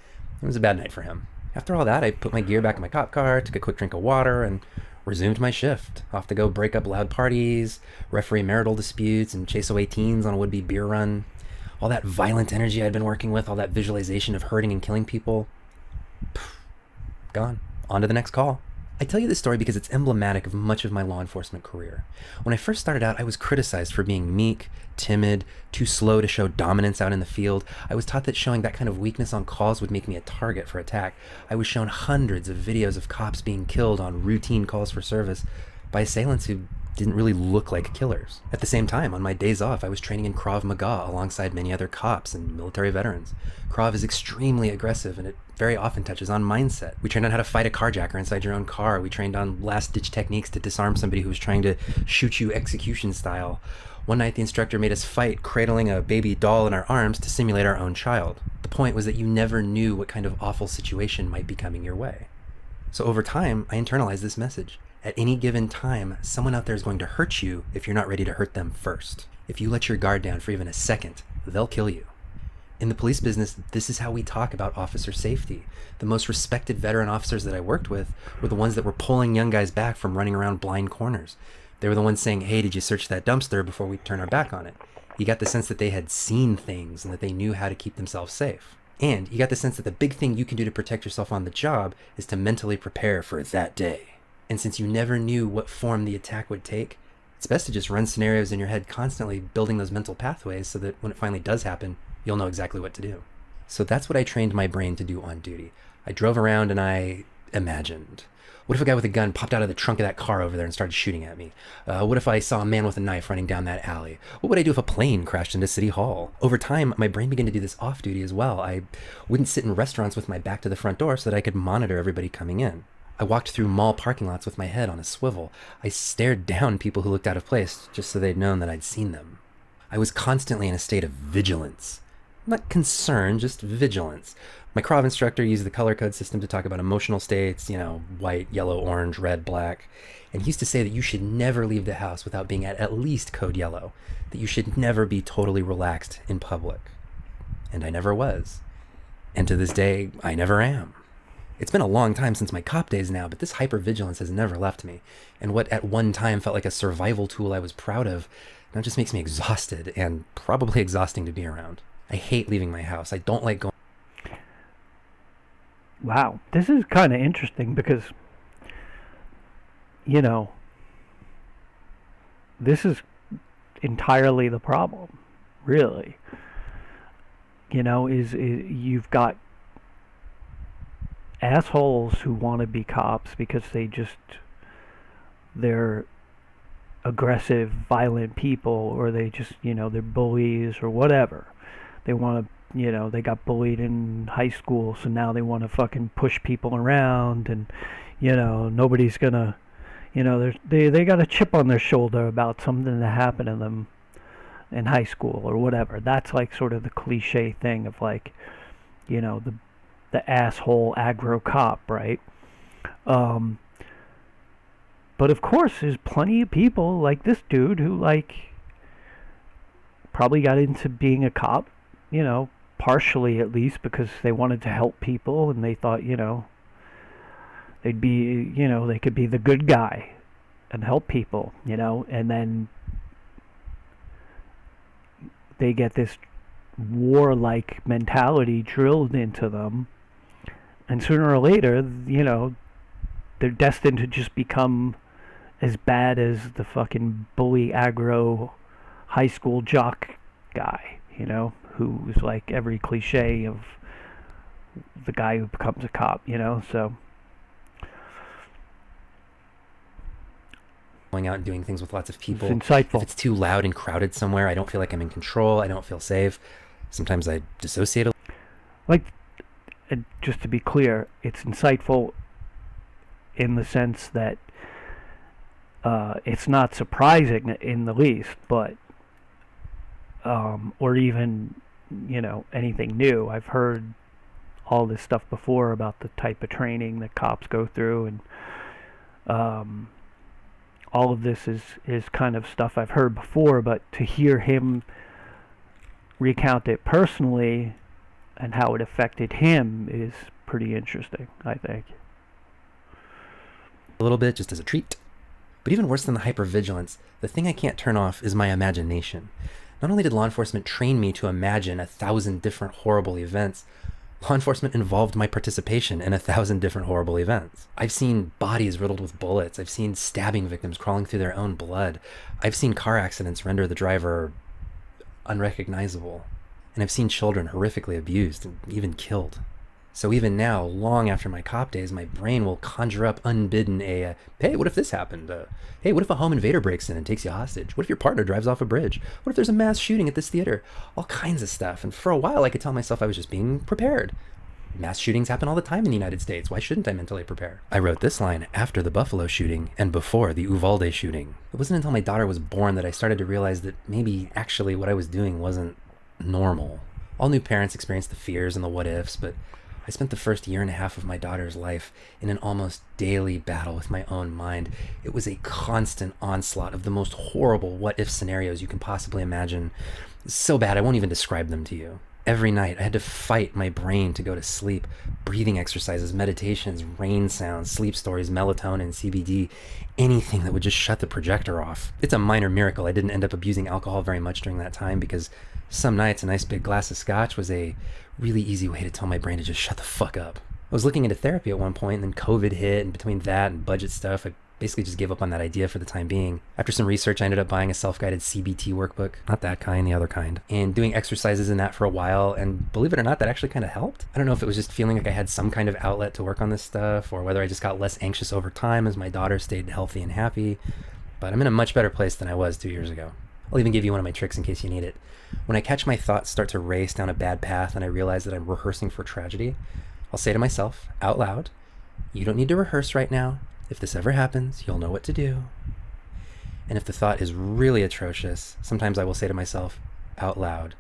a bad night for him. After all that, I put my gear back in my cop car, took a quick drink of water, and resumed my shift. Off to go break up loud parties, referee marital disputes, and chase away teens on a would-be beer run. All that violent energy I'd been working with, all that visualization of hurting and killing people, gone. On to the next call. I tell you this story because it's emblematic of much of my law enforcement career. When I first started out, I was criticized for being meek, timid, too slow to show dominance out in the field. I was taught that showing that kind of weakness on calls would make me a target for attack. I was shown hundreds of videos of cops being killed on routine calls for service by assailants who didn't really look like killers. At the same time, on my days off, I was training in Krav Maga alongside many other cops and military veterans. Krav is extremely aggressive, and it very often touches on mindset. We trained on how to fight a carjacker inside your own car. We trained on last-ditch techniques to disarm somebody who was trying to shoot you execution style. One night, the instructor made us fight, cradling a baby doll in our arms to simulate our own child. The point was that you never knew what kind of awful situation might be coming your way. So over time, I internalized this message. At any given time, someone out there is going to hurt you if you're not ready to hurt them first. If you let your guard down for even a second, they'll kill you. In the police business, this is how we talk about officer safety. The most respected veteran officers that I worked with were the ones that were pulling young guys back from running around blind corners. They were the ones saying, hey, did you search that dumpster before we turn our back on it? You got the sense that they had seen things and that they knew how to keep themselves safe. And you got the sense that the big thing you can do to protect yourself on the job is to mentally prepare for that day. And since you never knew what form the attack would take, it's best to just run scenarios in your head constantly, building those mental pathways so that when it finally does happen, you'll know exactly what to do. So that's what I trained my brain to do on duty. I drove around and I imagined. What if a guy with a gun popped out of the trunk of that car over there and started shooting at me? What if I saw a man with a knife running down that alley? What would I do if a plane crashed into City Hall? Over time, my brain began to do this off-duty as well. I wouldn't sit in restaurants with my back to the front door so that I could monitor everybody coming in. I walked through mall parking lots with my head on a swivel. I stared down people who looked out of place just so they'd known that I'd seen them. I was constantly in a state of vigilance. Not concern, just vigilance. My Krav instructor used the color code system to talk about emotional states, white, yellow, orange, red, black. And he used to say that you should never leave the house without being at least code yellow, that you should never be totally relaxed in public. And I never was. And to this day, I never am. It's been a long time since my cop days now, but this hypervigilance has never left me. And what at one time felt like a survival tool I was proud of, now just makes me exhausted and probably exhausting to be around. I hate leaving my house. I don't like going. Wow, this is kind of interesting because, this is entirely the problem, really. Is you've got assholes who want to be cops because they're aggressive, violent people, or they just, they're bullies or whatever. They want to, they got bullied in high school, so now they want to fucking push people around, and, nobody's gonna, they got a chip on their shoulder about something that happened to them in high school or whatever. That's like sort of the cliche thing of like, the asshole aggro cop, right? But of course, there's plenty of people like this dude who probably got into being a cop, partially at least because they wanted to help people and they thought, they'd be, they could be the good guy and help people, and then they get this warlike mentality drilled into them. And sooner or later, they're destined to just become as bad as the fucking bully aggro high school jock guy, who's like every cliche of the guy who becomes a cop, so. Going out and doing things with lots of people. It's insightful. If it's too loud and crowded somewhere, I don't feel like I'm in control. I don't feel safe. Sometimes I dissociate. And just to be clear, it's insightful in the sense that it's not surprising in the least, but or even anything new. I've heard all this stuff before about the type of training that cops go through, and all of this is kind of stuff I've heard before, but to hear him recount it personally and how it affected him is pretty interesting, I think. A little bit, just as a treat. But even worse than the hypervigilance, the thing I can't turn off is my imagination. Not only did law enforcement train me to imagine 1,000 different horrible events, law enforcement involved my participation in 1,000 different horrible events. I've seen bodies riddled with bullets. I've seen stabbing victims crawling through their own blood. I've seen car accidents render the driver unrecognizable. And I've seen children horrifically abused and even killed. So even now, long after my cop days, my brain will conjure up unbidden hey, what if this happened? Hey, what if a home invader breaks in and takes you hostage? What if your partner drives off a bridge? What if there's a mass shooting at this theater? All kinds of stuff. And for a while, I could tell myself I was just being prepared. Mass shootings happen all the time in the United States. Why shouldn't I mentally prepare? I wrote this line after the Buffalo shooting and before the Uvalde shooting. It wasn't until my daughter was born that I started to realize that maybe actually what I was doing wasn't normal. All new parents experience the fears and the what ifs, but I spent the first year and a half of my daughter's life in an almost daily battle with my own mind. It was a constant onslaught of the most horrible what-if scenarios you can possibly imagine. So bad, I won't even describe them to you. Every night, I had to fight my brain to go to sleep. Breathing exercises, meditations, rain sounds, sleep stories, melatonin, CBD, anything that would just shut the projector off. It's a minor miracle I didn't end up abusing alcohol very much during that time, because some nights a nice big glass of scotch was a really easy way to tell my brain to just shut the fuck up. I was looking into therapy at one point, and then COVID hit, and between that and budget stuff, I basically just gave up on that idea for the time being. After some research, I ended up buying a self-guided CBT workbook. Not that kind, the other kind. And doing exercises in that for a while, and believe it or not, that actually kind of helped. I don't know if it was just feeling like I had some kind of outlet to work on this stuff, or whether I just got less anxious over time as my daughter stayed healthy and happy, but I'm in a much better place than I was 2 years ago. I'll even give you one of my tricks in case you need it. When I catch my thoughts start to race down a bad path and I realize that I'm rehearsing for tragedy, I'll say to myself, out loud, you don't need to rehearse right now. If this ever happens, you'll know what to do. And if the thought is really atrocious, sometimes I will say to myself, out loud,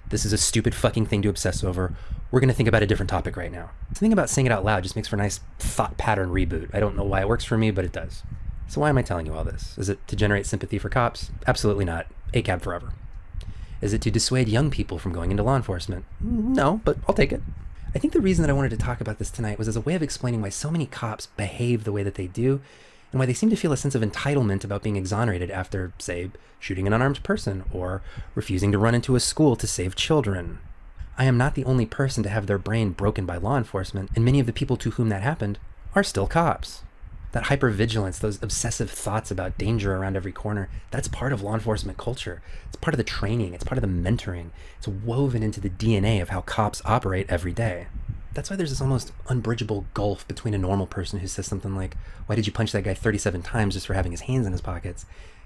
this is a stupid fucking thing to obsess over. We're going to think about a different topic right now. Something about saying it out loud just makes for a nice thought pattern reboot. I don't know why it works for me, but it does. So why am I telling you all this? Is it to generate sympathy for cops? Absolutely not. ACAB forever. Is it to dissuade young people from going into law enforcement? No, but I'll take it. I think the reason that I wanted to talk about this tonight was as a way of explaining why so many cops behave the way that they do, and why they seem to feel a sense of entitlement about being exonerated after, say, shooting an unarmed person, or refusing to run into a school to save children. I am not the only person to have their brain broken by law enforcement, and many of the people to whom that happened are still cops. That hypervigilance, those obsessive thoughts about danger around every corner, that's part of law enforcement culture. It's part of the training, it's part of the mentoring. It's woven into the DNA of how cops operate every day. That's why there's this almost unbridgeable gulf between a normal person who says something like, why did you punch that guy 37 times just for having his hands in his pockets?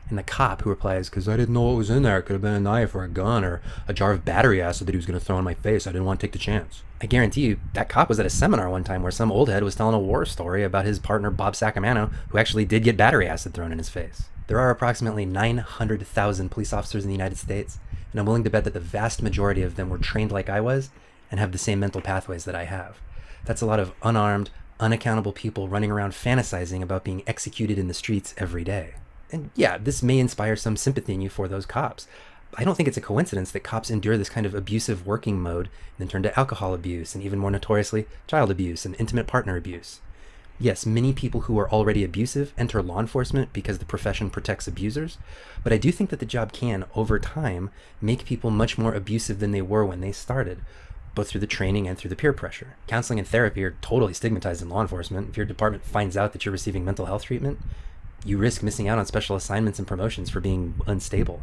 And the cop who replies, because I didn't know what was in there. It could have been a knife or a gun or a jar of battery acid that he was going to throw in my face. I didn't want to take the chance. I guarantee you, that cop was at a seminar one time where some old head was telling a war story about his partner Bob Sacamano, who actually did get battery acid thrown in his face. There are approximately 900,000 police officers in the United States, and I'm willing to bet that the vast majority of them were trained like I was and have the same mental pathways that I have. That's a lot of unarmed, unaccountable people running around fantasizing about being executed in the streets every day. And yeah, this may inspire some sympathy in you for those cops. I don't think it's a coincidence that cops endure this kind of abusive working mode and then turn to alcohol abuse and even more notoriously, child abuse and intimate partner abuse. Yes, many people who are already abusive enter law enforcement because the profession protects abusers, but I do think that the job can, over time, make people much more abusive than they were when they started, both through the training and through the peer pressure. Counseling and therapy are totally stigmatized in law enforcement. If your department finds out that you're receiving mental health treatment, you risk missing out on special assignments and promotions for being unstable.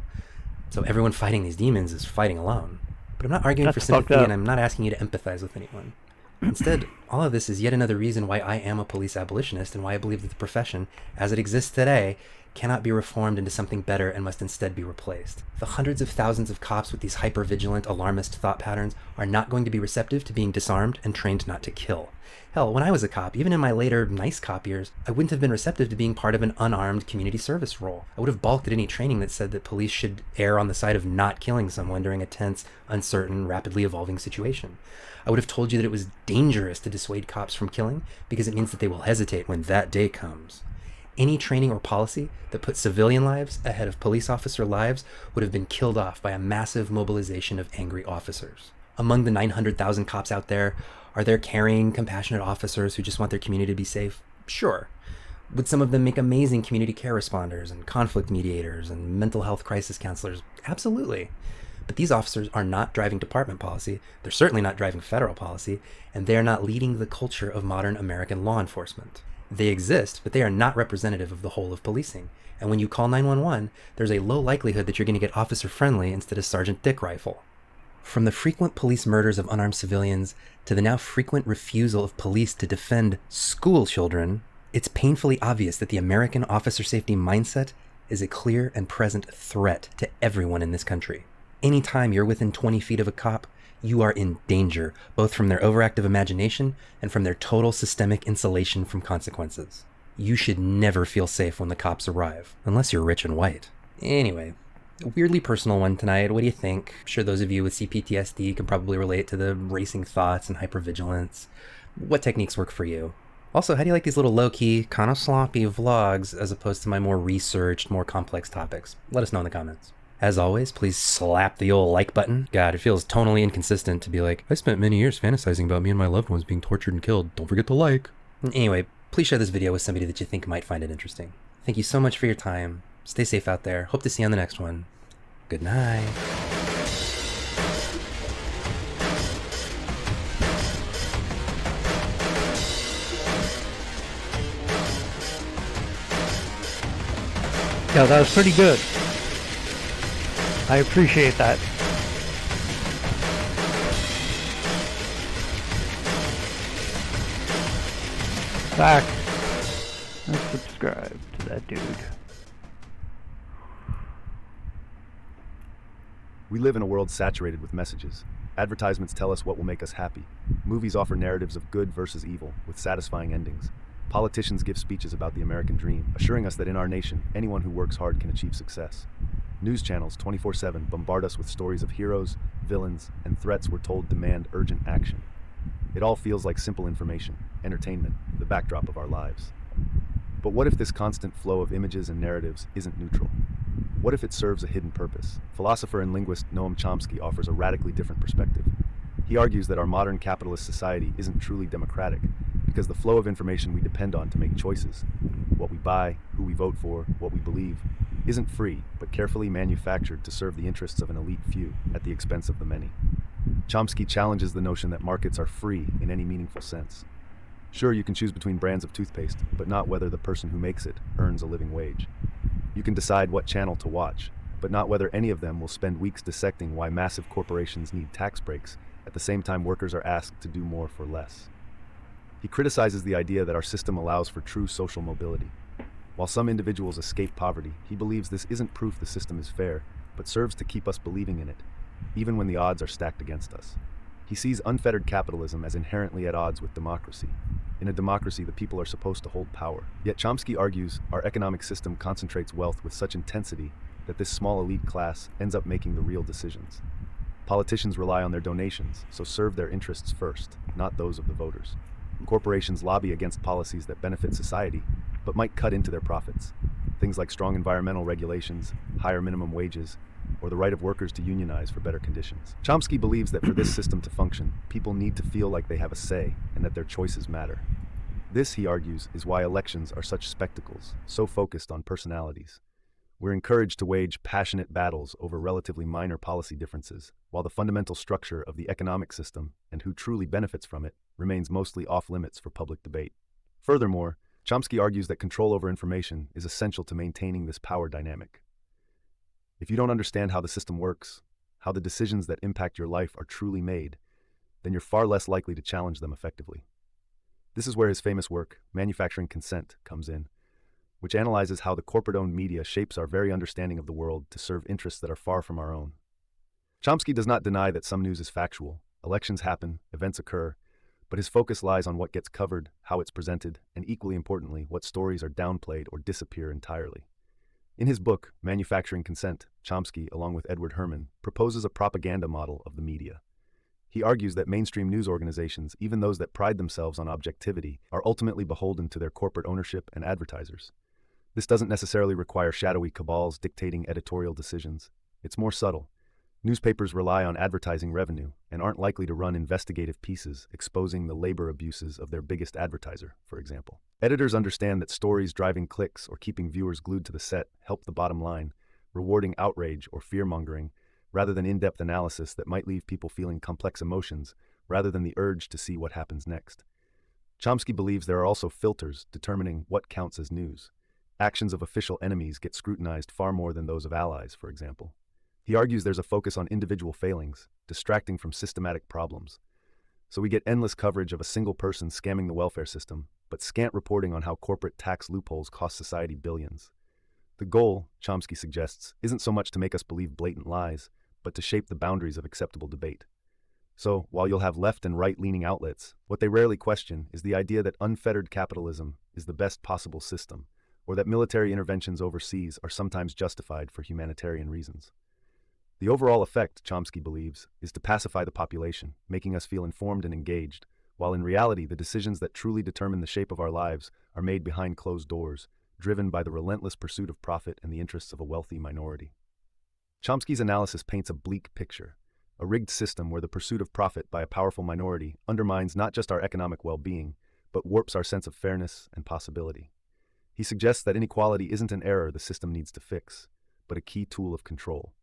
So everyone fighting these demons is fighting alone. But I'm not arguing for sympathy, and I'm not asking you to empathize with anyone. Instead, all of this is yet another reason why I am a police abolitionist and why I believe that the profession, as it exists today, cannot be reformed into something better and must instead be replaced. The hundreds of thousands of cops with these hyper-vigilant, alarmist thought patterns are not going to be receptive to being disarmed and trained not to kill. Hell, when I was a cop, even in my later nice cop years, I wouldn't have been receptive to being part of an unarmed community service role. I would have balked at any training that said that police should err on the side of not killing someone during a tense, uncertain, rapidly evolving situation. I would have told you that it was dangerous to dissuade cops from killing because it means that they will hesitate when that day comes. Any training or policy that put civilian lives ahead of police officer lives would have been killed off by a massive mobilization of angry officers. Among the 900,000 cops out there, are there caring, compassionate officers who just want their community to be safe? Sure. Would some of them make amazing community care responders and conflict mediators and mental health crisis counselors? Absolutely. But these officers are not driving department policy, they're certainly not driving federal policy, and they are not leading the culture of modern American law enforcement. They exist, but they are not representative of the whole of policing. And when you call 911, there's a low likelihood that you're going to get Officer Friendly instead of Sergeant Dick Rifle. From the frequent police murders of unarmed civilians to the now frequent refusal of police to defend school children, it's painfully obvious that the American officer safety mindset is a clear and present threat to everyone in this country. Anytime you're within 20 feet of a cop, you are in danger, both from their overactive imagination and from their total systemic insulation from consequences. You should never feel safe when the cops arrive, unless you're rich and white. Anyway, a weirdly personal one tonight. What do you think? I'm sure those of you with CPTSD can probably relate to the racing thoughts and hypervigilance. What techniques work for you? Also, how do you like these little low-key, kind of sloppy vlogs as opposed to my more researched, more complex topics? Let us know in the comments. As always, please slap the old like button. God, it feels tonally inconsistent to be like, I spent many years fantasizing about me and my loved ones being tortured and killed. Don't forget to like. Anyway, please share this video with somebody that you think might find it interesting. Thank you so much for your time. Stay safe out there. Hope to see you on the next one. Good night. Yeah, that was pretty good. I appreciate that. Back and subscribe to that dude. We live in a world saturated with messages. Advertisements tell us what will make us happy. Movies offer narratives of good versus evil, with satisfying endings. Politicians give speeches about the American dream, assuring us that in our nation, anyone who works hard can achieve success. News channels 24/7 bombard us with stories of heroes, villains, and threats we're told demand urgent action. It all feels like simple information, entertainment, the backdrop of our lives. But what if this constant flow of images and narratives isn't neutral? What if it serves a hidden purpose? Philosopher and linguist Noam Chomsky offers a radically different perspective. He argues that our modern capitalist society isn't truly democratic because the flow of information we depend on to make choices, what we buy, who we vote for, what we believe, isn't free but carefully manufactured to serve the interests of an elite few at the expense of the many. Chomsky challenges the notion that markets are free in any meaningful sense. Sure, you can choose between brands of toothpaste, but not whether the person who makes it earns a living wage. You can decide what channel to watch, but not whether any of them will spend weeks dissecting why massive corporations need tax breaks at the same time workers are asked to do more for less. He criticizes the idea that our system allows for true social mobility. While some individuals escape poverty, he believes this isn't proof the system is fair, but serves to keep us believing in it, even when the odds are stacked against us. He sees unfettered capitalism as inherently at odds with democracy. In a democracy, the people are supposed to hold power. Yet Chomsky argues our economic system concentrates wealth with such intensity that this small elite class ends up making the real decisions. Politicians rely on their donations, so serve their interests first, not those of the voters. Corporations lobby against policies that benefit society, but might cut into their profits. Things like strong environmental regulations, higher minimum wages, or the right of workers to unionize for better conditions. Chomsky believes that for this system to function, people need to feel like they have a say and that their choices matter. This, he argues, is why elections are such spectacles, so focused on personalities. We're encouraged to wage passionate battles over relatively minor policy differences, while the fundamental structure of the economic system and who truly benefits from it remains mostly off-limits for public debate. Furthermore, Chomsky argues that control over information is essential to maintaining this power dynamic. If you don't understand how the system works, how the decisions that impact your life are truly made, then you're far less likely to challenge them effectively. This is where his famous work, Manufacturing Consent, comes in, which analyzes how the corporate-owned media shapes our very understanding of the world to serve interests that are far from our own. Chomsky does not deny that some news is factual. Elections happen, events occur, but his focus lies on what gets covered, how it's presented, and equally importantly, what stories are downplayed or disappear entirely. In his book, Manufacturing Consent, Chomsky, along with Edward Herman, proposes a propaganda model of the media. He argues that mainstream news organizations, even those that pride themselves on objectivity, are ultimately beholden to their corporate ownership and advertisers. This doesn't necessarily require shadowy cabals dictating editorial decisions. It's more subtle. Newspapers rely on advertising revenue and aren't likely to run investigative pieces exposing the labor abuses of their biggest advertiser, for example. Editors understand that stories driving clicks or keeping viewers glued to the set help the bottom line, rewarding outrage or fear-mongering, rather than in-depth analysis that might leave people feeling complex emotions, rather than the urge to see what happens next. Chomsky believes there are also filters determining what counts as news. Actions of official enemies get scrutinized far more than those of allies, for example. He argues there's a focus on individual failings, distracting from systematic problems. So we get endless coverage of a single person scamming the welfare system, but scant reporting on how corporate tax loopholes cost society billions. The goal, Chomsky suggests, isn't so much to make us believe blatant lies, but to shape the boundaries of acceptable debate. So, while you'll have left and right-leaning outlets, what they rarely question is the idea that unfettered capitalism is the best possible system, or that military interventions overseas are sometimes justified for humanitarian reasons. The overall effect, Chomsky believes, is to pacify the population, making us feel informed and engaged, while in reality the decisions that truly determine the shape of our lives are made behind closed doors, driven by the relentless pursuit of profit and the interests of a wealthy minority. Chomsky's analysis paints a bleak picture, a rigged system where the pursuit of profit by a powerful minority undermines not just our economic well-being, but warps our sense of fairness and possibility. He suggests that inequality isn't an error the system needs to fix, but a key tool of control.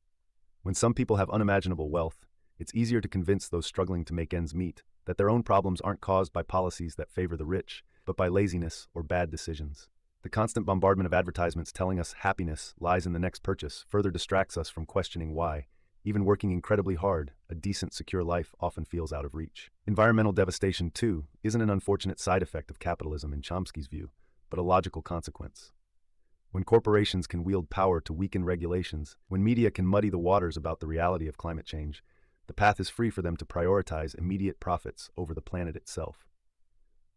When some people have unimaginable wealth, it's easier to convince those struggling to make ends meet that their own problems aren't caused by policies that favor the rich, but by laziness or bad decisions. The constant bombardment of advertisements telling us happiness lies in the next purchase further distracts us from questioning why, even working incredibly hard, a decent, secure life often feels out of reach. Environmental devastation, too, isn't an unfortunate side effect of capitalism in Chomsky's view, but a logical consequence. When corporations can wield power to weaken regulations, when media can muddy the waters about the reality of climate change, the path is free for them to prioritize immediate profits over the planet itself.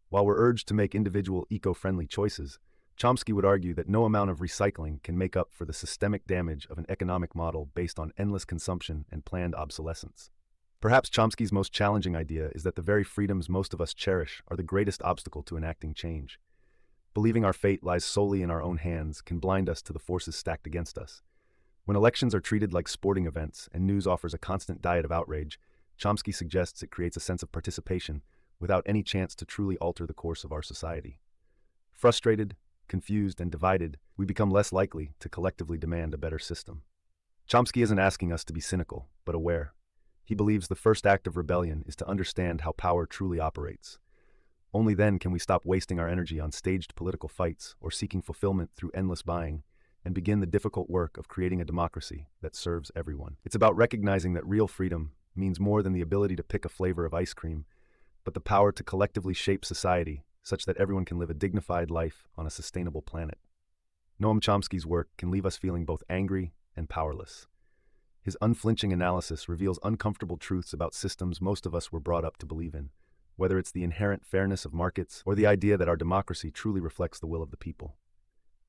While we're urged to make individual eco-friendly choices, Chomsky would argue that no amount of recycling can make up for the systemic damage of an economic model based on endless consumption and planned obsolescence. Perhaps Chomsky's most challenging idea is that the very freedoms most of us cherish are the greatest obstacle to enacting change. Believing our fate lies solely in our own hands can blind us to the forces stacked against us. When elections are treated like sporting events and news offers a constant diet of outrage, Chomsky suggests it creates a sense of participation without any chance to truly alter the course of our society. Frustrated, confused, and divided, we become less likely to collectively demand a better system. Chomsky isn't asking us to be cynical, but aware. He believes the first act of rebellion is to understand how power truly operates. Only then can we stop wasting our energy on staged political fights or seeking fulfillment through endless buying, and begin the difficult work of creating a democracy that serves everyone. It's about recognizing that real freedom means more than the ability to pick a flavor of ice cream, but the power to collectively shape society such that everyone can live a dignified life on a sustainable planet. Noam Chomsky's work can leave us feeling both angry and powerless. His unflinching analysis reveals uncomfortable truths about systems most of us were brought up to believe in, whether it's the inherent fairness of markets or the idea that our democracy truly reflects the will of the people.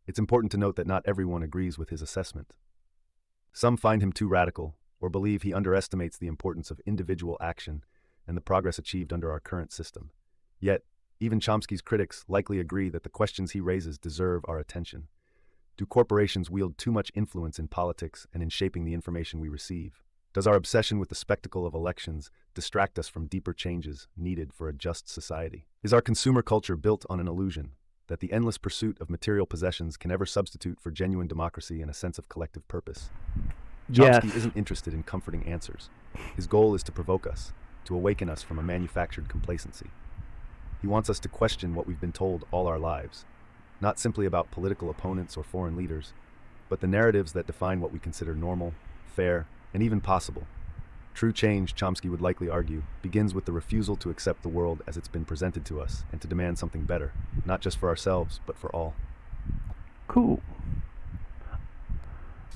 It's important to note that not everyone agrees with his assessment. Some find him too radical or believe he underestimates the importance of individual action and the progress achieved under our current system. Yet, even Chomsky's critics likely agree that the questions he raises deserve our attention. Do corporations wield too much influence in politics and in shaping the information we receive? Does our obsession with the spectacle of elections distract us from deeper changes needed for a just society? Is our consumer culture built on an illusion that the endless pursuit of material possessions can ever substitute for genuine democracy and a sense of collective purpose? Chomsky isn't interested in comforting answers. His goal is to provoke us, to awaken us from a manufactured complacency. He wants us to question what we've been told all our lives, not simply about political opponents or foreign leaders, but the narratives that define what we consider normal, fair, and even possible. True change, Chomsky would likely argue, begins with the refusal to accept the world as it's been presented to us and to demand something better, not just for ourselves, but for all. Cool.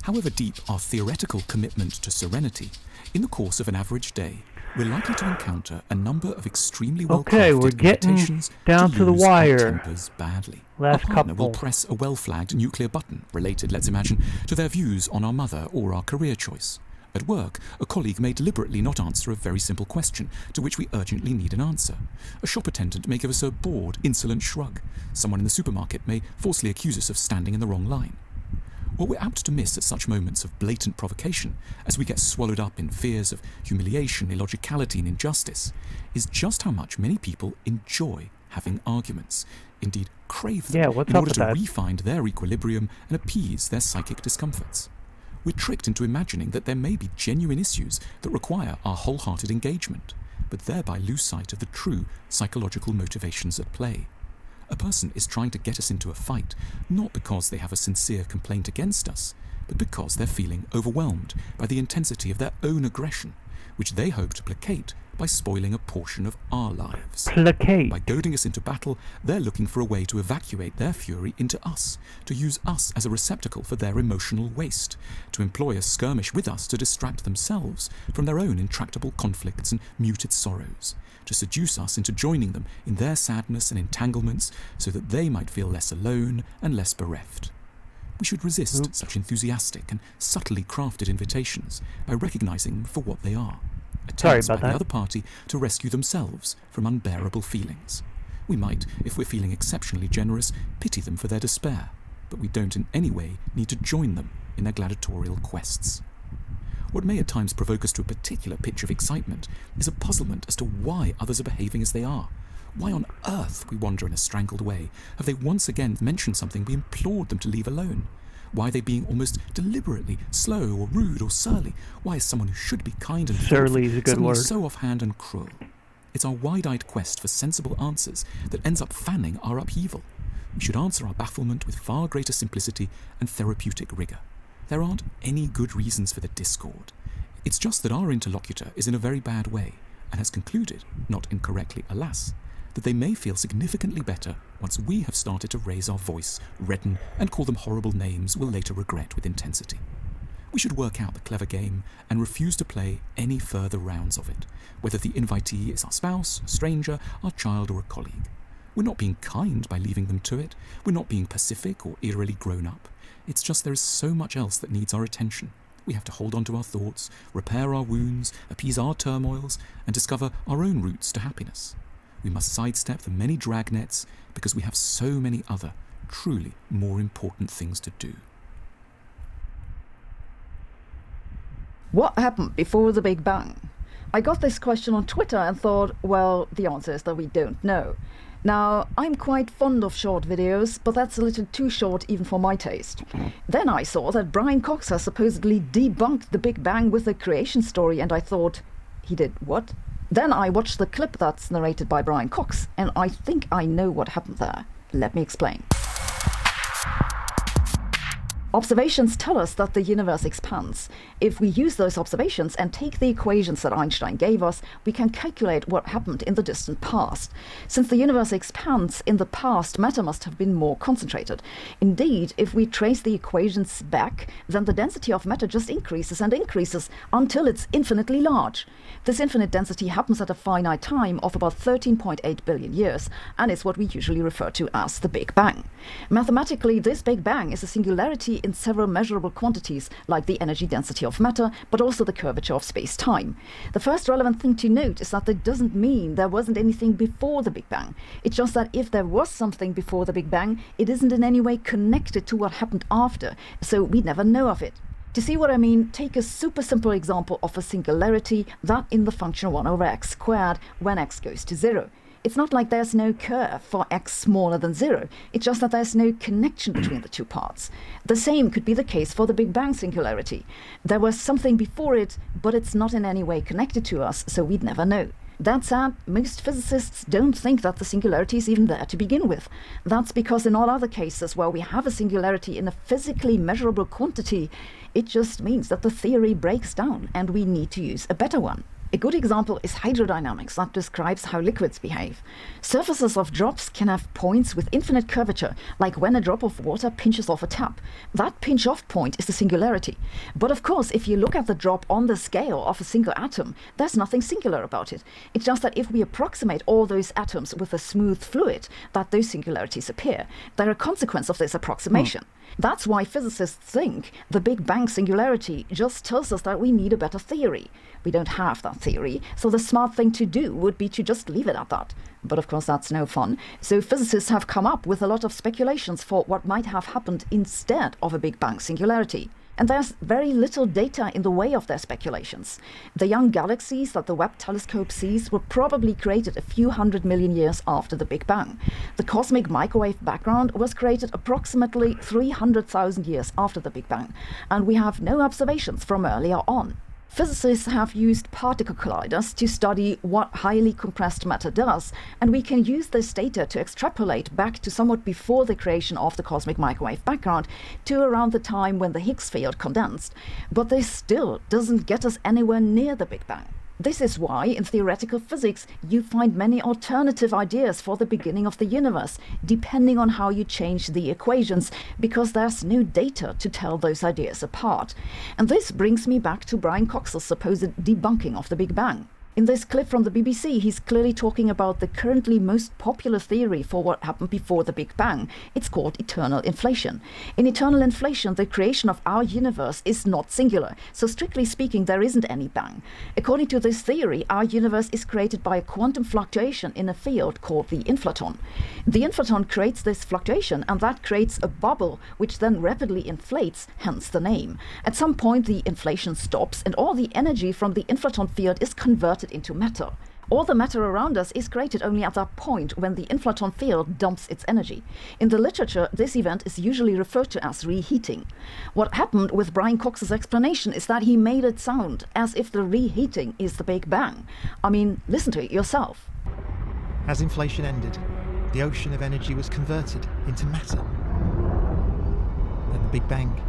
However deep our theoretical commitment to serenity, in the course of an average day, we're likely to encounter a number of extremely well-crafted we're getting invitations down to the use our wire. tempers badly. Last Our partner couple. will press a well-flagged nuclear button related, let's imagine, to their views on our mother or our career choice. At work, a colleague may deliberately not answer a very simple question to which we urgently need an answer. A shop attendant may give us a bored, insolent shrug. Someone in the supermarket may falsely accuse us of standing in the wrong line. What we're apt to miss at such moments of blatant provocation, as we get swallowed up in fears of humiliation, illogicality, and injustice, is just how much many people enjoy having arguments, indeed crave them, in order to re-find their equilibrium and appease their psychic discomforts. We're tricked into imagining that there may be genuine issues that require our wholehearted engagement, but thereby lose sight of the true psychological motivations at play. A person is trying to get us into a fight, not because they have a sincere complaint against us, but because they're feeling overwhelmed by the intensity of their own aggression, which they hope to placate by spoiling a portion of our lives. Placate. By goading us into battle, they're looking for a way to evacuate their fury into us, to use us as a receptacle for their emotional waste, to employ a skirmish with us to distract themselves from their own intractable conflicts and muted sorrows, to seduce us into joining them in their sadness and entanglements so that they might feel less alone and less bereft. We should resist such enthusiastic and subtly crafted invitations by recognizing them for what they are. Attempts by the other party to rescue themselves from unbearable feelings. We might, if we're feeling exceptionally generous, pity them for their despair, but we don't in any way need to join them in their gladiatorial quests. What may at times provoke us to a particular pitch of excitement is a puzzlement as to why others are behaving as they are. Why on earth, we wonder in a strangled way, have they once again mentioned something we implored them to leave alone? Why are they being almost deliberately slow or rude or surly? Why is someone who should be kind and surly is a good suddenly word. so offhand and cruel? It's our wide-eyed quest for sensible answers that ends up fanning our upheaval. We should answer our bafflement with far greater simplicity and therapeutic rigor. There aren't any good reasons for the discord. It's just that our interlocutor is in a very bad way and has concluded, not incorrectly alas, that they may feel significantly better once we have started to raise our voice, redden, and call them horrible names we'll later regret with intensity. We should work out the clever game and refuse to play any further rounds of it, whether the invitee is our spouse, a stranger, our child, or a colleague. We're not being kind by leaving them to it. We're not being pacific or eerily grown up. It's just there is so much else that needs our attention. We have to hold on to our thoughts, repair our wounds, appease our turmoils, and discover our own routes to happiness. We must sidestep the many dragnets because we have so many other, truly more important things to do. What happened before the Big Bang? I got this question on Twitter and thought, well, the answer is that we don't know. Now, I'm quite fond of short videos, but that's a little too short even for my taste. Then I saw that Brian Cox has supposedly debunked the Big Bang with a creation story, and I thought, he did what? Then I watched the clip that's narrated by Brian Cox, and I think I know what happened there. Let me explain. Observations tell us that the universe expands. If we use those observations and take the equations that Einstein gave us, we can calculate what happened in the distant past. Since the universe expands, in the past matter must have been more concentrated. Indeed, if we trace the equations back, then the density of matter just increases and increases until it's infinitely large. This infinite density happens at a finite time of about 13.8 billion years, and is what we usually refer to as the Big Bang. Mathematically, this Big Bang is a singularity in several measurable quantities, like the energy density of matter, but also the curvature of space-time. The first relevant thing to note is that doesn't mean there wasn't anything before the Big Bang. It's just that if there was something before the Big Bang, it isn't in any way connected to what happened after, so we'd never know of it. To see what I mean, take a super simple example of a singularity, that in the function 1 over x squared when x goes to 0. It's not like there's no curve for x smaller than 0, it's just that there's no connection between the two parts. The same could be the case for the Big Bang singularity. There was something before it, but it's not in any way connected to us, so we'd never know. That said, most physicists don't think that the singularity is even there to begin with. That's because in all other cases where we have a singularity in a physically measurable quantity, it just means that the theory breaks down and we need to use a better one. A good example is hydrodynamics that describes how liquids behave. Surfaces of drops can have points with infinite curvature, like when a drop of water pinches off a tap. That pinch-off point is the singularity. But of course, if you look at the drop on the scale of a single atom, there's nothing singular about it. It's just that if we approximate all those atoms with a smooth fluid, that those singularities appear. They're a consequence of this approximation. That's why physicists think the Big Bang singularity just tells us that we need a better theory. We don't have that theory, so the smart thing to do would be to just leave it at that. But of course that's no fun, so physicists have come up with a lot of speculations for what might have happened instead of a Big Bang singularity. And there's very little data in the way of their speculations. The young galaxies that the Webb telescope sees were probably created a few 100 million years after the Big Bang. The cosmic microwave background was created approximately 300,000 years after the Big Bang, and we have no observations from earlier on. Physicists have used particle colliders to study what highly compressed matter does, and we can use this data to extrapolate back to somewhat before the creation of the cosmic microwave background to around the time when the Higgs field condensed. But this still doesn't get us anywhere near the Big Bang. This is why, in theoretical physics, you find many alternative ideas for the beginning of the universe, depending on how you change the equations, because there's no data to tell those ideas apart. And this brings me back to Brian Cox's supposed debunking of the Big Bang. In this clip from the BBC, he's clearly talking about the currently most popular theory for what happened before the Big Bang. It's called eternal inflation. In eternal inflation, the creation of our universe is not singular, so strictly speaking, there isn't any bang. According to this theory, our universe is created by a quantum fluctuation in a field called the inflaton. The inflaton creates this fluctuation, and that creates a bubble, which then rapidly inflates, hence the name. At some point, the inflation stops, and all the energy from the inflaton field is converted into matter. All the matter around us is created only at that point when the inflaton field dumps its energy. In the literature, this event is usually referred to as reheating. What happened with Brian Cox's explanation is that he made it sound as if the reheating is the Big Bang. I mean, listen to it yourself. As inflation ended, the ocean of energy was converted into matter. At the Big Bang.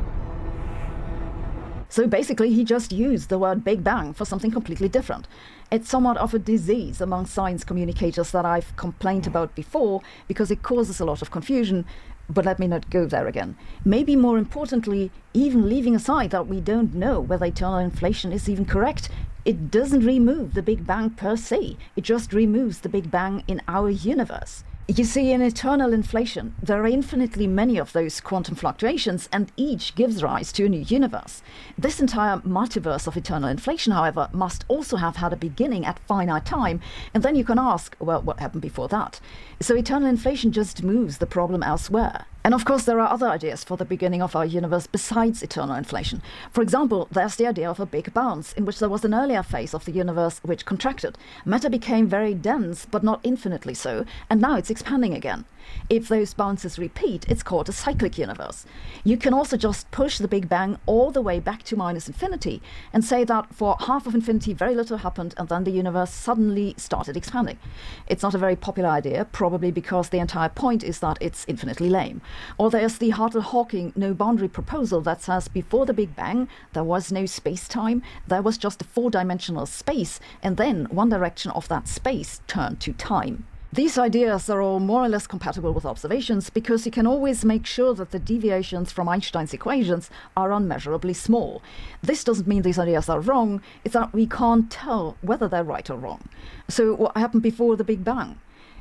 So basically, he just used the word Big Bang for something completely different. It's somewhat of a disease among science communicators that I've complained about before because it causes a lot of confusion, but let me not go there again. Maybe more importantly, even leaving aside that we don't know whether eternal inflation is even correct, it doesn't remove the Big Bang per se. It just removes the Big Bang in our universe. You see, in eternal inflation, there are infinitely many of those quantum fluctuations, and each gives rise to a new universe. This entire multiverse of eternal inflation, however, must also have had a beginning at finite time, and then you can ask, well, what happened before that? So eternal inflation just moves the problem elsewhere. And of course, there are other ideas for the beginning of our universe besides eternal inflation. For example, there's the idea of a big bounce, in which there was an earlier phase of the universe which contracted. Matter became very dense, but not infinitely so, and now it's expanding again. If those bounces repeat, it's called a cyclic universe. You can also just push the Big Bang all the way back to minus infinity and say that for half of infinity very little happened and then the universe suddenly started expanding. It's not a very popular idea, probably because the entire point is that it's infinitely lame. Or there's the Hartle-Hawking no-boundary proposal that says before the Big Bang there was no space-time, there was just a four-dimensional space, and then one direction of that space turned to time. These ideas are all more or less compatible with observations because you can always make sure that the deviations from Einstein's equations are unmeasurably small. This doesn't mean these ideas are wrong, it's that we can't tell whether they're right or wrong. So what happened before the Big Bang?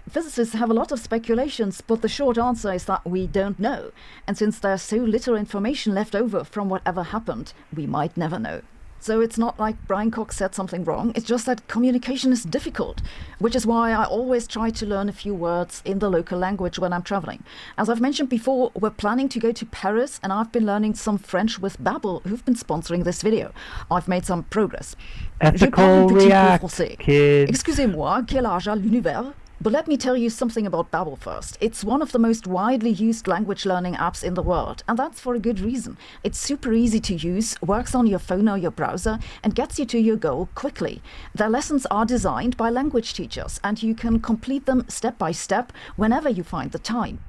Physicists have a lot of speculations, but the short answer is that we don't know. And since there's so little information left over from whatever happened, we might never know. So it's not like Brian Cox said something wrong, it's just that communication is difficult, which is why I always try to learn a few words in the local language when I'm traveling. As I've mentioned before, we're planning to go to Paris, and I've been learning some French with Babbel, who've been sponsoring this video. I've made some progress. Ethical react, kids. Excusez-moi, quel âge a l'univers? But let me tell you something about Babbel first. It's one of the most widely used language learning apps in the world, and that's for a good reason. It's super easy to use, works on your phone or your browser, and gets you to your goal quickly. Their lessons are designed by language teachers, and you can complete them step by step whenever you find the time.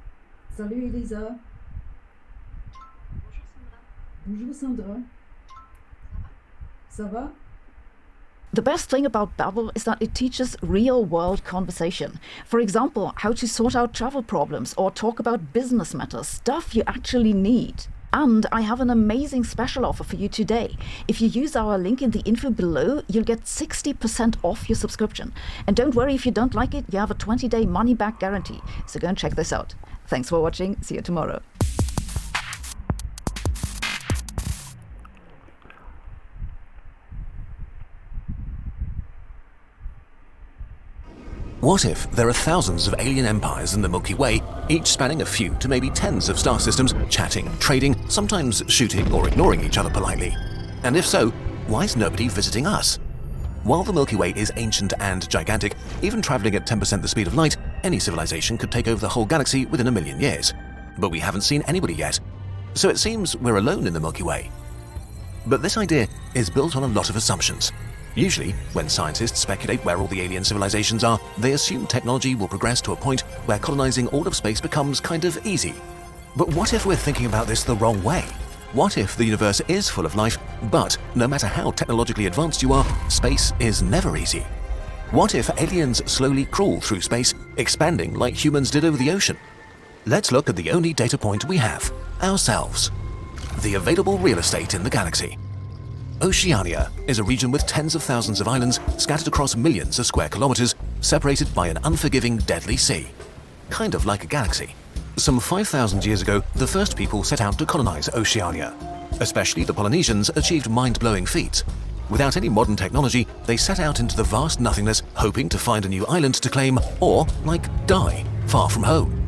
Salut Elisa. Bonjour Sandra. Ça va? The best thing about Babbel is that it teaches real-world conversation. For example, how to sort out travel problems or talk about business matters, stuff you actually need. And I have an amazing special offer for you today. If you use our link in the info below, you'll get 60% off your subscription. And don't worry if you don't like it, you have a 20-day money-back guarantee. So go and check this out. Thanks for watching. See you tomorrow. What if there are thousands of alien empires in the Milky Way, each spanning a few to maybe tens of star systems, chatting, trading, sometimes shooting or ignoring each other politely? And if so, why is nobody visiting us? While the Milky Way is ancient and gigantic, even traveling at 10% the speed of light, any civilization could take over the whole galaxy within 1 million years. But we haven't seen anybody yet. So it seems we're alone in the Milky Way. But this idea is built on a lot of assumptions. Usually, when scientists speculate where all the alien civilizations are, they assume technology will progress to a point where colonizing all of space becomes kind of easy. But what if we're thinking about this the wrong way? What if the universe is full of life, but no matter how technologically advanced you are, space is never easy? What if aliens slowly crawl through space, expanding like humans did over the ocean? Let's look at the only data point we have, ourselves. The available real estate in the galaxy. Oceania is a region with tens of thousands of islands scattered across millions of square kilometers, separated by an unforgiving, deadly sea. Kind of like a galaxy. Some 5,000 years ago, the first people set out to colonize Oceania. Especially the Polynesians achieved mind-blowing feats. Without any modern technology, they set out into the vast nothingness, hoping to find a new island to claim, or, die, far from home.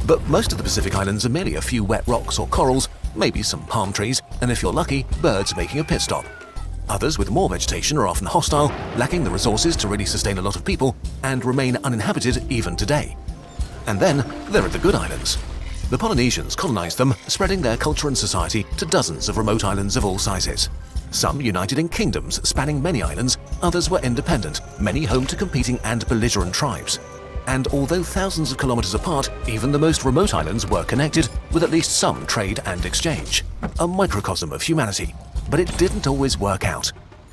But most of the Pacific Islands are merely a few wet rocks or corals, maybe some palm trees, and if you're lucky, birds making a pit stop. Others with more vegetation are often hostile, lacking the resources to really sustain a lot of people, and remain uninhabited even today. And then there are the good islands. The Polynesians colonized them, spreading their culture and society to dozens of remote islands of all sizes. Some united in kingdoms spanning many islands, others were independent, many home to competing and belligerent tribes. And although thousands of kilometers apart, even the most remote islands were connected with at least some trade and exchange. A microcosm of humanity. But it didn't always work out.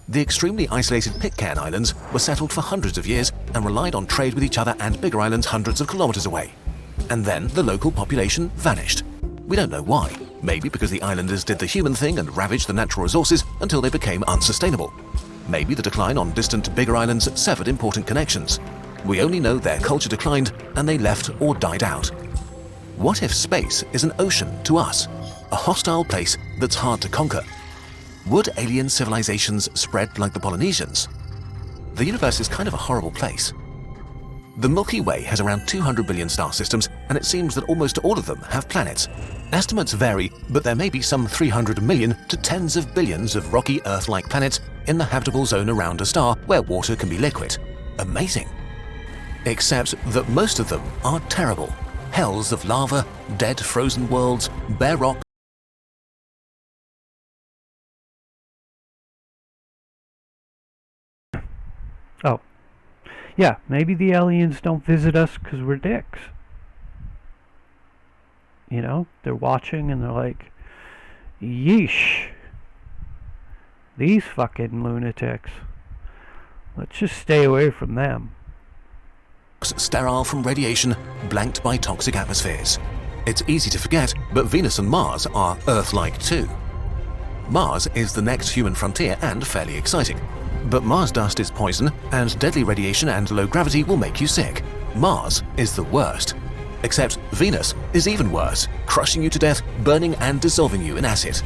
The extremely isolated Pitcairn Islands were settled for hundreds of years and relied on trade with each other and bigger islands hundreds of kilometers away. And then the local population vanished. We don't know why. Maybe because the islanders did the human thing and ravaged the natural resources until they became unsustainable. Maybe the decline on distant bigger islands severed important connections. We only know their culture declined and they left or died out. What if space is an ocean to us? A hostile place that's hard to conquer? Would alien civilizations spread like the Polynesians? The universe is kind of a horrible place. The Milky Way has around 200 billion star systems, and it seems that almost all of them have planets. Estimates vary, but there may be some 300 million to tens of billions of rocky Earth-like planets in the habitable zone around a star where water can be liquid. Amazing. Except that most of them are terrible. Hells of lava, dead frozen worlds, bare rock. Oh. Yeah, maybe the aliens don't visit us because we're dicks. You know, they're watching and they're like, yeesh. These fucking lunatics. Let's just stay away from them. Sterile from radiation, blanked by toxic atmospheres. It's easy to forget, but Venus and Mars are Earth-like too. Mars is the next human frontier and fairly exciting. But Mars dust is poison, and deadly radiation and low gravity will make you sick. Mars is the worst. Except Venus is even worse, crushing you to death, burning and dissolving you in acid.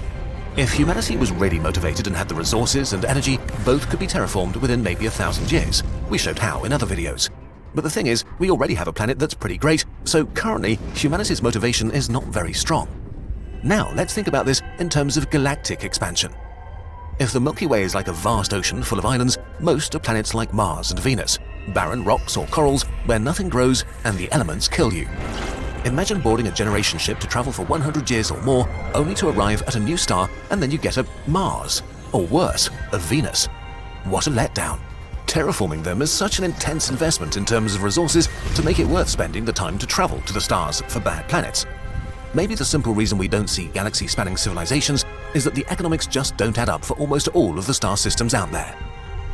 If humanity was really motivated and had the resources and energy, both could be terraformed within maybe 1,000 years. We showed how in other videos. But the thing is, we already have a planet that's pretty great, so currently, humanity's motivation is not very strong. Now, let's think about this in terms of galactic expansion. If the Milky Way is like a vast ocean full of islands, most are planets like Mars and Venus, barren rocks or corals where nothing grows and the elements kill you. Imagine boarding a generation ship to travel for 100 years or more, only to arrive at a new star and then you get a Mars, or worse, a Venus. What a letdown. Terraforming them is such an intense investment in terms of resources to make it worth spending the time to travel to the stars for bad planets. Maybe the simple reason we don't see galaxy-spanning civilizations is that the economics just don't add up for almost all of the star systems out there.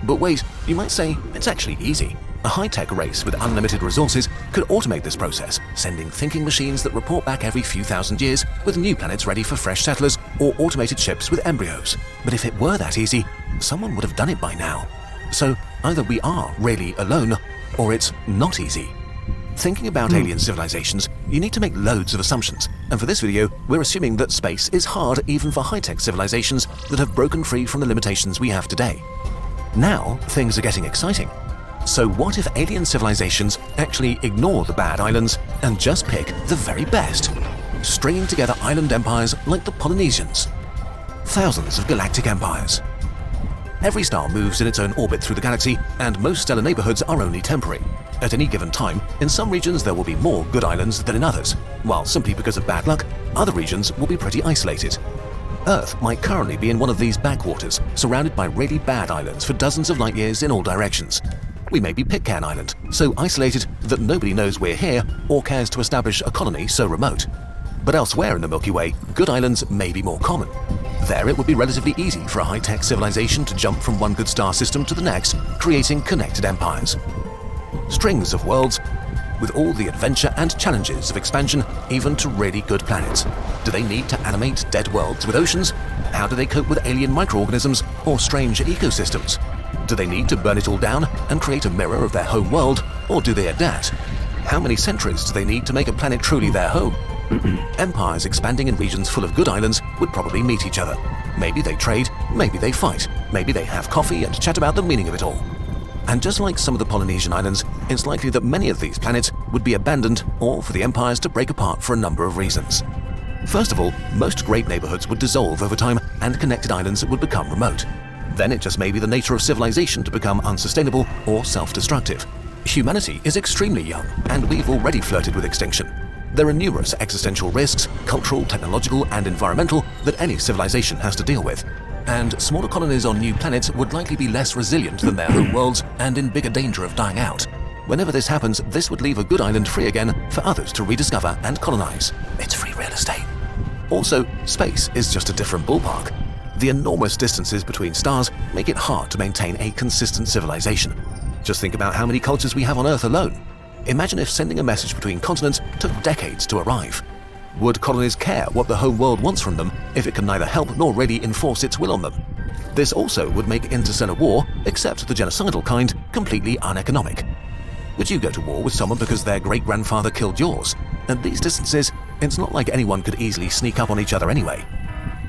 But wait, you might say, it's actually easy. A high-tech race with unlimited resources could automate this process, sending thinking machines that report back every few thousand years with new planets ready for fresh settlers or automated ships with embryos. But if it were that easy, someone would have done it by now. So either we are really alone, or it's not easy. Thinking about alien civilizations, you need to make loads of assumptions, and for this video, we're assuming that space is hard even for high-tech civilizations that have broken free from the limitations we have today. Now, things are getting exciting. So what if alien civilizations actually ignore the bad islands and just pick the very best, stringing together island empires like the Polynesians? Thousands of galactic empires. Every star moves in its own orbit through the galaxy, and most stellar neighborhoods are only temporary. At any given time, in some regions there will be more good islands than in others, while simply because of bad luck, other regions will be pretty isolated. Earth might currently be in one of these backwaters, surrounded by really bad islands for dozens of light years in all directions. We may be Pitcairn Island, so isolated that nobody knows we're here or cares to establish a colony so remote. But elsewhere in the Milky Way, good islands may be more common. There it would be relatively easy for a high-tech civilization to jump from one good star system to the next, creating connected empires. Strings of worlds with all the adventure and challenges of expansion, even to really good planets. Do they need to animate dead worlds with oceans? How do they cope with alien microorganisms or strange ecosystems? Do they need to burn it all down and create a mirror of their home world, or do they adapt? How many centuries do they need to make a planet truly their home? Empires expanding in regions full of good islands would probably meet each other. Maybe they trade, maybe they fight, maybe they have coffee and chat about the meaning of it all. And just like some of the Polynesian islands, it's likely that many of these planets would be abandoned or for the empires to break apart for a number of reasons. First of all, most great neighborhoods would dissolve over time and connected islands would become remote. Then it just may be the nature of civilization to become unsustainable or self-destructive. Humanity is extremely young, and we've already flirted with extinction. There are numerous existential risks, cultural, technological, and environmental, that any civilization has to deal with. And smaller colonies on new planets would likely be less resilient than their home worlds and in bigger danger of dying out. Whenever this happens, this would leave a good island free again for others to rediscover and colonize. It's free real estate. Also, space is just a different ballpark. The enormous distances between stars make it hard to maintain a consistent civilization. Just think about how many cultures we have on Earth alone. Imagine if sending a message between continents took decades to arrive. Would colonies care what the home world wants from them if it can neither help nor really enforce its will on them? This also would make interstellar war, except the genocidal kind, completely uneconomic. Would you go to war with someone because their great-grandfather killed yours? At these distances, it's not like anyone could easily sneak up on each other anyway.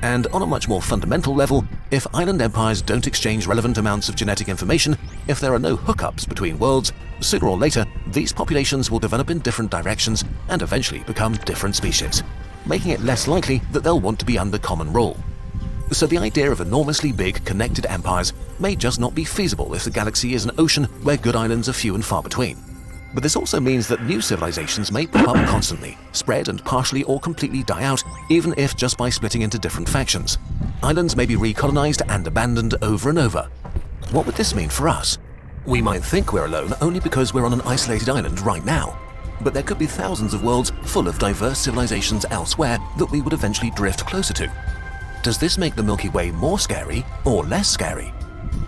And on a much more fundamental level, if island empires don't exchange relevant amounts of genetic information, if there are no hookups between worlds, sooner or later, these populations will develop in different directions and eventually become different species, making it less likely that they'll want to be under common rule. So the idea of enormously big, connected empires may just not be feasible if the galaxy is an ocean where good islands are few and far between. But this also means that new civilizations may pop up constantly, spread and partially or completely die out, even if just by splitting into different factions. Islands may be recolonized and abandoned over and over. What would this mean for us? We might think we're alone only because we're on an isolated island right now. But there could be thousands of worlds full of diverse civilizations elsewhere that we would eventually drift closer to. Does this make the Milky Way more scary or less scary?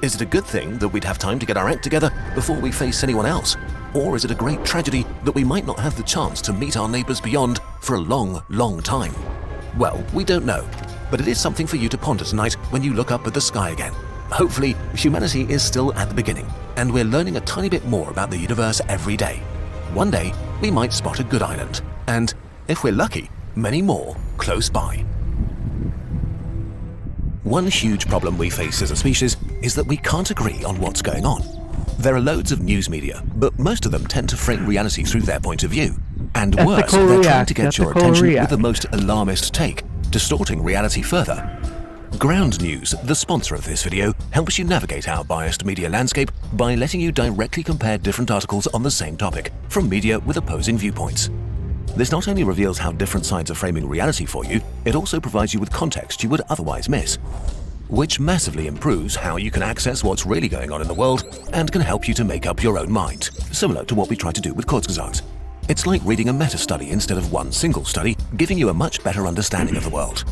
Is it a good thing that we'd have time to get our act together before we face anyone else? Or is it a great tragedy that we might not have the chance to meet our neighbors beyond for a long, long time? Well, we don't know, but it is something for you to ponder tonight when you look up at the sky again. Hopefully, humanity is still at the beginning, and we're learning a tiny bit more about the universe every day. One day, we might spot a good island, and, if we're lucky, many more close by. One huge problem we face as a species is that we can't agree on what's going on. There are loads of news media, but most of them tend to frame reality through their point of view. And worse, they're trying to get your attention with the most alarmist take, distorting reality further. Ground News, the sponsor of this video, helps you navigate our biased media landscape by letting you directly compare different articles on the same topic from media with opposing viewpoints. This not only reveals how different sides are framing reality for you, it also provides you with context you would otherwise miss, which massively improves how you can access what's really going on in the world and can help you to make up your own mind, similar to what we try to do with Kurzgesagt. It's like reading a meta-study instead of one single study, giving you a much better understanding of the world.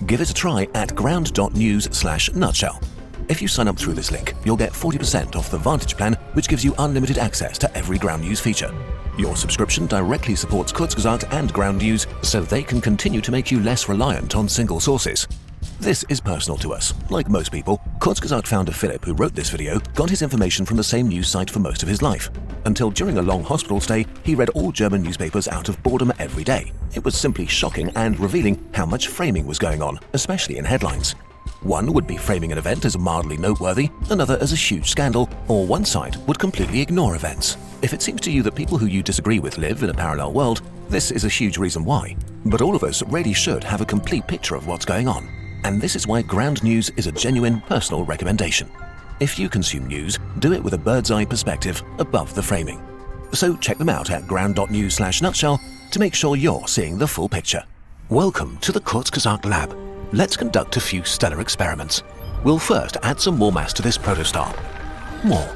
Give it a try at ground.news/nutshell. If you sign up through this link, you'll get 40% off the Vantage plan, which gives you unlimited access to every Ground News feature. Your subscription directly supports Kurzgesagt and Ground News, so they can continue to make you less reliant on single sources. This is personal to us. Like most people, Kurzgesagt founder Philip, who wrote this video, got his information from the same news site for most of his life, until during a long hospital stay, he read all German newspapers out of boredom every day. It was simply shocking and revealing how much framing was going on, especially in headlines. One would be framing an event as mildly noteworthy, another as a huge scandal, or one side would completely ignore events. If it seems to you that people who you disagree with live in a parallel world, this is a huge reason why. But all of us really should have a complete picture of what's going on. And this is why Ground News is a genuine personal recommendation. If you consume news, do it with a bird's-eye perspective above the framing. So check them out at ground.news/nutshell to make sure you're seeing the full picture. Welcome to the Kurzgesagt Lab. let's conduct a few stellar experiments. We'll first add some more mass to this protostar. More.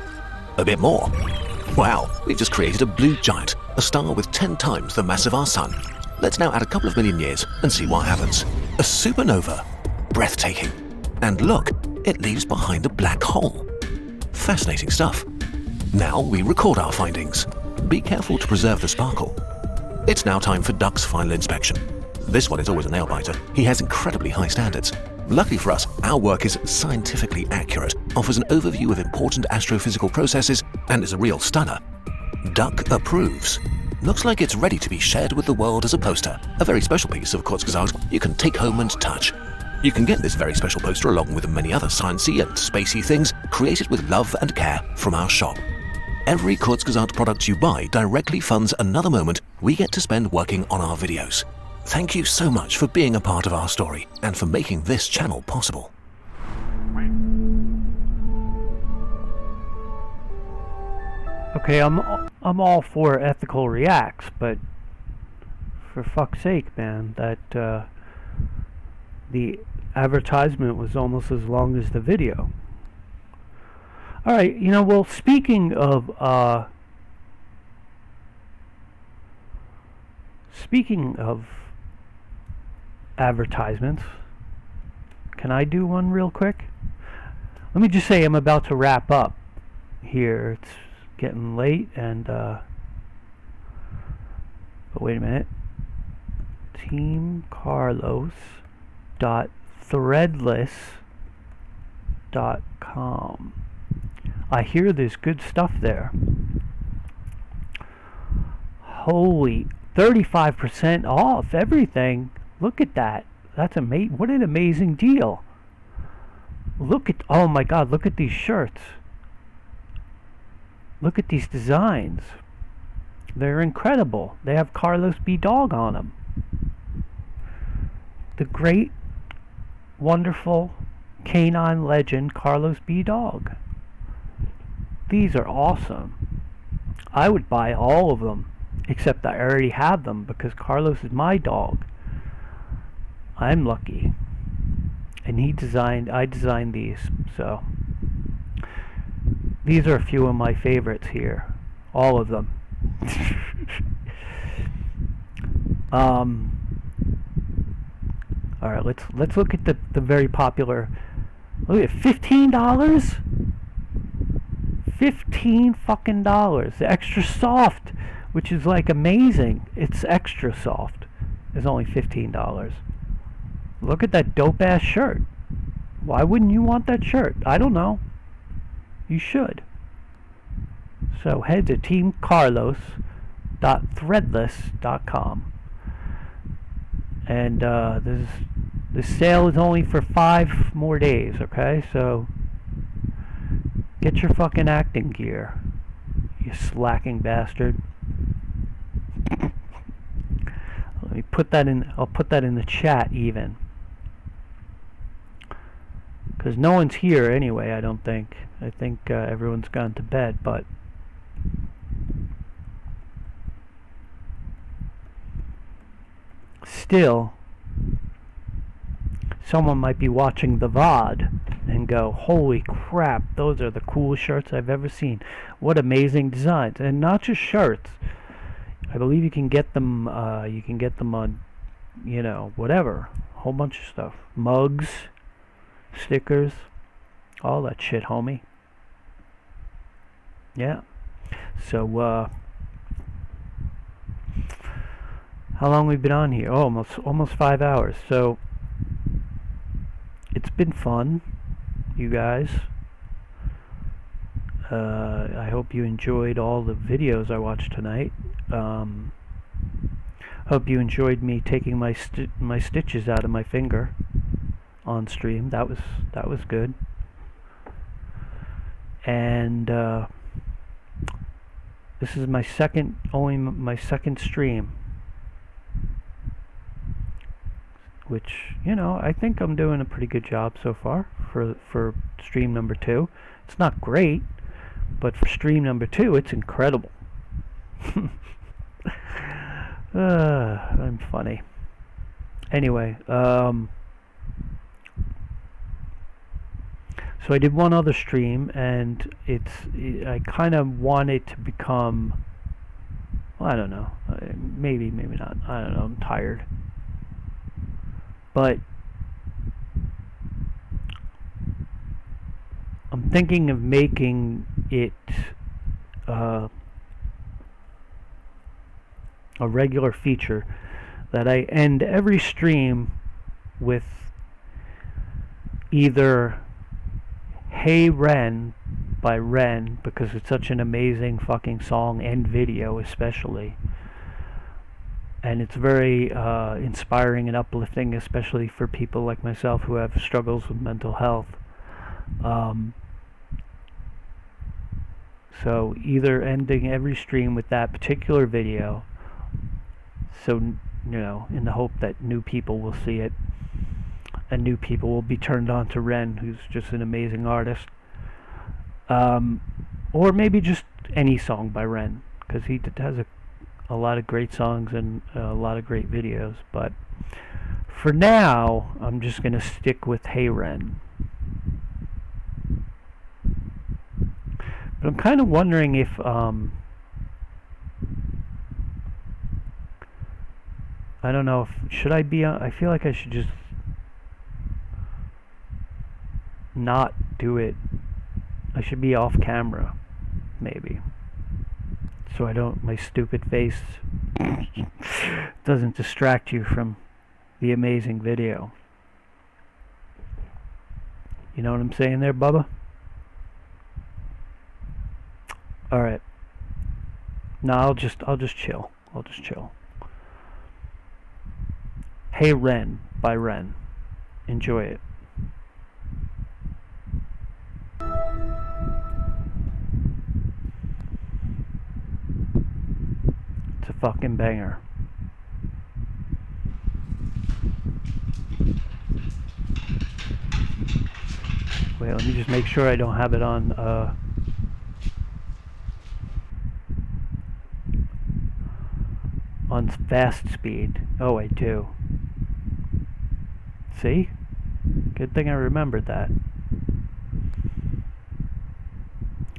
A bit more. Wow, we've just created a blue giant, a star with 10 times the mass of our sun. Let's now add a couple of million years and see what happens. A supernova. Breathtaking. And look, it leaves behind a black hole. Fascinating stuff. Now we record our findings. Be careful to preserve the sparkle. It's now time for Duck's final inspection. This one is always a nail-biter. He has incredibly high standards. Luckily for us, our work is scientifically accurate, offers an overview of important astrophysical processes, and is a real stunner. Duck approves. Looks like it's ready to be shared with the world as a poster. A very special piece of Kurzgesagt you can take home and touch. You can get this very special poster along with many other sciencey and spacey things created with love and care from our shop. Every Kurzgesagt product you buy directly funds another moment we get to spend working on our videos. Thank you so much for being a part of our story and for making this channel possible. Okay, I'm all for ethical reacts, but for fuck's sake, man, that the advertisement was almost as long as the video. All right, you know, well, speaking of advertisements, can I do one real quick? Let me just say I'm about to wrap up here. It's getting late, and but wait a minute. teamcarlos.threadless.com. I hear there's good stuff there. Holy, 35% off everything. Look at that. That's amazing. What an amazing deal. Look at, oh my God, look at these shirts. Look at these designs. They're incredible. They have Carlos B. Dog on them. The great, wonderful canine legend Carlos B. Dog. These are awesome. I would buy all of them, except I already have them because Carlos is my dog. I'm lucky. And I designed these, so. These are a few of my favorites here. All of them. Alright, let's look at the very popular. Look at $15? $15 fucking dollars. The extra soft, which is like amazing. It's extra soft. It's only $15. Look at that dope ass shirt. Why wouldn't you want that shirt? I don't know. You should. So head to teamcarlos.threadless.com. And this sale is only for 5 more days, okay? So get your fucking acting gear, you slacking bastard. Let me put that in, I'll put that in the chat even. Because no one's here anyway, I don't think. I think everyone's gone to bed, but still, someone might be watching the VOD and go, holy crap, those are the coolest shirts I've ever seen. What amazing designs. And not just shirts. I believe you can get them on, you know, whatever. A whole bunch of stuff. Mugs, stickers, all that shit, homie. Yeah. So, how long we've been on here? Oh, almost 5 hours. So, it's been fun, you guys. I hope you enjoyed all the videos I watched tonight. Hope you enjoyed me taking my stitches out of my finger on stream. That was good. And this is my second stream, which, you know, I think I'm doing a pretty good job so far for stream number 2. It's not great, but for stream number 2, it's incredible. I'm funny. Anyway, So I did one other stream, and I kind of want it to become, well, I don't know, maybe not, I don't know, I'm tired. But I'm thinking of making it a regular feature that I end every stream with either Hey Ren by Ren, because it's such an amazing fucking song and video especially, and it's very inspiring and uplifting, especially for people like myself who have struggles with mental health. So either ending every stream with that particular video, so you know, in the hope that new people will see it and new people will be turned on to Ren, who's just an amazing artist, or maybe just any song by Ren, because he has a lot of great songs and a lot of great videos. But for now, I'm just gonna stick with Hey Ren. But I'm kind of wondering if I don't know, if should I be on, I feel like I should just not do it. I should be off camera, maybe, so I don't, my stupid face doesn't distract you from the amazing video. You know what I'm saying there, Bubba? Alright. No, I'll just chill. I'll just chill. Hey Ren by Ren. Enjoy it. It's a fucking banger. Wait, let me just make sure I don't have it on fast speed. Oh, I do. See? Good thing I remembered that.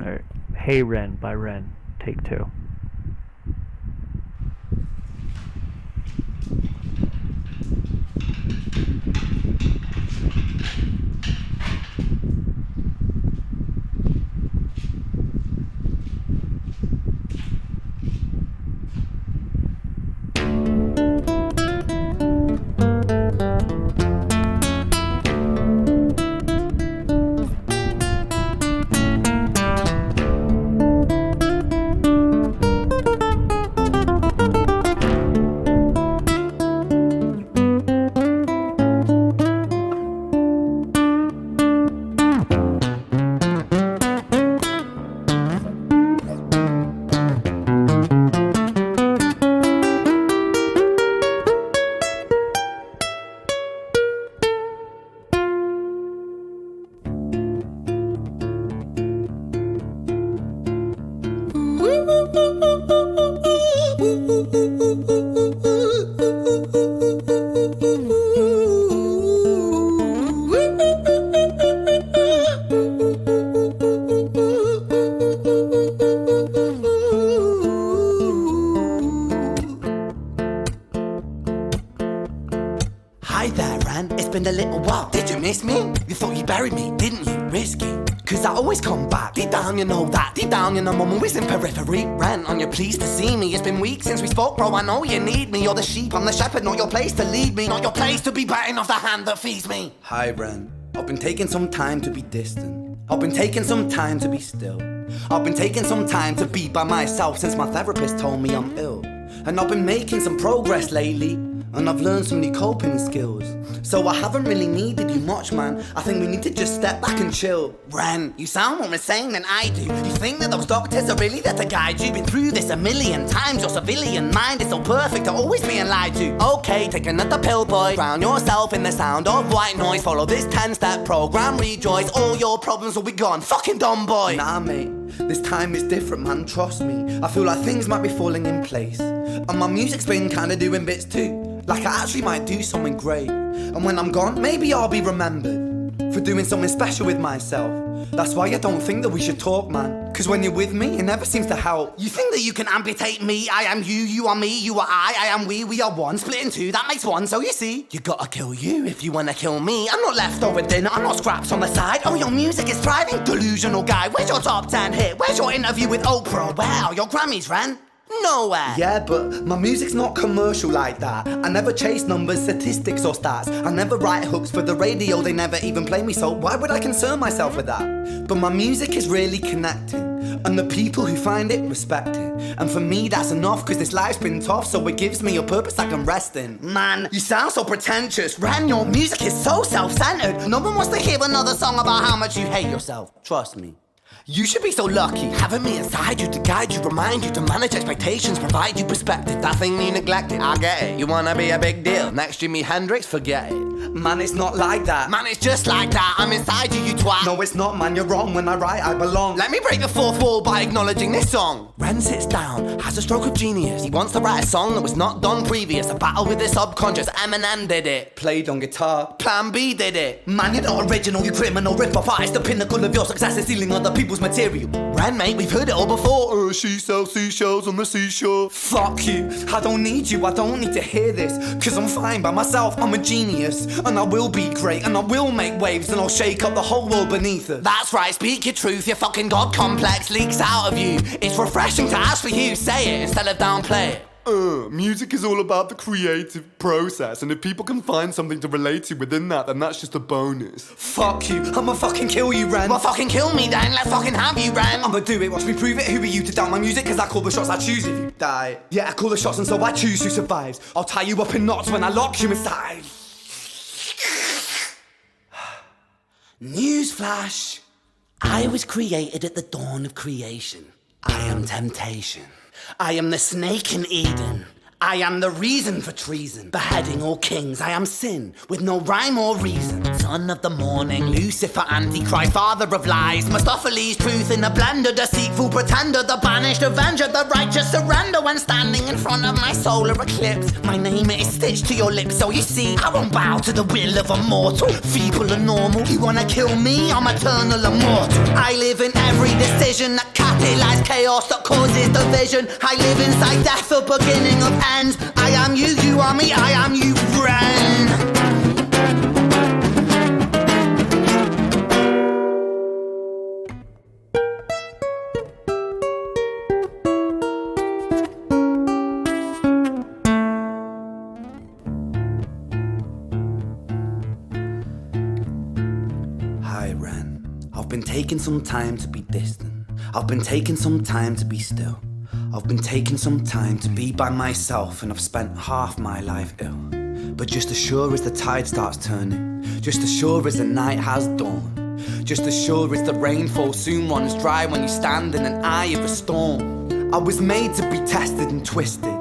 Alright. Hey Ren by Ren. Take 2. Hi there, Ran. It's been a little while. Did you miss me? You thought you buried me, didn't you? Risky. Cause I always come back. Deep down, you know that. Deep down, you know I'm always in periphery. Ran, on your pleased to see me. It's been weeks since we spoke, bro. I know you need me. You're the sheep, I'm the shepherd. Not your place to lead me. Not your place to be biting off the hand that feeds me. Hi, Ran. I've been taking some time to be distant. I've been taking some time to be still. I've been taking some time to be by myself since my therapist told me I'm ill. And I've been making some progress lately. And I've learned some new coping skills. So I haven't really needed you much, man. I think we need to just step back and chill. Ren, you sound more insane than I do. You think that those doctors are really there to guide you? Been through this a million times. Your civilian mind is so perfect to always being lied to. Okay, take another pill, boy. Drown yourself in the sound of white noise. Follow this 10-step program, rejoice. All your problems will be gone. Fucking dumb boy. Nah, mate. This time is different, man. Trust me. I feel like things might be falling in place. And my music's been kinda doing bits too. Like I actually might do something great. And when I'm gone, maybe I'll be remembered for doing something special with myself. That's why I don't think that we should talk, man. Cause when you're with me, it never seems to help. You think that you can amputate me? I am you, you are me, you are I am we are one. Split in two, that makes one. So you see, you gotta kill you if you wanna kill me. I'm not leftover dinner, I'm not scraps on the side. Oh, your music is thriving, delusional guy. Where's your top 10 hit? Where's your interview with Oprah? Where are your Grammys, Ren? Nowhere. Yeah, but my music's not commercial like that. I never chase numbers, statistics or stats. I never write hooks for the radio, they never even play me, so why would I concern myself with that? But my music is really connecting, and the people who find it respect it. And for me that's enough, cause this life's been tough, so it gives me a purpose I can rest in. Man, you sound so pretentious. Ren, your music is so self-centered. No one wants to hear another song about how much you hate yourself. Trust me. You should be so lucky, having me inside you to guide you, remind you to manage expectations, provide you perspective. That thing you neglected, I get it. You wanna be a big deal, next Jimi Hendrix, forget it. Man, it's not like that. Man, it's just like that. I'm inside you, you twat. No, it's not, man, you're wrong. When I write, I belong. Let me break the fourth wall by acknowledging this song. Ren sits down, has a stroke of genius. He wants to write a song that was not done previous. A battle with the subconscious, Eminem did it. Played on guitar, Plan B did it. Man, you're not original, you criminal rip-off artist. The pinnacle of your success is stealing other people's material. Ren, mate, we've heard it all before. She sells seashells on the seashore. Fuck you, I don't need you, I don't need to hear this. Cause I'm fine by myself, I'm a genius. And I will be great, and I will make waves, and I'll shake up the whole world beneath us. That's right, speak your truth, your fucking God complex leaks out of you. It's refreshing to ask for you, say it instead of downplay it. Music is all about the creative process, and if people can find something to relate to within that, then that's just a bonus. Fuck you, I'ma fucking kill you, Ren. Well, fucking kill me then, let's fucking have you, Ren. I'ma do it, watch me prove it. Who are you to doubt my music? Cause I call the shots I choose if you die. Yeah, I call the shots and so I choose who survives. I'll tie you up in knots when I lock you inside. Newsflash. I was created at the dawn of creation. I am temptation. I am the snake in Eden. I am the reason for treason, beheading all kings. I am sin, with no rhyme or reason. Son of the morning, Lucifer, Antichrist, father of lies. Mephistopheles, truth in a blender, deceitful pretender, the banished avenger, the righteous surrender. When standing in front of my solar eclipse, my name is stitched to your lips. So you see, I won't bow to the will of a mortal, feeble and normal. You wanna kill me? I'm eternal immortal. I live in every decision that catalyzes chaos, that causes division. I live inside death, the beginning of end. I am you, you are me, I am you, Ren. Hi, Ren. I've been taking some time to be distant. I've been taking some time to be still. I've been taking some time to be by myself, and I've spent half my life ill. But just as sure as the tide starts turning, just as sure as the night has dawned, just as sure as the rain falls soon runs dry when you stand in an eye of a storm. I was made to be tested and twisted.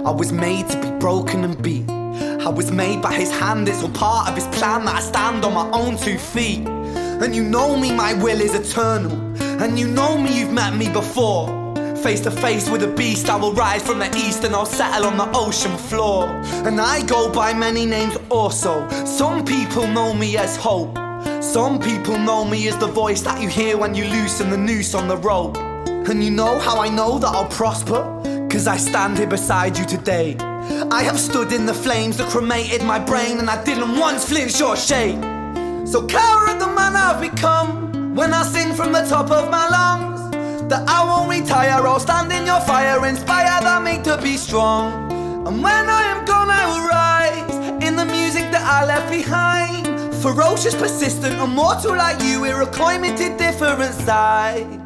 I was made to be broken and beat. I was made by his hand, it's all part of his plan that I stand on my own 2 feet. And you know me, my will is eternal. And you know me, you've met me before. Face to face with a beast, I will rise from the east and I'll settle on the ocean floor. And I go by many names also. Some people know me as hope. Some people know me as the voice that you hear when you loosen the noose on the rope. And you know how I know that I'll prosper? Cause I stand here beside you today. I have stood in the flames that cremated my brain, and I didn't once flinch or shake. So cower at the man I've become when I sing from the top of my lungs. That I won't retire, I'll stand in your fire, inspire that me to be strong. And when I am gone I will rise in the music that I left behind. Ferocious, persistent, immortal like you, we're a climate to different sides.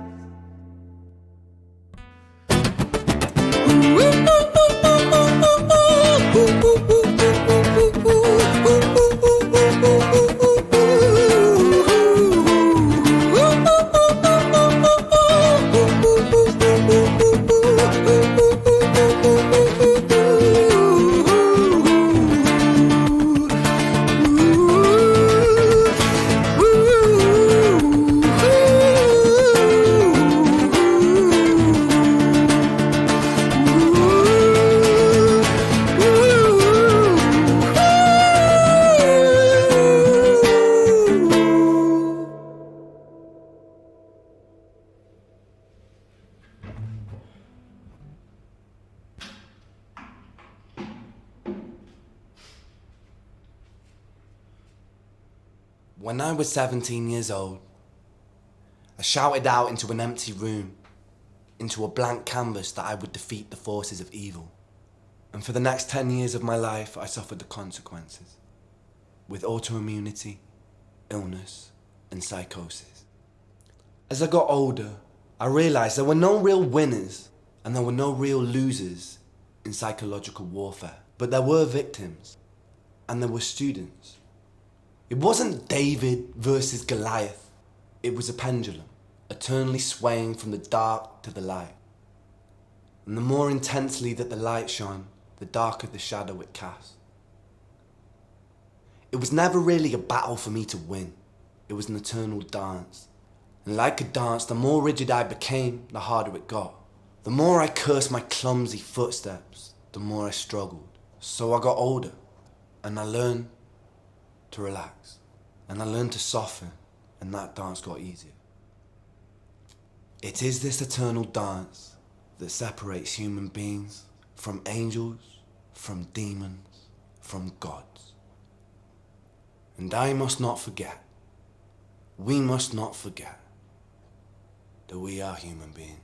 When I was 17 years old, I shouted out into an empty room, into a blank canvas, that I would defeat the forces of evil. And for the next 10 years of my life, I suffered the consequences, with autoimmunity, illness, and psychosis. As I got older, I realized there were no real winners and there were no real losers in psychological warfare. But there were victims, and there were students. It wasn't David versus Goliath. It was a pendulum, eternally swaying from the dark to the light. And the more intensely that the light shone, the darker the shadow it cast. It was never really a battle for me to win. It was an eternal dance. And like a dance, the more rigid I became, the harder it got. The more I cursed my clumsy footsteps, the more I struggled. So I got older, and I learned to relax. And I learned to soften, and that dance got easier. It is this eternal dance that separates human beings from angels, from demons, from gods. And I must not forget, we must not forget, that we are human beings.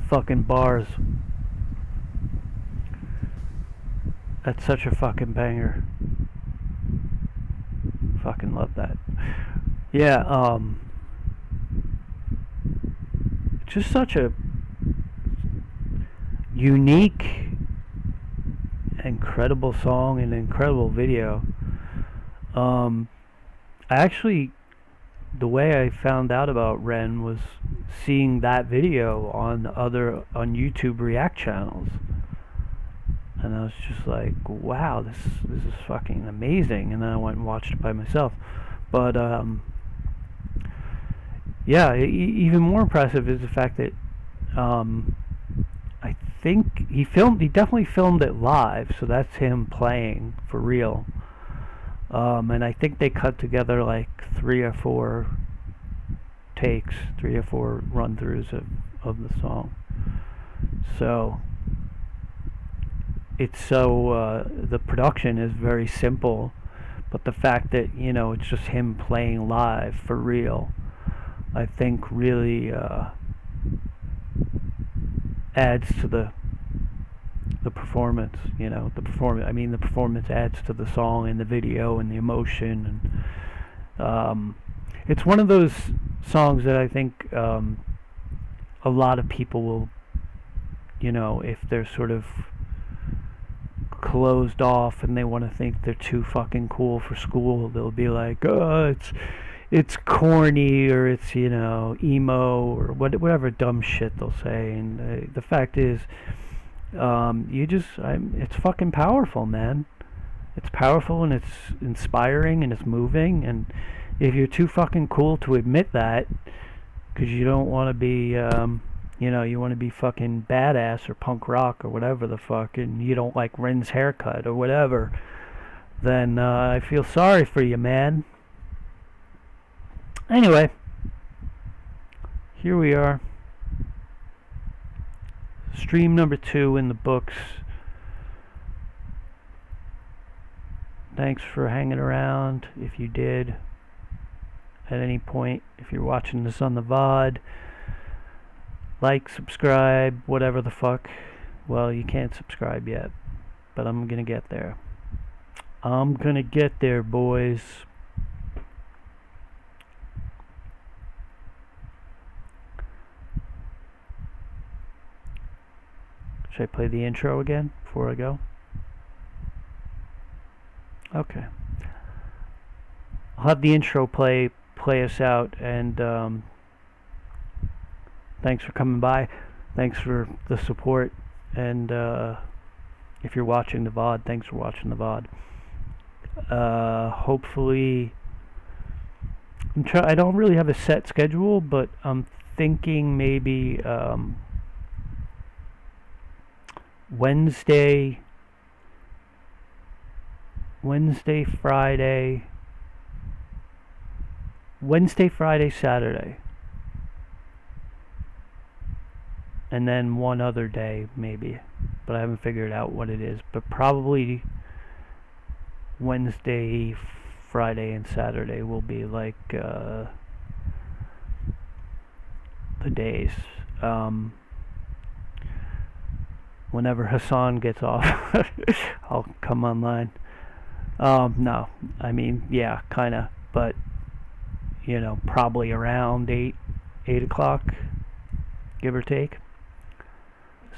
Fucking bars. That's such a fucking banger. Fucking love that. Yeah, just such a unique, incredible song and incredible video. Actually, the way I found out about Ren was seeing that video on YouTube React channels, and I was just like, wow, this is fucking amazing. And then I went and watched it by myself. But yeah, even more impressive is the fact that I think he definitely filmed it live, so that's him playing for real. And I think they cut together like 3 or 4 takes, 3 or 4 run-throughs of the song. So it's the production is very simple, but the fact that, it's just him playing live for real, I think really adds to the performance. The performance adds to the song and the video and the emotion, and it's one of those songs that I think a lot of people will, if they're sort of closed off and they want to think they're too fucking cool for school, they'll be like, oh, it's corny, or it's, emo, or whatever dumb shit they'll say. And the fact is, it's fucking powerful, man. It's powerful, and it's inspiring, and it's moving. And if you're too fucking cool to admit that, because you don't want to be, you want to be fucking badass or punk rock or whatever the fuck, and you don't like Ren's haircut or whatever, then I feel sorry for you, man. Anyway, here we are. Stream number 2 in the books. Thanks for hanging around, if you did, at any point. If you're watching this on the VOD, like, subscribe, whatever the fuck. Well, you can't subscribe yet, but I'm gonna get there. I'm gonna get there, boys. Should I play the intro again before I go? Okay. I'll have the intro play us out, and thanks for coming by. Thanks for the support, and if you're watching the VOD, thanks for watching the VOD. Hopefully, I don't really have a set schedule, but I'm thinking maybe Wednesday, Friday, Saturday. and then one other day maybe, but I haven't figured out what it is. But probably Wednesday, Friday, and Saturday will be like the days. Whenever Hassan gets off, I'll come online. No, I mean, yeah, kind of, but you know, probably around 8 o'clock, give or take.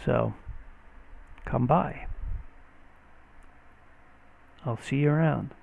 So, come by. I'll see you around.